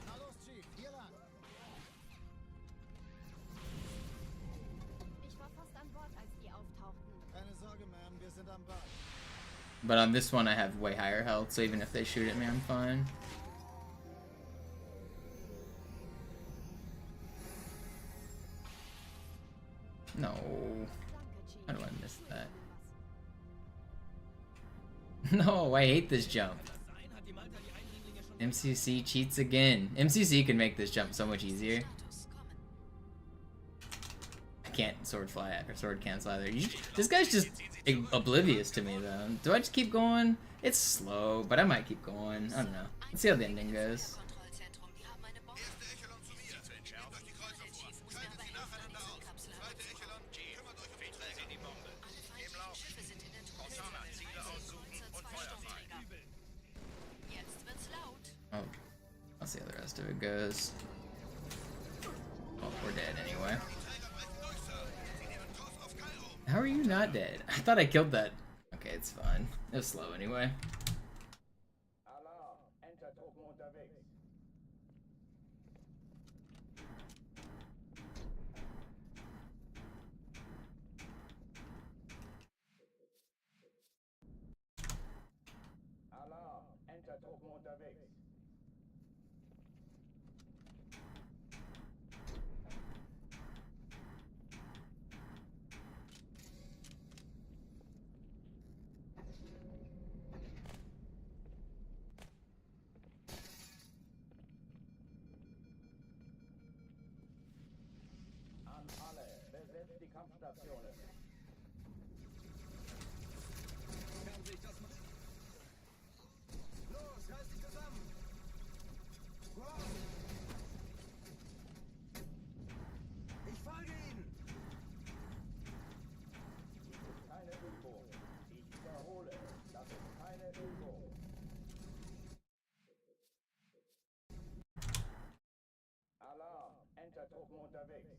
Na los, Chief, hier lang. Ich war fast an Bord, als die auftauchten. Keine Sorge, Ma'am, wir sind am Ball. But on this one I have way higher health, so even if they shoot at me, I'm fine. No. How do I miss that? No, I hate this jump. MCC cheats again. MCC can make this jump so much easier. I can't sword fly or sword cancel either. This guy's just oblivious to me though. Do I just keep going? It's slow, but I might keep going. I don't know. Let's see how the ending goes. Oh, I'll see how the rest of it goes. Oh, we're dead anyway. How are you not dead? I thought I killed that. Okay, it's fine. It was slow anyway. Alarm, Entertruppen unterwegs. unterwegs. An alle, besetzt die Kampfstationen. Kann sich das machen? Los, reiß dich zusammen! Wow. Ich folge Ihnen! Dies ist keine Übung. Ich wiederhole, das ist keine Übung. Alarm, Entertruppen unterwegs.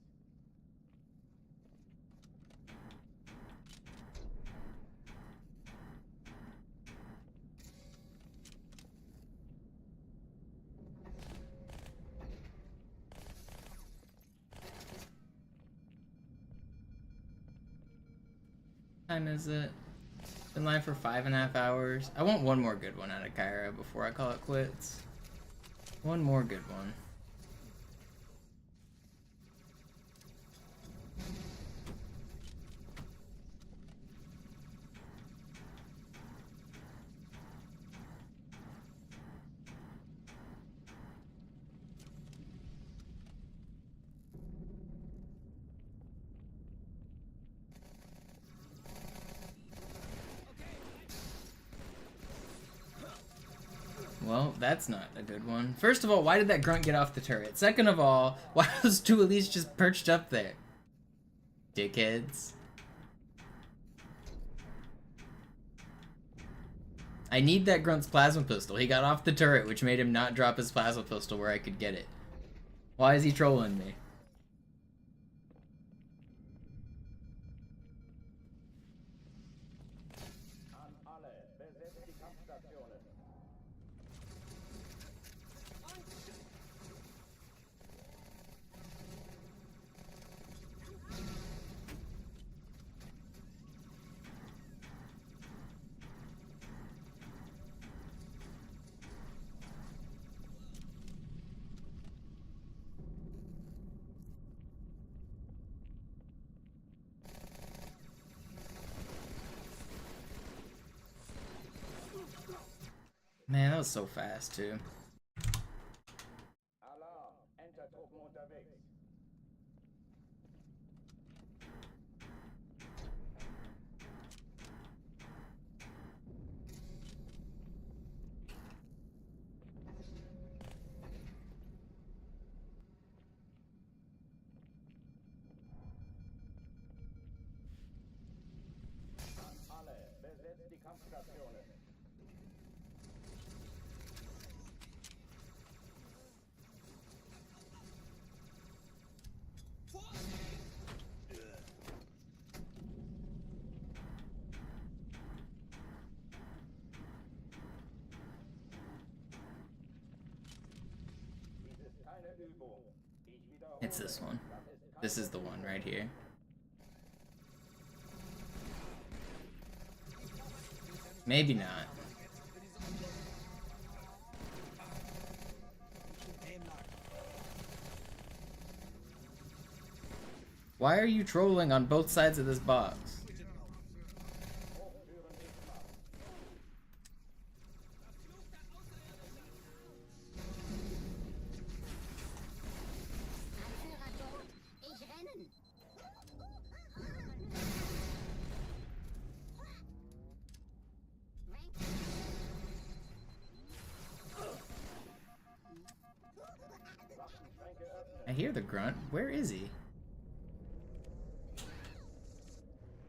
Time is it? Been live for 5.5 hours. I want one more good one out of Kyra before I call it quits. One more good one. Well, that's not a good one. First of all, why did that grunt get off the turret? Second of all, why are those two elites just perched up there? Dickheads. I need that grunt's plasma pistol. He got off the turret, which made him not drop his plasma pistol where I could get it. Why is he trolling me? An alle, besetzt die Kampfstationen. Man, that was so fast, too. Alarm, Entertruppen unterwegs. An alle, besetzt die Kampfstationen. Dies ist keine Übung. Ich wiederhole. It's this one. This is the one right here. Maybe not. Why are you trolling on both sides of this box? I hear the grunt. Where is he?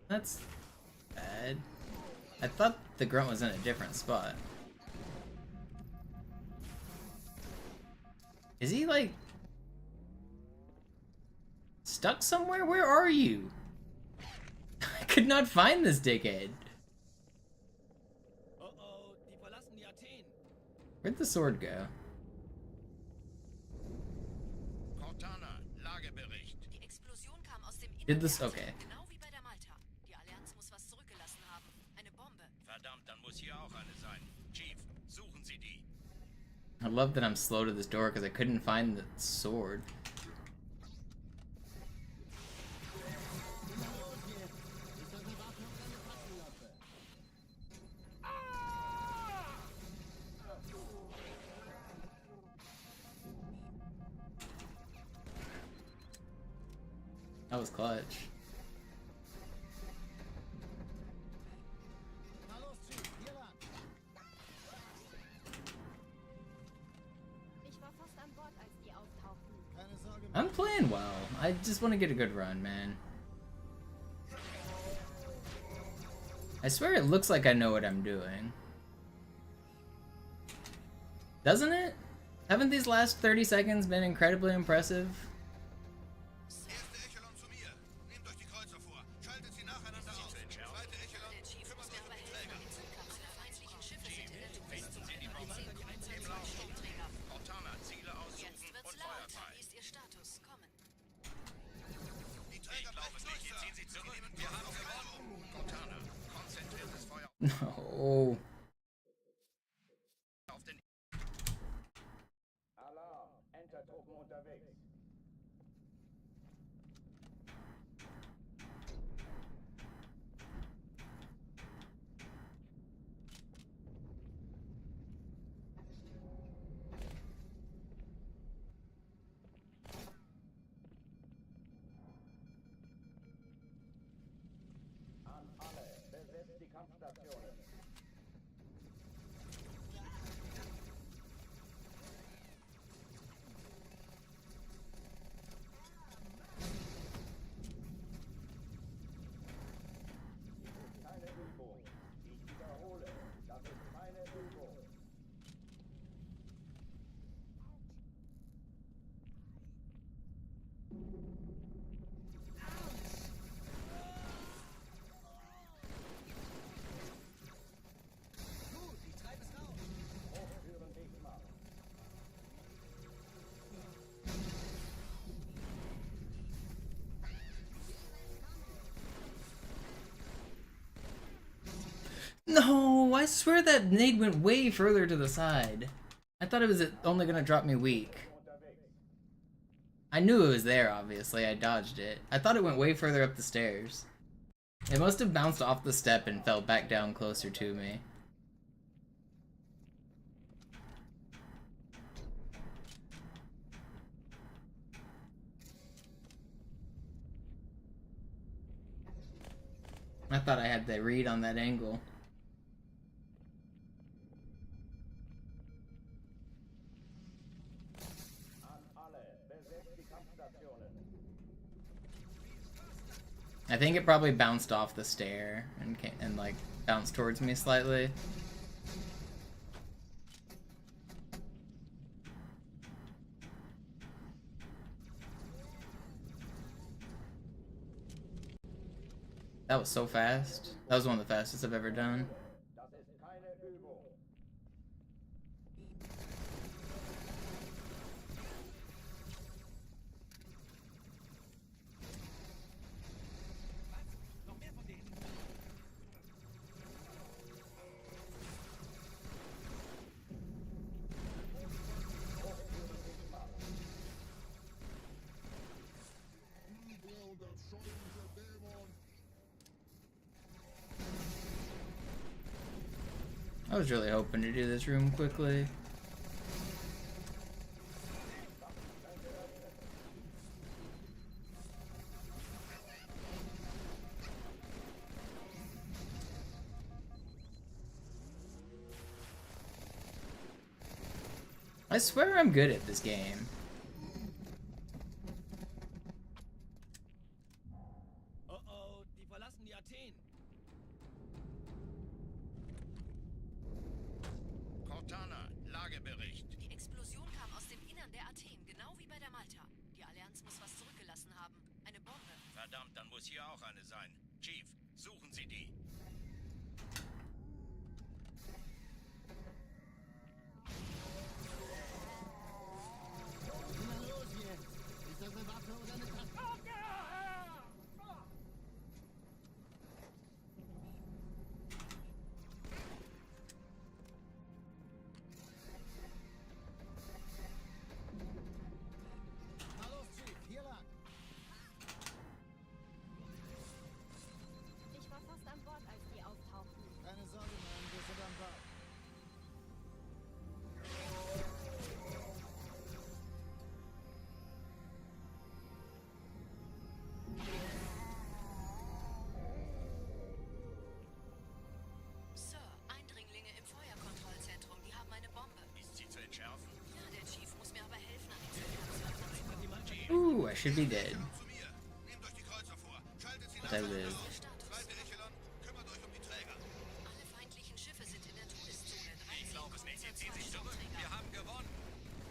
That's bad. I thought the grunt was in a different spot. Is he like stuck somewhere? Where are you? I could not find this dickhead. Oh, die verlassen die Athen. Where'd the sword go? Cortana, Lagebericht. Die Explosion kam aus dem Did Inneren this? der Okay. Athen, genau wie bei der Malta. Die Allianz muss was zurückgelassen haben. Eine Bombe. Verdammt, dann muss hier auch eine sein. Chief, suchen Sie die. I love that I'm slow to this door because I couldn't find the sword. That was clutch. I'm playing well. I just want to get a good run, man. I swear it looks like I know what I'm doing. Doesn't it? Haven't these last 30 seconds been incredibly impressive? No. Alarm, Entertruppen unterwegs. An alle, besetzt die Kampfstationen. Keine Übung. Ich wiederhole, das ist keine Übung. Hochführen Gegner. No, I swear that nade went way further to the side. I thought it was only gonna drop me weak. I knew it was there, obviously. I dodged it. I thought it went way further up the stairs. It must have bounced off the step and fell back down closer to me. I thought I had the read on that angle. I think it probably bounced off the stair and like bounced towards me slightly. That was so fast. That was one of the fastest I've ever done. I was really hoping to do this room quickly. I swear I'm good at this game. Oh, die verlassen die Athen. Cortana, Lagebericht. Die Explosion kam aus dem Innern der Athen, genau wie bei der Malta. Die Allianz muss was zurückgelassen haben. Eine Bombe. Verdammt, dann muss hier auch eine sein. Chief, suchen Sie die. Na los jetzt! Ist das eine Waffe oder eine Taste? should be dead. But I live. Alle feindlichen Schiffe sind in der Todeszone. Ich glaube es nicht. Sie ziehen sich zurück. Wir haben gewonnen.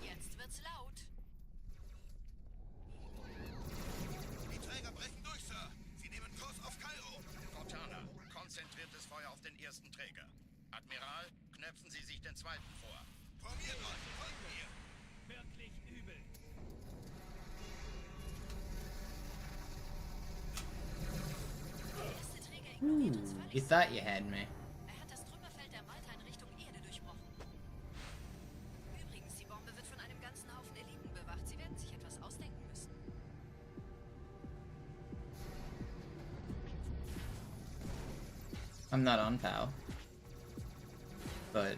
Jetzt wird's laut. Die Träger brechen durch, Sir. Sie nehmen Kurs auf Kairo. Cortana, konzentriertes Feuer auf den ersten Träger. Admiral, knöpfen Sie sich den zweiten vor. Formiert euch. Folgt mir. Wirklich übel. Der erste Träger ignoriert uns völlig. You thought you had me. Er hat das Trümmerfeld der Malta in Richtung Erde durchbrochen. Übrigens, die Bombe wird von einem ganzen Haufen Eliten bewacht. Sie werden sich etwas ausdenken müssen. I'm not on PAL. But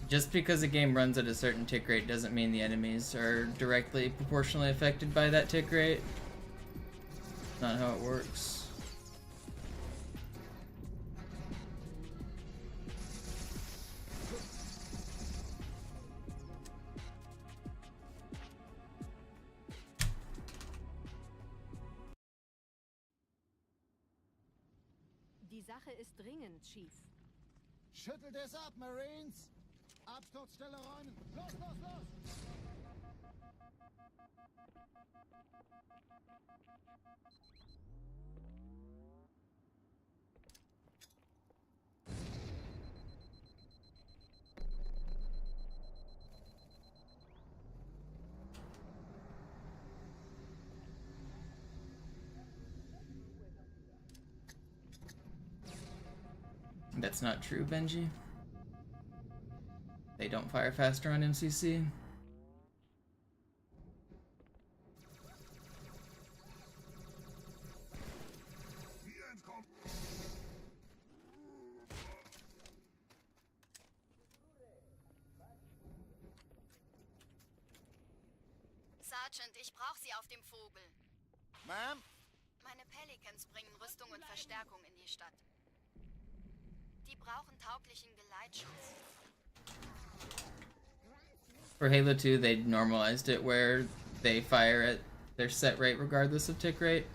just because a game runs at a certain tick rate doesn't mean the enemies are directly proportionally affected by that tick rate. Not how it works. Die Sache ist dringend, Chief. Schüttelt es ab, Marines! Absturzstelle räumen! Los, los, los! That's not true, Benji. They don't fire faster on MCC. Sergeant, ich brauche Sie auf dem Vogel. Ma'am? Meine Pelicans bringen Rüstung und Verstärkung in die Stadt. Die brauchen tauglichen Geleitschutz. For Halo 2, they normalized it where they fire at their set rate regardless of tick rate.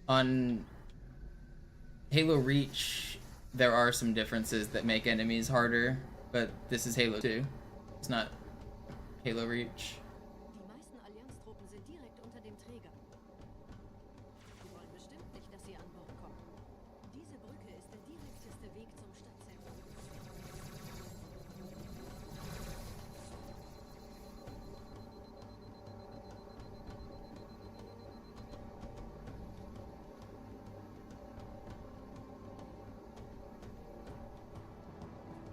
On Halo Reach, there are some differences that make enemies harder, but this is Halo 2. It's not Halo Reach. Die meisten Allianztruppen sind direkt unter dem Träger. Sie wollen bestimmt nicht, dass sie an Bord kommen. Diese Brücke ist der direkteste Weg zum Stadtzentrum.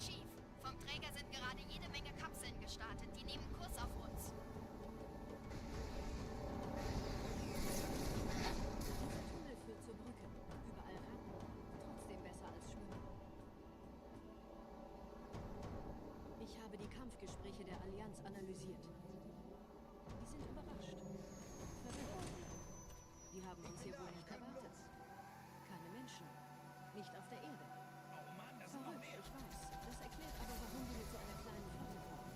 Chief, vom Träger sind gerade jede Menge Kapseln gestartet. Die nehmen Kurs auf uns. Dieser Tunnel führt zur Brücke. Überall Ratten. Trotzdem besser als Schwimmen. Ich habe die Kampfgespräche der Allianz analysiert. Die sind überrascht. Verwirrt. Die haben uns hier wohl nicht erwartet. Keine Menschen. Nicht auf der Erde. Oh Mann, das sind noch Verrückt, mehr. ich weiß. Das erklärt aber, warum wir mit so einer kleinen Flotte kommen.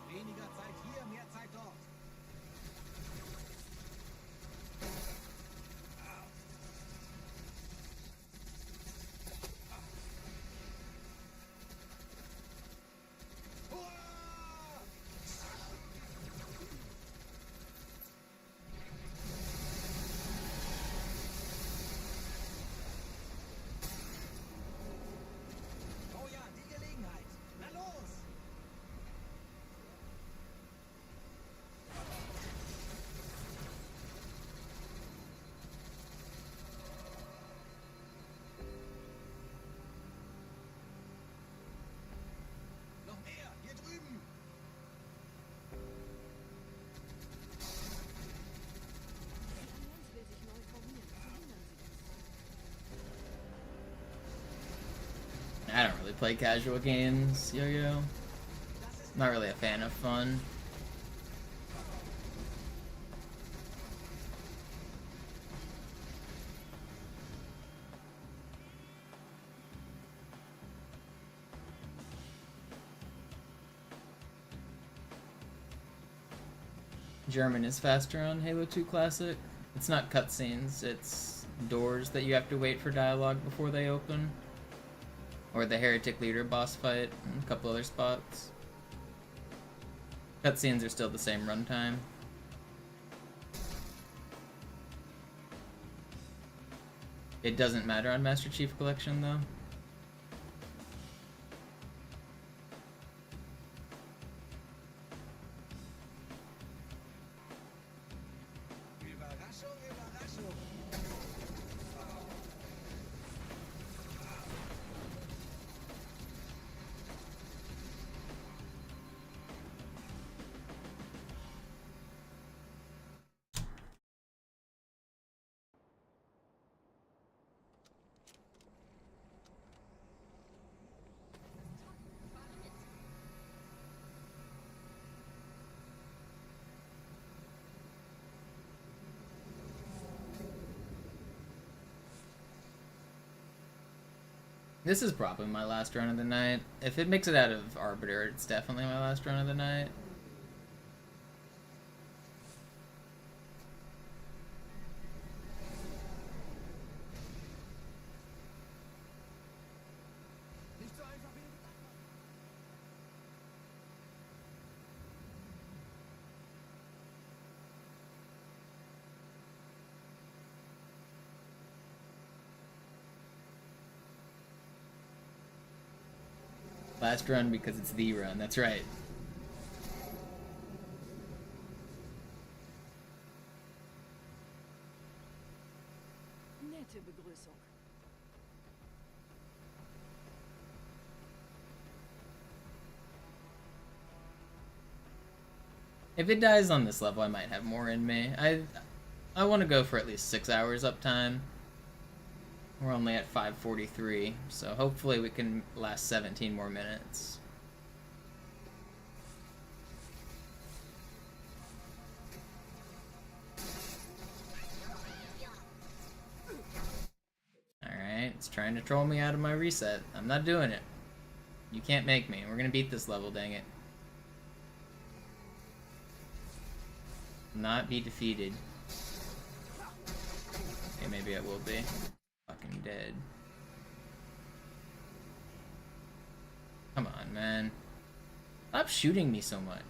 Weniger Zeit hier, mehr Zeit dort. Oh ja, die Gelegenheit. Na los! Noch mehr, hier drüben! Die Allianz will sich neu formieren. Verhindern Sie das. I don't really play casual games, Yo-Yo. Not really a fan of fun. German is faster on Halo 2 Classic. It's not cutscenes, it's doors that you have to wait for dialogue before they open. Or the Heretic Leader boss fight, and a couple other spots. Cutscenes are still the same runtime. It doesn't matter on Master Chief Collection, though. This is probably my last run of the night. If it makes it out of Arbiter, it's definitely my last run of the night. Last run because it's the run, that's right. Nette Begrüßung. If it dies on this level, I might have more in me. I want to go for at least 6 hours uptime. We're only at 5:43, so hopefully we can last 17 more minutes. Alright, it's trying to troll me out of my reset. I'm not doing it. You can't make me. We're gonna beat this level, dang it. Not be defeated. Okay, maybe I will be. Fucking dead. Come on, man. Stop shooting me so much.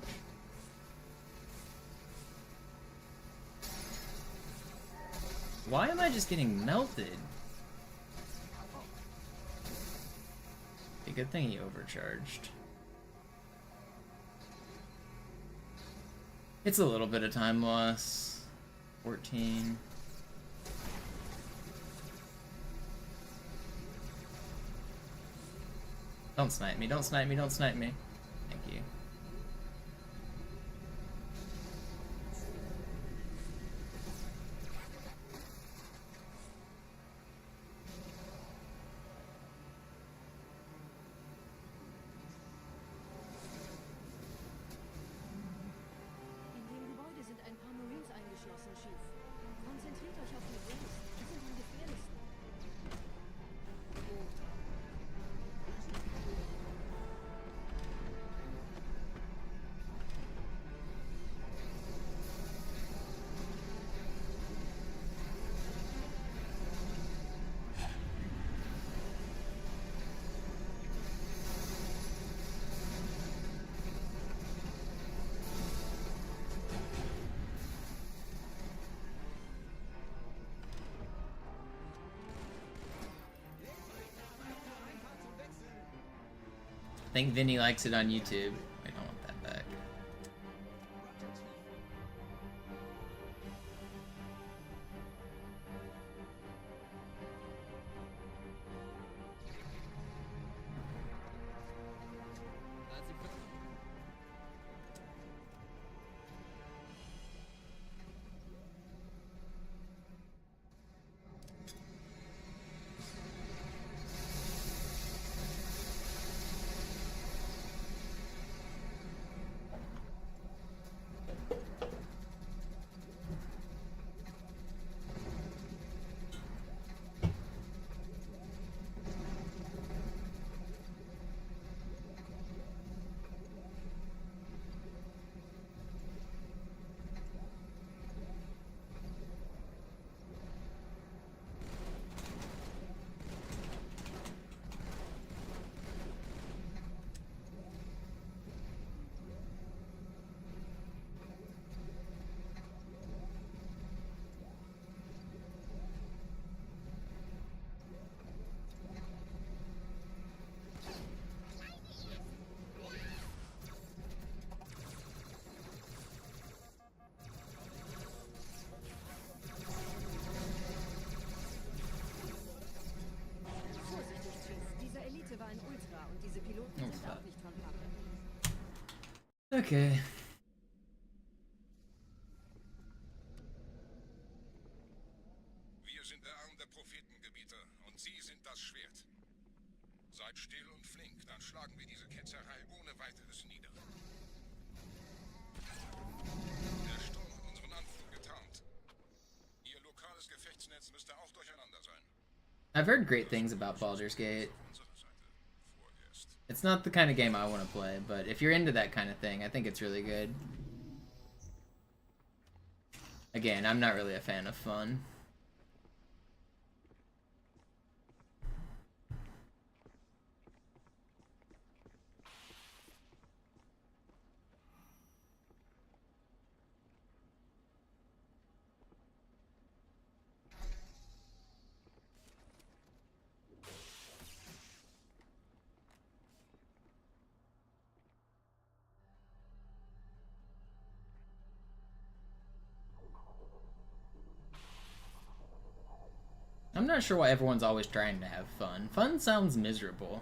Why am I just getting melted? A good thing he overcharged. It's a little bit of time loss. 14. Don't snipe me, don't snipe me, don't snipe me. Thank you. In dem Gebäude sind ein paar Marines eingeschlossen, Chief. Konzentriert euch auf die Brains. Die sind am gefährlichsten. I think Vinny likes it on YouTube. I don't want that back. Okay. Wir sind der Arm der Prophetengebieter und Sie sind das Schwert. Seid still und flink, dann schlagen wir diese Ketzerei ohne weiteres nieder. Der Sturm hat unseren Anflug getarnt. Ihr lokales Gefechtsnetz müsste auch durcheinander sein. I've heard great things about Baldur's Gate. It's not the kind of game I want to play, but if you're into that kind of thing, I think it's really good. Again, I'm not really a fan of fun. I'm not sure why everyone's always trying to have fun. Fun sounds miserable.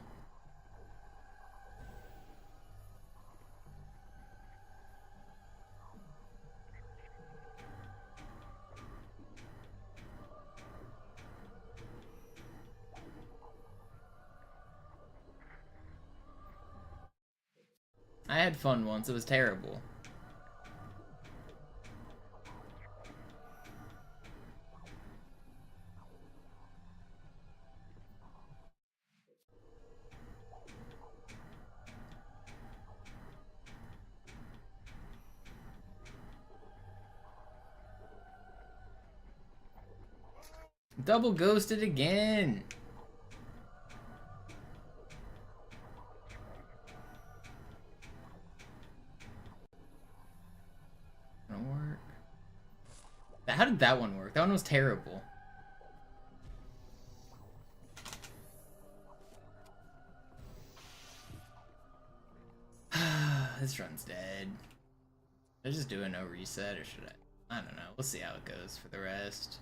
I had fun once, it was terrible. Double ghosted again. Gonna work. How did that one work? That one was terrible. This run's dead. Should I just do a no reset, or should I don't know. We'll see how it goes for the rest.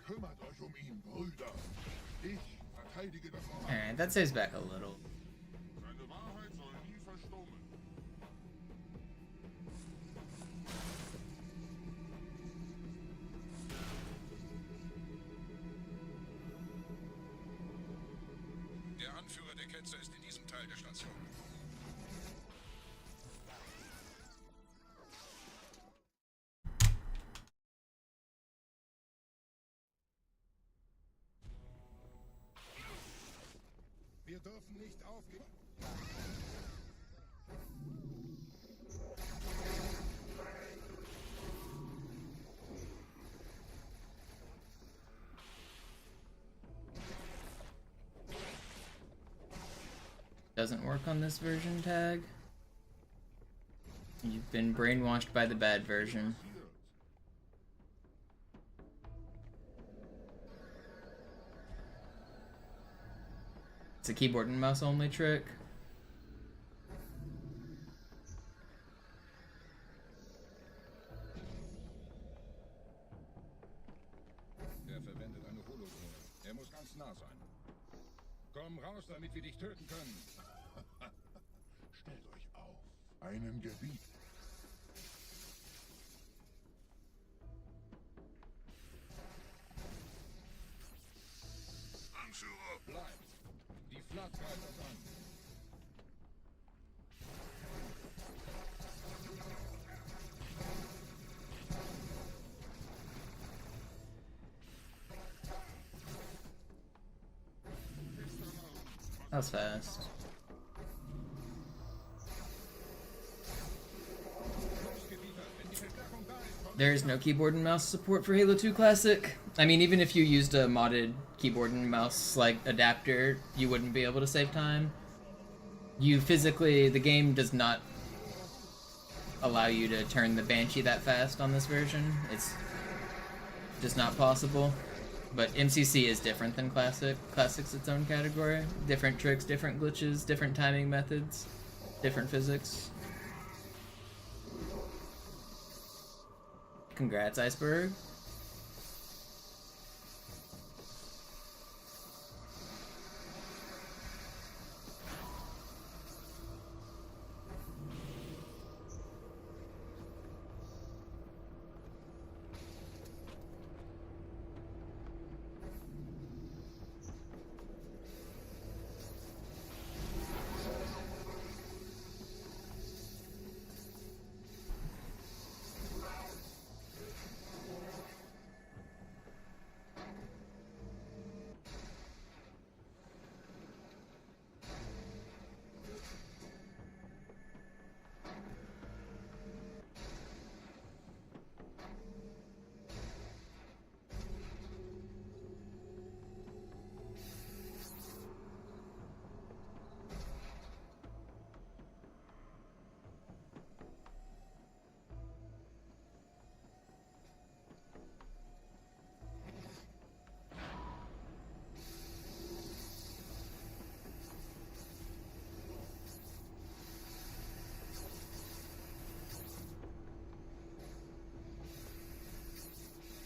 Kümmert euch ihn, Brüder. Ich verteidige das Land. Alright, that saves back a little. Seine Wahrheit soll nie verstummen. Der Anführer der Ketzer ist in diesem Teil der Station. Wir dürfen nicht aufgeben. Doesn't work on this version tag. You've been brainwashed by the bad version. It's a keyboard and mouse only trick. Er verwendet eine Holodrohne. Er muss ganz nah sein. Komm raus, damit wir dich töten können. Stellt euch auf. Einem Gebiet. Anführer, Bleibt. Die Flak greift uns an. That was fast. There is no keyboard and mouse support for Halo 2 Classic. I mean, even if you used a modded keyboard and mouse like adapter, you wouldn't be able to save time. You physically, the game does not allow you to turn the Banshee that fast on this version. It's just not possible. But MCC is different than Classic. Classic's its own category. Different tricks, different glitches, different timing methods, different physics. Congrats, Iceberg.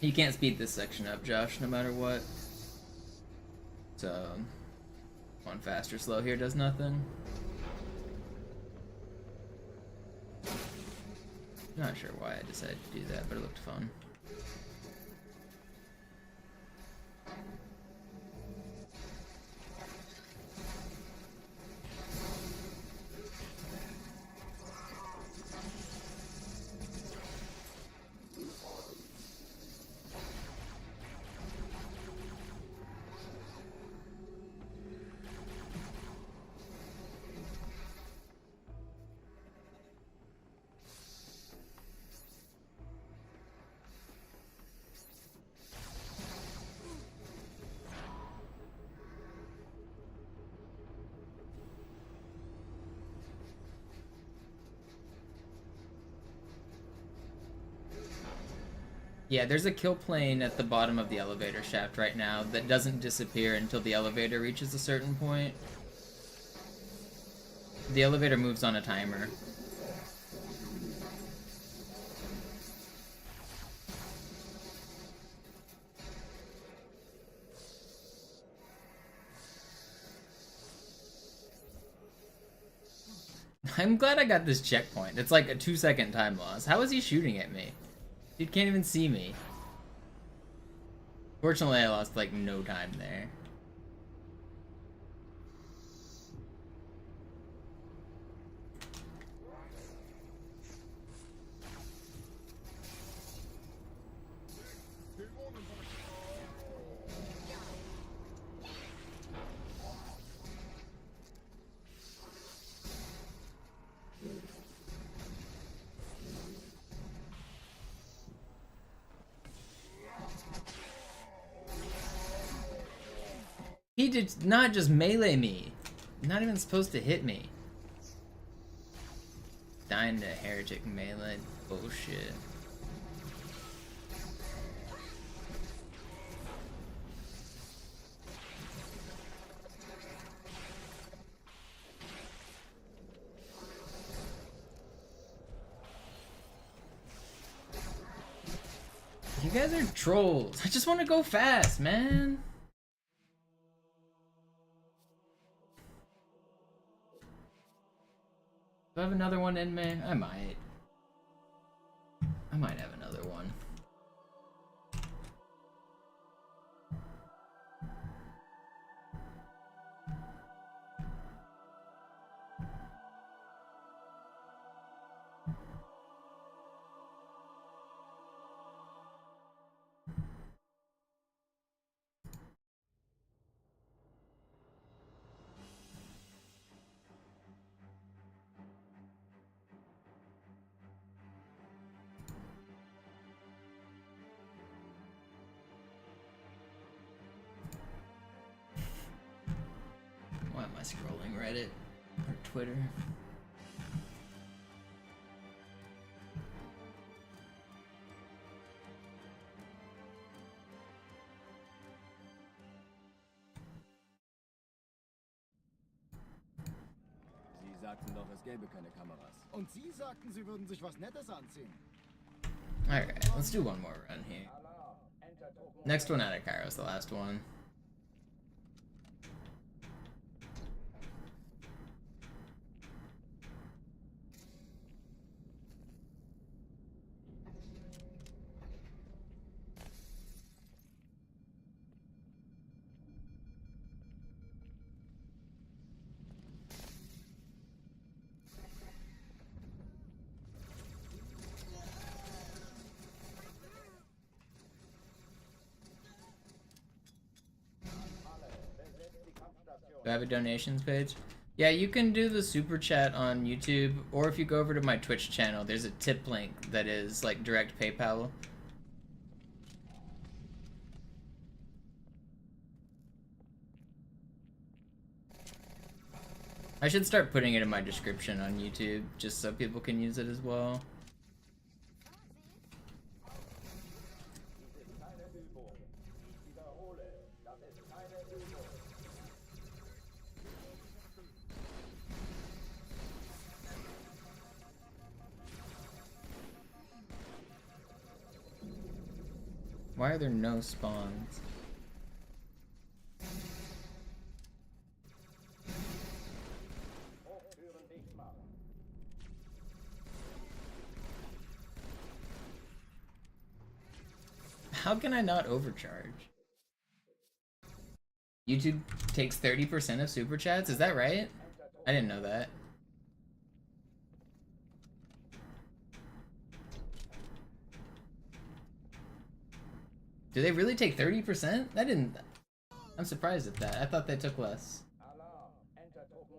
You can't speed this section up, Josh, no matter what. So, going fast or slow here does nothing. Not sure why I decided to do that, but it looked fun. Yeah, there's a kill plane at the bottom of the elevator shaft right now that doesn't disappear until the elevator reaches a certain point. The elevator moves on a timer. I'm glad I got this checkpoint. It's like a 2-second time loss. How is he shooting at me? Dude can't even see me. Fortunately, I lost like no time there. He did not just melee me. Not even supposed to hit me. Dying to heretic melee bullshit. You guys are trolls. I just want to go fast, man. Do I have another one in me? I might. I might have another one. Why am I scrolling Reddit? Or Twitter. Sie sagten doch, es gäbe keine Kameras. Und Sie sagten, Sie würden sich was Nettes anziehen. Alright, let's do one more run here. Next one out of Cairo is the last one. Do I have a donations page? Yeah, you can do the super chat on YouTube, or if you go over to my Twitch channel, there's a tip link that is like direct PayPal. I should start putting it in my description on YouTube, just so people can use it as well. Why are there no spawns? How can I not overcharge? YouTube takes 30% of super chats? Is that right? I didn't know that. Do they really take 30%? That didn't... I'm surprised at that. I thought they took less.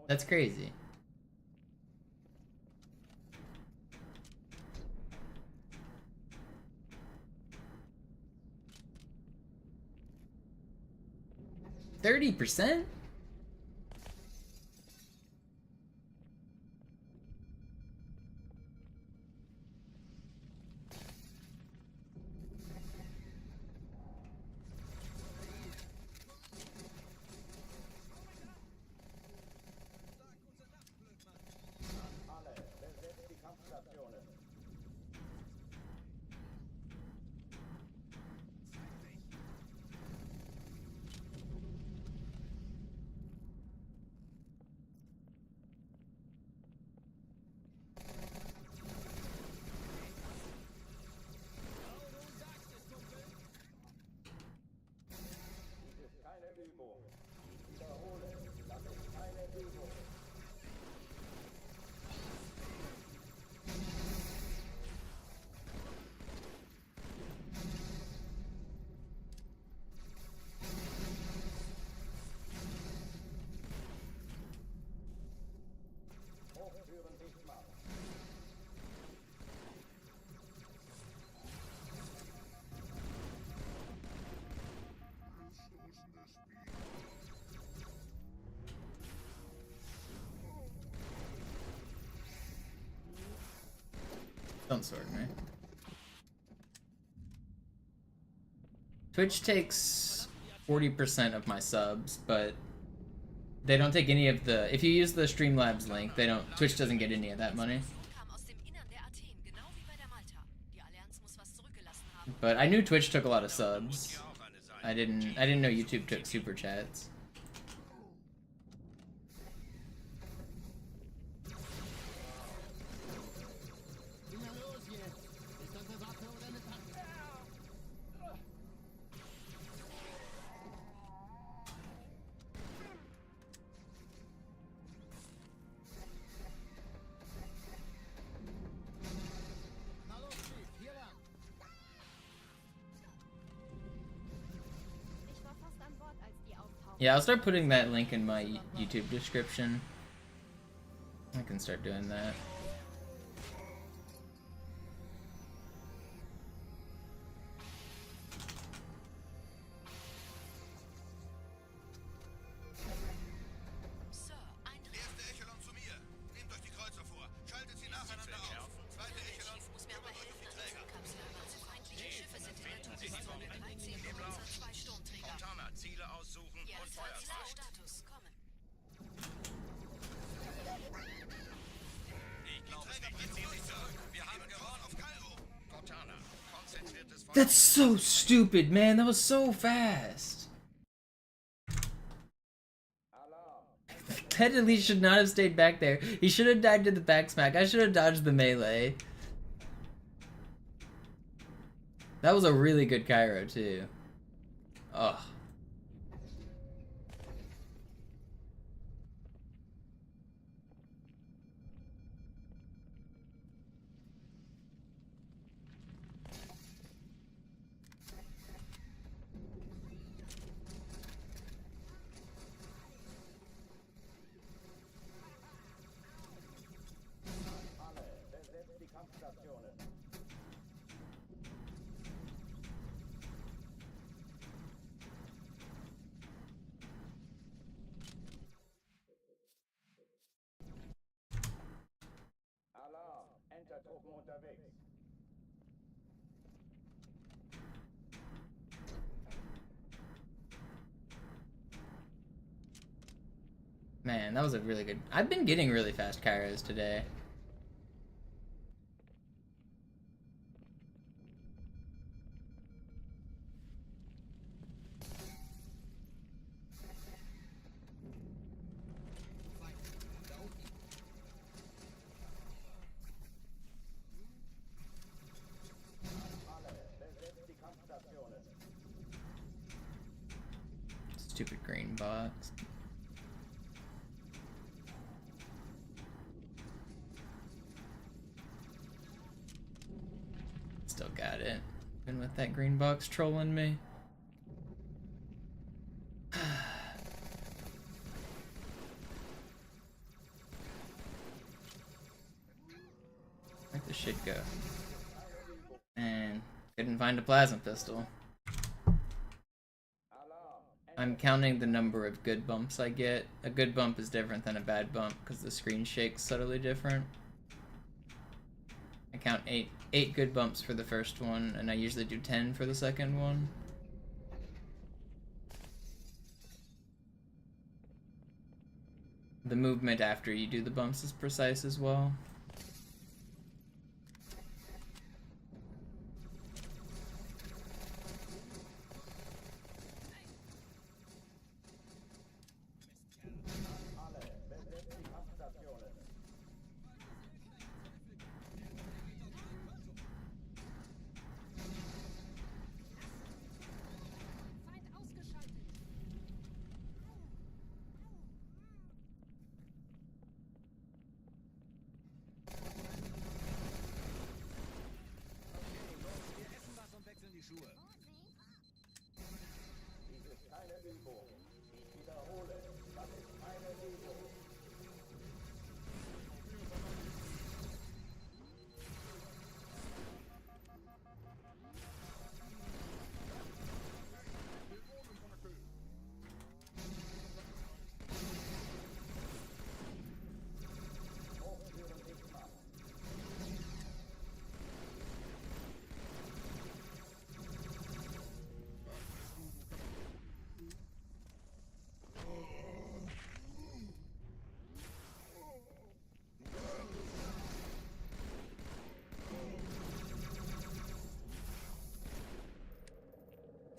That's crazy. $30%? Don't sword me. Twitch takes 40% of my subs, but they don't take any of the... If you use the Streamlabs link, they don't... Twitch doesn't get any of that money. But I knew Twitch took a lot of subs. I didn't know YouTube took super chats. Yeah, I'll start putting that link in my YouTube description. I can start doing that. Erste Echelon zu mir. That's so stupid, man. That was so fast. Pet at least should not have stayed back there. He should have died to the back smack. I should have dodged the melee. That was a really good Cairo, too. Ugh. Alarm! Entertruppen unterwegs. Man, that was a really good... I've been getting really fast Kairos today. Stupid green box. Still got it. Been with that green box trolling me. Where'd the shit go? And couldn't find a plasma pistol. I'm counting the number of good bumps I get. A good bump is different than a bad bump because the screen shake's subtly different. I count eight good bumps for the first one, and I usually do 10 for the second one. The movement after you do the bumps is precise as well.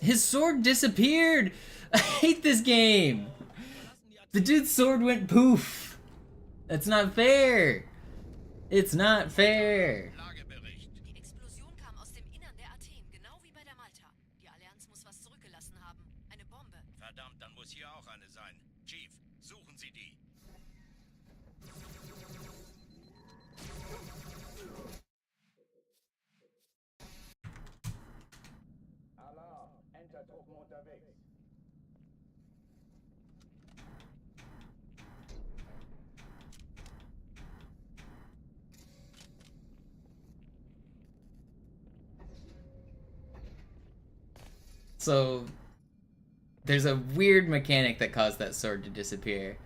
His sword disappeared! I hate this game! The dude's sword went poof! That's not fair! It's not fair! Die Explosion kam aus dem Innern der Athen, genau wie bei der Malta. Die Allianz muss was zurückgelassen haben. Eine Bombe. Verdammt, dann muss hier auch eine sein. Chief, suchen Sie die. Alarm! Entertruppen unterwegs. So, there's a weird mechanic that caused that sword to disappear.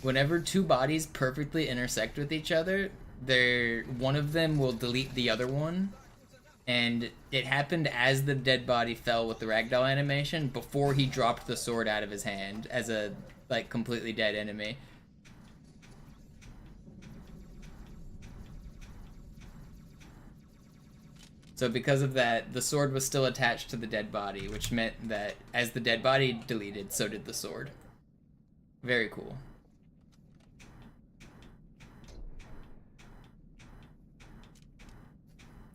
Whenever two bodies perfectly intersect with each other, one of them will delete the other one. And it happened as the dead body fell with the ragdoll animation before he dropped the sword out of his hand as a, like, completely dead enemy. So because of that, the sword was still attached to the dead body, which meant that as the dead body deleted, so did the sword. Very cool.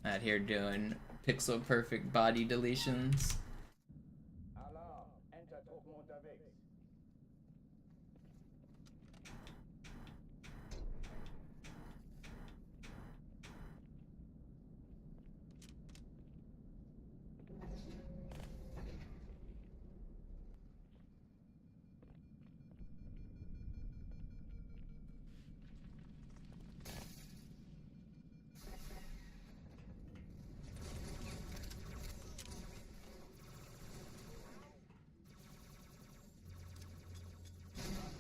Out here doing pixel perfect body deletions. Alarm! Entertruppen unterwegs.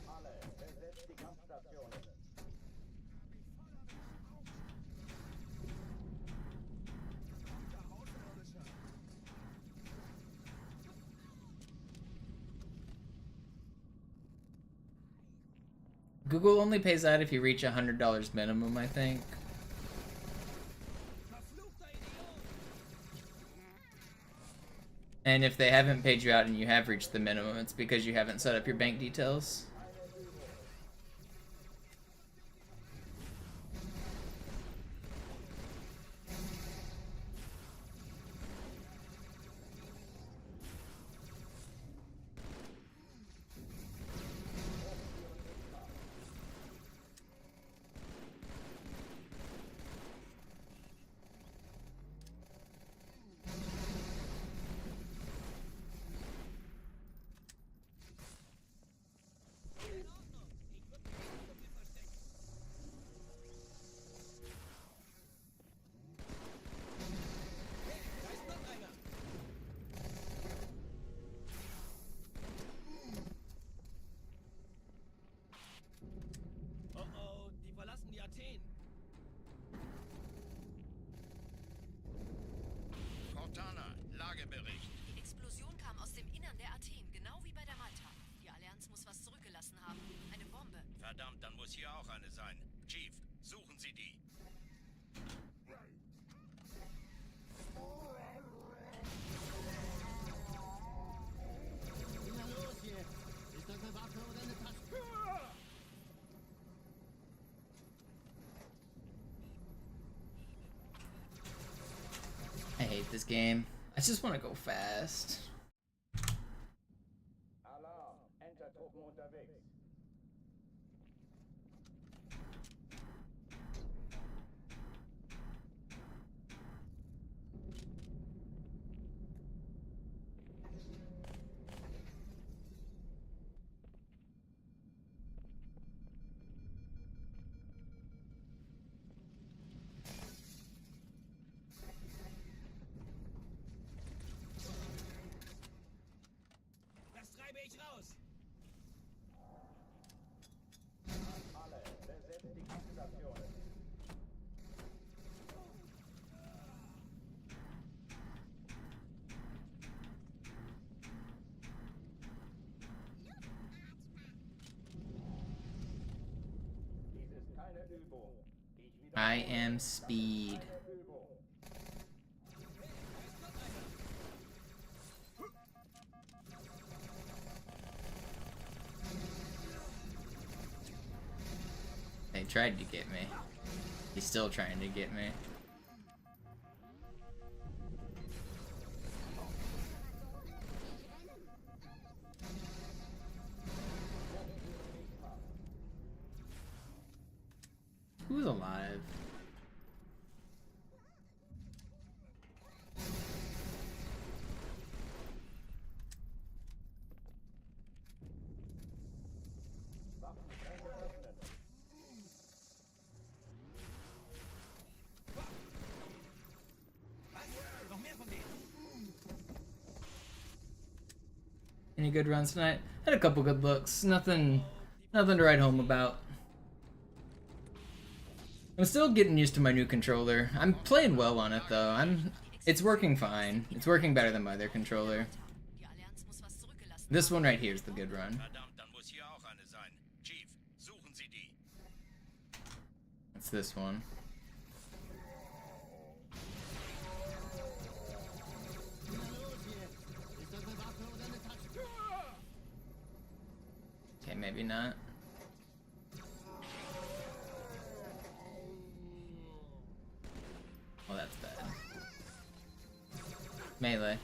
Alle, besetzt die Kampfstationen. Google only pays out if you reach $100 minimum, I think. And if they haven't paid you out and you have reached the minimum, it's because you haven't set up your bank details. Cortana, Lagebericht. Die Explosion kam aus dem Innern der Athen, genau wie bei der Malta. Die Allianz muss was zurückgelassen haben. Eine Bombe. Verdammt, dann muss hier auch eine sein. Chief, suchen Sie die. Na los jetzt! Ist das eine Waffe oder eine Taste? I hate this game. I just want to go fast. Alarm! Entertruppen unterwegs. Das treibe ich raus. Alle, besetzt die Kampfstationen. Dies ist keine Übung. Ich I am Speed. wiederhole Übung. They tried to get me. He's still trying to get me. Who's alive? Noch mehr von denen. Any good runs tonight? Had a couple good looks. Nothing to write home about. I'm still getting used to my new controller. I'm playing well on it though. It's working fine. It's working better than my other controller. Die Allianz muss was zurückgelassen This one right here is the good run. Verdammt, dann muss hier auch eine sein. Chief, suchen Sie die. It's this one. maybe not. Well, that's bad. Melee.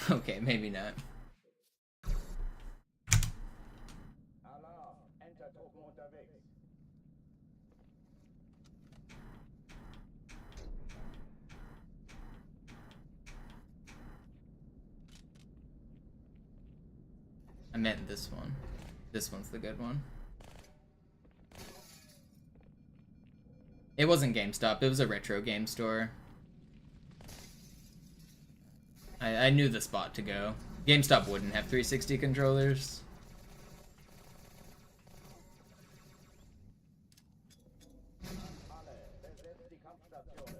Okay, maybe not. Alarm, Enter-Truppen unterwegs. I meant this one. This one's the good one. It wasn't GameStop, it was a retro game store. I knew the spot to go. GameStop wouldn't have 360 controllers. Alle, besetzt die Kampfstationen.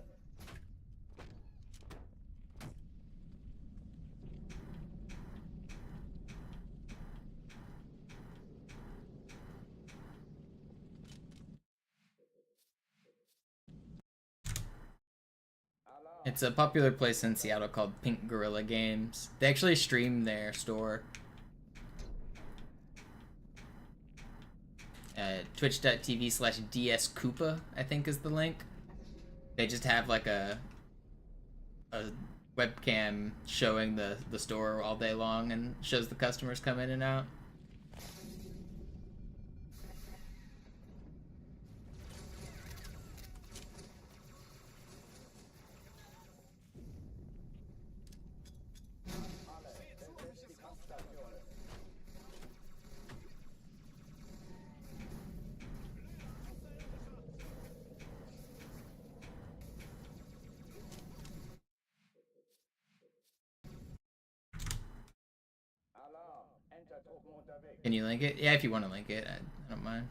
It's a popular place in Seattle called Pink Gorilla Games. They actually stream their store. Twitch.tv/DSKoopa, I think is the link. They just have like a webcam showing the store all day long and shows the customers come in and out. Can you link it? Yeah, if you want to link it, I don't mind.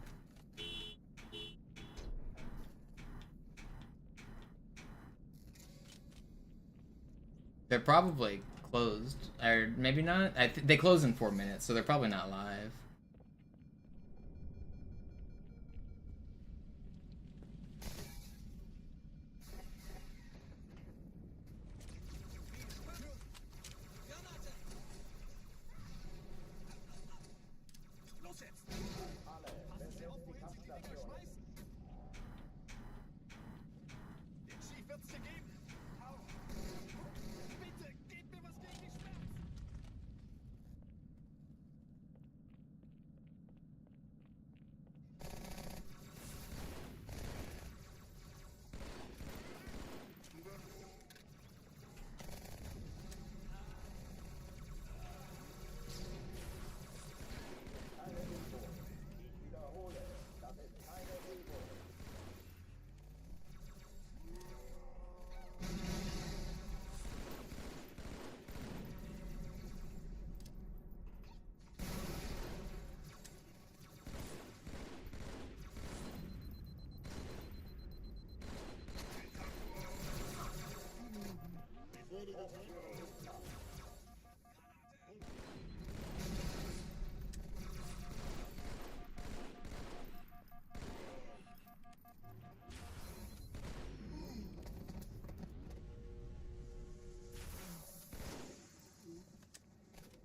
They're probably closed, or maybe not. They close in 4 minutes, so they're probably not live.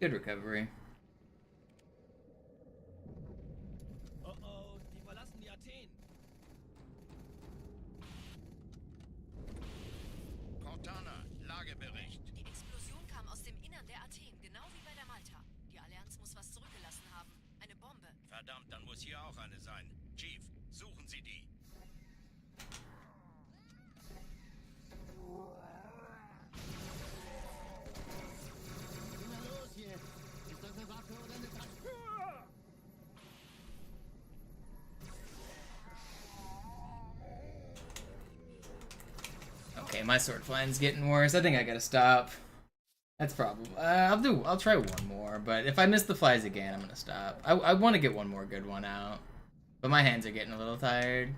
Good recovery. Oh oh, die verlassen die Athen. Cortana, Lagebericht. Die Explosion kam aus dem Innern der Athen, genau wie bei der Malta. Die Allianz muss was zurückgelassen haben. Eine Bombe. Verdammt, dann muss hier auch eine sein. Chief, suchen Sie die. Na los jetzt! Ist das eine Waffe oder eine Taschenlampe? Okay, my sword flying's getting worse. I think I gotta stop. That's probably. I'll try one more, but if I miss the flies again, I'm gonna stop. I want to get one more good one out, but my hands are getting a little tired.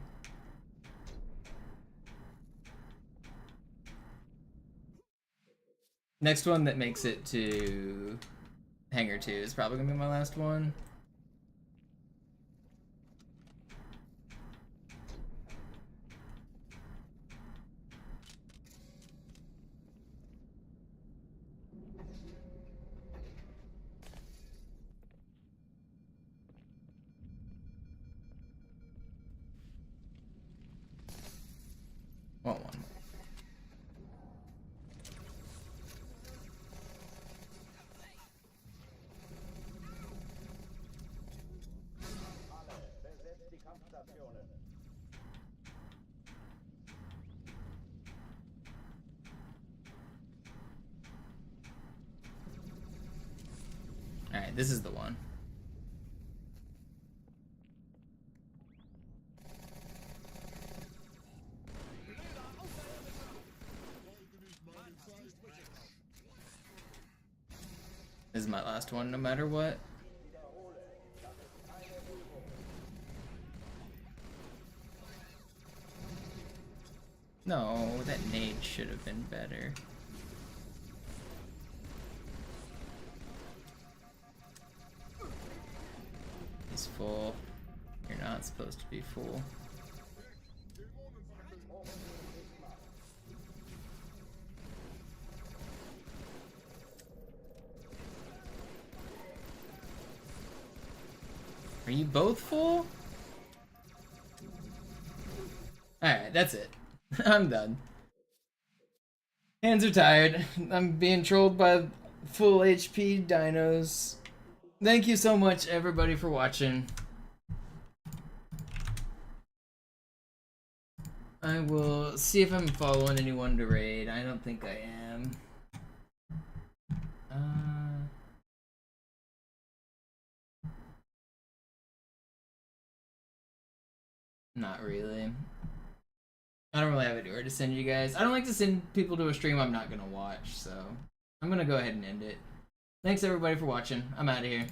Next one that makes it to Hangar 2 is probably gonna be my last one. Kampfstationen. Alright, this is the one. This is my last one, no matter what. No, that nade should have been better. He's full. You're not supposed to be full. Are you both full? Alright, that's it. I'm done. Hands are tired. I'm being trolled by full HP dinos. Thank you so much, everybody, for watching. I will see if I'm following anyone to raid. I don't think I am. Not really. I don't really have anywhere to send you guys. I don't like to send people to a stream I'm not gonna watch, so I'm gonna go ahead and end it. Thanks everybody for watching. I'm out of here.